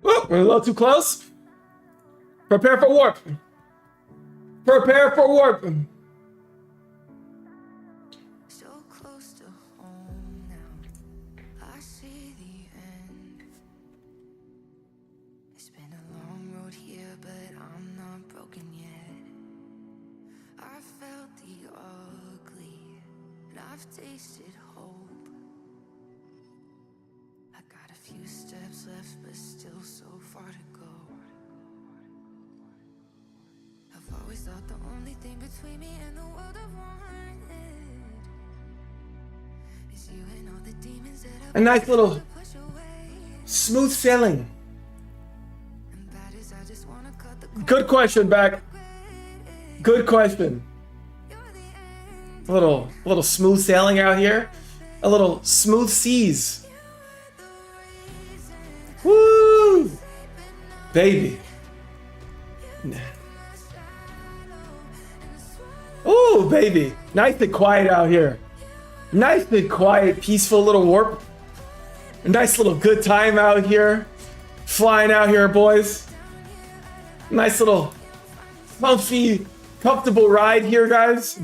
Oh, we're a little too close. Prepare for warp. Prepare for warp. So close to home now. I see the end. It's been a long road here, but I'm not broken yet. I felt the ugly, and I've tasted hope. I got a few steps left, but still so far to go. I've always thought the only thing between me and the world I wanted is you and all the demons that A nice little push away. smooth sailing. And bad as I just wanna cut the Good question, back. Good question. A little smooth sailing out here. A little smooth seas. Woo! Baby. Oh, baby. Nice and quiet out here. Nice and quiet, peaceful little warp. A nice little good time out here. Flying out here, boys. Nice little comfy, comfortable ride here, guys.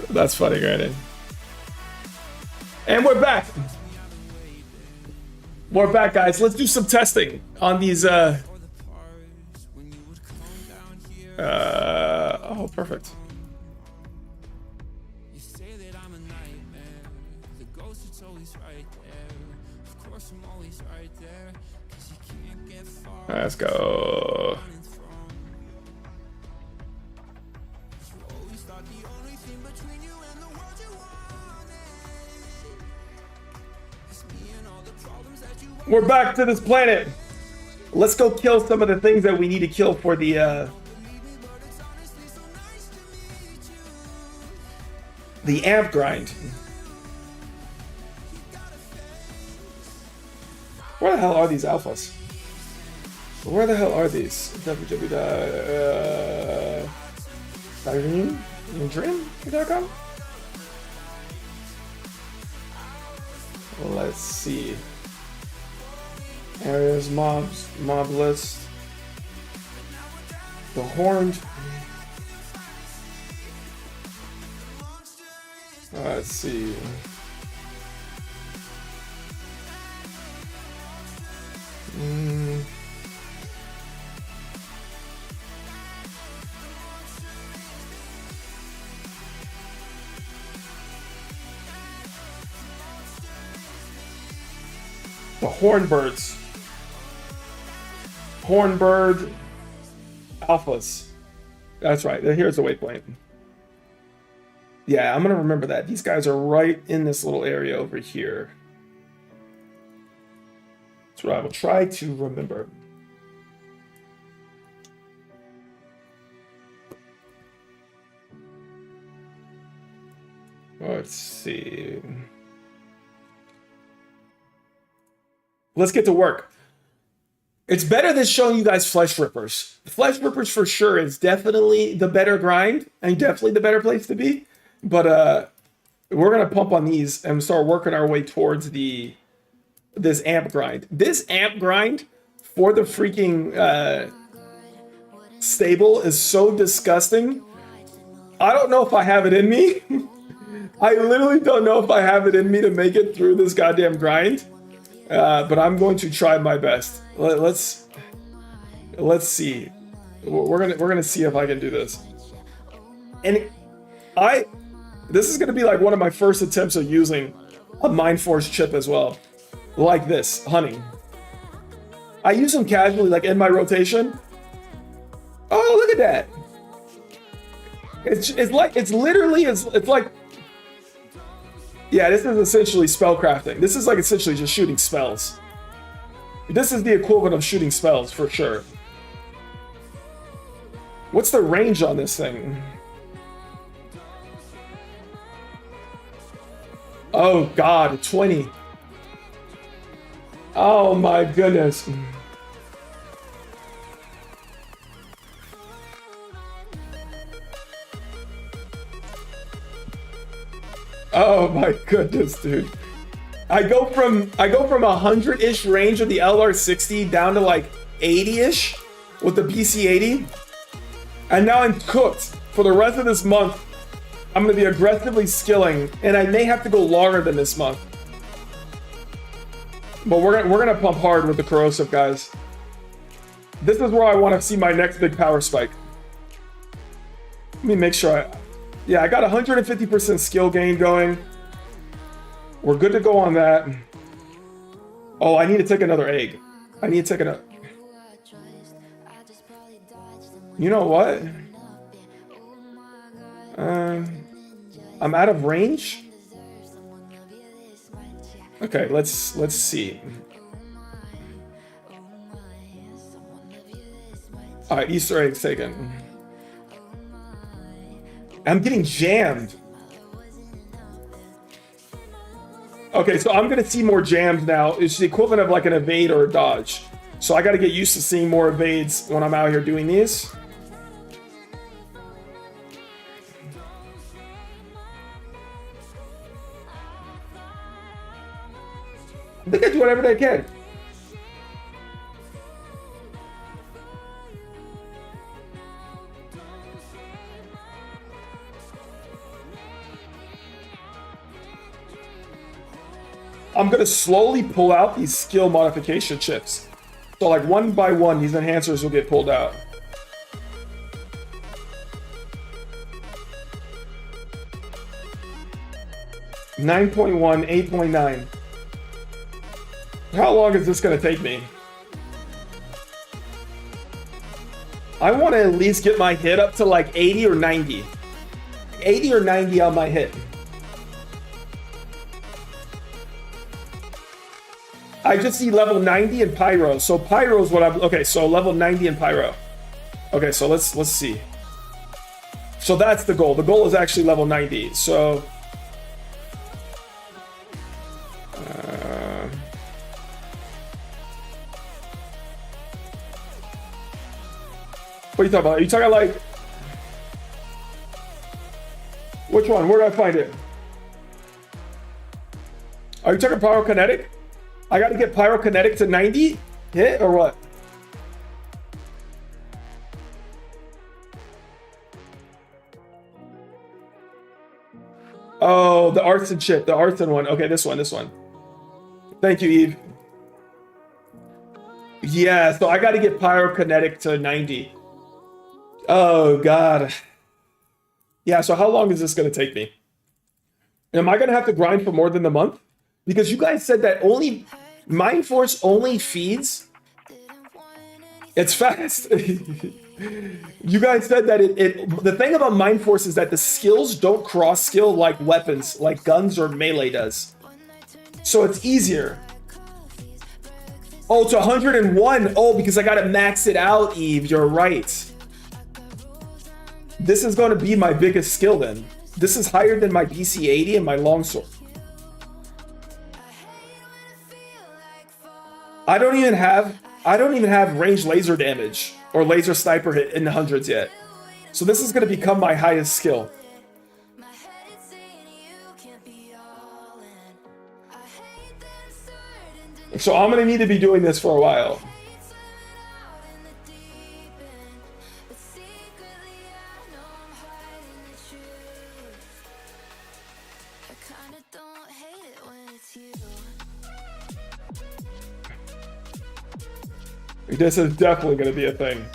That's funny, granted. And we're back. We're back, guys. Let's do some testing on these. Oh, perfect. You say that I'm a nightmare. The ghost is always right there. Of course I'm always right there. 'Cause you can't get far. Let's go. We're back to this planet. Let's go kill some of the things that we need to kill for the amp grind. Where the hell are these alphas? Where the hell are these? www.dream.com? Let's see. Areas, mobs, mob list. The horned. Let's see. The Hornbirds. Hornbird alphas. That's right. Here's the waypoint. Yeah, I'm gonna remember that. These guys are right in this little area over here. That's what I will try to remember. Let's see. Let's get to work. It's better than showing you guys Flesh Rippers. Flesh Rippers for sure is definitely the better grind and definitely the better place to be. But we're gonna pump on these and start working our way towards this amp grind. This amp grind for the freaking stable is so disgusting. I don't know if I have it in me. I literally don't know if I have it in me to make it through this goddamn grind. But I'm going to try my best. Let's see. We're gonna see if I can do this. And this is gonna be like one of my first attempts of using a Mind Force chip as well, like this hunting. I use them casually, like in my rotation. Oh, look at that! It's like. Yeah, this is essentially spellcrafting. This is like essentially just shooting spells. This is the equivalent of shooting spells for sure. What's the range on this thing? Oh God, 20. Oh my goodness. Oh my goodness, dude. I go from 100-ish range of the LR60 down to like 80-ish with the PC80. And now I'm cooked. For the rest of this month, I'm going to be aggressively skilling, and I may have to go longer than this month. But we're gonna pump hard with the corrosive, guys. This is where I want to see my next big power spike. Let me make sure yeah, I got 150% skill gain going. We're good to go on that. Oh, I need to take another egg. I need to take another. You know what? I'm out of range. Okay, let's see. All right, Easter eggs taken. I'm getting jammed. Okay, so I'm gonna see more jammed now. It's the equivalent of like an evade or a dodge. So I gotta get used to seeing more evades when I'm out here doing these. They can do whatever they can. I'm gonna slowly pull out these skill modification chips. So like one by one, these enhancers will get pulled out. (9.1), 8.9. How long is this gonna take me? I want to at least get my hit up to like 80 or 90. 80 or 90 on my hit. I just see level 90 in Pyro. So Pyro is what I'm... Okay, so level 90 in Pyro. Okay, so let's see. So that's the goal. The goal is actually level 90. So... what are you talking about? Are you talking like... Which one? Where did I find it? Are you talking Pyrokinetic? I got to get Pyrokinetic to 90 hit or what? Oh, the arson chip, the arson one. Okay, this one. Thank you, Eve. Yeah, so I got to get Pyrokinetic to 90. Oh, God. Yeah, so how long is this going to take me? Am I going to have to grind for more than the month? Because you guys said that only Mind Force only feeds. It's fast. You guys said that the thing about Mind Force is that the skills don't cross skill like weapons, like guns or melee does. So it's easier. Oh, it's 101. Oh, because I gotta max it out, Eve. You're right. This is gonna be my biggest skill then. This is higher than my BC-80 and my longsword. I don't even have ranged laser damage or laser sniper hit in the hundreds yet. So this is going to become my highest skill. So I'm going to need to be doing this for a while. This is definitely going to be a thing.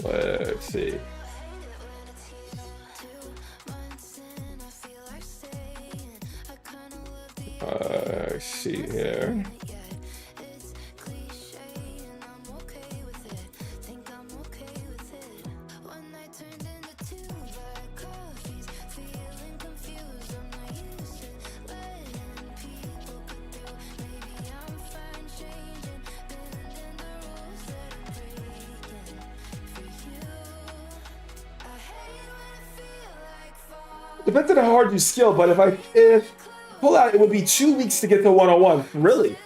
Let's see. Let's see here. Depends on how hard you skill, but if pull out, it would be 2 weeks to get to 101. Really?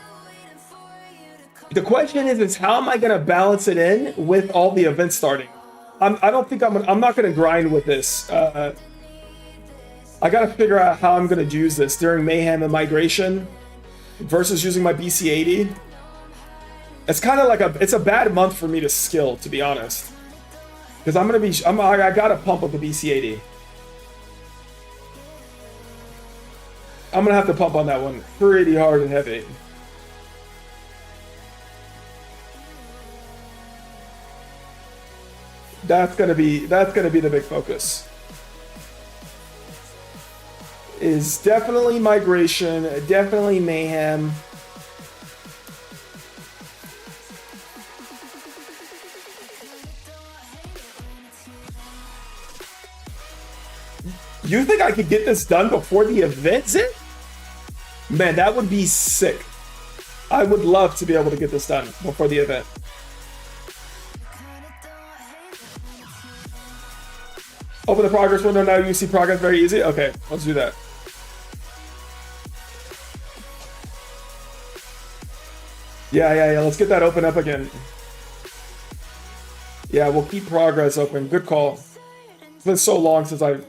The question is how am I going to balance it in with all the events starting? I'm not going to grind with this. I got to figure out how I'm going to use this during Mayhem and Migration versus using my BC-80. It's kind of like it's a bad month for me to skill, to be honest. Because I got to pump up the BC-80. I'm gonna have to pump on that one pretty hard and heavy. That's gonna be the big focus. Is definitely Migration, definitely Mayhem. You think I could get this done before the event's in? Man, that would be sick. I would love to be able to get this done before the event. Open the progress window now. You see progress very easy. Okay, let's do that. Yeah. Let's get that open up again. Yeah, we'll keep progress open. Good call. It's been so long since I've...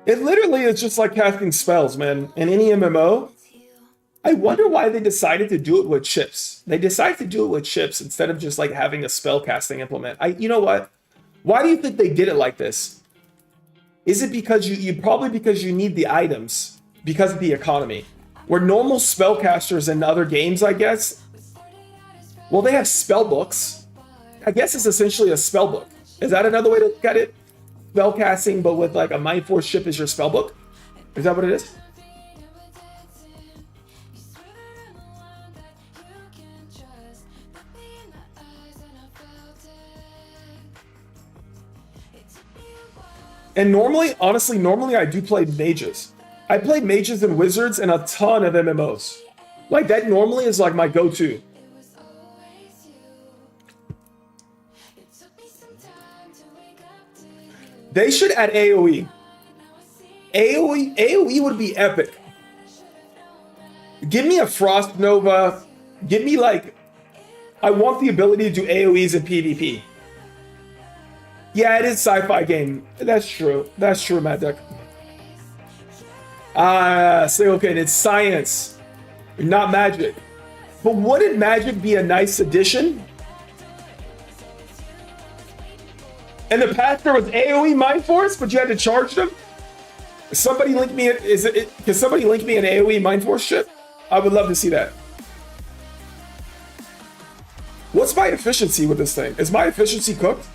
It literally is just like casting spells, man. In any MMO, I wonder why they decided to do it with chips. They decided to do it with chips instead of just like having a spell casting implement. You know what? Why do you think they did it like this? Is it because you probably because you need the items because of the economy? Where normal spellcasters in other games, I guess, well, they have spell books. I guess it's essentially a spell book. Is that another way to look at it? Spellcasting, but with like a Mind Force ship is your spellbook? Is that what it is? And normally I do play mages. I played mages and wizards in a ton of MMOs. Like that normally is like my go-to. They should add AoE. AoE would be epic. Give me a Frost Nova. Give me like... I want the ability to do AoEs in PvP. Yeah, it is sci-fi game. That's true. That's true, Matt Duck. Say okay, it's science, not magic. But wouldn't magic be a nice addition? In the past, there was AoE Mind Force, but you had to charge them. Somebody link me. Can somebody link me an AoE Mind Force ship? I would love to see that. What's my efficiency with this thing? Is my efficiency cooked?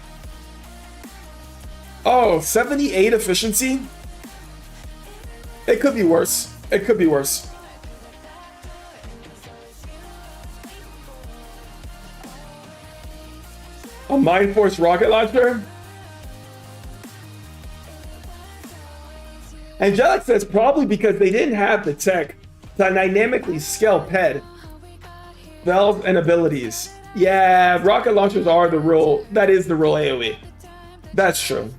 Oh, 78 efficiency? It could be worse. It could be worse. A Mind Force rocket launcher? Angelic says probably because they didn't have the tech to dynamically scale PED, spells, and abilities. Yeah, rocket launchers are the real, that is the real AoE. That's true.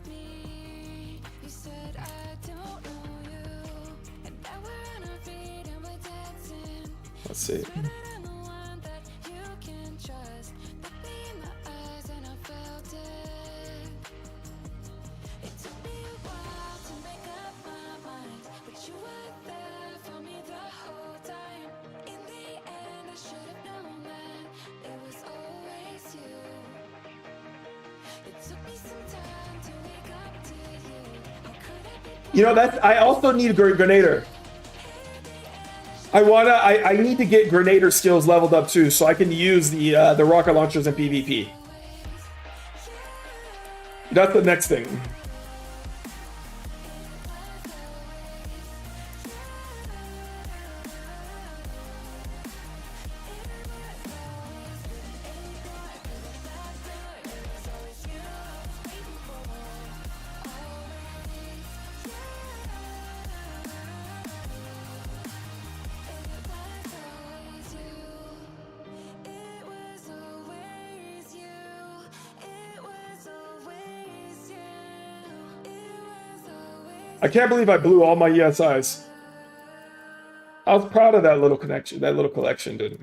Let's see. You know, that's, I also need Grenader. I need to get Grenader skills leveled up too, so I can use the rocket launchers in PvP. That's the next thing. I can't believe I blew all my ESIs. I was proud of that little connection, that little collection, dude.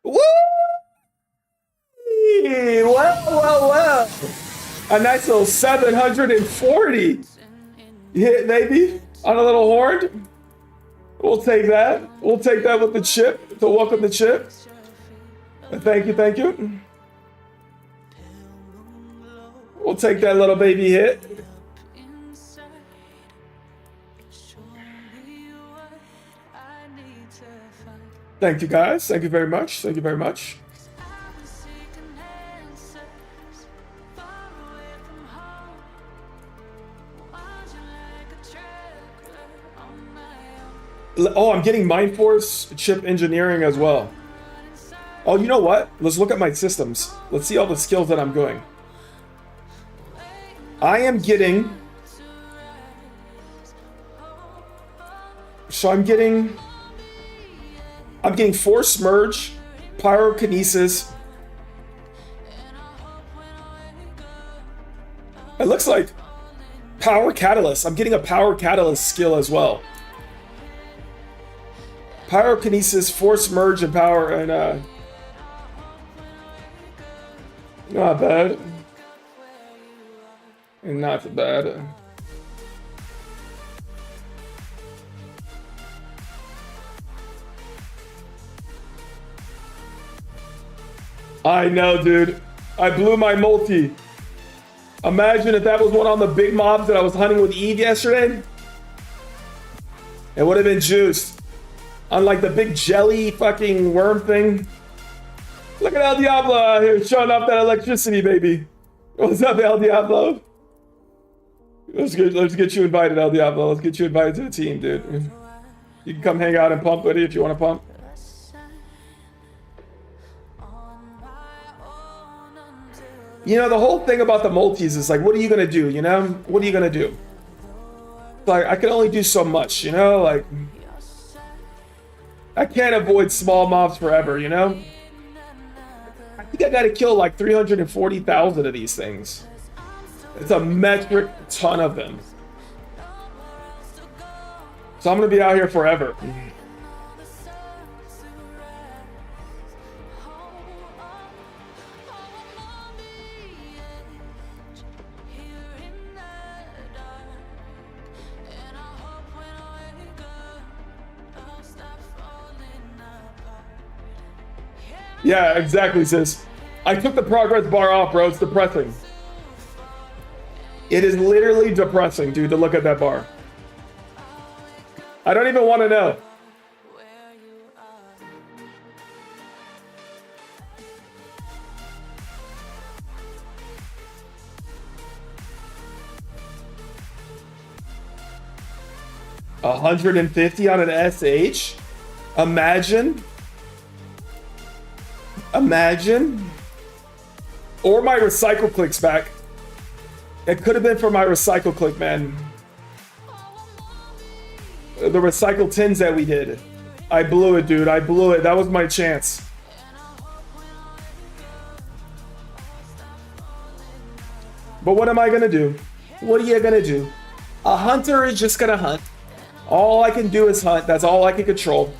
Woo! Well. A nice little 740 hit, maybe, on a little horn. We'll take that. We'll take that with the chip, to welcome the chip. Thank you, thank you. We'll take that little baby hit. Thank you guys. Thank you very much. Thank you very much. Oh, I'm getting Mind Force chip engineering as well. Oh, you know what? Let's look at my systems. Let's see all the skills that I'm doing. I am getting, so I'm getting Force Merge, Pyrokinesis. It looks like Power Catalyst. I'm getting a Power Catalyst skill as well. Pyrokinesis, Force Merge, and Power, and not bad. Not bad. I know, dude. I blew my multi. Imagine if that was one on the big mobs that I was hunting with Eve yesterday. It would have been juiced. Unlike the big jelly fucking worm thing. Look at El Diablo out here showing off that electricity, baby. What's up, El Diablo? Let's get you invited, El Diablo. Let's get you invited to the team, dude. You can come hang out and pump with you if you want to pump. You know, the whole thing about the multis is like, what are you going to do, you know? What are you going to do? Like, I can only do so much, you know? Like, I can't avoid small mobs forever, you know? I think I got to kill like 340,000 of these things. It's a metric ton of them. So I'm going to be out here forever. Yeah, exactly, sis. I took the progress bar off, bro. It's depressing. It is literally depressing, dude, to look at that bar. I don't even want to know. $150 on an SH? Imagine. Imagine. Or my recycle clicks back. It could have been for my recycle click, man. The recycle tins that we did. I blew it, dude. I blew it. That was my chance. But what am I gonna do? What are you gonna do? A hunter is just gonna hunt. All I can do is hunt. That's all I can control.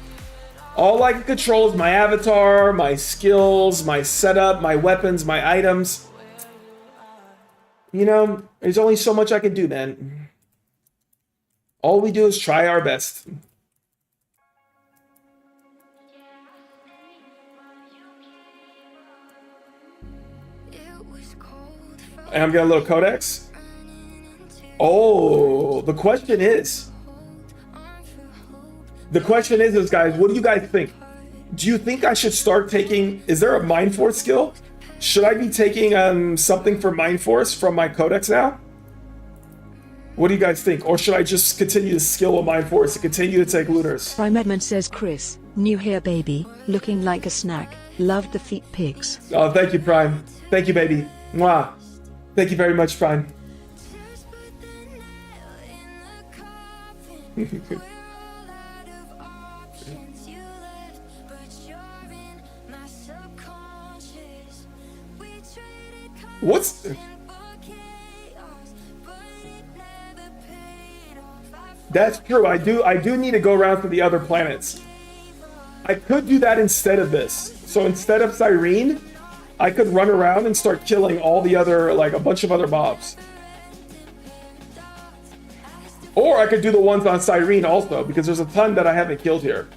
All I can control is my avatar, my skills, my setup, my weapons, my items. You know, there's only so much I can do, man. All we do is try our best. And I'm getting a little codex. Oh, the question is, guys, what do you guys think? Do you think I should start taking, is there a Mind Force skill? Should I be taking something for Mind Force from my codex now? What do you guys think? Or should I just continue to skill a Mind Force and continue to take looters? Prime Edmund says, Chris, new here baby, looking like a snack. Loved the feet pics. Oh, thank you, Prime. Thank you, baby. Mwah. Thank you very much, Prime. What's... That's true. I do need to go around to the other planets. I could do that instead of this. So instead of Cyrene, I could run around and start killing all the other, like a bunch of other mobs. Or I could do the ones on Cyrene also, because there's a ton that I haven't killed here.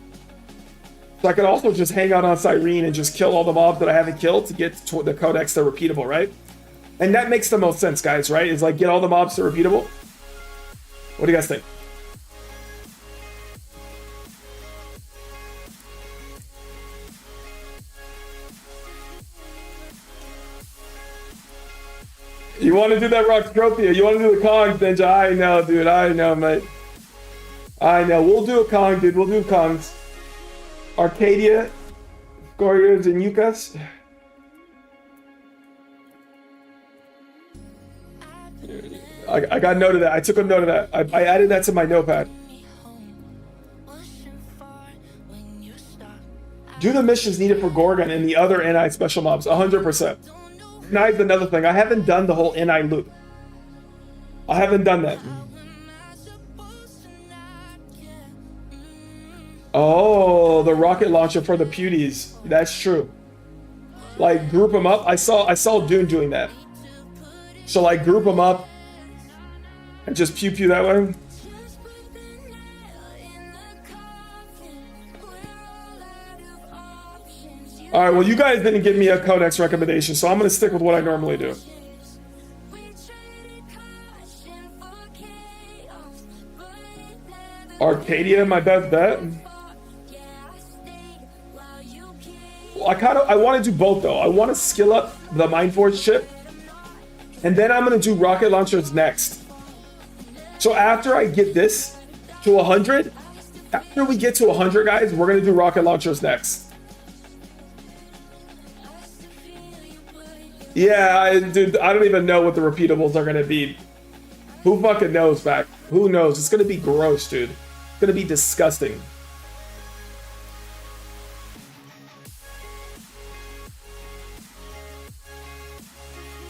So I could also just hang out on Cyrene and just kill all the mobs that I haven't killed to get to the codex to repeatable, right? And that makes the most sense, guys, right? Is like get all the mobs to repeatable. What do you guys think? You want to do that Rockstropia? You want to do the Kongs, Ninja? I know, dude. I know, mate. I know. We'll do a Kong, dude. We'll do Kongs. Arcadia, Gorgons, and Yukas. I got note of that. I took a note of that. I added that to my notepad. Do the missions needed for Gorgon and the other NI special mobs. 100%. NI is another thing. I haven't done the whole NI loop. I haven't done that. Oh, the rocket launcher for the Pewdies. That's true. Like group them up. I saw Dune doing that. So like group them up and just pew pew that way. All right, well, you guys didn't give me a codex recommendation, so I'm going to stick with what I normally do. Arcadia, my best bet. Well, I want to do both, though. I want to skill up the Mind Force chip, and then I'm going to do rocket launchers next. So after I get this to 100, after we get to 100, guys, we're going to do rocket launchers next. Yeah, dude, I don't even know what the repeatables are gonna be. Who fucking knows, back? Who knows? It's gonna be gross, dude. It's gonna be disgusting.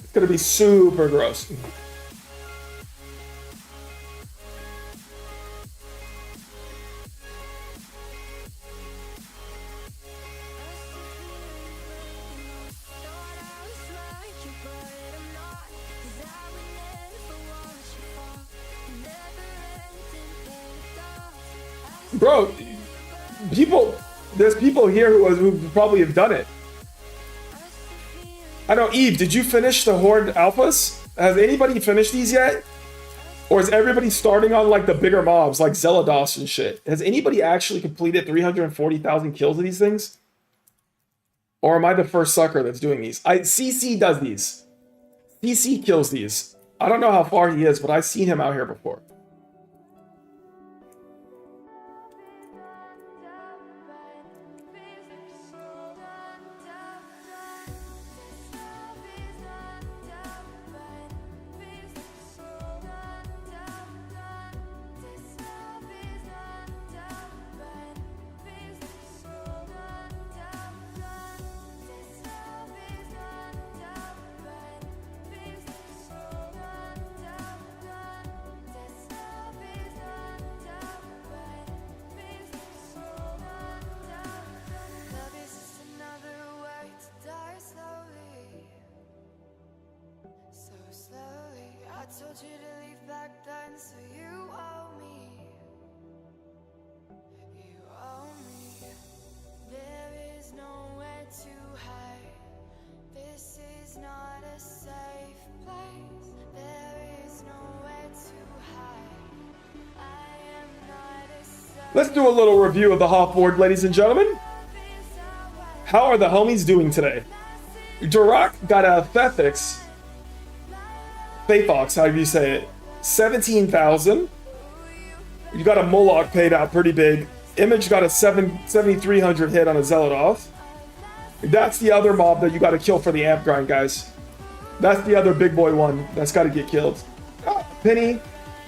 It's gonna be super gross. Bro, there's people here who probably have done it. I know, Eve, did you finish the Horde Alphas? Has anybody finished these yet? Or is everybody starting on like the bigger mobs like Zelados and shit? Has anybody actually completed 340,000 kills of these things? Or am I the first sucker that's doing these? CC does these. CC kills these. I don't know how far he is, but I've seen him out here before. Love is just another way to die slowly. So slowly. I told you to leave back then, so you owe me. You owe me. There is nowhere to hide. This is not a safe place. There is nowhere to hide. I am not a safe Let's do a little review of the Hoff board, ladies and gentlemen. How are the homies doing today? Duroc got a Fethix. Phaefox, however you say it. 17,000. You got a Moloch paid out pretty big. Image got a 7,300 hit on a Zeladoth. That's the other mob that you got to kill for the amp grind, guys. That's the other big boy one that's got to get killed. Penny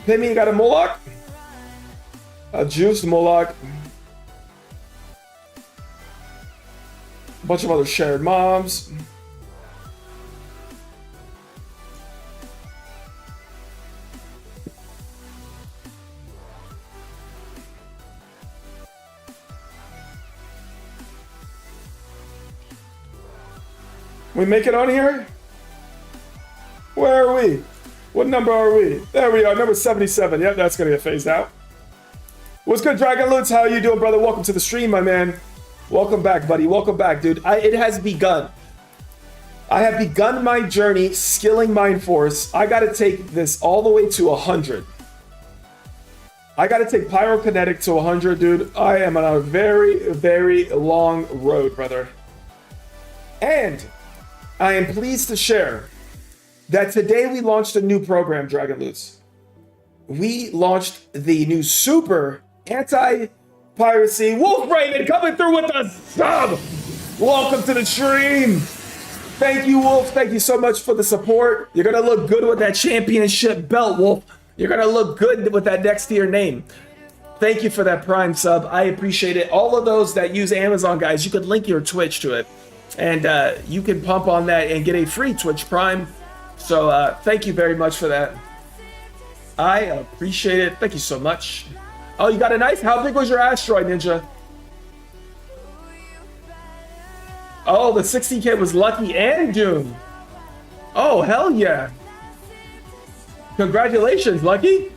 got a Moloch. A juiced Moloch. A bunch of other shared mobs. We make it on here? Where are we? What number are we? There we are, number 77. Yep, that's gonna get phased out. What's good, Dragon Lutz? How you doing, brother? Welcome to the stream, my man. Welcome back, buddy. Welcome back, dude. It has begun. I have begun my journey skilling Mind Force. I gotta take this all the way to 100. I gotta take Pyrokinetic to 100, dude. I am on a very, very long road, brother. And I am pleased to share that today we launched a new program, Dragon Lutz. We launched the new super anti-piracy Wolf Raven coming through with a sub. Welcome to the stream. Thank you, Wolf. Thank you so much for the support. You're gonna look good with that championship belt, Wolf. You're gonna look good with that next to your name. Thank you for that Prime sub. I appreciate it. All of those that use Amazon, guys, you could link your Twitch to it. And you can pump on that and get a free Twitch Prime. So thank you very much for that. I appreciate it. Thank you so much. Oh, you got a nice. How big was your asteroid, Ninja? Oh, the 60K was Lucky and Doom. Oh, hell yeah. Congratulations, Lucky.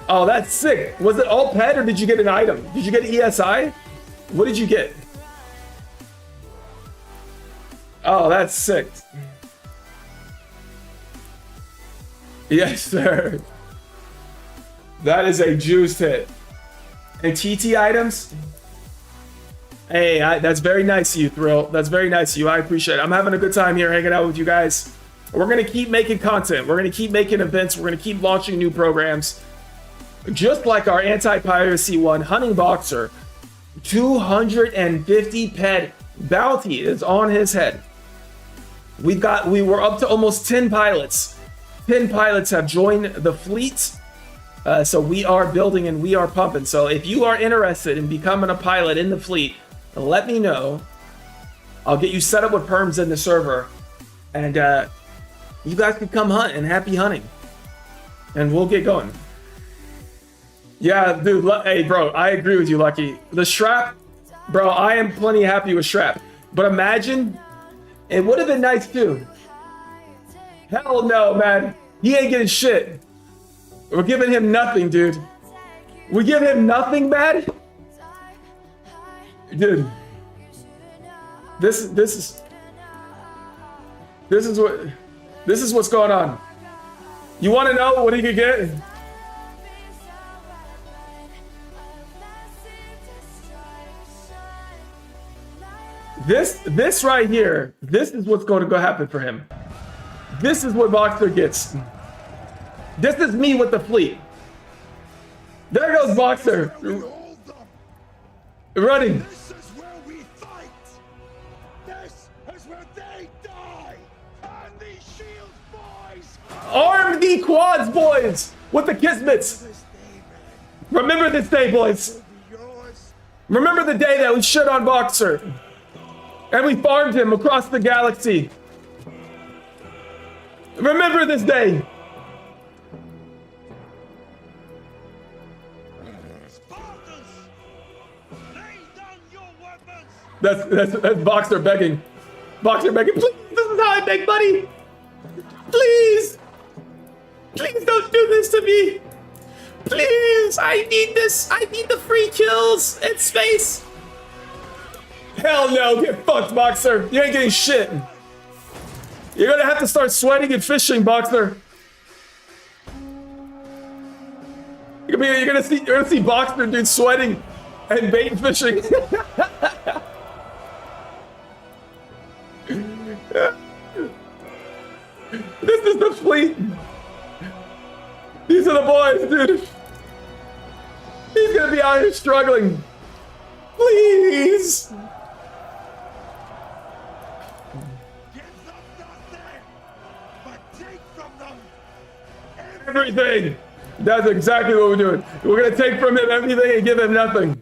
Oh, that's sick. Was it all pet or did you get an item? Did you get ESI? What did you get? Oh, that's sick. Yes, sir. That is a juiced hit. And TT items? Hey, that's very nice of you, Thrill. That's very nice of you. I appreciate it. I'm having a good time here hanging out with you guys. We're going to keep making content. We're going to keep making events. We're going to keep launching new programs. Just like our anti-piracy one, Hunting Boxer, 250 pet bounty is on his head. We were up to almost 10 pilots. 10 pilots have joined the fleet. So we are building and we are pumping. So if you are interested in becoming a pilot in the fleet, let me know. I'll get you set up with perms in the server. And you guys can come hunt and happy hunting. And we'll get going. Yeah, dude. Hey, bro, I agree with you, Lucky. The strap, bro, I am plenty happy with strap. But imagine, it would have been nice too. Hell no, man. He ain't getting shit. We're giving him nothing, dude. We give him nothing, man? Dude. This is... This is what's going on. You want to know what he could get? This right here, this is what's going to go happen for him. This is what Boxer gets. This is me with the fleet. There goes Boxer. Running. This is where we fight. This is where they die. And these shield boys. Arm the quads, boys, with the Kismets. This day, man, Remember this day, boys. will be yours. Remember the day that we shit on Boxer. And we farmed him across the galaxy. Remember this day. Spartans, lay down your weapons. That's Boxer begging. Boxer begging, please, this is how I make money. Please. Please don't do this to me. Please, I need this. I need the free kills in space. Hell no, get fucked, Boxer. You ain't getting shit. You're gonna have to start sweating and fishing, Boxer. You're gonna see Boxer, dude, sweating and bait fishing. This is the fleet. These are the boys, dude. He's gonna be out here struggling. Please. Give them nothing, but take from them Everything. That's exactly what we're doing. We're gonna take from him everything and give him nothing.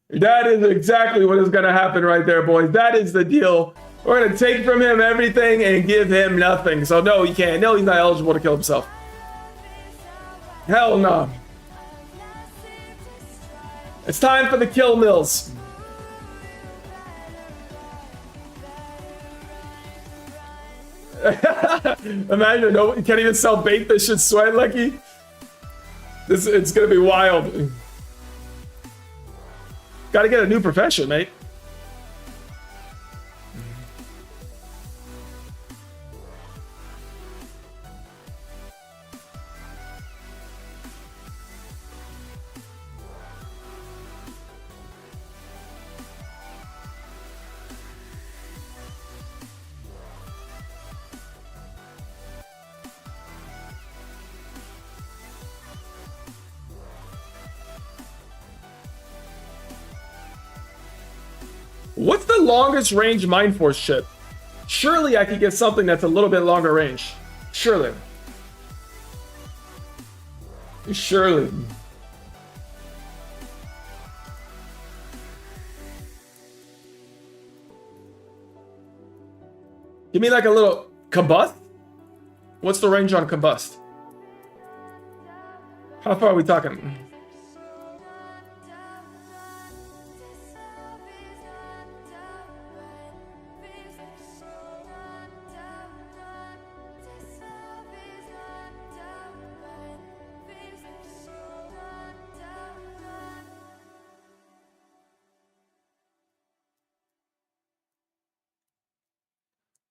That is exactly what is gonna happen right there, boys. That is the deal. We're gonna take from him everything and give him nothing. So no, he can't. No, he's not eligible to kill himself. Hell no. It's time for the kill mills. Imagine, no, you can't even sell bait that should sweat, Lucky. It's gonna be wild. Gotta get a new profession, mate. What's the longest range Mind Force ship? Surely I could get something that's a little bit longer range. Surely. Surely. Give me like a little combust? What's the range on combust? How far are we talking?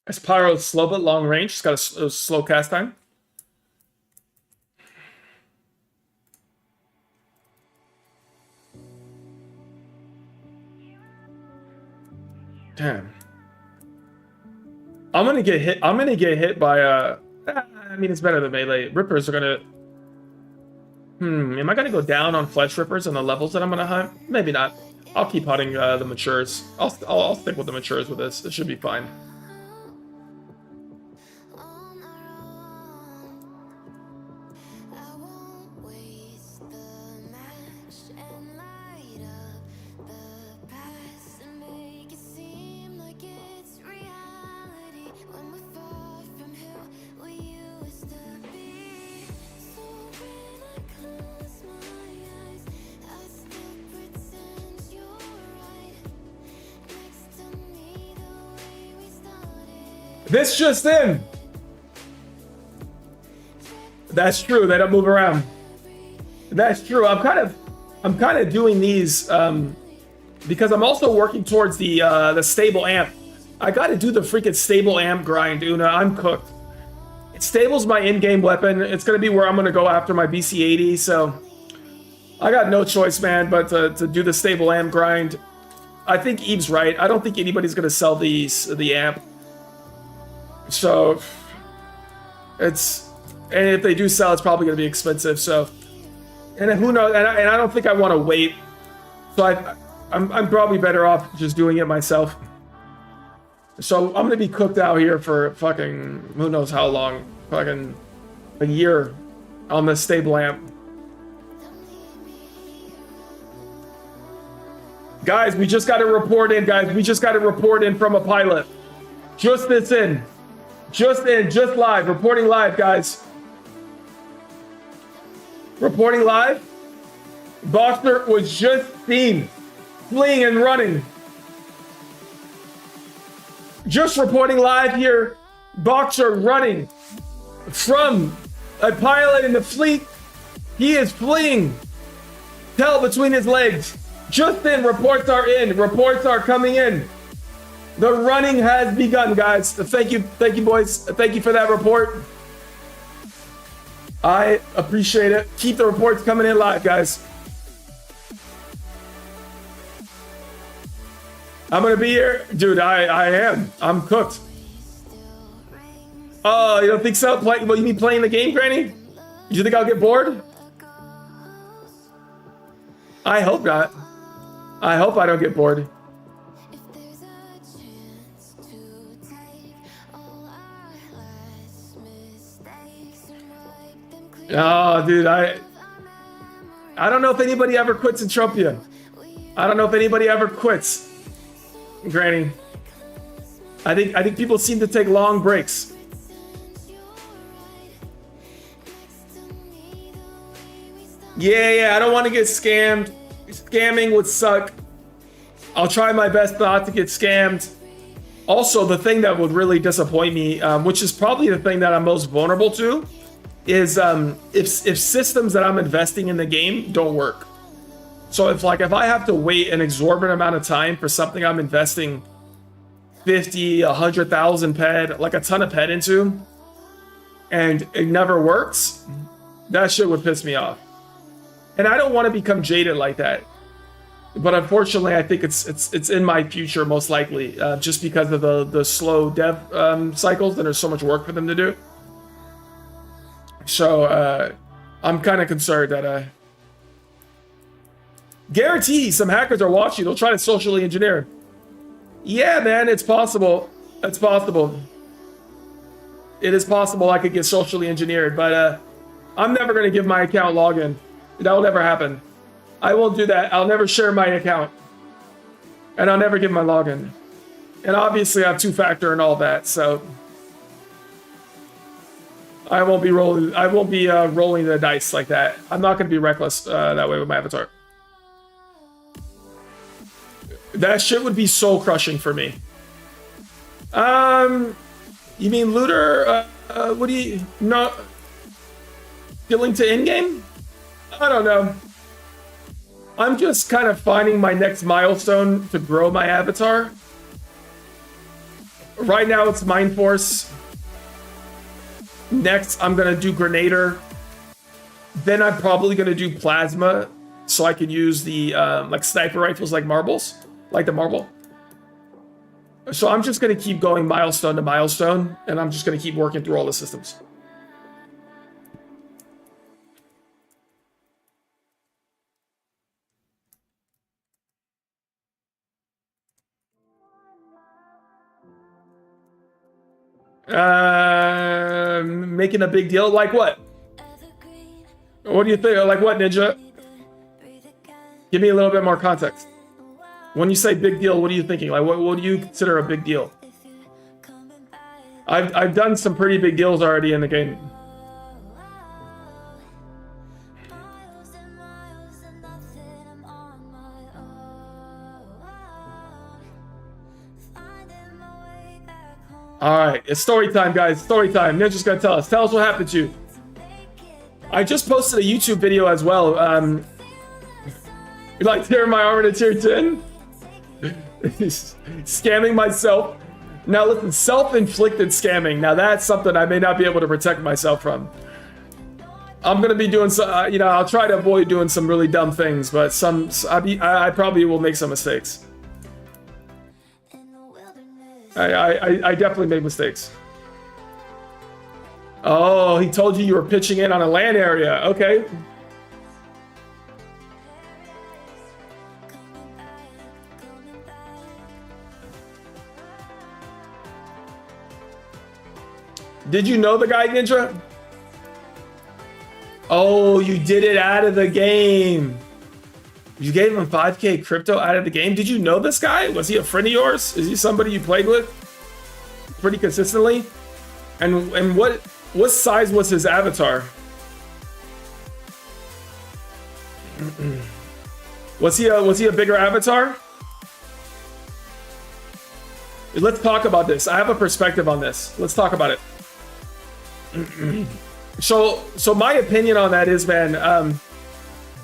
Is Pyro slow but long range? It's got a slow cast time. Damn. I'm gonna get hit. I'm gonna get hit by I mean, it's better than melee. Rippers are gonna. Am I gonna go down on flesh rippers and the levels that I'm gonna hunt? Maybe not. I'll keep hunting the matures. I'll stick with the matures with this. It should be fine. This just in. That's true. They don't move around. That's true. I'm kind of doing these because I'm also working towards the stable amp. I gotta do the freaking stable amp grind, Una. I'm cooked. Stable's my in-game weapon. It's gonna be where I'm gonna go after my BC80, so I got no choice, man, but to do the stable amp grind. I think Eve's right. I don't think anybody's gonna sell the amp. So and if they do sell, it's probably gonna be expensive. So, and who knows? And I don't think I want to wait. So I'm probably better off just doing it myself. So I'm gonna be cooked out here for fucking who knows how long, fucking a year on the stable amp. Guys, we just got to report in, guys. We just got to report in from a pilot. Just this in. Just live. Reporting live, guys. Reporting live. Boxer was just seen fleeing and running. Just reporting live here. Boxer running from a pilot in the fleet. He is fleeing. Tail between his legs. Just in, reports are in. Reports are coming in. The running has begun, guys. Thank you, boys. Thank you for that report. I appreciate it. Keep the reports coming in live, guys. I'm gonna be here, dude. I am. I'm cooked. Oh, you don't think so? What, you mean playing the game, Granny? You think I'll get bored? I hope not. I hope I don't get bored. Oh, dude, I don't know if anybody ever quits in Tropia. I don't know if anybody ever quits, Granny. I think people seem to take long breaks. Yeah, I don't want to get scammed. Scamming would suck. I'll try my best not to get scammed. Also, the thing that would really disappoint me, which is probably the thing that I'm most vulnerable to, is if systems that I'm investing in the game don't work. So if I have to wait an exorbitant amount of time for something I'm investing 50, 100,000 ped, like a ton of ped into, and it never works, that shit would piss me off. And I don't want to become jaded like that. But unfortunately, I think it's in my future most likely, just because of the slow dev cycles, and there's so much work for them to do. So I'm kind of concerned that guarantee some hackers are watching. They'll try to socially engineer. Yeah, man, it's possible. It's possible. It is possible I could get socially engineered, but I'm never going to give my account login. That will never happen. I won't do that. I'll never share my account. And I'll never give my login. And obviously I have two-factor and all that, so I won't be rolling the dice like that. I'm not going to be reckless that way with my avatar. That shit would be soul crushing for me. You mean looter? What do you not skilling to in-game? I don't know. I'm just kind of finding my next milestone to grow my avatar. Right now it's Mind Force. Next I'm gonna do Grenader. Then I'm probably gonna do Plasma, so I could use the like sniper rifles, like marbles, like the marble. So I'm just gonna keep going milestone to milestone, and I'm just gonna keep working through all the systems. Making a big deal? Like what? What do you think? Like what, Ninja? Give me a little bit more context. When you say big deal, what are you thinking? Like what do you consider a big deal? I've done some pretty big deals already in the game. All right, it's story time, guys. Story time. Ninja's gonna tell us. Tell us what happened to you. I just posted a YouTube video as well. You like tearing my armor to tier 10? Scamming myself. Now listen, self-inflicted scamming. Now that's something I may not be able to protect myself from. I'm gonna be doing some, you know, I'll try to avoid doing some really dumb things, but I probably will make some mistakes. I definitely made mistakes. Oh, he told you were pitching in on a land area. Okay. Did you know the guy, Ninja? Oh, you did it out of the game. You gave him 5K crypto out of the game. Did you know this guy? Was he a friend of yours? Is he somebody you played with pretty consistently? And what size was his avatar? Was he a bigger avatar? Let's talk about this. I have a perspective on this. Let's talk about it. So my opinion on that is, man,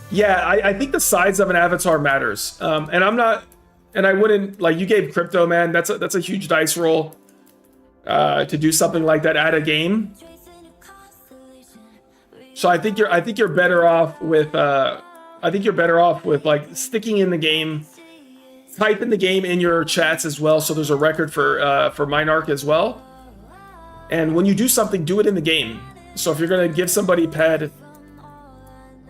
yeah, I think the size of an avatar matters. And I wouldn't, like, you gave crypto, man. That's a huge dice roll to do something like that at a game. So I think you're better off with like sticking in the game, typing the game in your chats as well. So there's a record for Minarch as well. And when you do something, do it in the game. So if you're gonna give somebody ped,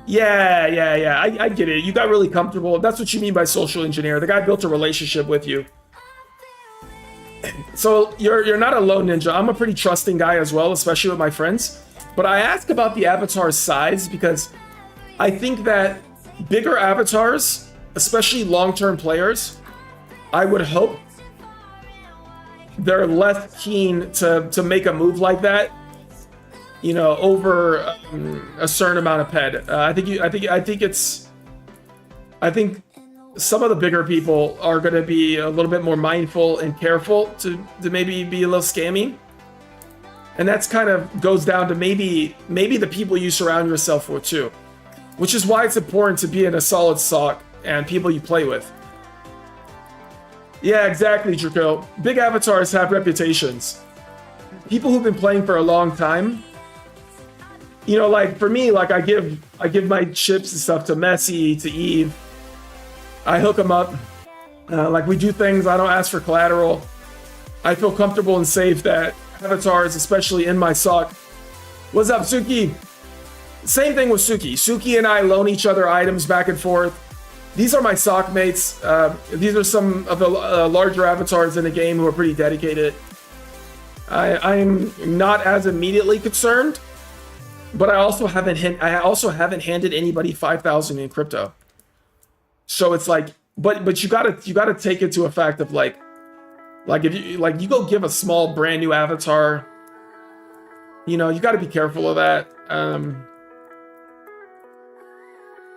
yeah, I get it. You got really comfortable. That's what you mean by social engineer. The guy built a relationship with you. So you're not alone, Ninja. I'm a pretty trusting guy as well, especially with my friends. But I ask about the avatar size because I think that bigger avatars, especially long-term players, I would hope they're less keen to make a move like that, you know, over a certain amount of ped. I think some of the bigger people are going to be a little bit more mindful and careful to maybe be a little scammy. And that's kind of goes down to maybe the people you surround yourself with too, which is why it's important to be in a solid sock and people you play with. Yeah, exactly, Draco. Big avatars have reputations. People who've been playing for a long time, you know, like for me, like I give my chips and stuff to Messi, to Eve. I hook them up. Like we do things. I don't ask for collateral. I feel comfortable and safe that avatars, especially in my sock. What's up, Suki? Same thing with Suki. Suki and I loan each other items back and forth. These are my sock mates. These are some of the larger avatars in the game who are pretty dedicated. I'm not as immediately concerned, but I also haven't handed anybody 5,000 in crypto. So it's like, but you gotta take it to a fact of like if you go give a small brand new avatar, you know, you got to be careful of that.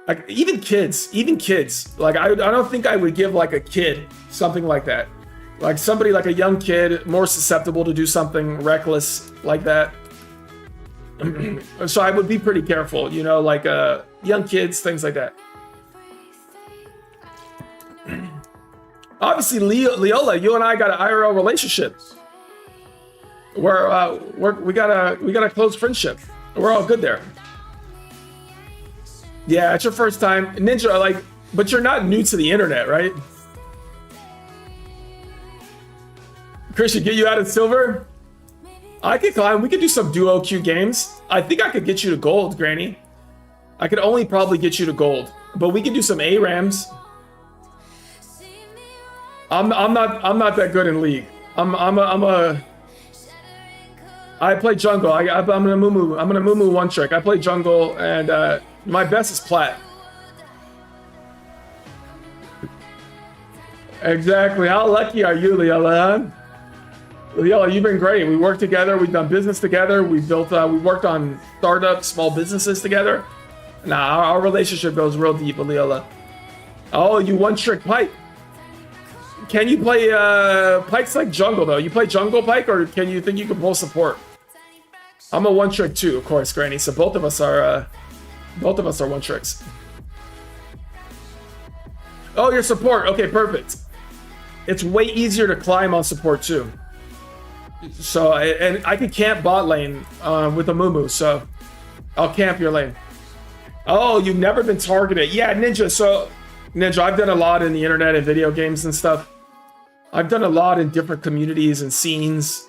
Like even kids, like I don't think I would give like a kid something like that. Like somebody like a young kid, more susceptible to do something reckless like that. So I would be pretty careful, you know, like young kids, things like that. Obviously, Leola, you and I got an IRL relationship. We got a close friendship. We're all good there. Yeah, it's your first time, Ninja. Like, but you're not new to the internet, right? Christian, get you out of silver. I could climb. We could do some duo queue games. I think I could get you to gold, Granny. I could only probably get you to gold, but we could do some ARAMs. I'm not that good in League. I play jungle. I'm gonna moo one trick. I play jungle, and my best is plat. Exactly. How lucky are you, Leola? Leola, you've been great. We worked together. We've done business together. We built. We worked on startups, small businesses together. Nah, our relationship goes real deep, Leola. Oh, you one trick Pyke. Can you play Pyke's like jungle though? You play jungle Pyke, or can you think you can pull support? I'm a one trick too, of course, Granny. So both of us are one tricks. Oh, your support. Okay, perfect. It's way easier to climb on support too. So and I could camp bot lane with a Mumu, so I'll camp your lane. Oh, you've never been targeted. Yeah, Ninja. So Ninja, I've done a lot in the internet and video games and stuff. I've done a lot in different communities and scenes.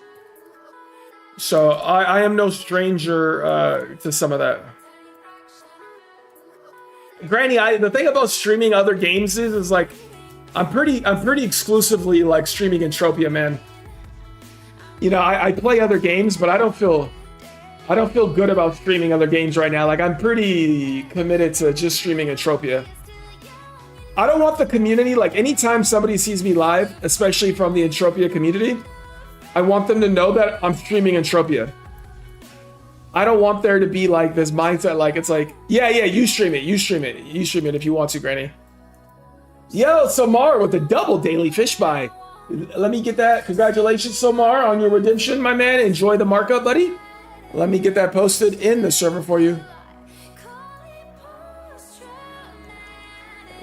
So I am no stranger to some of that. Granny, the thing about streaming other games is like I'm pretty exclusively like streaming Entropia, man. You know, I play other games, but I don't feel good about streaming other games right now. Like I'm pretty committed to just streaming Entropia. I don't want the community, like anytime somebody sees me live, especially from the Entropia community, I want them to know that I'm streaming Entropia. I don't want there to be like this mindset, like it's like, yeah, you stream it if you want to, Granny. Yo, Somar with the double daily fish buy. Let me get that. Congratulations, Somar, on your redemption, my man. Enjoy the markup, buddy. Let me get that posted in the server for you.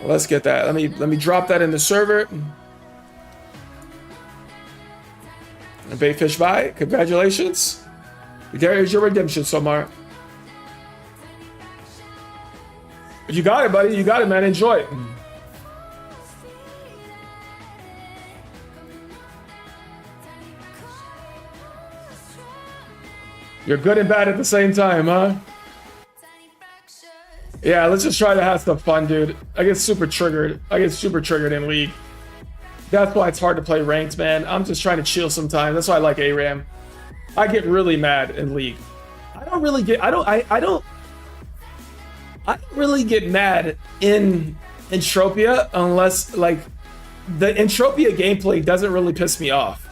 Let's get that. Let me drop that in the server. Bayfish buy. Congratulations. There's your redemption, Somar. You got it, buddy. You got it, man. Enjoy it. You're good and bad at the same time, huh? Yeah, let's just try to have some fun, dude. I get super triggered. In League. That's why it's hard to play ranked, man. I'm just trying to chill sometimes. That's why I like ARAM. I get really mad in League. I don't really get mad in Entropia unless like the Entropia gameplay doesn't really piss me off.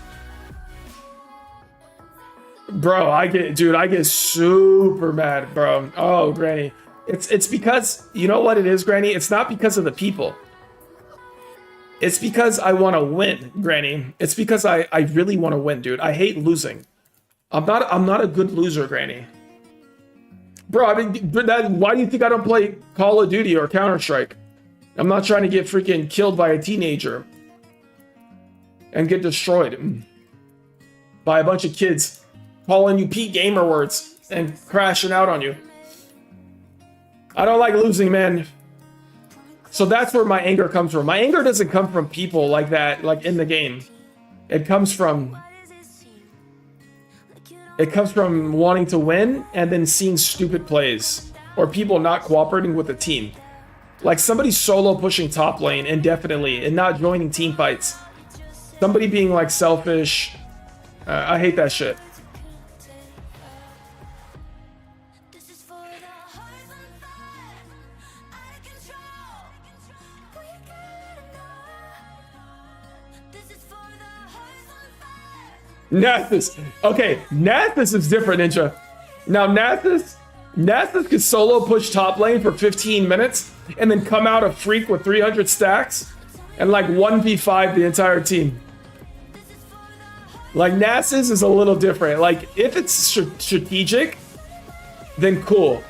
Bro, I get super mad, bro. Oh, Granny. It's because, you know what it is, Granny? It's not because of the people. It's because I want to win, Granny. It's because I really want to win, dude. I hate losing. I'm not a good loser, Granny. Bro, I mean, why do you think I don't play Call of Duty or Counter-Strike? I'm not trying to get freaking killed by a teenager and get destroyed by a bunch of kids calling you Pete Gamer words and crashing out on you. I don't like losing, man. So that's where my anger comes from. My anger doesn't come from people like that, like in the game. It comes from wanting to win and then seeing stupid plays or people not cooperating with the team. Like somebody solo pushing top lane indefinitely and not joining team fights. Somebody being like selfish. I hate that shit. Nathus. Okay, Nathus is different, Ninja. Now, Nathus could solo push top lane for 15 minutes and then come out a freak with 300 stacks and like 1v5 the entire team. Like, Nathus is a little different. Like, if it's strategic, then cool.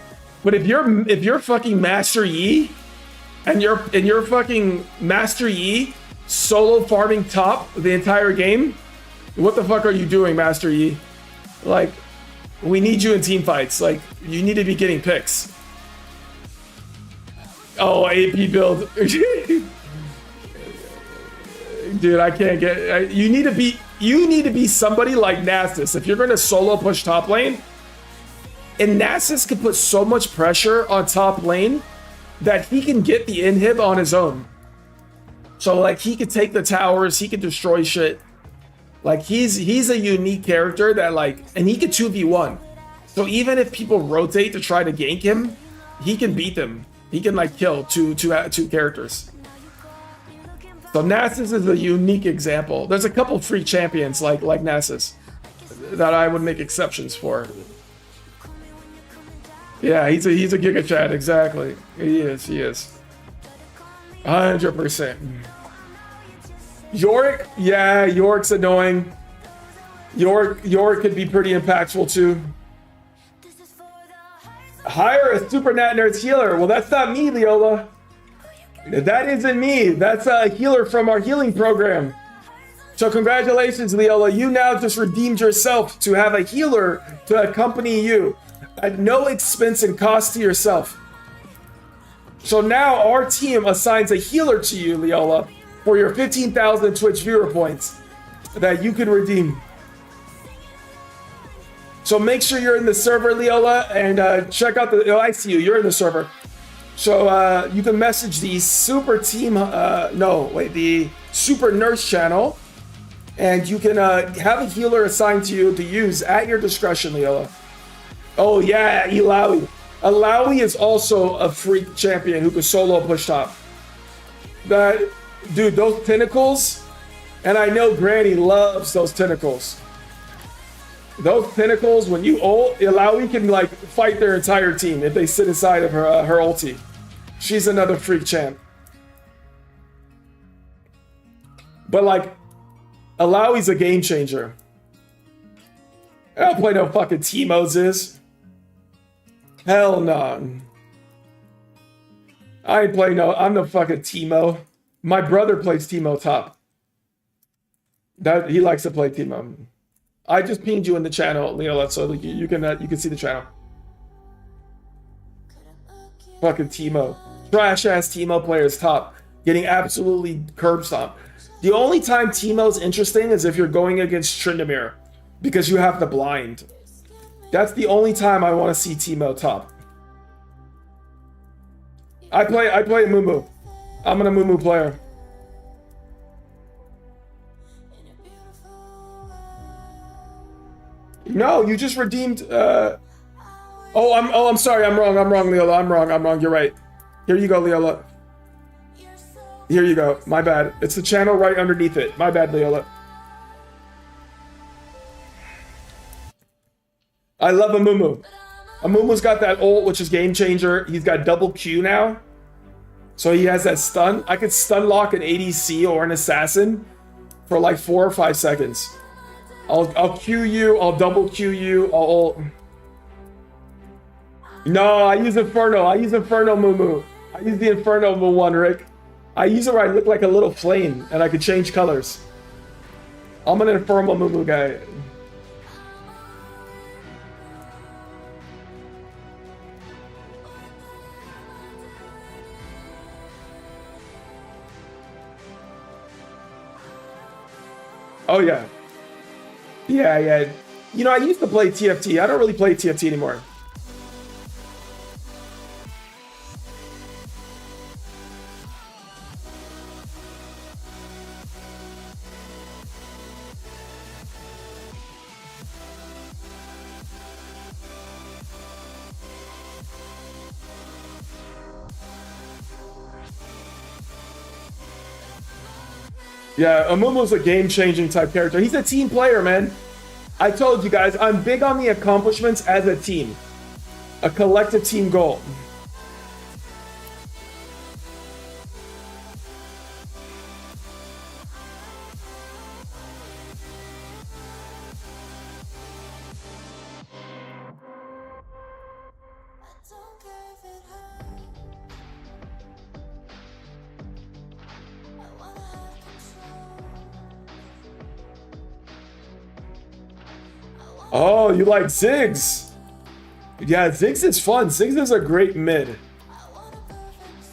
But if you're fucking Master Yi and you're fucking Master Yi solo farming top the entire game, what the fuck are you doing, Master Yi? Like, we need you in team fights. Like, you need to be getting picks. Oh, AP build. Dude, I can't get... You need to be somebody like Nasus. If you're going to solo push top lane, and Nasus can put so much pressure on top lane that he can get the inhib on his own. So, like, he could take the towers, he could destroy shit. Like, he's a unique character that, like, and he can 2v1. So even if people rotate to try to gank him, he can beat them. He can, like, kill two characters. So Nasus is a unique example. There's a couple free champions like Nasus that I would make exceptions for. Yeah, he's a Giga Chad, exactly. He is. 100%. Yorick? Yeah, Yorick's annoying. Yorick could be pretty impactful too. Hire a Super Nat Nerds healer. Well, that's not me, Leola. That isn't me. That's a healer from our healing program. So congratulations, Leola. You now just redeemed yourself to have a healer to accompany you at no expense and cost to yourself. So now our team assigns a healer to you, Leola, for your 15,000 Twitch viewer points that you can redeem. So make sure you're in the server, Leola, and check out the... Oh, I see you. You're in the server. So you can message the Super Team... the Super Nurse channel, and you can have a healer assigned to you to use at your discretion, Leola. Oh, yeah, Ilawi. Ilawi is also a freak champion who can solo push top. Dude, those tentacles... And I know Granny loves those tentacles. Those tentacles, when you ult, Ilawi can like fight their entire team if they sit inside of her ulti. She's another freak champ. But like, Ilawi's a game changer. I don't play no fucking Teemos is. Hell no. I ain't play no, I'm no fucking Teemo. My brother plays Teemo top. That he likes to play Teemo. I just pinged you in the channel, Leola, so you can see the channel. Fucking Teemo. Trash ass Teemo players top. Getting absolutely curb stomped. The only time Teemo's interesting is if you're going against Tryndamere, because you have the blind. That's the only time I want to see Teemo top. I play Mumu. I'm an Mumu player. No, you just redeemed. I'm sorry. I'm wrong, Leola. I'm wrong. You're right. Here you go, Leola. Here you go. My bad. It's the channel right underneath it. My bad, Leola. I love Amumu. Amumu's got that ult, which is game changer. He's got double Q now. So he has that stun. I could stun lock an ADC or an assassin for like 4 or 5 seconds. I'll Q you, I'll double Q you, I'll ult. No, I use Inferno. Mumu. I use the Inferno one, Rick. I use it where I look like a little flame and I could change colors. I'm an Inferno Mumu guy. Oh yeah. Yeah. You know, I used to play TFT. I don't really play TFT anymore. Yeah, Amumu's a game-changing type character. He's a team player, man. I told you guys, I'm big on the accomplishments as a team. A collective team goal. Oh, you like Ziggs? Yeah, Ziggs is fun. Ziggs is a great mid.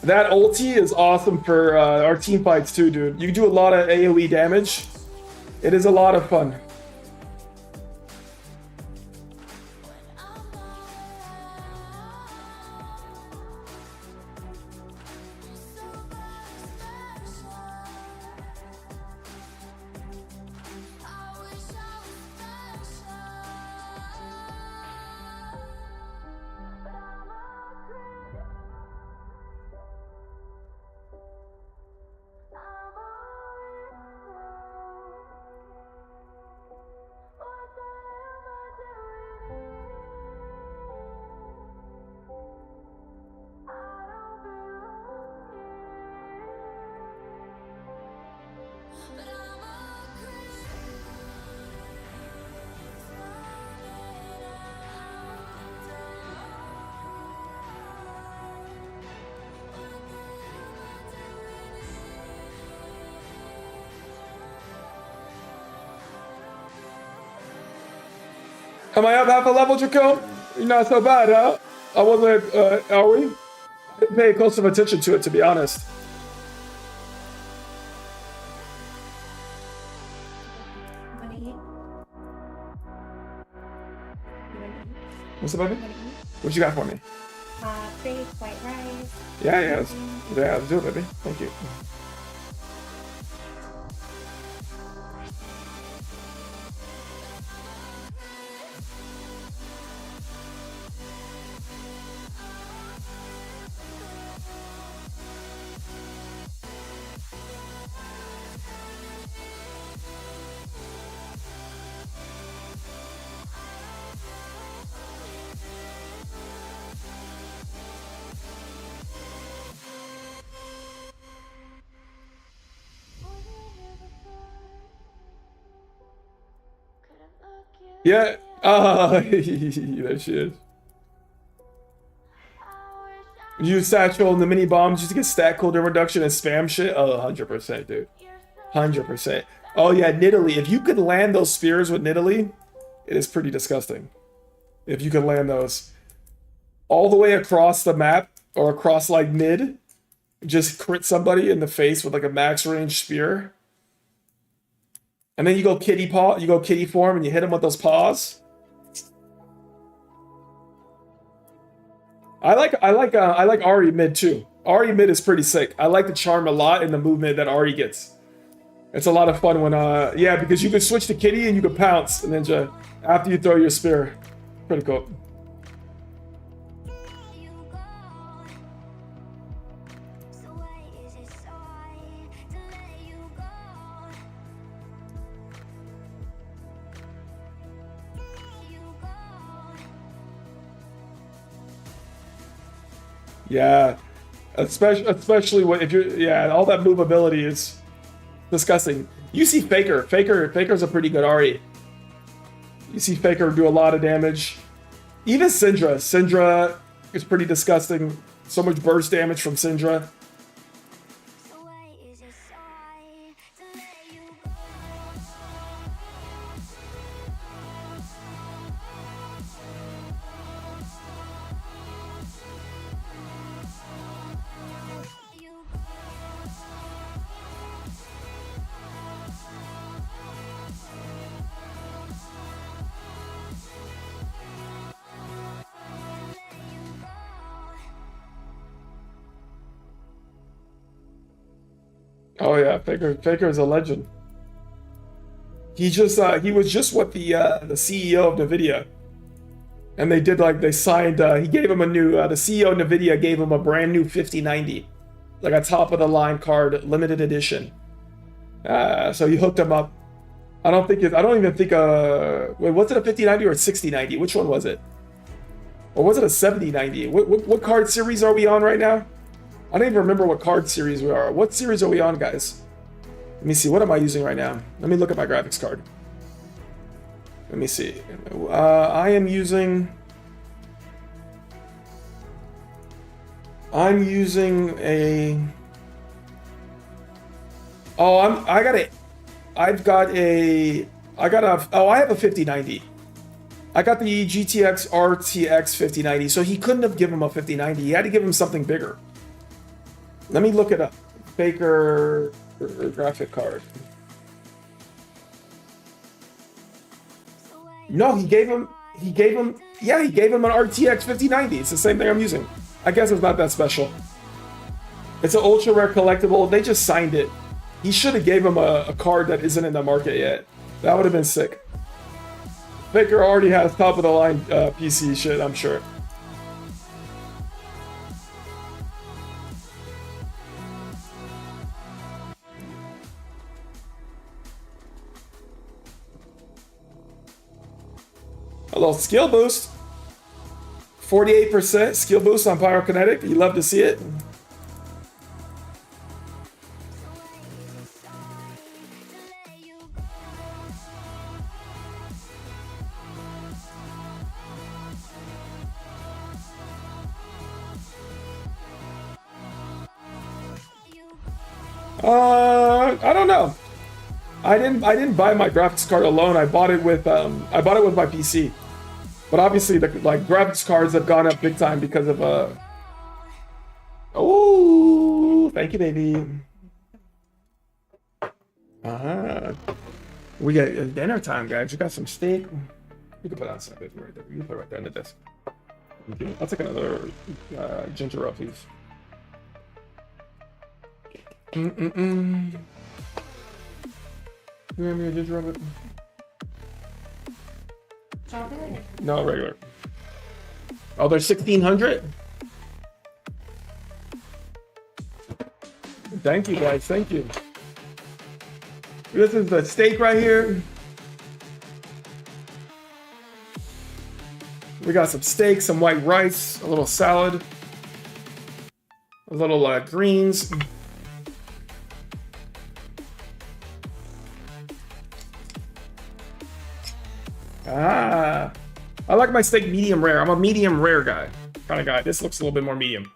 That ulti is awesome for our team fights too, dude. You do a lot of AoE damage. It is a lot of fun. Am I up half a level, Jaco? You're not so bad, huh? I wasn't, are we? I didn't pay close enough attention to it, to be honest. Wanna eat? You wanna eat? What's up, baby? You wanna eat? What you got for me? Steak, white rice. Yeah, let's do it, baby. Thank you. Yeah. There she is. Use Satchel and the mini bombs just to get stat cooldown reduction and spam shit. Oh, 100%, dude. 100%. Oh, yeah, Nidalee. If you could land those spears with Nidalee, it is pretty disgusting. If you could land those all the way across the map or across like mid, just crit somebody in the face with like a max range spear. And then you go kitty paw, you go kitty form, and you hit him with those paws. I like Ahri mid too. Ahri mid is pretty sick. I like the charm a lot in the movement that Ahri gets. It's a lot of fun when yeah, because you can switch to kitty and you can pounce, and then just after you throw your spear, pretty cool. Yeah, especially if you're, yeah, all that movability is disgusting. You see Faker's a pretty good Ahri. You see Faker do a lot of damage. Even Syndra is pretty disgusting. So much burst damage from Syndra. Oh yeah, Faker is a legend. He was just what the CEO of NVIDIA, and they signed. He gave him a new. The CEO of NVIDIA gave him a brand new 5090, like a top of the line card, limited edition. So he hooked him up. I don't even think. Wait, was it a 5090 or a 6090? Which one was it? Or was it a 7090? What card series are we on right now? I don't even remember what card series we are. What series are we on, guys? Let me see. What am I using right now? Let me look at my graphics card. Let me see. I'm using a. Oh, I have a 5090. I got the GTX RTX 5090, so he couldn't have given him a 5090. He had to give him something bigger. Let me look it up. Faker graphic card. No, he gave him an RTX 5090. It's the same thing I'm using. I guess it's not that special. It's an ultra rare collectible. They just signed it. He should have gave him a card that isn't in the market yet. That would have been sick. Faker already has top of the line PC shit, I'm sure. A little skill boost. 48% skill boost on Pyrokinetic. You love to see it. I don't know. I didn't buy my graphics card alone. I bought it with my PC. But obviously, the like graphics cards have gone up big time because of Oh, thank you, baby. We got dinner time, guys. You got some steak. You can put on some of it right there. You can put it right there on the desk. Okay. I'll take another ginger ale, please. You have me a ginger ale? Chocolate? No, regular. Oh, they're 1,600? Thank you, guys. Thank you. This is the steak right here. We got some steak, some white rice, a little salad, a little greens. I like my steak medium rare. I'm a medium rare guy, kind of guy. This looks a little bit more medium.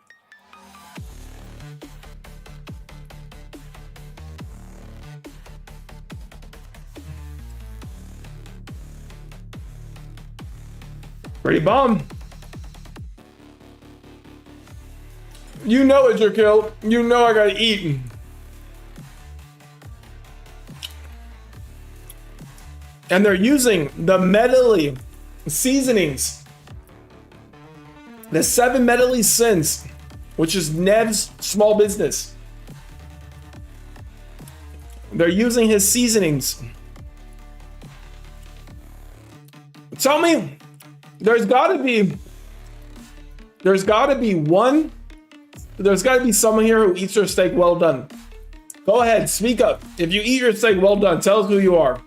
Pretty bomb. You know it's your kill. You know I gotta eat. And they're using the medley seasonings. The 7 medley sins, which is Nev's small business. They're using his seasonings. Tell me, there's gotta be someone here who eats their steak well done. Go ahead, speak up. If you eat your steak well done, tell us who you are.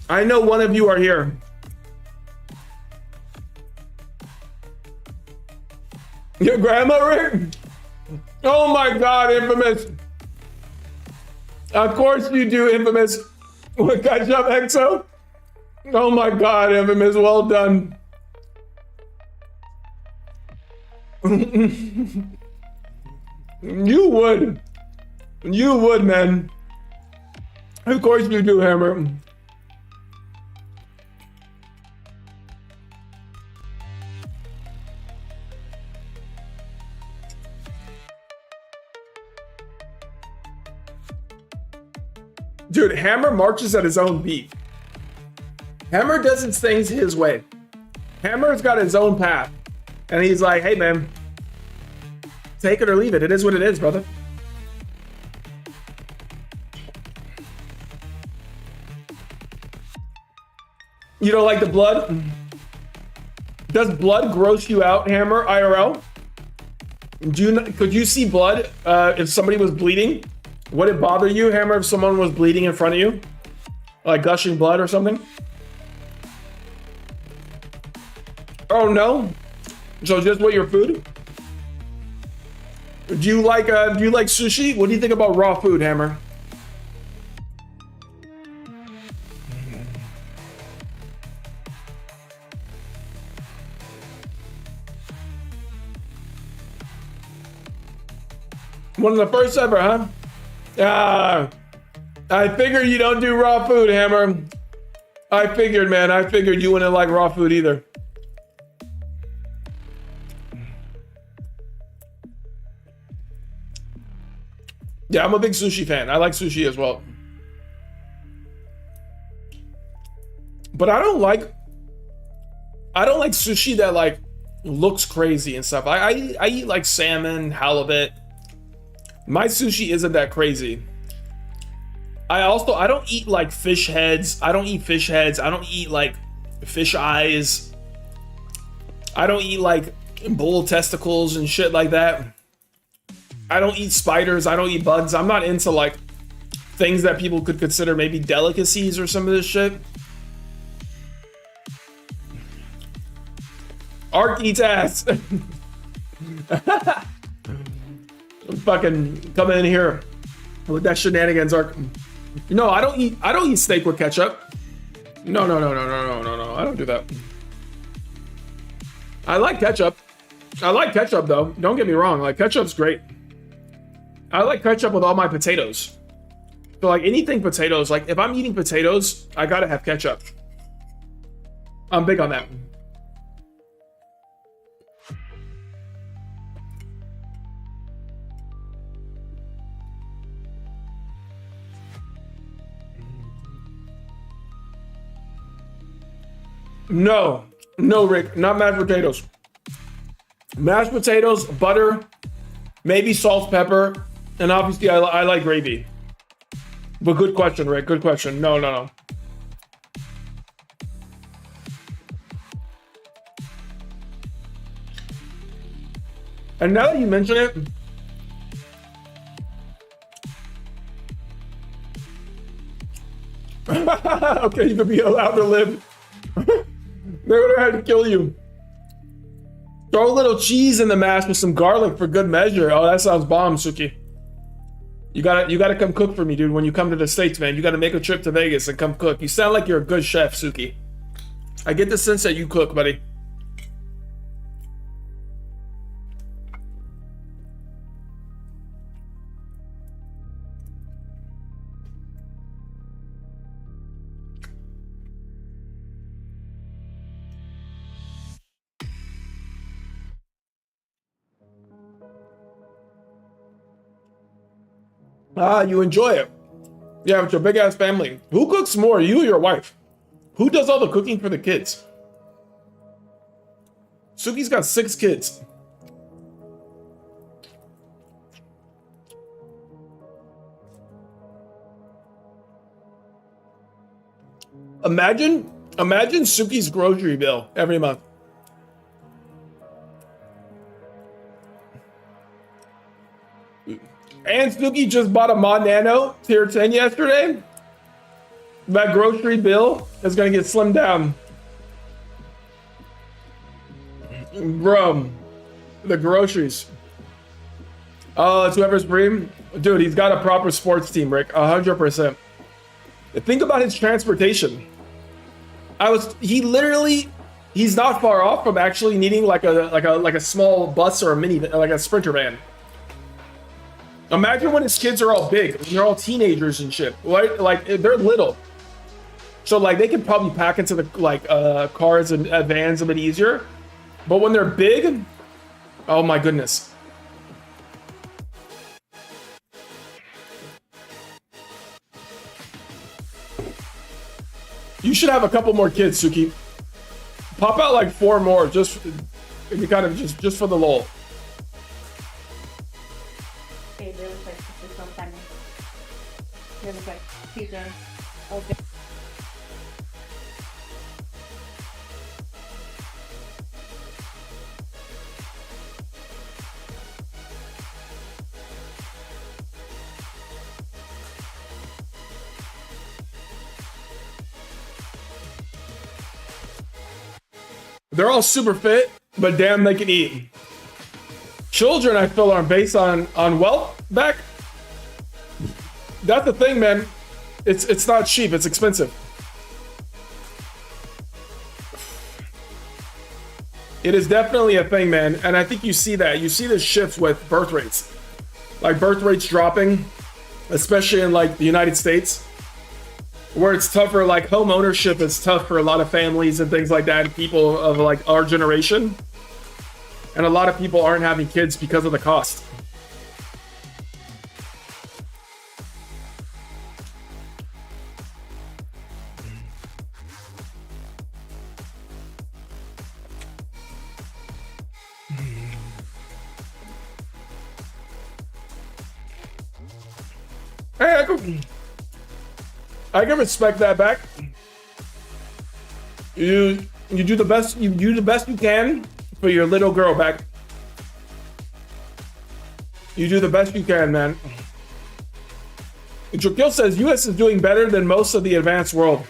I know one of you are here. Your grandma, Rick? Oh my God, Infamous. Of course you do, Infamous. What ketchup, EXO? Oh my God, Infamous, well done. You would, man. Of course you do, Hammer. Dude, Hammer marches at his own beat. Hammer doesn't things his way. Hammer's got his own path. And he's like, hey man, take it or leave it. It is what it is, brother. You don't like the blood? Does blood gross you out, Hammer, IRL? Could you see blood if somebody was bleeding? Would it bother you, Hammer, if someone was bleeding in front of you? Like gushing blood or something? Oh no? So just with your food? Do you like sushi? What do you think about raw food, Hammer? One of the first ever, huh? I figured you don't do raw food, Hammer. I figured, man. I figured you wouldn't like raw food either. Yeah, I'm a big sushi fan. I like sushi as well. But I don't like sushi that like looks crazy and stuff. I eat like salmon, halibut. My sushi isn't that crazy. I don't eat like fish heads. I don't eat fish heads. I don't eat like fish eyes. I don't eat like bull testicles and shit like that. I don't eat spiders. I don't eat bugs. I'm not into like things that people could consider maybe delicacies or some of this shit. Ark eats ass. Fucking come in here with that shenanigans, Ark. No, I don't eat steak with ketchup. No. I don't do that. I like ketchup. I like ketchup though. Don't get me wrong. Like ketchup's great. I like ketchup with all my potatoes. So like anything potatoes, like if I'm eating potatoes, I gotta have ketchup. I'm big on that. No, no, Rick, not mashed potatoes. Mashed potatoes, butter, maybe salt, pepper, and obviously I like gravy. But good question, Rick. Good question. No, no, no. And now that you mention it, okay, you could be allowed to live. They would have had to kill you. Throw a little cheese in the mash with some garlic for good measure. Oh, that sounds bomb, Suki. You gotta come cook for me, dude. When you come to the States, man, you gotta make a trip to Vegas and come cook. You sound like you're a good chef, Suki. I get the sense that you cook, buddy. Ah, you enjoy it. Yeah, with your big ass family. Who cooks more, you or your wife? Who does all the cooking for the kids? Suki's got 6 kids. Imagine Suki's grocery bill every month. And Suki just bought a Mod Nano Tier 10 yesterday. That grocery bill is gonna get slimmed down. Bro, the groceries. Oh, it's whoever's Bream. Dude, he's got a proper sports team, Rick. 100%. Think about his transportation. He's not far off from actually needing like a small bus or a mini, like a Sprinter van. Imagine when his kids are all big, they're all teenagers and shit, right? Like they're little, so like they can probably pack into the cars and vans a bit easier. But when they're big, oh my goodness. You should have a couple more kids, Suki. Pop out like 4 more, just for the lull. Okay, really quick. This is so funny. Really quick. Teaser. Okay. They're all super fit, but damn, they can eat. Children, I feel, are based on wealth back. That's the thing, man. It's not cheap. It's expensive. It is definitely a thing, man. And I think you see that. You see the shift with birth rates. Like birth rates dropping, especially in like the United States, where it's tougher. Like home ownership is tough for a lot of families and things like that, and people of like our generation. And a lot of people aren't having kids because of the cost. Hey, I can respect that back. You do the best you can for your little girl back. You do the best you can, man. Jokil says US is doing better than most of the advanced world.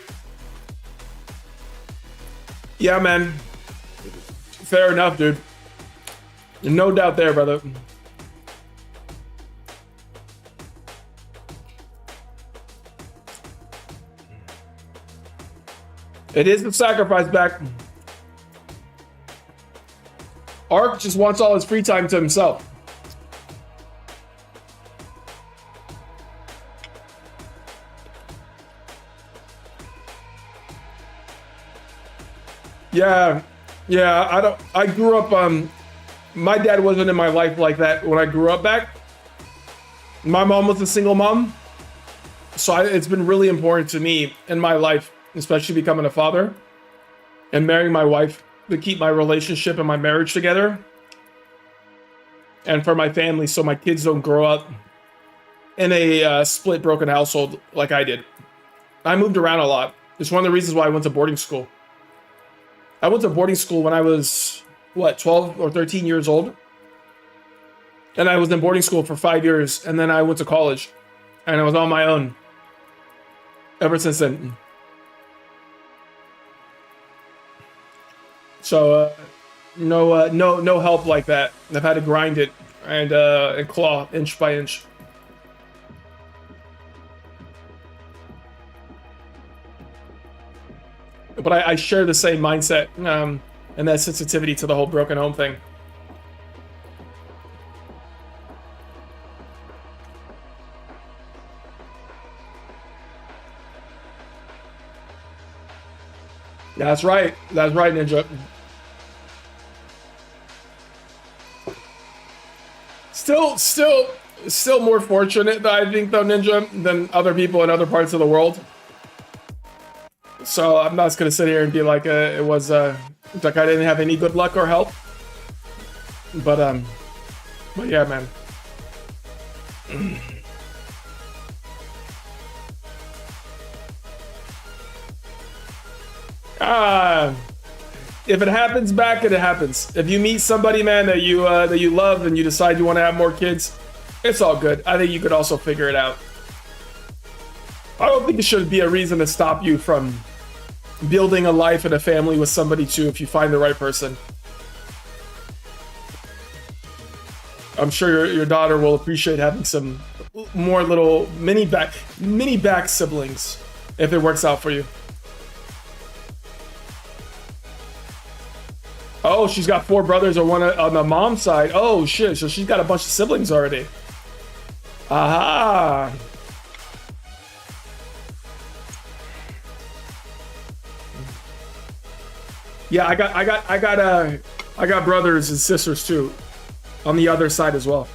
Yeah, man. Fair enough, dude. No doubt there, brother. It is the sacrifice back. Ark just wants all his free time to himself. Yeah, yeah. I grew up. My dad wasn't in my life like that when I grew up back. My mom was a single mom, so it's been really important to me in my life, especially becoming a father and marrying my wife, to keep my relationship and my marriage together, and for my family, so my kids don't grow up in a split, broken household like I did. I moved around a lot. It's one of the reasons why I went to boarding school. I went to boarding school when I was, 12 or 13 years old. And I was in boarding school for 5 years, and then I went to college, and I was on my own ever since then. So no help like that. I've had to grind it and claw inch by inch. But I share the same mindset and that sensitivity to the whole broken home thing. That's right. That's right, Ninja. Still more fortunate, I think, though, Ninja, than other people in other parts of the world. So I'm not just gonna sit here and be like it was like I didn't have any good luck or help. But yeah, man. If it happens back, it happens. If you meet somebody, man, that you love and you decide you want to have more kids, it's all good. I think you could also figure it out. I don't think it should be a reason to stop you from building a life and a family with somebody too, if you find the right person. I'm sure your daughter will appreciate having some more little mini back siblings if it works out for you. Oh, she's got 4 brothers or one on the mom's side. Oh shit, so she's got a bunch of siblings already. Aha. Yeah, I got brothers and sisters too, on the other side as well.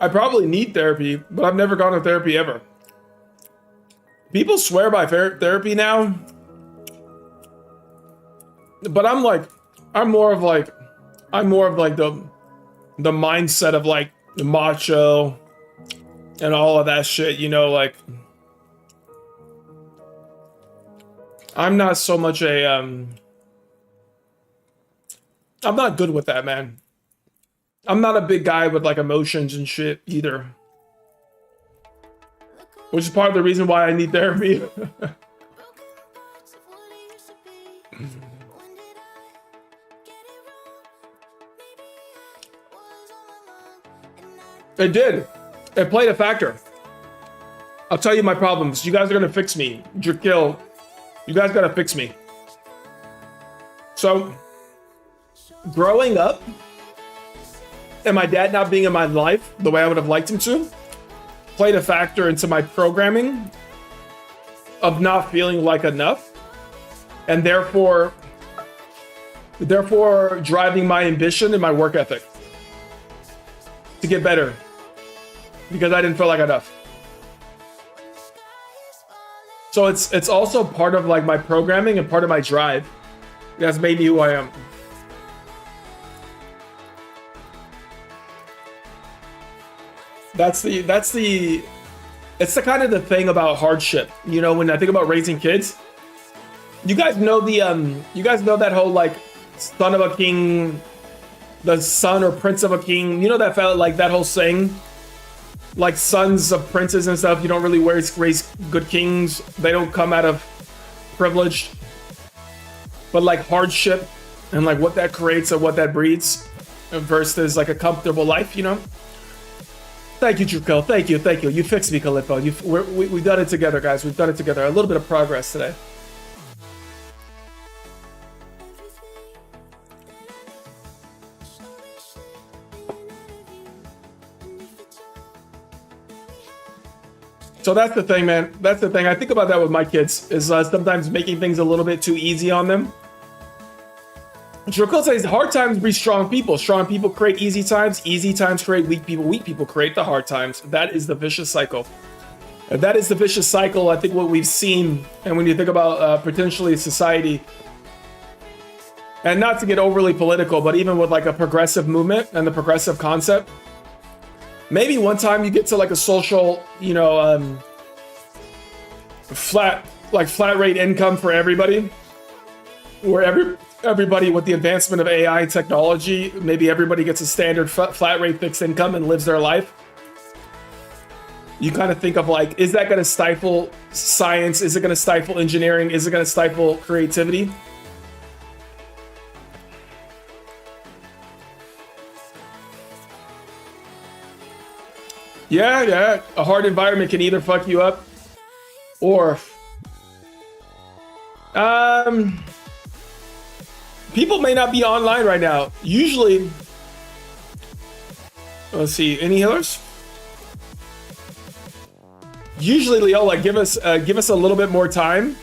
I probably need therapy, but I've never gone to therapy ever. People swear by therapy now, but I'm more of like the mindset of like the macho and all of that shit, you know, like I'm not so much I'm not good with that, man. I'm not a big guy with like emotions and shit either. Which is part of the reason why I need therapy. It did. It played a factor. I'll tell you my problems. You guys are gonna fix me. Drakil, you guys gotta fix me. So, growing up, and my dad not being in my life the way I would have liked him to, played a factor into my programming of not feeling like enough, and therefore driving my ambition and my work ethic to get better, because I didn't feel like enough. So it's also part of like my programming and part of my drive that's made me who I am. It's the kind of the thing about hardship. You know, when I think about raising kids, you guys know that whole like son of a king, the son or prince of a king. You know that felt like that whole saying, like sons of princes and stuff. You don't really raise good kings. They don't come out of privilege. but like hardship and like what that creates and what that breeds versus like a comfortable life, you know? Thank you, Juco. Thank you. Thank you. You fixed me, Calippo. We've done it together, guys. We've done it together. A little bit of progress today. So that's the thing, man. That's the thing. I think about that with my kids, is sometimes making things a little bit too easy on them. Joko says hard times breed strong people. Strong people create easy times. Easy times create weak people. Weak people create the hard times. That is the vicious cycle. And that is the vicious cycle, I think, what we've seen. And when you think about potentially society, and not to get overly political, but even with like a progressive movement and the progressive concept, maybe one time you get to like a social, you know, flat rate income for everybody, where everybody with the advancement of AI technology, maybe everybody gets a standard flat rate fixed income and lives their life. You kind of think of like, is that going to stifle science? Is it going to stifle engineering? Is it going to stifle creativity? Yeah. A hard environment can either fuck you up or people may not be online right now. Usually, let's see, any healers? Usually, Leola, give us a little bit more time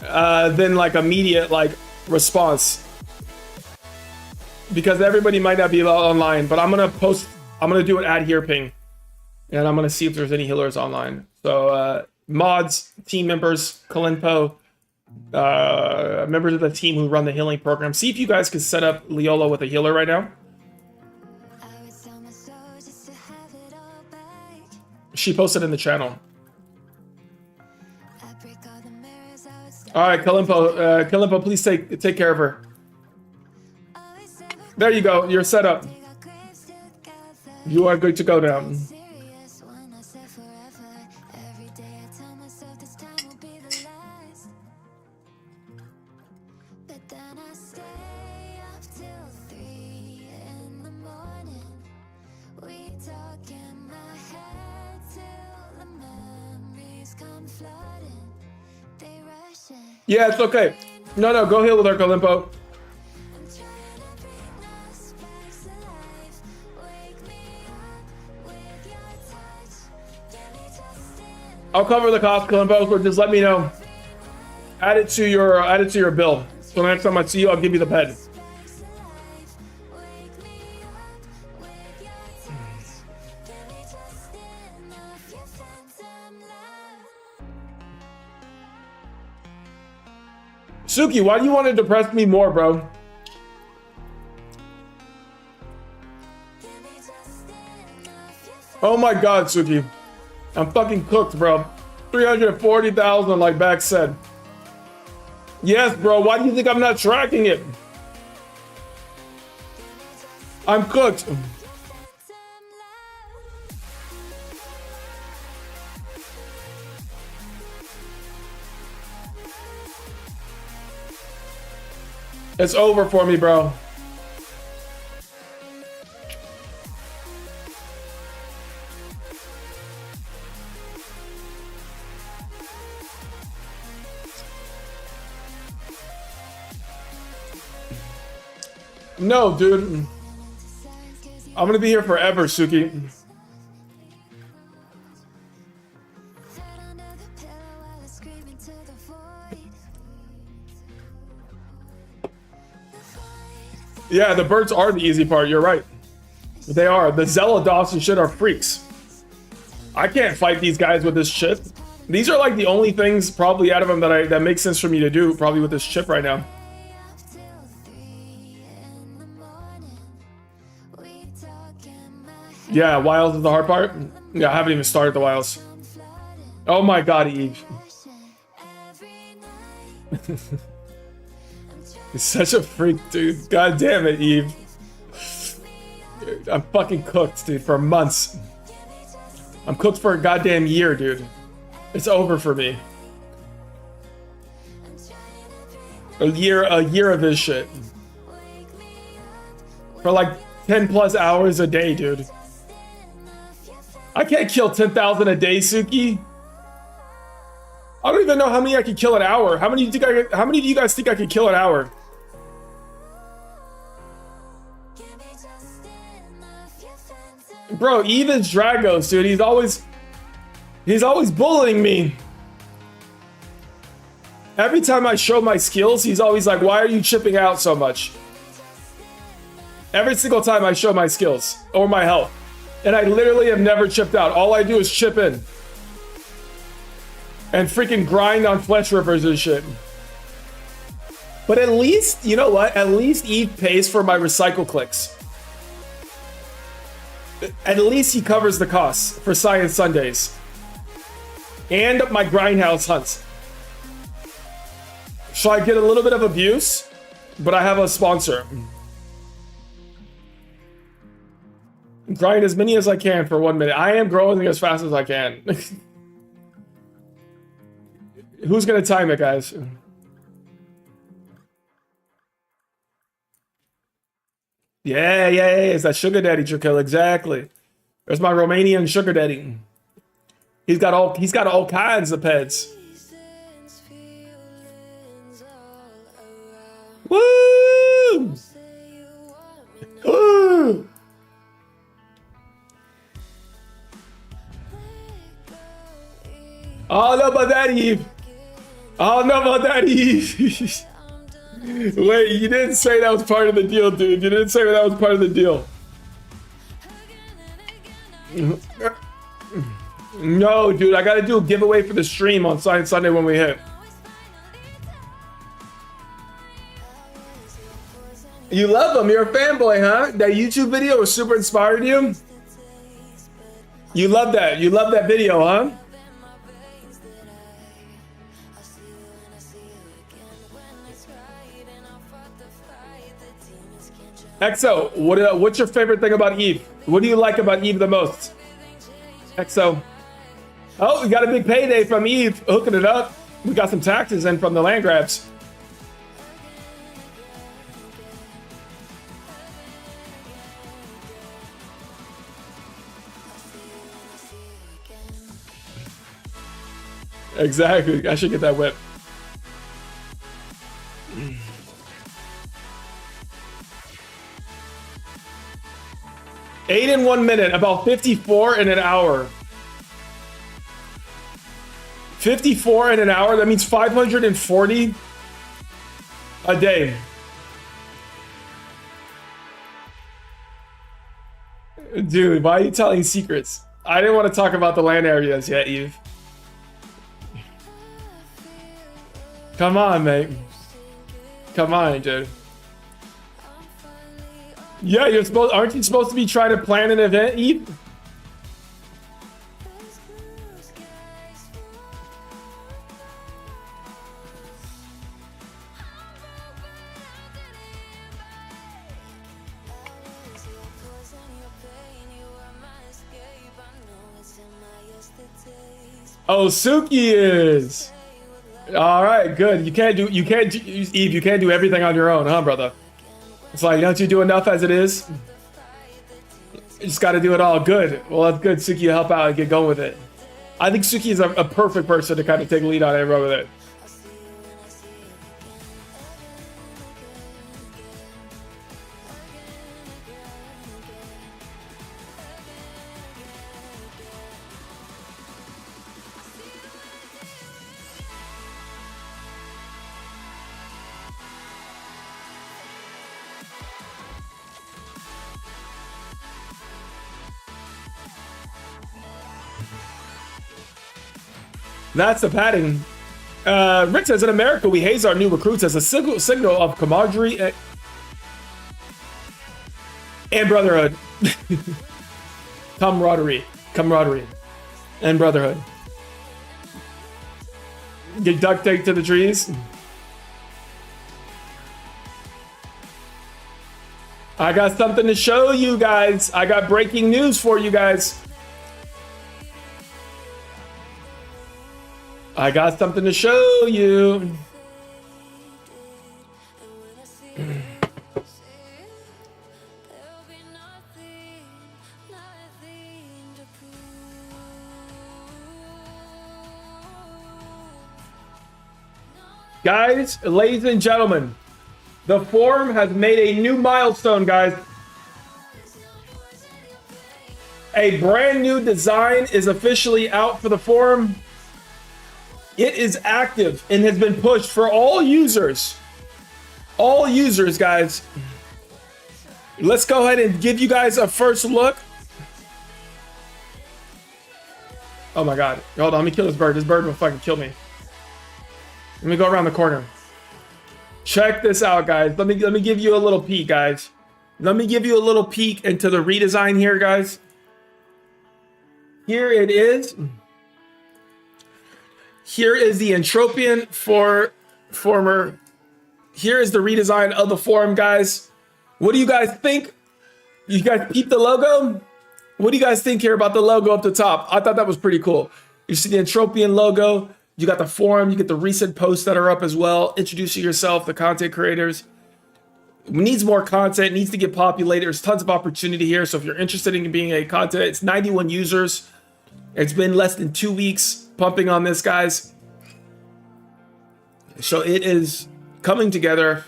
than like immediate like response, because everybody might not be online. But I'm gonna do an ad here ping, and I'm gonna see if there's any healers online. So mods, team members, Kalinpo, members of the team who run the healing program. See if you guys can set up Leola with a healer right now. She posted in the channel. All right, Kalimpo, please take care of her. There you go. You're set up. You are good to go now. Yeah, it's okay. No, go heal with her, Kalimpo. I'll cover the cost, Kalimpo, or just let me know. Add it to your bill. So next time I see you, I'll give you the ped. Suki, why do you want to depress me more, bro? Oh my god, Suki. I'm fucking cooked, bro. 340,000, like Back said. Yes, bro. Why do you think I'm not tracking it? I'm cooked. It's over for me, bro. No, dude. I'm gonna be here forever, Suki. Yeah, the birds are the easy part. You're right. They are. The Zealodoths and shit are freaks. I can't fight these guys with this shit. These are like the only things probably out of them that makes sense for me to do, probably with this chip right now. Yeah, Wilds is the hard part. Yeah, I haven't even started the Wilds. Oh my god, Eve. You're such a freak, dude. God damn it, Eve. Dude, I'm fucking cooked, dude, for months. I'm cooked for a goddamn year, dude. It's over for me. A year of this shit. For like 10 plus hours a day, dude. I can't kill 10,000 a day, Suki. I don't even know how many I could kill an hour. How many do you guys think I could kill an hour? Bro, even Dragos, dude, he's always bullying me. Every time I show my skills, he's always like, why are you chipping out so much? Every single time I show my skills or my health. And I literally have never chipped out. All I do is chip in. And freaking grind on flesh rippers and shit. But at least, you know what? At least Eve pays for my recycle clicks. At least he covers the costs for Science Sundays. And my grindhouse hunts. So I get a little bit of abuse, but I have a sponsor. Grind as many as I can for 1 minute. I am growing as fast as I can. Who's gonna time it, guys? Yeah, it's that sugar daddy Trikill, exactly. There's my Romanian sugar daddy. He's got all kinds of pets. Woo! Woo! I don't know about that, Eve. I don't know about that, Eve. Wait, you didn't say that was part of the deal, dude. You didn't say that was part of the deal. No, dude, I gotta do a giveaway for the stream on Science Sunday when we hit. You love him. You're a fanboy, huh? That YouTube video was super inspired you? You love that. You love that video, huh? EXO, what's your favorite thing about Eve? What do you like about Eve the most? EXO. Oh, we got a big payday from Eve hooking it up. We got some taxes in from the land grabs. Exactly. I should get that whip. Eight in 1 minute, about 54 in an hour. 54 in an hour, that means 540 a day. Dude, why are you telling secrets? I didn't want to talk about the land areas yet, Eve. Come on, mate. Come on, dude. Yeah, aren't you supposed to be trying to plan an event, Eve? Oh, Suki is. All right, good. You can't do Eve, you can't do everything on your own, huh, brother? It's like, don't you do enough as it is? You just got to do it all. Good. Well, that's good. Suki will help out and get going with it. I think Suki is a perfect person to kind of take lead on it and run with it. That's the padding. Rick says, in America, we haze our new recruits as a signal of camaraderie and brotherhood. Camaraderie and brotherhood. Get duct taped to the trees. I got something to show you guys. I got breaking news for you guys. I got something to show you. Guys, ladies and gentlemen, the forum has made a new milestone, guys. A brand new design is officially out for the forum. It is active and has been pushed for all users. All users, guys. Let's go ahead and give you guys a first look. Oh my God. Hold on, let me kill this bird. This bird will fucking kill me. Let me go around the corner. Check this out, guys. Let me give you a little peek, guys. Let me give you a little peek into the redesign here, guys. Here it is. Here is the Entropian former. Here is the redesign of the forum, guys. What do you guys think? You guys peep the logo? What do you guys think here about the logo up the top? I thought that was pretty cool. You see the Entropian logo. You got the forum. You get the recent posts that are up as well. Introducing yourself, the content creators. Needs more content, needs to get populated. There's tons of opportunity here. So if you're interested in being a content, it's 91 users. It's been less than 2 weeks pumping on this, guys. So it is coming together.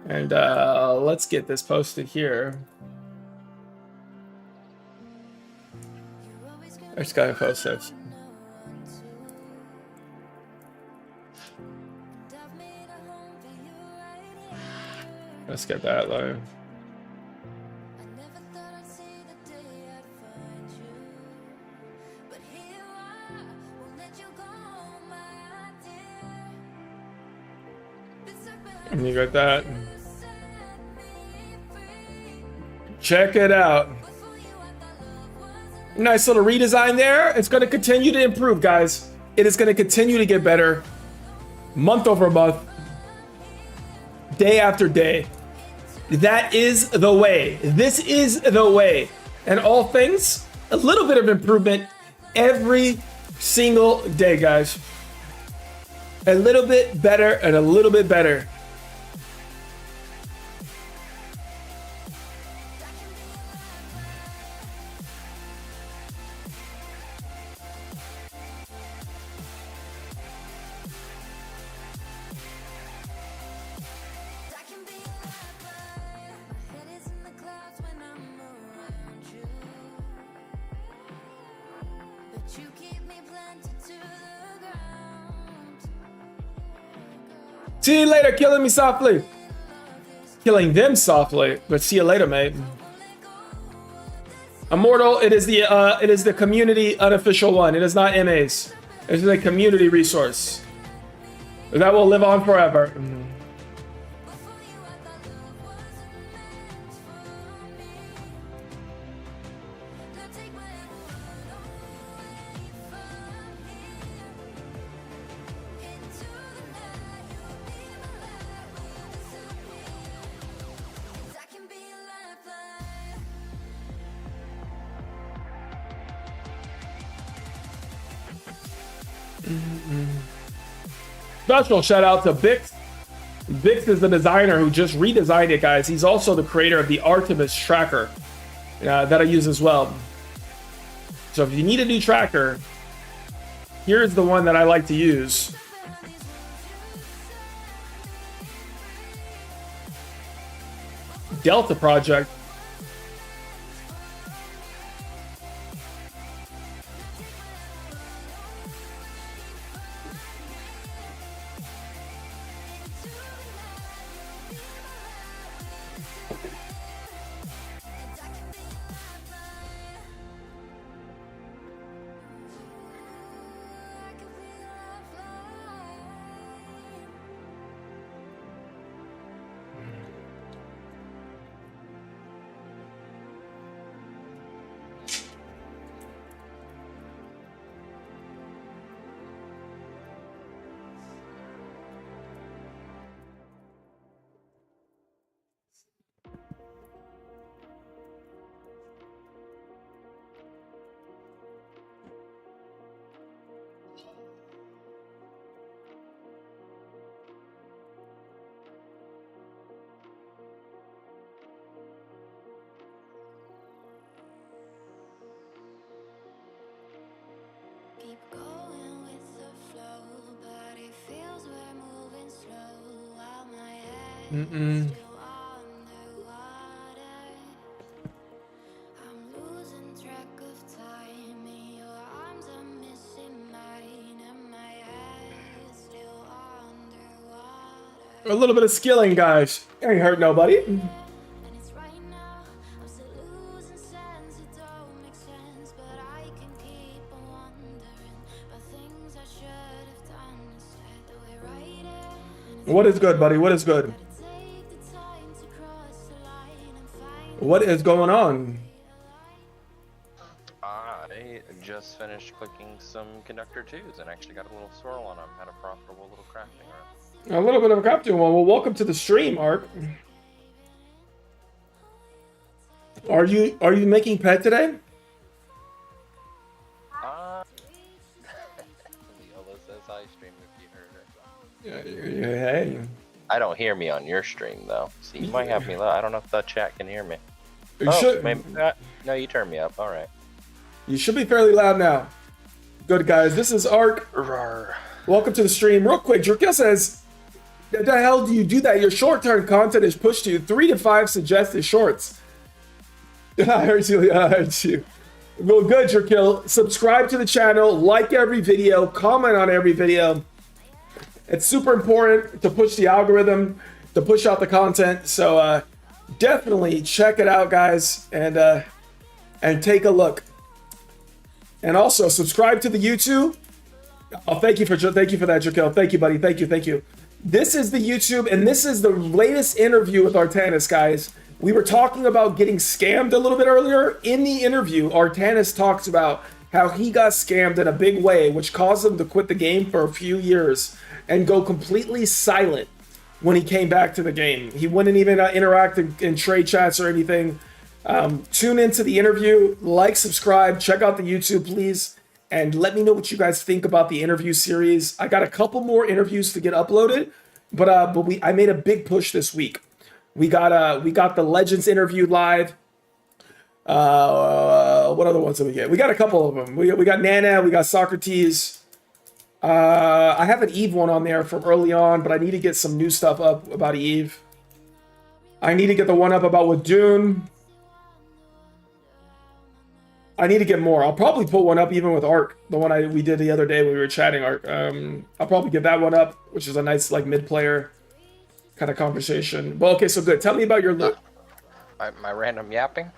And let's get this posted here. I just gotta post this. Let's get that live. And you got that. Check it out. Nice little redesign there. It's going to continue to improve, guys. It is going to continue to get better month over month, day after day. That is the way. This is the way. And all things, a little bit of improvement every single day, guys. A little bit better and a little bit better. See you later, killing me softly. Killing them softly, but see you later, mate. Immortal, it is the community unofficial one. It is not MA's. It is a community resource that will live on forever. Special shout out to Bix. Bix is the designer who just redesigned it, guys. He's also the creator of the Artemis tracker that I use as well. So if you need a new tracker, here's the one that I like to use. Delta Project. Mm-mm. I'm losing track of time, and your arms are missing mine, and my head still underwater. A little bit of skilling, guys. Ain't hurt nobody. And it's right now, I'm still losing sense. It don't make sense, but I can keep on wondering about things I should have done instead. Though we're right here, and it's What is good, buddy? What is good? gotta take the time to cross the line and find What is going on? I just finished clicking some conductor twos and actually got a little swirl on them. Had a profitable little crafting run. A little bit of a captain one. Well, welcome to the stream, Ark. Are you making pet today? Leola says hi, stream if you heard her. Hey. I don't hear me on your stream though. So you might have me low. I don't know if the chat can hear me. You should, Maybe, no, you turned me up. All right. you should be fairly loud now. Good, guys. This is Ark. Rawr. Welcome to the stream. Real quick, Jerkill says, the hell do you do that? Your short-term content is pushed to 3 to 5 suggested shorts. I heard you. I heard you. Well, good, Jerkill. Subscribe to the channel, like every video, comment on every video. It's super important to push the algorithm, to push out the content. So definitely check it out, guys, and take a look. And also subscribe to the YouTube. Oh, thank you for that, Jerkill. Thank you, buddy. Thank you. This is the YouTube, and this is the latest interview with Artanis, guys. We were talking about getting scammed a little bit earlier. In the interview, Artanis talks about how he got scammed in a big way, which caused him to quit the game for a few years and go completely silent when he came back to the game. He wouldn't even interact in trade chats or anything. Tune into the interview, like, subscribe, check out the YouTube, please. And let me know what you guys think about the interview series. I got a couple more interviews to get uploaded, but I made a big push this week. We got the Legends interview live. What other ones did we get? We got a couple of them. We got Nana, we got Socrates. I have an Eve one on there from early on, but I need to get some new stuff up about Eve. I need to get the one up about with Dune. I need to get more. I'll probably put one up even with Ark, the one we did the other day when we were chatting Ark. I'll probably get that one up, which is a nice like mid-player kind of conversation. Well, okay, so good. Tell me about your loot. My random yapping?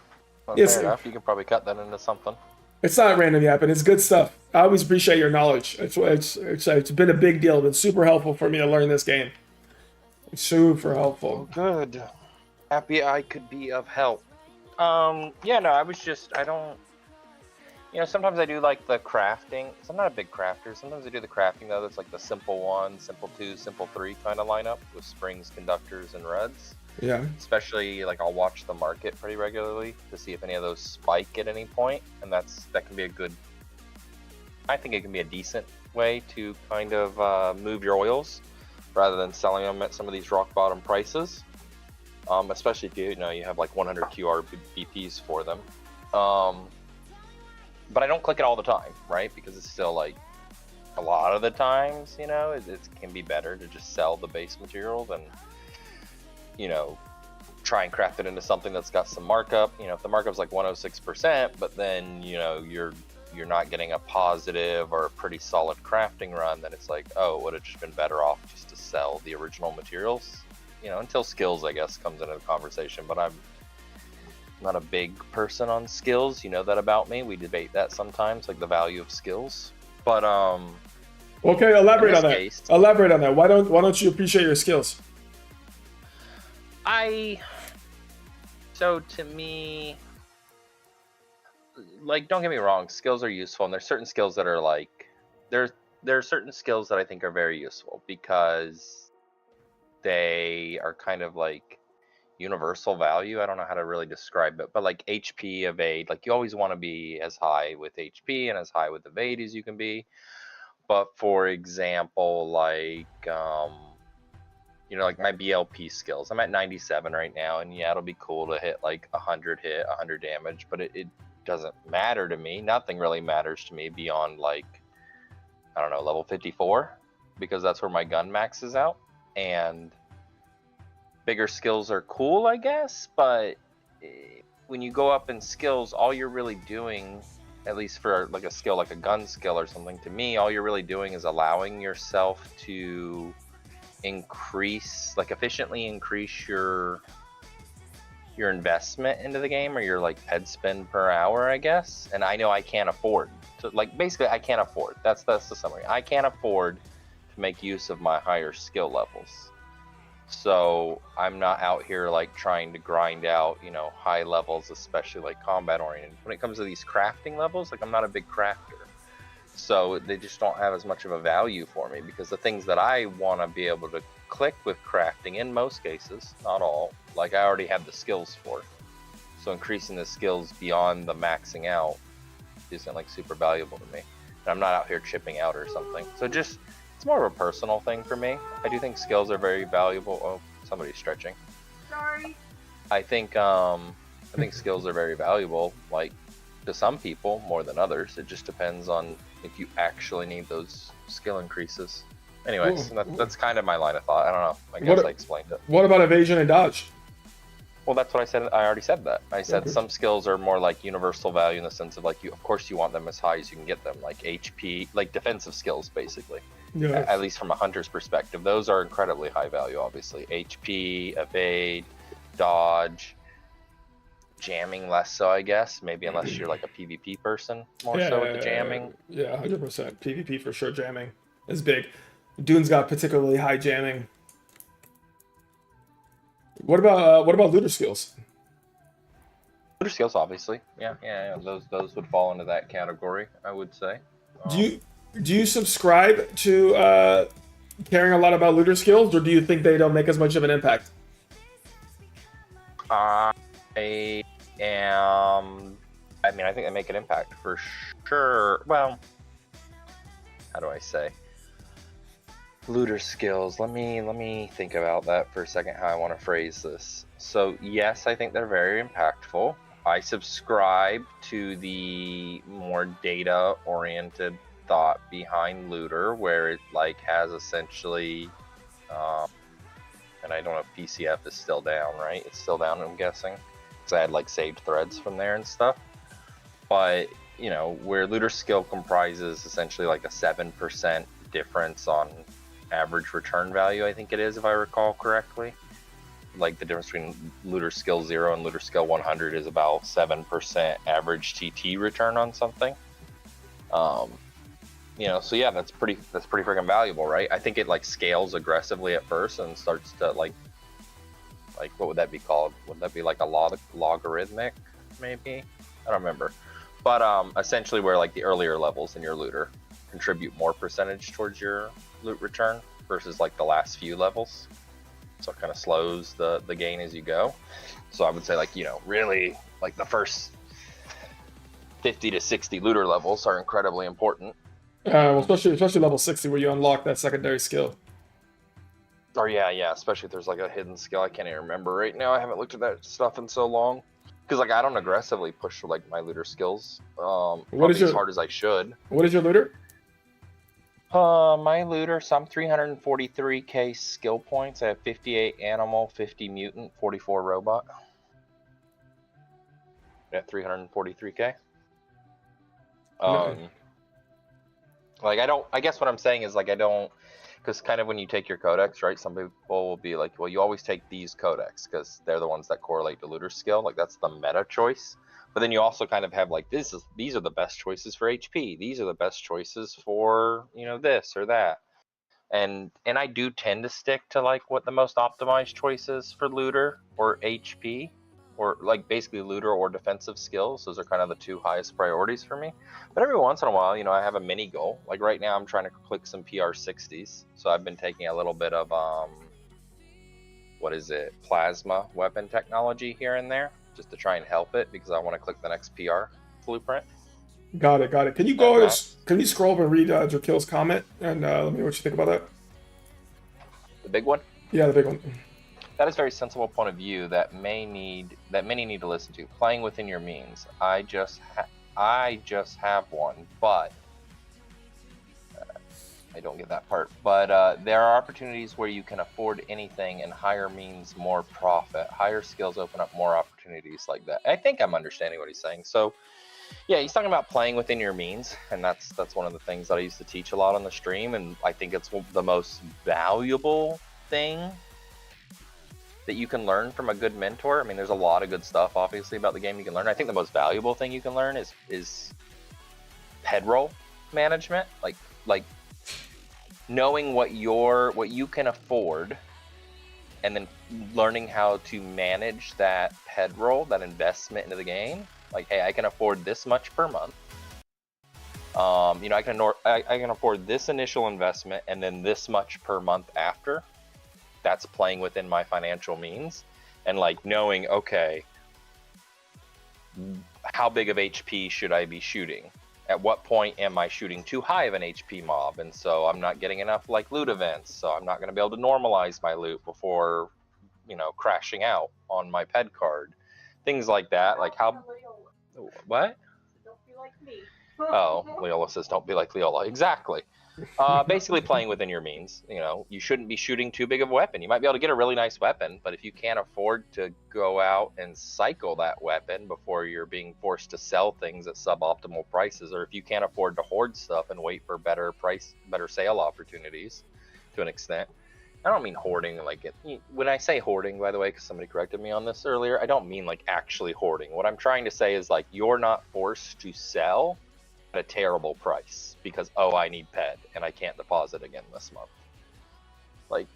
Well, Yes, fair sir. enough. You can probably cut that into something. It's not random yapping. It's good stuff. I always appreciate your knowledge. It's been a big deal. It's been super helpful for me to learn this game. It's super helpful. Good. Happy I could be of help. Yeah, no, I don't. Sometimes I do like the crafting. So I'm not a big crafter. Sometimes I do the crafting though. That's like the simple 1, simple 2, simple 3 kind of lineup with springs, conductors, and reds. Yeah. Especially like I'll watch the market pretty regularly to see if any of those spike at any point, and that can be a good. I think it can be a decent way to kind of move your oils rather than selling them at some of these rock bottom prices. Especially if you have like 100 QR BPs for them. But I don't click it all the time, right? Because it's still like a lot of the times, it can be better to just sell the base material than, try and craft it into something that's got some markup. If the markup's like 106%, but then, you're not getting a positive or a pretty solid crafting run, then it's like, oh, it would have just been better off just to sell the original materials, until skills, I guess, comes into the conversation. But I'm not a big person on skills, you know that about me. We debate that sometimes, like the value of skills. But Okay, elaborate on that. case- Elaborate on that. Why don't you appreciate your skills? So to me, like, don't get me wrong, skills are useful, and there's certain skills that are like, there are certain skills that I think are very useful because they are kind of like universal value. I don't know how to really describe it, but like HP, evade, like you always want to be as high with HP and as high with evade as you can be. But for example, like like my BLP skills, I'm at 97 right now, and yeah, it'll be cool to hit like 100 damage, but it doesn't matter to me. Nothing really matters to me beyond like, I don't know, level 54, because that's where my gun maxes out. And bigger skills are cool, I guess, but when you go up in skills, all you're really doing, at least for like a skill like a gun skill or something, to me, all you're really doing is allowing yourself to increase, like efficiently increase your investment into the game, or your like head spend per hour, I guess. And I know I can't afford to, like, basically I can't afford, that's the summary, I can't afford to make use of my higher skill levels. So I'm not out here like trying to grind out, you know, high levels, especially like combat oriented. When it comes to these crafting levels, like I'm not a big crafter. So they just don't have as much of a value for me, because the things that I want to be able to click with crafting, in most cases, not all, like I already have the skills for. So increasing the skills beyond the maxing out isn't like super valuable to me. And I'm not out here chipping out or something. So just, it's more of a personal thing for me. I do think skills are very valuable. Oh, somebody's stretching. Sorry. I think skills are very valuable, like to some people more than others. It just depends on if you actually need those skill increases. Anyways, that's kind of my line of thought. I don't know. I guess I explained it. What about evasion and dodge? Well, that's what I said. I already said that. I said Okay. some skills are more like universal value in the sense of like, you, of course, you want them as high as you can get them, like HP, like defensive skills, basically. Yeah. At least from a hunter's perspective, those are incredibly high value. Obviously, HP, evade, dodge, jamming less so, I guess. Maybe unless you're like a PvP person, more so with the jamming. Yeah, 100%. PvP for sure. Jamming is big. Dune's got particularly high jamming. What about looter skills? Looter skills, obviously. Yeah. Those would fall into that category, I would say. Do you subscribe to caring a lot about looter skills, or do you think they don't make as much of an impact? I am. I mean, I think they make an impact for sure. Well, how do I say? Looter skills. Let me think about that for a second. How I want to phrase this. So yes, I think they're very impactful. I subscribe to the more data-oriented thought behind looter, where it like has essentially, and I don't know if PCF is still down, right? It's still down, I'm guessing, because I had like saved threads from there and stuff. But you know, where looter skill comprises essentially like a 7% difference on average return value, I think it is, if I recall correctly. Like the difference between looter skill 0 and looter skill 100 is about 7% average TT return on something. You know, so yeah, that's pretty freaking valuable, right? I think it like scales aggressively at first and starts to like what would that be called? Would that be like a logarithmic, maybe? I don't remember. But essentially, where like the earlier levels in your looter contribute more percentage towards your loot return versus like the last few levels. So it kind of slows the gain as you go. So I would say, like, you know, really like the first 50 to 60 looter levels are incredibly important. Well, especially level 60, where you unlock that secondary skill. Or yeah, especially if there's like a hidden skill. I can't even remember right now. I haven't looked at that stuff in so long. Because like I don't aggressively push like my looter skills as hard as I should. What is your looter? My looter, so I'm 343k skill points. I have 58 animal, 50 mutant, 44 robot. At 343k. Like I guess what I'm saying is like I don't, because kind of when you take your codex, right, some people will be like, well, you always take these codex because they're the ones that correlate to looter skill. Like that's the meta choice. But then you also kind of have like, these are the best choices for HP. These are the best choices for, you know, this or that. And I do tend to stick to like what the most optimized choice is for looter or HP, or like basically looter or defensive skills. Those are kind of the two highest priorities for me. But every once in a while, you know, I have a mini goal. Like right now I'm trying to click some PR60s. So I've been taking a little bit of, plasma weapon technology here and there, just to try and help it, because I want to click the next PR blueprint. Got it. Can you scroll over and read Drakil's comment and let me know what you think about that? The big one? Yeah, the big one. That is a very sensible point of view that many need to listen to. Playing within your means. I just have one, but I don't get that part. But there are opportunities where you can afford anything, and higher means more profit. Higher skills open up more opportunities like that. I think I'm understanding what he's saying. So, yeah, he's talking about playing within your means, and that's one of the things that I used to teach a lot on the stream, and I think it's the most valuable thing that you can learn from a good mentor. I mean, there's a lot of good stuff, obviously, about the game you can learn. I think the most valuable thing you can learn is pedroll management, like knowing what you can afford, and then learning how to manage that pedroll, that investment into the game. Like, hey, I can afford this much per month. I can afford this initial investment and then this much per month after. That's playing within my financial means, and like knowing, okay, how big of HP should I be shooting? At what point am I shooting too high of an HP mob? And so I'm not getting enough like loot events, so I'm not going to be able to normalize my loot before, crashing out on my ped card. Things like that. Like how, what? Don't be like me. Oh, Leola says, don't be like Leola. Exactly. Basically playing within your means. You shouldn't be shooting too big of a weapon. You might be able to get a really nice weapon, but if you can't afford to go out and cycle that weapon before you're being forced to sell things at suboptimal prices, or if you can't afford to hoard stuff and wait for better sale opportunities to an extent. I don't mean hoarding like it. When I say hoarding, by the way, because somebody corrected me on this earlier, I don't mean like actually hoarding. What I'm trying to say is like you're not forced to sell at a terrible price because, oh, I need ped and I can't deposit again this month. Like,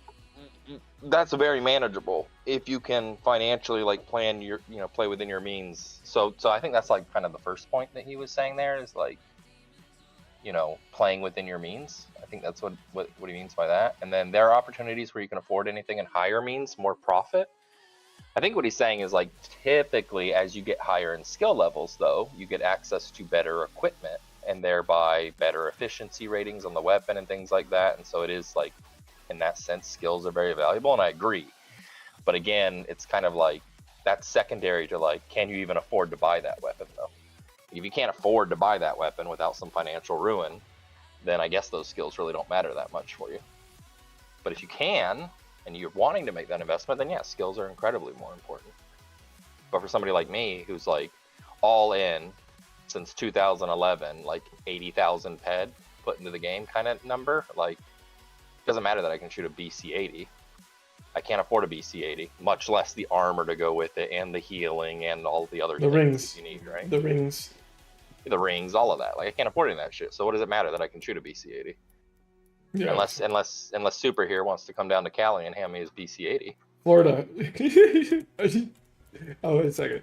that's very manageable if you can financially like plan your, play within your means. So I think that's like kind of the first point that he was saying there is like, playing within your means. I think that's what he means by that. And then there are opportunities where you can afford anything, and higher means more profit. I think what he's saying is like typically as you get higher in skill levels, though, you get access to better equipment and thereby better efficiency ratings on the weapon and things like that. And so it is like, in that sense, skills are very valuable, and I agree. But again, it's kind of like that's secondary to like, can you even afford to buy that weapon though? If you can't afford to buy that weapon without some financial ruin, then I guess those skills really don't matter that much for you. But if you can, and you're wanting to make that investment, then yeah, skills are incredibly more important. But for somebody like me, who's like all in since 2011, like 80,000 ped put into the game kind of number, like it doesn't matter that I can shoot a BC-80. I can't afford a BC-80, much less the armor to go with it and the healing and all the other things rings. you need, right? The rings, all of that. Like I can't afford any of that shit. So what does it matter that I can shoot a BC-80? Yeah. Unless Super here wants to come down to Cali and hand me his BC-80. Florida. Oh, wait a second.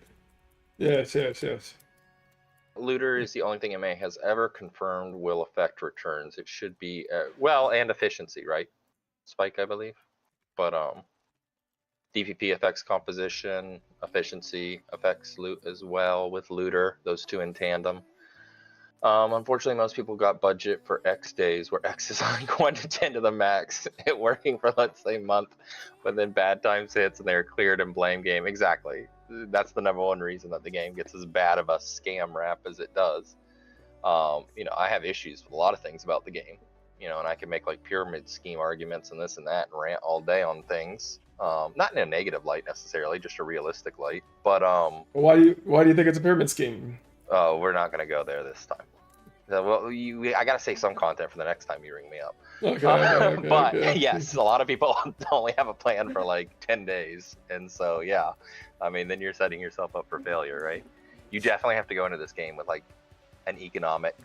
Yes. Looter is the only thing MA has ever confirmed will affect returns. It should be and efficiency, right? Spike, I believe. But DPP affects composition, efficiency affects loot as well with looter. Those two in tandem. Unfortunately, most people got budget for X days, where X is like 1 to 10 to the max, it working for let's say a month, but then bad times hits and they're cleared and blame game. Exactly. That's the number one reason that the game gets as bad of a scam rap as it does. I have issues with a lot of things about the game, and I can make like pyramid scheme arguments and this and that and rant all day on things. Not in a negative light necessarily, just a realistic light. But why do you think it's a pyramid scheme? Oh, we're not gonna go there this time. Well, I gotta save some content for the next time you ring me up. Okay, but yes, a lot of people only have a plan for like 10 days, and so yeah, I mean, then you're setting yourself up for failure, right? You definitely have to go into this game with like an economic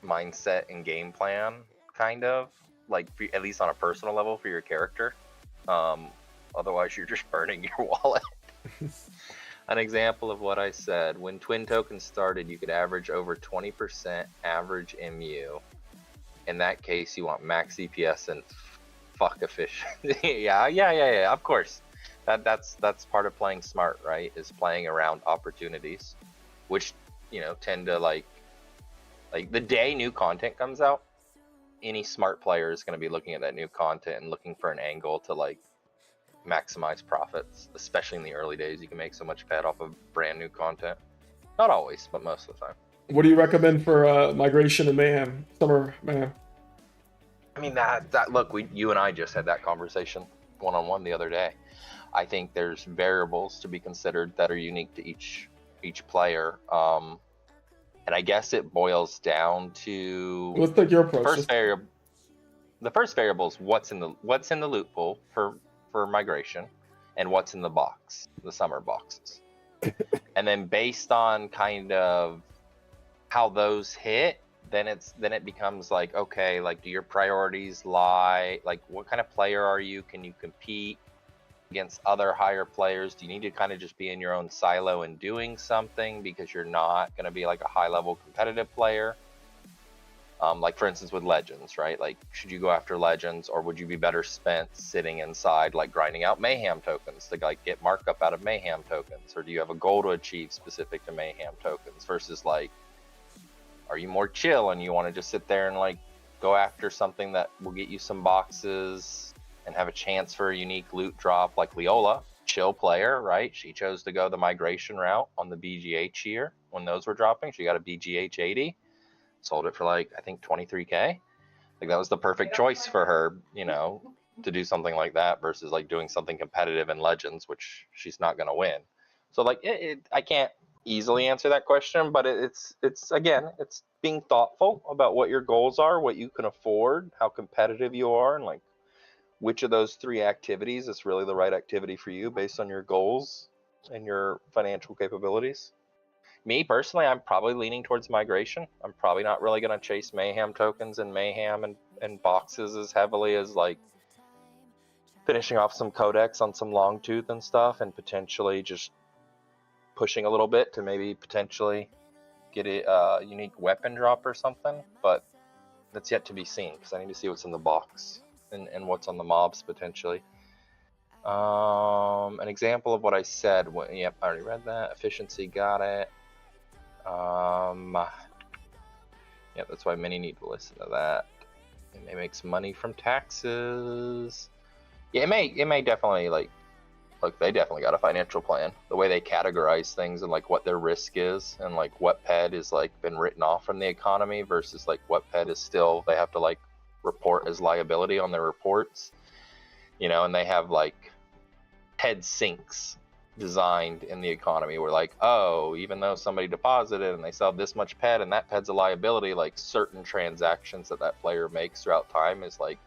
mindset and game plan, kind of like at least on a personal level for your character. Otherwise, you're just burning your wallet. An example of what I said, when Twin Tokens started, you could average over 20% average MU. In that case, you want max CPS and fuck efficiency. yeah, of course. That's part of playing smart, right? Is playing around opportunities, which, tend to like the day new content comes out, any smart player is going to be looking at that new content and looking for an angle to like maximize profits, especially in the early days. You can make so much ped off of brand new content. Not always, but most of the time. What do you recommend for Migration and Mayhem? Summer Mayhem. I mean that look, you and I just had that conversation one-on-one the other day. I think there's variables to be considered that are unique to each player. And I guess it boils down to Let's take your approach. first variable. The first variable is what's in the loot pool for migration, and what's in the box, the summer boxes. And then based on kind of how those hit, then it becomes like, okay, like, do your priorities lie, like, what kind of player are you? Can you compete against other higher players? Do you need to kind of just be in your own silo and doing something because you're not going to be like a high level competitive player? Like for instance with Legends, right? Like, should you go after Legends, or would you be better spent sitting inside, like grinding out Mayhem tokens to like get markup out of Mayhem tokens? Or do you have a goal to achieve specific to Mayhem tokens versus like, are you more chill and you want to just sit there and like go after something that will get you some boxes and have a chance for a unique loot drop? Like Leola, chill player, right? She chose to go the migration route on the BGH year when those were dropping. She got a BGH 80. Sold it for like, I think 23K. Like that was the perfect choice for her, you know, to do something like that versus like doing something competitive in Legends, which she's not going to win. So like I can't easily answer that question, but it's again, it's being thoughtful about what your goals are, what you can afford, how competitive you are, and like which of those three activities is really the right activity for you based on your goals and your financial capabilities. Me personally, I'm probably leaning towards migration. I'm probably not really going to chase Mayhem tokens and Mayhem and boxes as heavily as like finishing off some codex on some long tooth and stuff, and potentially just pushing a little bit to maybe potentially get a unique weapon drop or something. But that's yet to be seen because I need to see what's in the box and what's on the mobs potentially. An example of what I said. Yep, I already read that. Efficiency, got it. Yeah, that's why many need to listen to that. It may make some money from taxes. Yeah, it may definitely like, look, they definitely got a financial plan. The way they categorize things and like what their risk is, and like what PED is like been written off from the economy versus like what PED is still, they have to like report as liability on their reports, you know, and they have like PED sinks designed in the economy where like, oh, even though somebody deposited and they sell this much PED and that PED's a liability, like certain transactions that player makes throughout time is like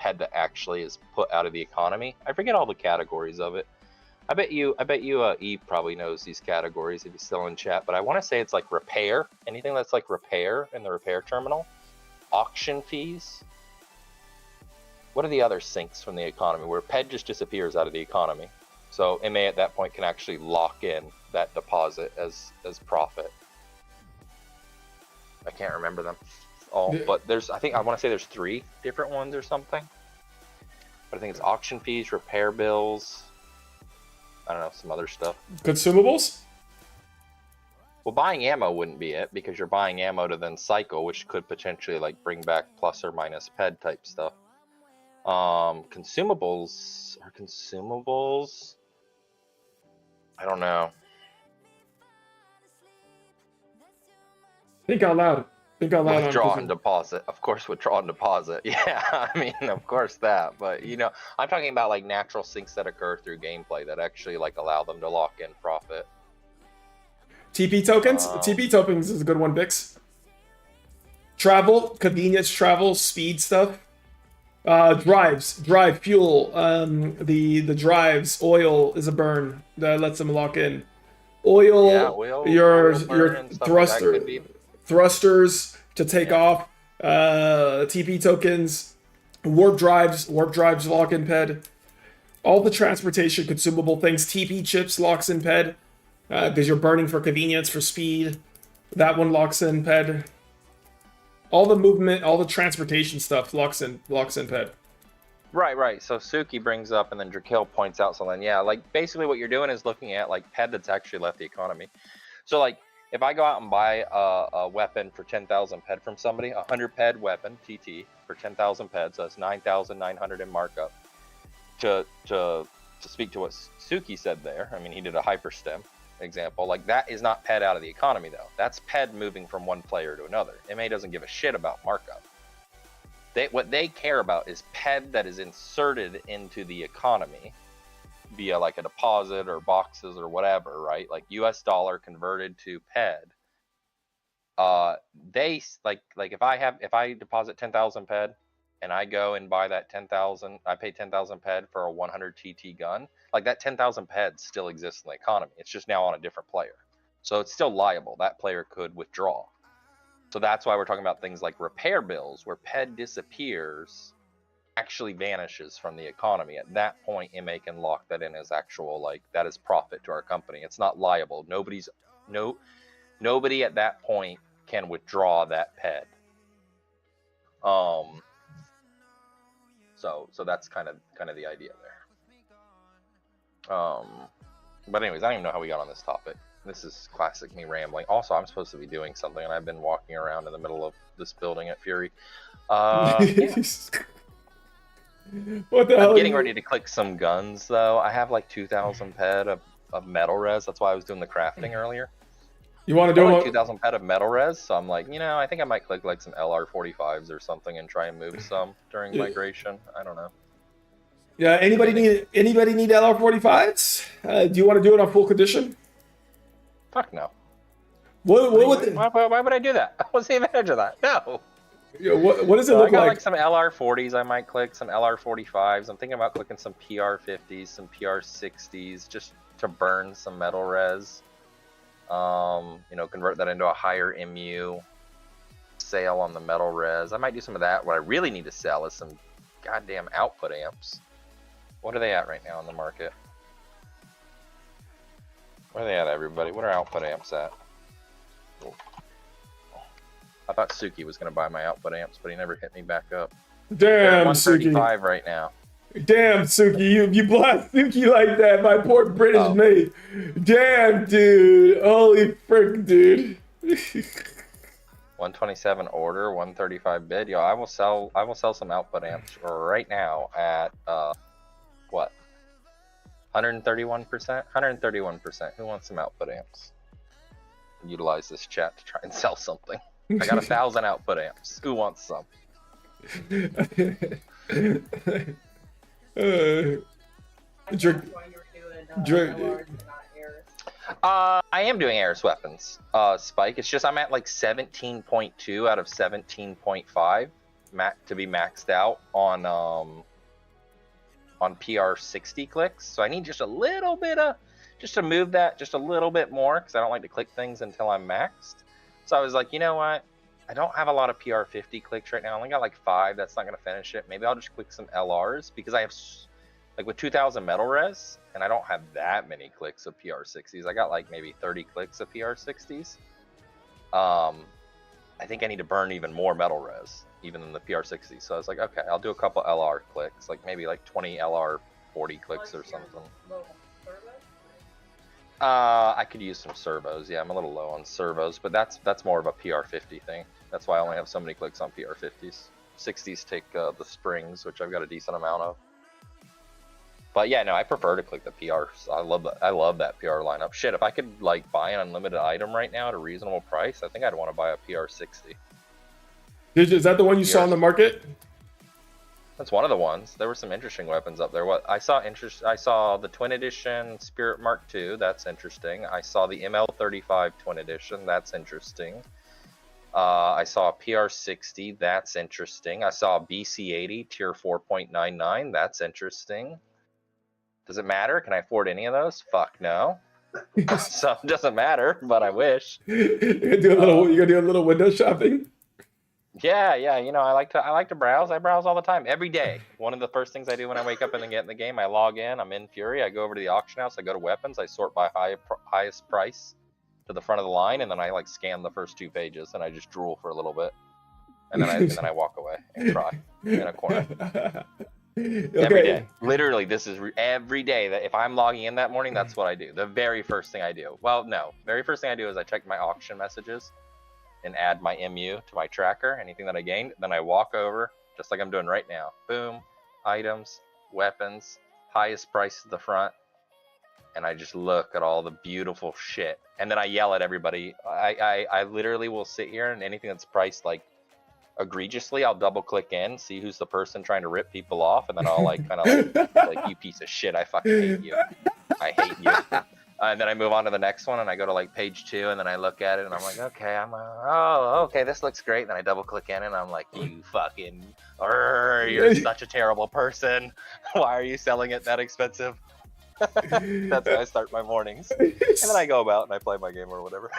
PED that actually is put out of the economy. I forget all the categories of it. I bet you Eve probably knows these categories if he's still in chat, but I want to say it's like repair, anything that's like repair in the repair terminal, auction fees. What are the other sinks from the economy where PED just disappears out of the economy? So MA at that point can actually lock in that deposit as profit. I can't remember them all, but I want to say there's 3 different ones or something. But I think it's auction fees, repair bills, I don't know, some other stuff. Consumables? Well, buying ammo wouldn't be it because you're buying ammo to then cycle, which could potentially like bring back plus or minus PED type stuff. Consumables. I don't know. Think out loud. Withdraw and deposit. Of course, withdraw and deposit. Yeah, I mean, of course that. But, you know, I'm talking about like natural sinks that occur through gameplay that actually like allow them to lock in profit. TP tokens? TP tokens is a good one, Bix. Travel, convenience travel, speed stuff. Drive fuel. The drives, oil is a burn that lets them lock in. Oil, your thrusters to take off. TP tokens, warp drives lock in PED. All the transportation consumable things. TP chips locks in PED because you're burning for convenience, for speed. That one locks in PED. All the movement, all the transportation stuff locks in PED. Right. So Suki brings up, and then Drakil points out something. Yeah, like basically what you're doing is looking at like PED that's actually left the economy. So like if I go out and buy a weapon for 10,000 PED from somebody, 100 PED weapon TT for 10,000 PED, so that's 9,900 in markup. To speak to what Suki said there, I mean he did a hyperstem example. Like that is not PED out of the economy though. That's PED moving from one player to another. MA doesn't give a shit about markup. What they care about is PED that is inserted into the economy via like a deposit or boxes or whatever, right? Like US dollar converted to PED. They if I deposit 10,000 PED and I go and buy that 10,000, I pay 10,000 PED for a 100 TT gun. Like that 10,000 PED still exists in the economy. It's just now on a different player. So it's still liable. That player could withdraw. So that's why we're talking about things like repair bills, where PED disappears, actually vanishes from the economy. At that point, MA can lock that in as actual, like, that is profit to our company. It's not liable. Nobody at that point can withdraw that PED. So that's kind of the idea there. But anyways, I don't even know how we got on this topic. This is classic me rambling. Also, I'm supposed to be doing something, and I've been walking around in the middle of this building at Fury. Yeah. What the hell? I'm getting ready to click some guns, though. I have like 2,000 PED of metal res. That's why I was doing the crafting earlier. You want to do like it? 2,000 PED of metal res, so I'm like, I think I might click like some LR45s or something and try and move some during migration. I don't know. Yeah. Anybody need LR45s? Do you want to do it on full condition? Fuck no. Why would I do that? What's the advantage of that? No. Yeah, what does it look I got like? like some LR40s I might click, some LR45s. I'm thinking about clicking some PR50s, some PR60s, just to burn some metal res. Convert that into a higher MU. Sale on the metal res. I might do some of that. What I really need to sell is some goddamn output amps. What are they at right now in the market? Where are they at, everybody? What are output amps at? Oh. I thought Suki was going to buy my output amps, but he never hit me back up. Damn, 135 Suki. right now. Damn, Suki. You blast Suki like that, my poor British mate. Damn, dude. Holy frick, dude. 127 order, 135 bid. Yo, I will sell some output amps right now at what? 131%? 131%. Who wants some output amps? Utilize this chat to try and sell something. I got 1,000 output amps. Who wants some? I am doing Aris weapons, Spike. It's just I'm at like 17.2 out of 17.5 to be maxed out on PR60 clicks. So I need just a little bit of, just to move that just a little bit more, because I don't like to click things until I'm maxed. So I was like, you know what? I don't have a lot of PR50 clicks right now. I only got like 5. That's not going to finish it. Maybe I'll just click some LRs, because I have, like with 2,000 metal res, and I don't have that many clicks of PR60s. I got like maybe 30 clicks of PR60s. I think I need to burn even more metal res, even than the PR60s. So I was like, okay, I'll do a couple LR clicks, like maybe like 20 LR 40 clicks or something. I could use some servos. Yeah, I'm a little low on servos, but that's more of a PR50 thing. That's why I only have so many clicks on PR50s. 60s take the springs, which I've got a decent amount of. But yeah, no, I prefer to click the PRs. I love that PR lineup. Shit, if I could like buy an unlimited item right now at a reasonable price, I think I'd want to buy a PR60. Is that the one you saw in the market? That's one of the ones. There were some interesting weapons up there. I saw the Twin Edition Spirit Mark II. That's interesting. I saw the ML35 Twin Edition. That's interesting. I saw a PR60. That's interesting. I saw a BC80 Tier 4.99. That's interesting. Does it matter? Can I afford any of those? Fuck no. So it doesn't matter, but I wish. You're gonna do a little window shopping. Yeah. I like to browse. I browse all the time, every day. One of the first things I do when I wake up and get in the game, I log in. I'm in Fury. I go over to the auction house. I go to weapons. I sort by highest price to the front of the line, and then I like scan the first 2 pages, and I just drool for a little bit, and then I walk away and cry in a corner. Okay. Every day, literally, this is every day. That if I'm logging in that morning, that's what I do. The very first thing I do. Well, no, very first thing I do is I check my auction messages and add my MU to my tracker, anything that I gained. Then I walk over, just like I'm doing right now. Boom, items, weapons, highest price at the front, and I just look at all the beautiful shit. And then I yell at everybody. I literally will sit here, and anything that's priced like egregiously, I'll double click in, see who's the person trying to rip people off, and then I'll like kind of like you piece of shit, I fucking hate you. I hate you. And then I move on to the next one, and I go to like page 2, and then I look at it, and I'm like, okay, oh, okay, this looks great. Then I double click in, and I'm like, you fucking, you're such a terrible person. Why are you selling it that expensive? That's how I start my mornings, and then I go about and I play my game or whatever.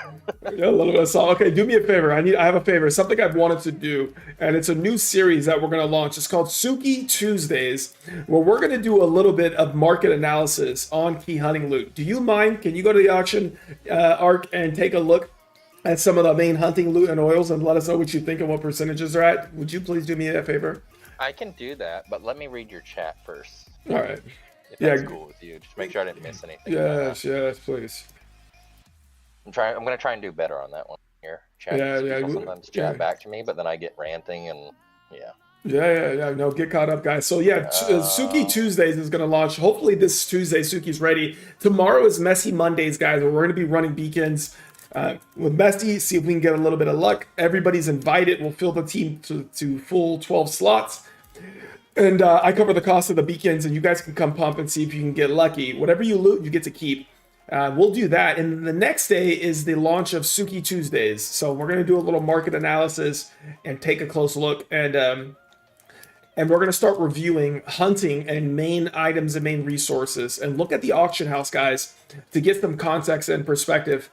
Yeah, a little bit of salt. Okay, do me a favor. I have a favor. Something I've wanted to do, and it's a new series that we're going to launch. It's called Suki Tuesdays, where we're going to do a little bit of market analysis on key hunting loot. Do you mind? Can you go to the auction arc and take a look at some of the main hunting loot and oils and let us know what you think and what percentages they're at? Would you please do me that favor? I can do that, but let me read your chat first. All right. If that's cool with you, just make sure I didn't miss anything. Yes, please. I'm gonna try and do better on that one here. People sometimes chat back to me, but then I get ranting and Yeah. No, get caught up, guys. So Suki Tuesdays is going to launch. Hopefully this Tuesday, Suki's ready. Tomorrow is Messy Mondays, guys, where we're going to be running beacons with Messy. See if we can get a little bit of luck. Everybody's invited. We'll fill the team to full 12 slots. And I cover the cost of the beacons, and you guys can come pump and see if you can get lucky. Whatever you loot, you get to keep. We'll do that. And the next day is the launch of Suki Tuesdays. So we're going to do a little market analysis and take a close look. And we're going to start reviewing hunting and main items and main resources. And look at the auction house, guys, to get some context and perspective.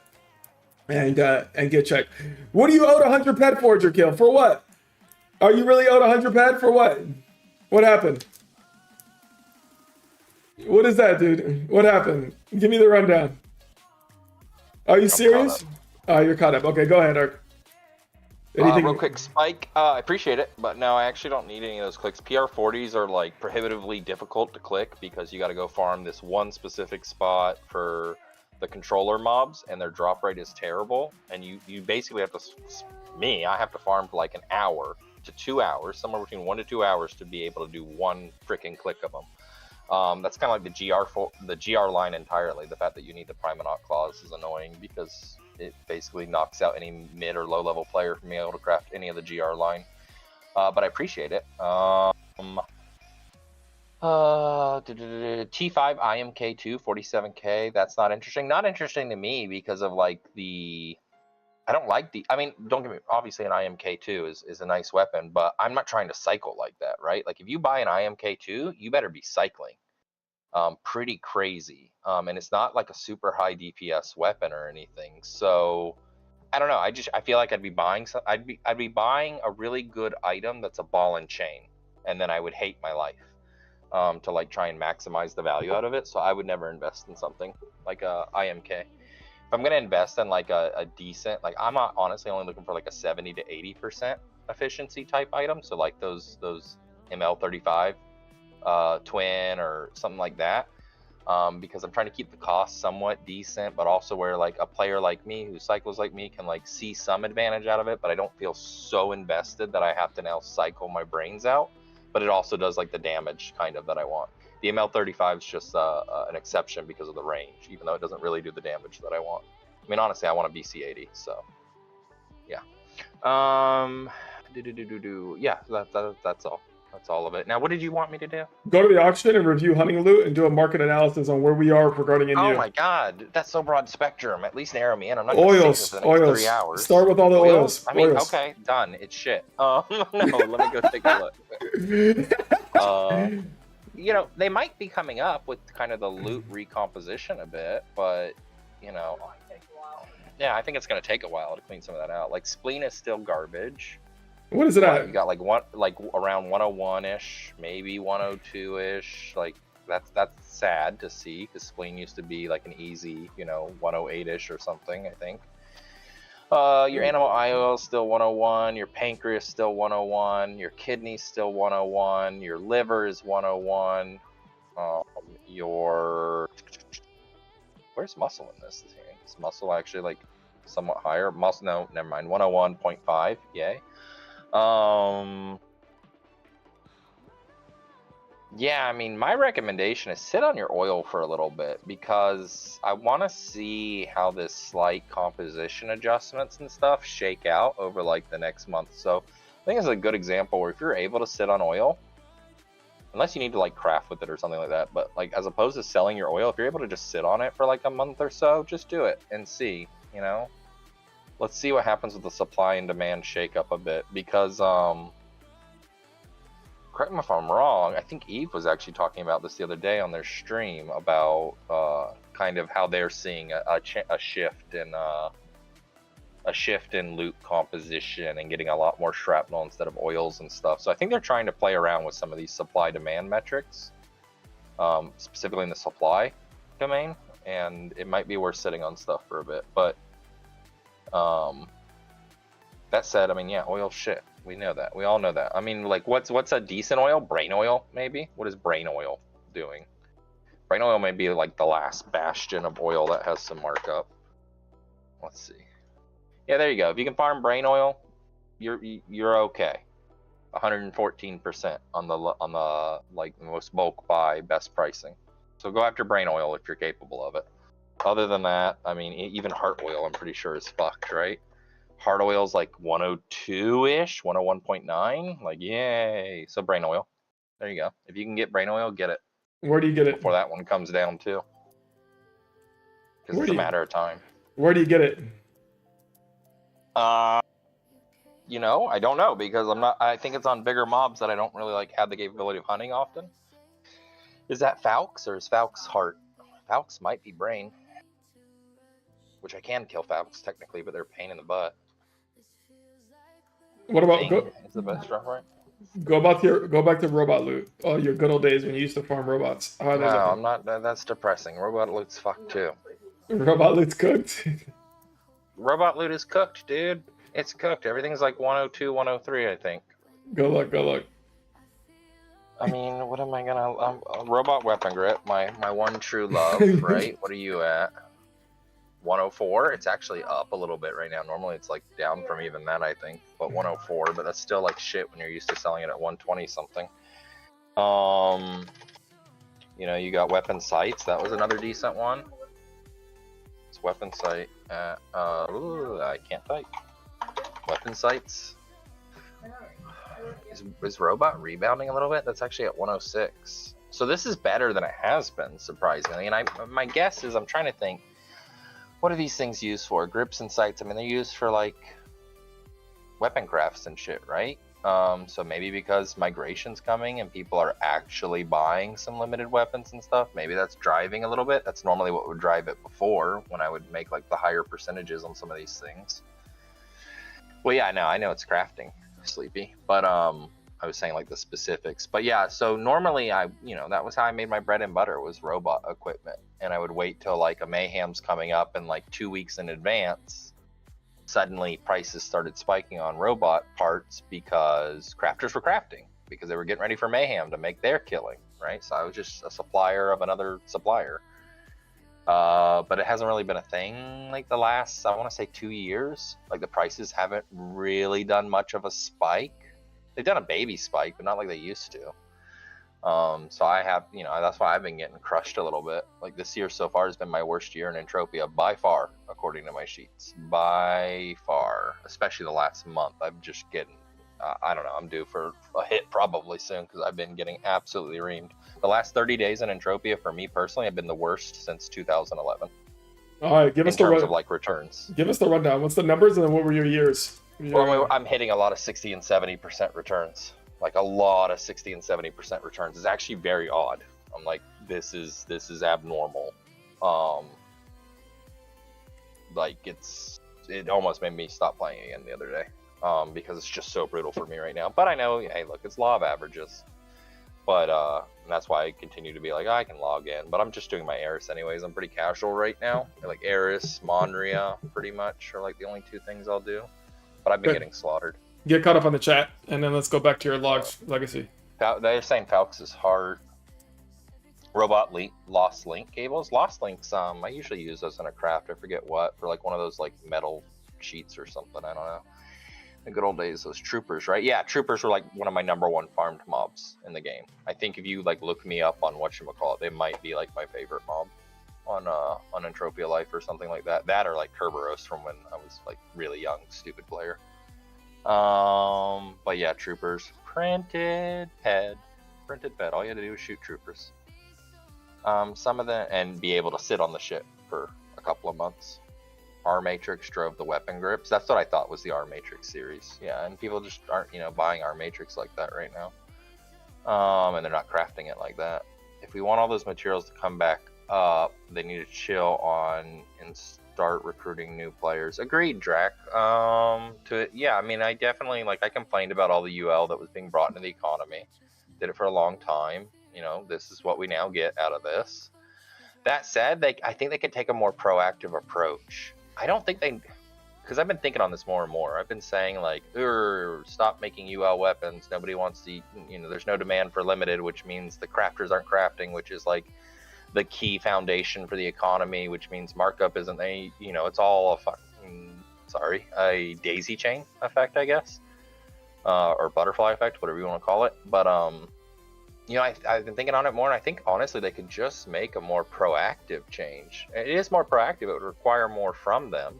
And get checked. What do you owe to Hunter Pet Forger Kill? For what? Are you really owed 100 Pet? For what? What happened? What is that, dude? What happened? Give me the rundown. Are you serious? Oh, you're caught up. Okay, go ahead, Ark. Real quick, Spike. I appreciate it, but no, I actually don't need any of those clicks. PR40s are like prohibitively difficult to click because you got to go farm this one specific spot for the controller mobs, and their drop rate is terrible. And you basically have to. I have to farm for like an hour to 2 hours, somewhere between 1 to 2 hours, to be able to do one freaking click of them. That's kind of like the GR line entirely. The fact that you need the Primanot clause is annoying because it basically knocks out any mid or low level player from being able to craft any of the GR line. But I appreciate it. T5 IMK2 47k. That's not interesting. Not interesting to me because of like I don't like don't get me, obviously an IMK2 is a nice weapon, but I'm not trying to cycle like that, right? Like if you buy an IMK2, you better be cycling pretty crazy. And it's not like a super high DPS weapon or anything. So I don't know. I feel like I'd be buying a really good item that's a ball and chain, and then I would hate my life to like try and maximize the value out of it. So I would never invest in something like a IMK. If I'm gonna invest in like a decent, like I'm honestly only looking for like a 70 to 80% efficiency type item. So like those ML35 twin or something like that, because I'm trying to keep the cost somewhat decent, but also where like a player like me who cycles like me can like see some advantage out of it, but I don't feel so invested that I have to now cycle my brains out. But it also does like the damage kind of that I want. The ML35 is just an exception because of the range, even though it doesn't really do the damage that I want. I mean, honestly, I want a BC80, so yeah. Yeah, that's all. That's all of it. Now, what did you want me to do? Go to the auction and review hunting loot and do a market analysis on where we are regarding India. Oh my god, that's so broad spectrum. At least narrow me in. I'm not going to for the next 3 hours. Start with all the oils. I mean, okay, done. It's shit. No, let me go take a look. You know, they might be coming up with kind of the loot recomposition a bit, but you know, yeah, I think it's going to take a while to clean some of that out. Like Spleen is still garbage. What is it at? You got like around 101-ish, maybe 102-ish. Like that's sad to see because Spleen used to be like an easy, 108-ish or something, I think. Your animal IOL is still 101, your pancreas still 101, your kidney's still 101, your liver is 101, where's muscle in this? Is muscle actually like somewhat higher? Muscle, no, never mind, 101.5, yay. Yeah, I mean, my recommendation is sit on your oil for a little bit because I want to see how this slight composition adjustments and stuff shake out over like the next month. So I think it's a good example where if you're able to sit on oil, unless you need to like craft with it or something like that, but like as opposed to selling your oil, if you're able to just sit on it for like a month or so, just do it and see, you know. Let's see what happens with the supply and demand shake up a bit, because correct me if I'm wrong, I think Eve was actually talking about this the other day on their stream about kind of how they're seeing a shift in loot composition and getting a lot more shrapnel instead of oils and stuff. So I think they're trying to play around with some of these supply demand metrics, specifically in the supply domain, and it might be worth sitting on stuff for a bit. But that said, I mean, yeah, oil shit. We know that. We all know that. I mean, like, what's a decent oil? Brain oil, maybe? What is brain oil doing? Brain oil may be like the last bastion of oil that has some markup. Let's see. Yeah, there you go. If you can farm brain oil, you're okay. 114% on the like most bulk buy, best pricing. So go after brain oil if you're capable of it. Other than that, I mean, even heart oil, I'm pretty sure is fucked, right? Heart oil's like 102-ish, 101.9. Like, yay! So brain oil. There you go. If you can get brain oil, get it. Where do you get it? Before that one comes down too. Because it's a matter of time. Where do you get it? You know, I don't know, because I think it's on bigger mobs that I don't really like have the capability of hunting often. Is that Falx or is Falx heart? Falx might be brain. Which I can kill Falx technically, but they're a pain in the butt. What about It's the best stuff, right? go back to robot loot? Oh, your good old days when you used to farm robots. How are No, those looking? I'm not. That's depressing. Robot loot's fucked too. Robot loot's cooked. Robot loot is cooked, dude. It's cooked. Everything's like 102, 103, I think. Good luck. I mean, what am I gonna? Robot weapon grip, my one true love, right? What are you at? 104. It's actually up a little bit right now. Normally it's like down from even that, I think, but 104. But that's still like shit when you're used to selling it at 120 something. You know, you got weapon sights. That was another decent one. It's weapon sight at I can't type. Weapon sights. Is robot rebounding a little bit? That's actually at 106. So this is better than it has been, surprisingly. And my guess is, I'm trying to think, what are these things used for? Grips and sights. I mean, they're used for like weapon crafts and shit, right? So maybe because migration's coming and people are actually buying some limited weapons and stuff, maybe that's driving a little bit. That's normally what would drive it before, when I would make like the higher percentages on some of these things. Well, yeah, I know it's crafting, Sleepy, but I was saying like the specifics. But yeah, so normally that was how I made my bread and butter, was robot equipment. And I would wait till like a Mayhem's coming up, and like 2 weeks in advance, suddenly prices started spiking on robot parts because crafters were crafting, because they were getting ready for Mayhem to make their killing, right? So I was just a supplier of another supplier. But it hasn't really been a thing like the last, I want to say 2 years. Like the prices haven't really done much of a spike. They've done a baby spike, but not like they used to. So I have, that's why I've been getting crushed a little bit. Like this year so far has been my worst year in Entropia by far, according to my sheets. By far, especially the last month. I'm just getting, I don't know, I'm due for a hit probably soon, because I've been getting absolutely reamed. The last 30 days in Entropia for me personally have been the worst since 2011. All right, give us the in terms of like returns. Give us the rundown. What's the numbers, and then what were your years? Well, I'm hitting a lot of 60 and 70% returns. Like a lot of 60 and 70% returns. It's actually very odd. I'm like, this is abnormal. Like it almost made me stop playing again the other day. Because it's just so brutal for me right now. But I know, hey, look, it's law of averages. But and that's why I continue to be like, I can log in. But I'm just doing my Eris anyways. I'm pretty casual right now. Like Eris, Monria, pretty much are like the only two things I'll do. But I've been getting slaughtered. Get caught up on the chat, and then let's go back to your logs legacy. They're saying Falx is hard. Robot link, Lost Link cables. Lost Links, I usually use those in a craft. I forget what, for like one of those like metal sheets or something. I don't know. The good old days, those troopers, right? Yeah, troopers were like one of my #1 farmed mobs in the game. I think if you like look me up on whatchamacallit, they might be like my favorite mob on Entropia Life or something like that. That or like Kerberos from when I was like really young, stupid player. But yeah, troopers. Printed ped. Printed ped. All you had to do was shoot troopers. Some of them, and be able to sit on the ship for a couple of months. R Matrix drove the weapon grips. That's what I thought was the R Matrix series. Yeah, and people just aren't, buying R Matrix like that right now. And they're not crafting it like that. If we want all those materials to come back up, they need to chill on and start recruiting new players. Agreed, Drac. Yeah, I mean, I definitely, I complained about all the UL that was being brought into the economy. Did it for a long time. This is what we now get out of this. That said, I think they could take a more proactive approach. I don't think because I've been thinking on this more and more. I've been saying stop making UL weapons. Nobody wants to, there's no demand for limited, which means the crafters aren't crafting, which is the key foundation for the economy, which means markup isn't it's all a daisy chain effect, I guess, or butterfly effect, whatever you want to call it. But I've been thinking on it more, and I think honestly they could just make a more proactive change. It is more proactive; it would require more from them.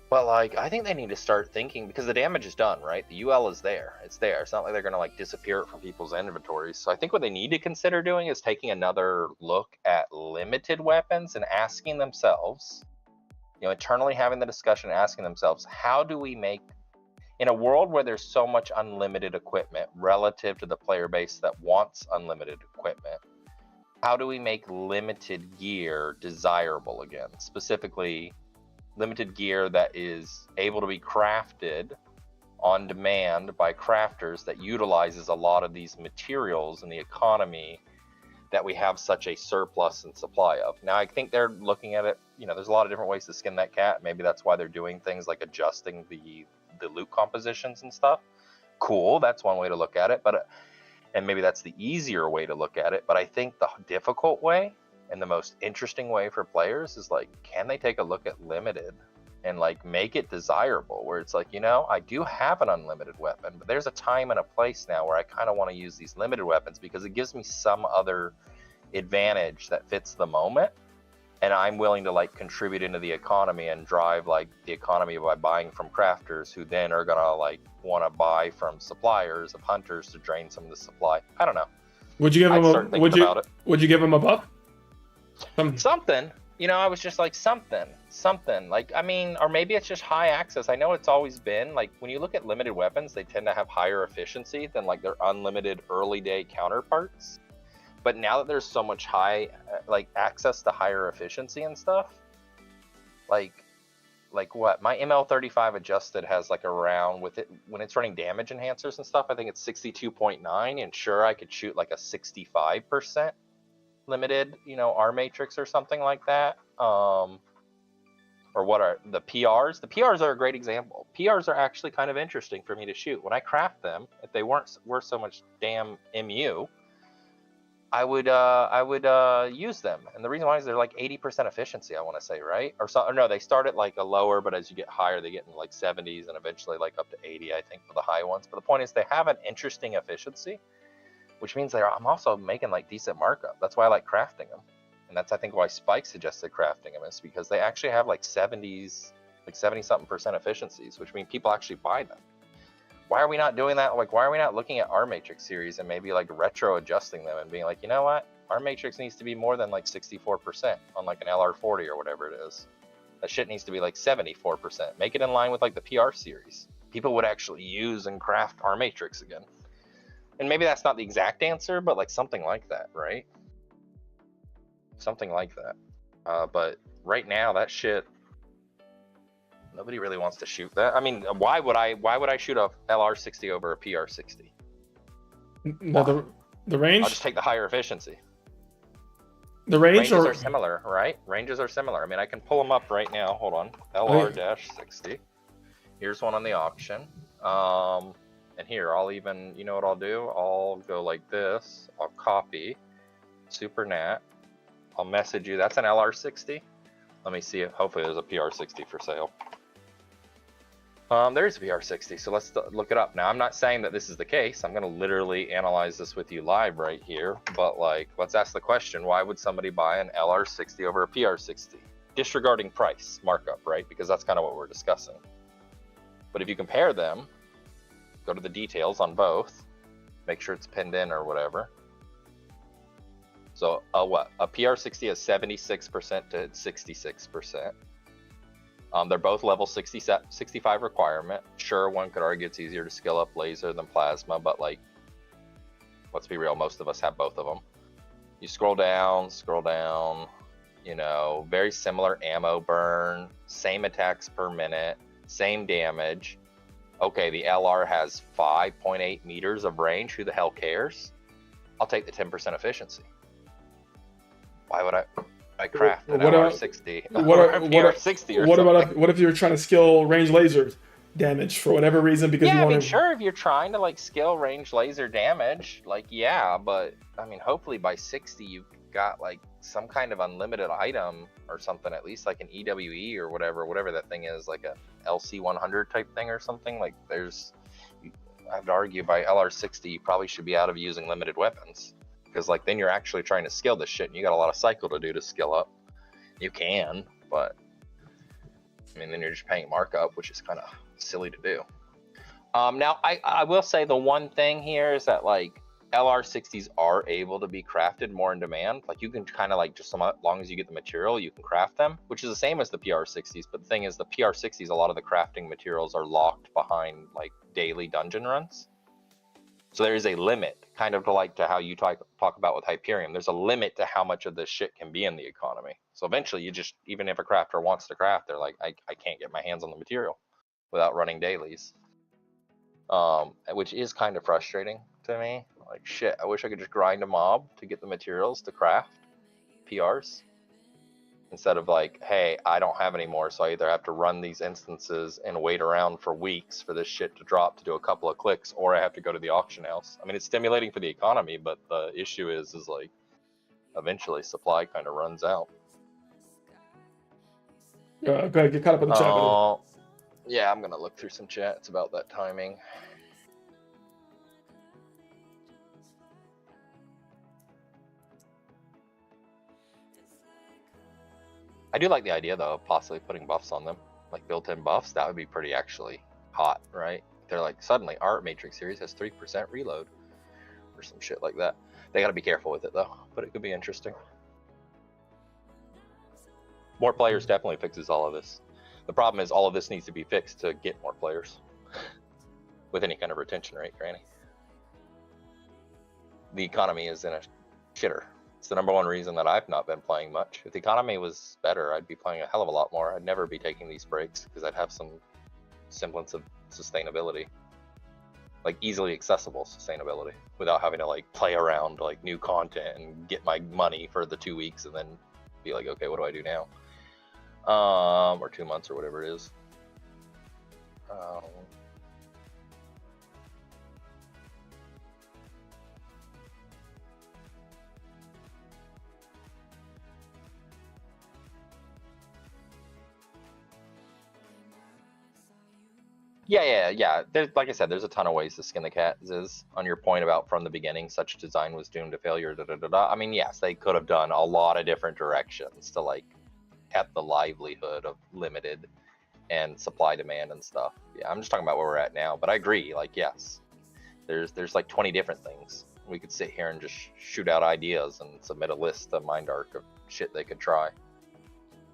But I think they need to start thinking, because the damage is done, right? The UL is there; it's there. It's not like they're going to disappear it from people's inventories. So I think what they need to consider doing is taking another look at limited weapons and asking themselves, internally having the discussion, asking themselves, how do we make, in a world where there's so much unlimited equipment relative to the player base that wants unlimited equipment, how do we make limited gear desirable again? Specifically, limited gear that is able to be crafted on demand by crafters that utilizes a lot of these materials in the economy that we have such a surplus and supply of. Now, I think they're looking at it, there's a lot of different ways to skin that cat. Maybe that's why they're doing things like adjusting the loot compositions and stuff. Cool, that's one way to look at it, and maybe that's the easier way to look at it. But I think the difficult way and the most interesting way for players is can they take a look at limited and make it desirable, where it's I do have an unlimited weapon, but there's a time and a place now where I kind of want to use these limited weapons because it gives me some other advantage that fits the moment. And I'm willing to contribute into the economy and drive the economy by buying from crafters, who then are gonna want to buy from suppliers of hunters to drain some of the supply. I don't know. Would you give him would you give him a buff? Something. I was just something. I mean, or maybe it's just high access. I know it's always been when you look at limited weapons, they tend to have higher efficiency than their unlimited early day counterparts. But now that there's so much high, access to higher efficiency and stuff, what? My ML35 adjusted has around, with it, when it's running damage enhancers and stuff, I think it's 62.9, and sure, I could shoot a 65% limited, R Matrix or something like that. Or what are the PRs? The PRs are a great example. PRs are actually kind of interesting for me to shoot. When I craft them, if they weren't worth so much damn MU, I would use them, and the reason why is they're 80% efficiency, I want to say, right? Or no, they start at a lower, but as you get higher, they get in 70s and eventually up to 80, I think, for the high ones. But the point is, they have an interesting efficiency, which means I'm also making decent markup. That's why I like crafting them, and that's I think why Spike suggested crafting them, is because they actually have 70s, 70-something% efficiencies, which mean people actually buy them. Why are we not doing that? Why are we not looking at R Matrix series and maybe retro adjusting them and being you know what? R Matrix needs to be more than 64% on an LR40 or whatever it is. That shit needs to be 74%. Make it in line with the PR series. People would actually use and craft R Matrix again. And maybe that's not the exact answer, but something like that, right? Something like that. But right now, that shit, nobody really wants to shoot that. I mean, why would I shoot a LR60 over a PR60? Well, the range. I'll just take the higher efficiency. The ranges are similar, right? Ranges are similar. I mean, I can pull them up right now. Hold on. LR-60. Here's one on the auction. And here, I'll even, you know what I'll do? I'll go like this. I'll copy Super Nat. I'll message you. That's an LR60. Let me see if hopefully there's a PR60 for sale. There's a PR60, so let's look it up. Now, I'm not saying that this is the case. I'm going to literally analyze this with you live right here. But let's ask the question, why would somebody buy an LR60 over a PR60? Disregarding price, markup, right? Because that's kind of what we're discussing. But if you compare them, go to the details on both, make sure it's pinned in or whatever. So a PR60 has 76% to 66%. They're both level 65 requirement. Sure, one could argue it's easier to skill up laser than plasma, but like, let's be real, most of us have both of them. You scroll down, you know, very similar ammo burn, same attacks per minute, same damage. Okay, the LR has 5.8 meters of range. Who the hell cares? I'll take the 10% efficiency. Why would I craft an LR60 or a PR60 or something? What if you're trying to skill range laser damage for whatever reason because yeah, you want I mean, to? sure, if you're trying to like skill range laser damage, like yeah, but I mean, hopefully by 60 you've got like some kind of unlimited item or something, at least like an EWE or whatever that thing is, like a LC100 type thing or something. Like there's, I have to argue by LR60 you probably should be out of using limited weapons, because like then you're actually trying to skill this shit and you got a lot of cycle to do to skill up. You can, but I mean then you're just paying markup, which is kind of silly to do. Now I will say the one thing here is that like LR60s are able to be crafted more in demand. Like you can kind of like, just as long as you get the material, you can craft them, which is the same as the PR60s. But the thing is, the PR60s, a lot of the crafting materials are locked behind like daily dungeon runs. So there is a limit, kind of to how you talk about with Hyperion. There's a limit to how much of this shit can be in the economy. So eventually you just, even if a crafter wants to craft, they're like, I can't get my hands on the material without running dailies. Which is kind of frustrating to me. Like shit, I wish I could just grind a mob to get the materials to craft PRs. Instead of like, hey, I don't have any more, so I either have to run these instances and wait around for weeks for this shit to drop to do a couple of clicks, or I have to go to the auction house. I mean, it's stimulating for the economy, but the issue is like, eventually supply kind of runs out. Go ahead, get caught up in the chat. Buddy. Yeah, I'm gonna look through some chat. It's about that timing. I do like the idea though of possibly putting buffs on them, like built-in buffs. That would be pretty actually hot, right? They're like, suddenly our Matrix series has 3% reload or some shit like that. They gotta be careful with it though, but it could be interesting. More players definitely fixes all of this. The problem is all of this needs to be fixed to get more players with any kind of retention rate, Granny. The economy is in a shitter. It's the #1 reason that I've not been playing much. If the economy was better, I'd be playing a hell of a lot more. I'd never be taking these breaks because I'd have some semblance of sustainability, like easily accessible sustainability, without having to like play around like new content and get my money for the 2 weeks and then be like, okay, what do I do now? Or 2 months or whatever it is. Yeah. There's, like I said, there's a ton of ways to skin the cat. Ziz, on your point about from the beginning, such design was doomed to failure. I mean, yes, they could have done a lot of different directions to like kept the livelihood of limited and supply demand and stuff. Yeah, I'm just talking about where we're at now. But I agree. Like, yes, there's like 20 different things. We could sit here and just shoot out ideas and submit a list to Mindark of shit they could try.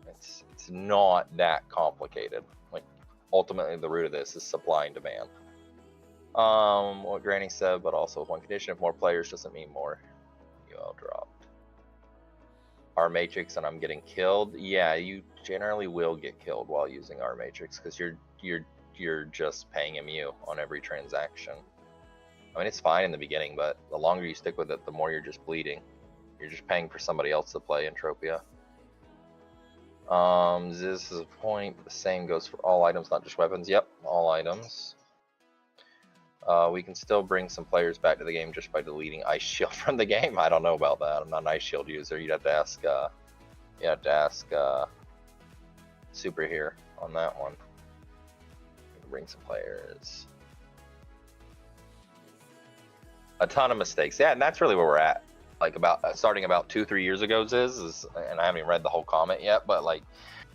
It's not that complicated. Like, ultimately the root of this is supply and demand. What Granny said, but also with one condition: if more players doesn't mean more UL dropped. Our Matrix and I'm getting killed. Yeah, you generally will get killed while using our Matrix because you're just paying MU on every transaction. I mean, it's fine in the beginning, but the longer you stick with it, the more you're just bleeding. You're just paying for somebody else to play Entropia. This is a point, but the same goes for all items, not just weapons. Yep, all items. We can still bring some players back to the game just by deleting Ice Shield from the game. I don't know about that. I'm not an Ice Shield user. You'd have to ask Super here on that one. Bring some players. A ton of mistakes. Yeah, and that's really where we're at. Like about starting about 2-3 years ago, and I haven't even read the whole comment yet, but like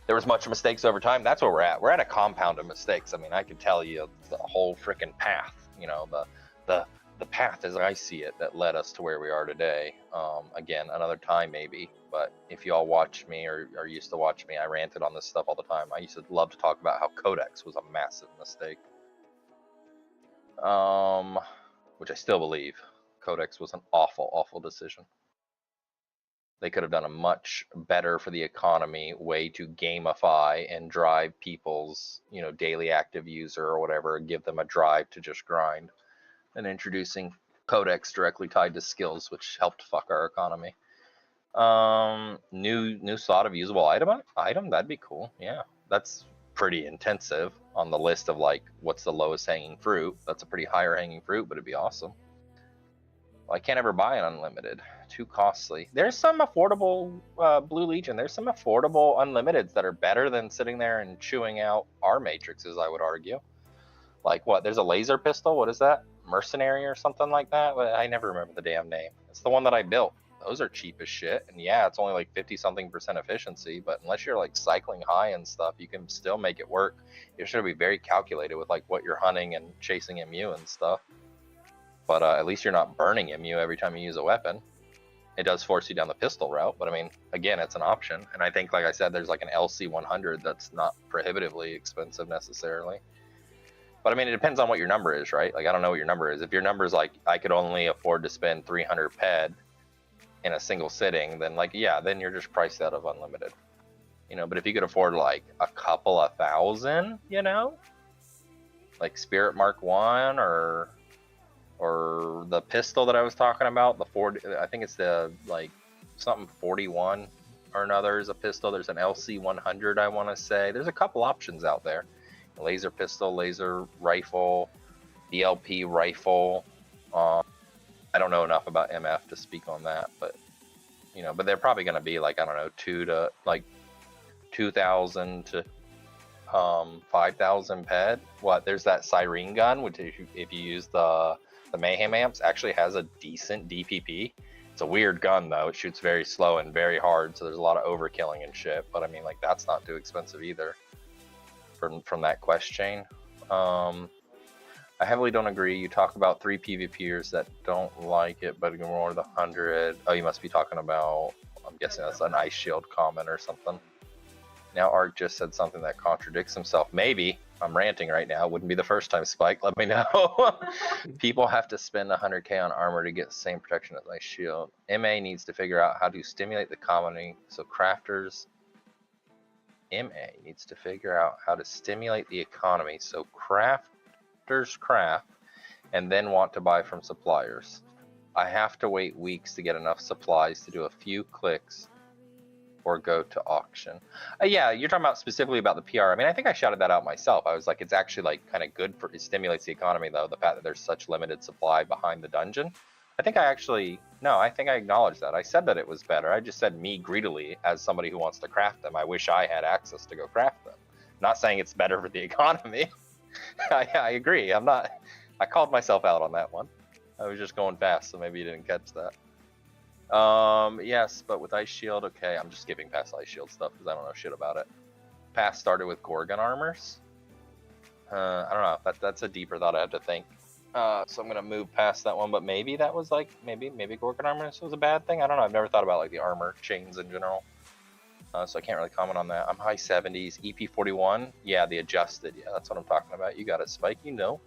there was much mistakes over time. That's where we're at. We're at a compound of mistakes. I mean, I could tell you the whole freaking path, you know, the path as I see it that led us to where we are today. Again, another time maybe, but if you all watch me or used to watch me, I ranted on this stuff all the time. I used to love to talk about how Codex was a massive mistake. Which I still believe. Codex was an awful, awful decision. They could have done a much better for the economy way to gamify and drive people's, you know, daily active user or whatever, give them a drive to just grind, and introducing Codex directly tied to skills, which helped fuck our economy. New slot of usable item, that'd be cool. Yeah, that's pretty intensive on the list of like what's the lowest hanging fruit. That's a pretty higher hanging fruit, but it'd be awesome. Well, I can't ever buy an unlimited. Too costly. There's some affordable Blue Legion. There's some affordable unlimiteds that are better than sitting there and chewing out our matrices, I would argue. Like what? There's a laser pistol. What is that? Mercenary or something like that? I never remember the damn name. It's the one that I built. Those are cheap as shit. And yeah, it's only like 50-something% efficiency, but unless you're like cycling high and stuff, you can still make it work. You should be very calculated with like what you're hunting and chasing MU and stuff. But at least you're not burning MU every time you use a weapon. It does force you down the pistol route, but I mean, again, it's an option. And I think, like I said, there's like an LC100 that's not prohibitively expensive necessarily. But I mean, it depends on what your number is, right? Like, I don't know what your number is. If your number is like, I could only afford to spend 300 ped in a single sitting, then like, yeah, then you're just priced out of unlimited. You know, but if you could afford like a couple of thousand, you know, like Spirit Mark 1 or the pistol that I was talking about, the 40, I think it's the like something 41 or another is a pistol. There's an LC100, I want to say. There's a couple options out there. A laser pistol, laser rifle, DLP rifle. I don't know enough about MF to speak on that, but you know, but they're probably going to be like, I don't know, 2,000 to 5,000 ped. What? There's that Siren gun, which if you use the Mayhem amps, actually has a decent DPP. It's a weird gun though. It shoots very slow and very hard, so there's a lot of overkilling and shit. But I mean, like, that's not too expensive either. From that quest chain. I heavily don't agree. You talk about 3 PvPers that don't like it, but more the 100. Oh, you must be talking about, I'm guessing that's an Ice Shield comment or something. Now Ark just said something that contradicts himself. Maybe. I'm ranting right now. Wouldn't be the first time, Spike. Let me know. People have to spend 100k on armor to get the same protection as Ice Shield. MA needs to figure out how to stimulate the economy so crafters... MA needs to figure out how to stimulate the economy so crafters craft and then want to buy from suppliers. I have to wait weeks to get enough supplies to do a few clicks or go to auction. Yeah, you're talking about specifically about the PR. I mean, I think I shouted that out myself. I was like, it's actually like kind of good for, it stimulates the economy though, the fact that there's such limited supply behind the dungeon. I think I acknowledged that. I said that it was better. I just said me greedily as somebody who wants to craft them. I wish I had access to go craft them. Not saying it's better for the economy. I agree. I called myself out on that one. I was just going fast, so maybe you didn't catch that. Yes, but with Ice Shield, okay, I'm just skipping past Ice Shield stuff because I don't know shit about it. Pass started with Gorgon armors. I don't know. That's a deeper thought I have to think. So I'm gonna move past that one, but maybe that was like maybe Gorgon armors was a bad thing. I don't know. I've never thought about like the armor chains in general, so I can't really comment on that. I'm high 70s. EP41, yeah, the adjusted, yeah, that's what I'm talking about. You got it, Spike. You know,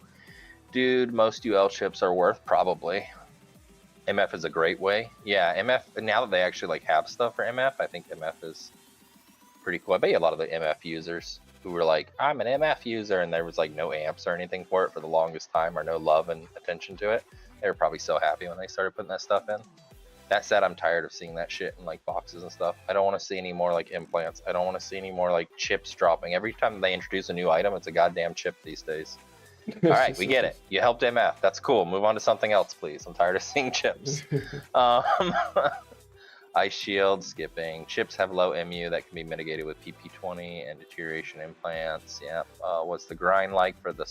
dude. Most UL chips are worth probably. MF is a great way. Yeah, MF. Now that they actually like have stuff for MF, I think MF is pretty cool. I bet you a lot of the MF users who were like, I'm an MF user, and there was like no amps or anything for it for the longest time, or no love and attention to it. They were probably so happy when they started putting that stuff in. That said, I'm tired of seeing that shit in like boxes and stuff. I don't want to see any more like implants. I don't want to see any more like chips dropping. Every time they introduce a new item, it's a goddamn chip these days. All right, we get it. You helped MF. That's cool. Move on to something else, please. I'm tired of seeing chips. Ice Shield, skipping. Chips have low MU that can be mitigated with PP20 and deterioration implants. Yeah. What's the grind like for the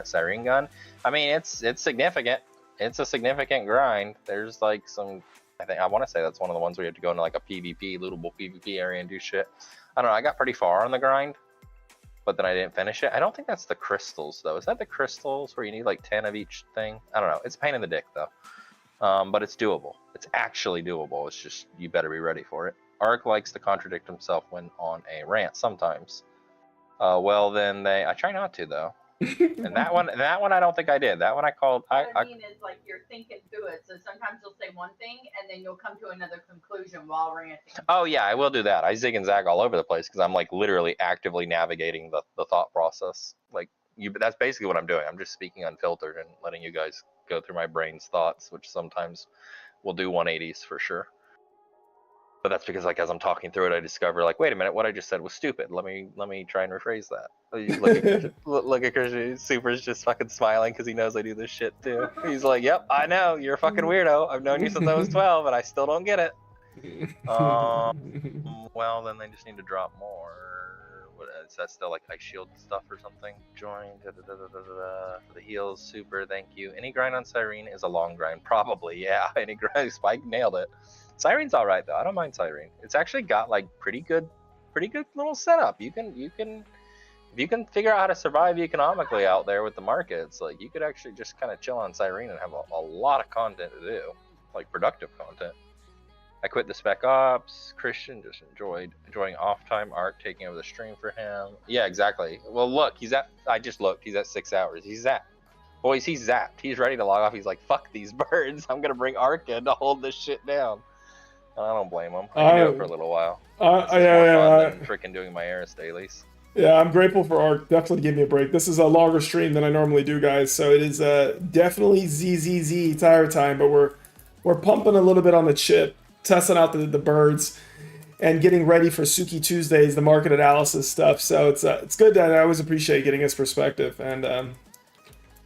Siren gun? I mean, it's significant. It's a significant grind. There's like some, I want to say that's one of the ones where you have to go into like a PvP, lootable PvP area and do shit. I don't know. I got pretty far on the grind, but then I didn't finish it. I don't think that's the crystals though. Is that the crystals where you need like 10 of each thing? I don't know. It's a pain in the dick though. But it's doable. It's actually doable. It's just you better be ready for it. Ark likes to contradict himself when on a rant sometimes. Well, then I try not to though. And that one I don't think I did. That one I called. What I mean is like you're thinking through it. So sometimes you'll say one thing and then you'll come to another conclusion while ranting. Oh yeah, I will do that. I zig and zag all over the place because I'm like literally actively navigating the thought process. Like that's basically what I'm doing. I'm just speaking unfiltered and letting you guys go through my brain's thoughts, which sometimes will do 180s for sure. But that's because like as I'm talking through it, I discover like, wait a minute, what I just said was stupid. Let me try and rephrase that. Look at Christian. Super's just fucking smiling because he knows I do this shit too. He's like, yep, I know you're a fucking weirdo. I've known you since I was 12, and I still don't get it. Well, then they just need to drop more. What is that? Still like ice shield stuff or something? Join for the heals. Super, thank you. Any grind on Cyrene is a long grind, probably. Yeah, any grind. Spike nailed it. Cyrene's all right though. I don't mind Cyrene. It's actually got like pretty good little setup. You can if you can figure out how to survive economically out there with the markets, like you could actually just kind of chill on Cyrene and have a lot of content to do, like productive content. I quit the Spec Ops. Christian just enjoying off time. Ark taking over the stream for him. Yeah, exactly. Well, look, I just looked. He's at 6 hours. He's zapped. Boys, he's zapped. He's ready to log off. He's like, fuck these birds. I'm gonna bring Ark in to hold this shit down. I don't blame him. I can do it for a little while. Freaking doing my Eris dailies. Yeah, I'm grateful for Ark. Definitely give me a break. This is a longer stream than I normally do, guys. So it is definitely ZZZ tire time, but we're pumping a little bit on the chip, testing out the birds, and getting ready for Suki Tuesdays, the market analysis stuff. So it's good that I always appreciate getting his perspective, and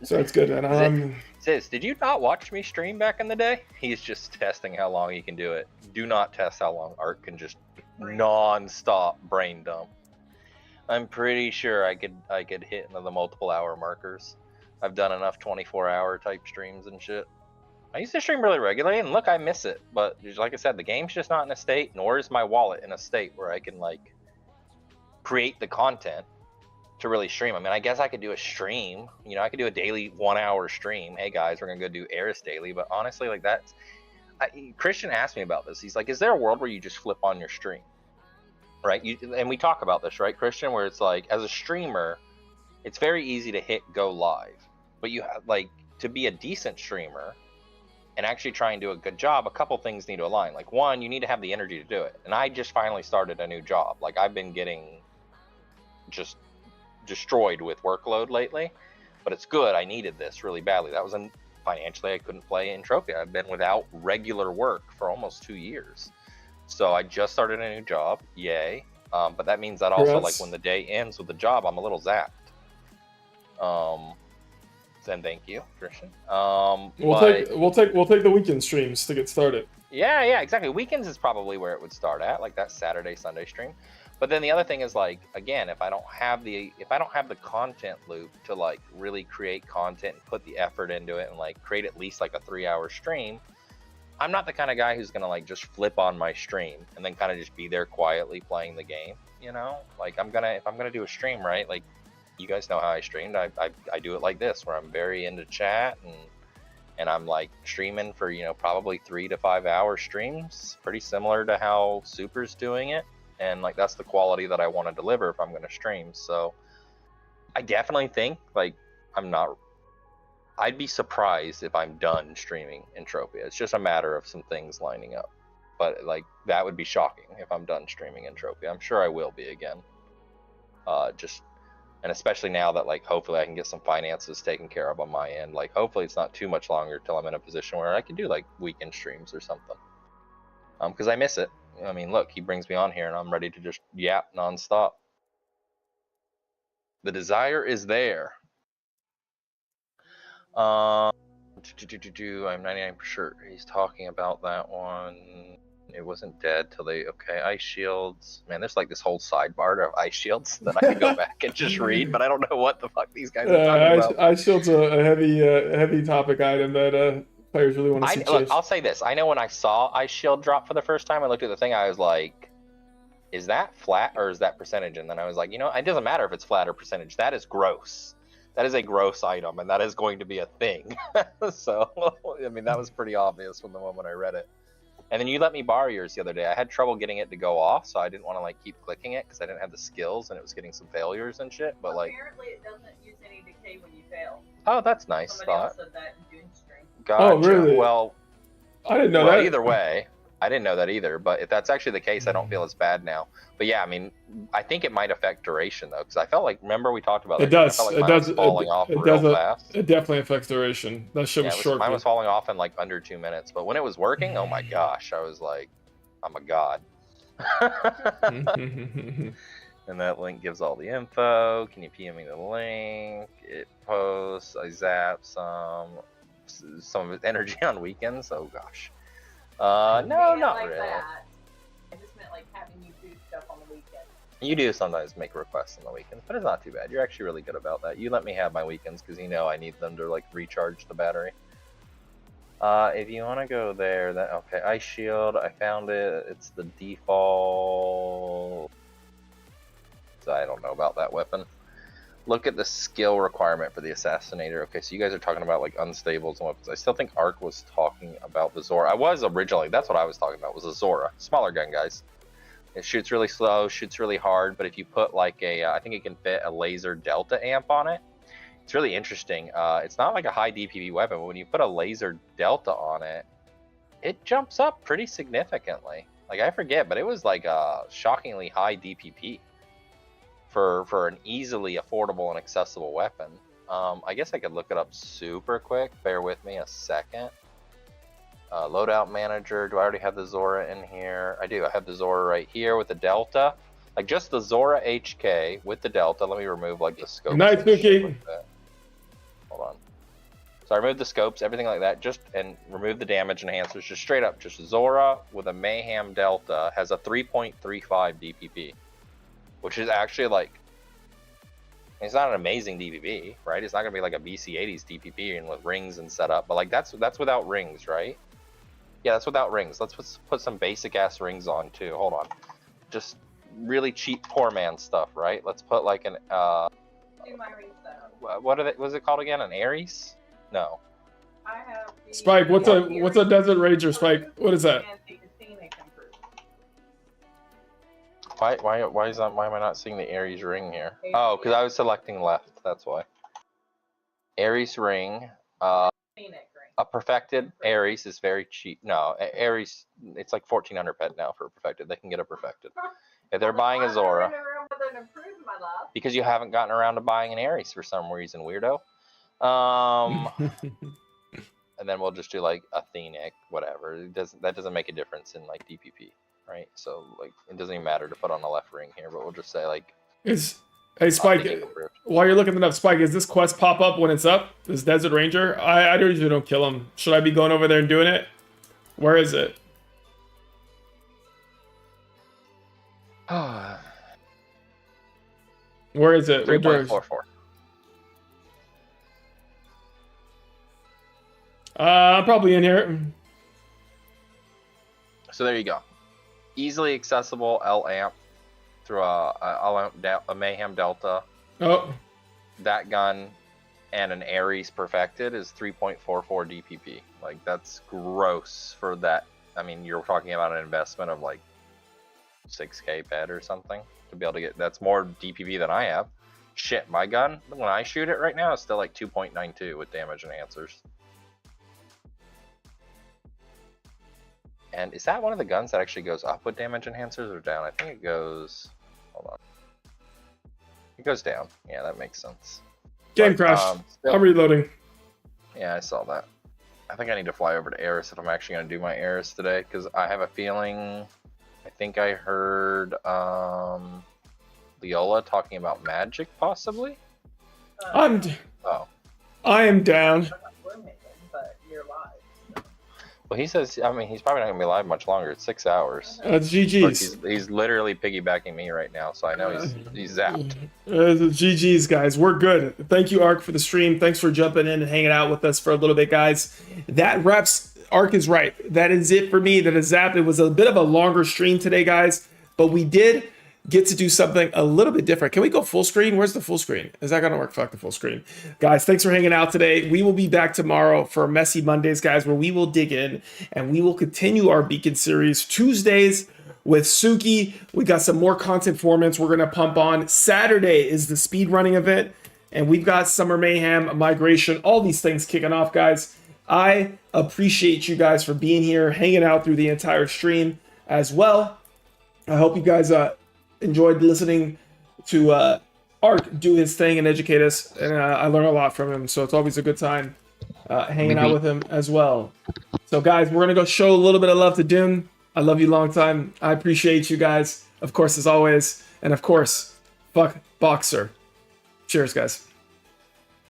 so it's good. And Sis, did you not watch me stream back in the day? He's just testing how long he can do it. Do not test how long Ark can just non-stop brain dump. I'm pretty sure I could hit into the multiple hour markers. I've done enough 24-hour type streams and shit. I used to stream really regularly, and look, I miss it. But like I said, the game's just not in a state, nor is my wallet in a state where I can like create the content to really stream. I mean, I guess I could do a stream. You know, I could do a daily 1 hour stream. Hey guys, we're gonna go do Eris daily. But honestly, like Christian asked me about this. He's like, is there a world where you just flip on your stream? Right? And we talk about this, right, Christian? Where it's like, as a streamer, it's very easy to hit go live. But you have, like, to be a decent streamer and actually try and do a good job, a couple things need to align. Like, one, you need to have the energy to do it. And I just finally started a new job. Like, I've been getting just destroyed with workload lately, but it's good. I needed this really badly. That was financially, I couldn't play Entropia. I've been without regular work for almost 2 years. So I just started a new job, yay. But that means that also, like, when the day ends with the job, I'm a little zapped. Then thank you, Christian. We'll take the weekend streams to get started. Yeah, exactly. Weekends is probably where it would start at, like that Saturday, Sunday stream. But then the other thing is, like, again, if I don't have the content loop to like really create content and put the effort into it and like create at least like a 3-hour stream, I'm not the kind of guy who's gonna like just flip on my stream and then kind of just be there quietly playing the game. You know, like if I'm gonna do a stream, right? Like, you guys know how I streamed. I do it like this, where I'm very into chat and I'm like streaming for, you know, probably 3 to 5 hour streams, pretty similar to how Super's doing it. And like, that's the quality that I want to deliver if I'm going to stream. So I definitely think like I'd be surprised if I'm done streaming Entropia. It's just a matter of some things lining up. But like, that would be shocking if I'm done streaming Entropia. I'm sure I will be again. And especially now that like, hopefully I can get some finances taken care of on my end. Like, hopefully it's not too much longer till I'm in a position where I can do like weekend streams or something. Because I miss it. I mean, look, he brings me on here and I'm ready to just yap nonstop. The desire is there. I'm 99% sure he's talking about that one. It wasn't dead till okay, ice shields. Man, there's like this whole sidebar of ice shields that I could go back and just read, but I don't know what the fuck these guys are talking about. Ice shields a heavy topic item that players really want to see. Look, I'll say this. I know when I saw Ice Shield drop for the first time, I looked at the thing, I was like, is that flat or is that percentage? And then I was like, you know, it doesn't matter if it's flat or percentage. That is gross. That is a gross item, and that is going to be a thing. So, I mean, that was pretty obvious from the moment I read it. And then you let me borrow yours the other day. I had trouble getting it to go off, so I didn't want to like keep clicking it because I didn't have the skills, and it was getting some failures and shit. But like, apparently it doesn't use any decay when you fail. oh, that's nice. Somebody else said that in June's stream. Gotcha. Oh, really? Well, I didn't know well, that. either way, I didn't know that either. But if that's actually the case, I don't feel as bad now. But yeah, I mean, I think it might affect duration though, because I felt like, remember we talked about It that? I does. felt like It mine does. was falling off It real does. fast. It definitely affects duration. That shit Yeah, was short. mine was falling off in like under 2 minutes, but when it was working, oh my gosh, I was like, I'm a god. And that link gives all the info. Can you PM me the link? It posts. I zap some of its energy on weekends. Oh gosh. No, Mean it not like really. that. I just meant like having you do stuff on the weekend. You do sometimes make requests on the weekends, but it's not too bad. You're actually really good about that. You let me have my weekends because you know I need them to like recharge the battery. If you want to go there, then okay. Ice Shield, I found it. It's the default. I don't know about that weapon. Look at the skill requirement for the Assassinator. Okay, so you guys are talking about like unstables and weapons. I still think Ark was talking about the Zora. I was originally. That's what I was talking about. Was a Zora, smaller gun, guys. It shoots really slow, shoots really hard. But if you put like a, I think it can fit a laser delta amp on it. It's really interesting. It's not like a high DPP weapon, but when you put a laser delta on it, it jumps up pretty significantly. Like I forget, but it was like a shockingly high DPP for an easily affordable and accessible weapon. I guess I could look it up super quick. Bear with me a second. Loadout manager. Do I already have the Zora in here? I do. I have the Zora right here with the delta. Like just the Zora HK with the delta. Let me remove like the scopes. Nice, and shit Cookie. like that. Hold on. So I removed the scopes, everything like that, just and remove the damage enhancers. Just straight up, just Zora with a Mayhem delta has a 3.35 DPP, which is actually like, it's not an amazing DPP, right? It's not gonna be like a BC80s DPP and with rings and setup, but like that's without rings, right? Yeah, that's without rings. Let's put some basic ass rings on too. Hold on, just really cheap poor man stuff, right? Let's put like an Do my ring setup. what are they? What's it called again? An Ares? No. I have the Spike, what's a Desert Ranger, Spike? What is that? and the Scenic Improve. Why am I not seeing the Ares ring here? Oh, because I was selecting left. That's why. Ares ring. Scenic ring. A perfected Ares is very cheap. No, Ares, it's like 1,400 pet now for a perfected. They can get a perfected. If they're buying a Zora, because you haven't gotten around to buying an Ares for some reason, weirdo. And then we'll just do like Athenic, whatever. That doesn't make a difference in like DPP, right? So like it doesn't even matter to put on the left ring here, but we'll just say like. Hey Spike, while you're looking it up, Spike, is this quest pop up when it's up? This Desert Ranger? I usually don't kill him. Should I be going over there and doing it? Where is it? Where is it? 3.44. I'm probably in here. So there you go. Easily accessible L amp through a Mayhem Delta. Oh. That gun and an Ares perfected is 3.44 DPP. Like that's gross for that. I mean, you're talking about an investment of like 6K pet or something to be able to get. That's more DPP than I have. Shit, my gun when I shoot it right now is still like 2.92 with damage enhancers. And is that one of the guns that actually goes up with damage enhancers or down? I think it goes. Hold on. It goes down. Yeah, that makes sense. Game crashed. I'm reloading. Yeah, I saw that. I think I need to fly over to Eris if I'm actually going to do my Eris today, because I have a feeling. I think I heard Leola talking about magic, possibly. I am down. But you're live. Well, he says. I mean, he's probably not going to be live much longer. It's 6 hours. It's GG's. Look, he's literally piggybacking me right now, so I know he's zapped. GG's, guys. We're good. Thank you, Ark, for the stream. Thanks for jumping in and hanging out with us for a little bit, guys. That wraps. Ark is right. That is it for me. That is zapped. It was a bit of a longer stream today, guys. but we did get to do something a little bit different. Can we go full screen? Where's the full screen? Is that gonna work? Fuck the full screen. Guys, thanks for hanging out today. We will be back tomorrow for Messy Mondays, guys, where we will dig in and we will continue our Beacon series. Tuesdays with Suki. We got some more content formats we're gonna pump on. Saturday is the speed running event, and we've got Summer Mayhem, Migration, all these things kicking off, guys. I appreciate you guys for being here, hanging out through the entire stream as well. I hope you guys enjoyed listening to Art do his thing and educate us, and I learn a lot from him, so it's always a good time hanging out with him as well. So guys, we're gonna go show a little bit of love to Doom. I love you long time. I appreciate you guys, of course, as always, and of course, fuck Boxer. Cheers, guys.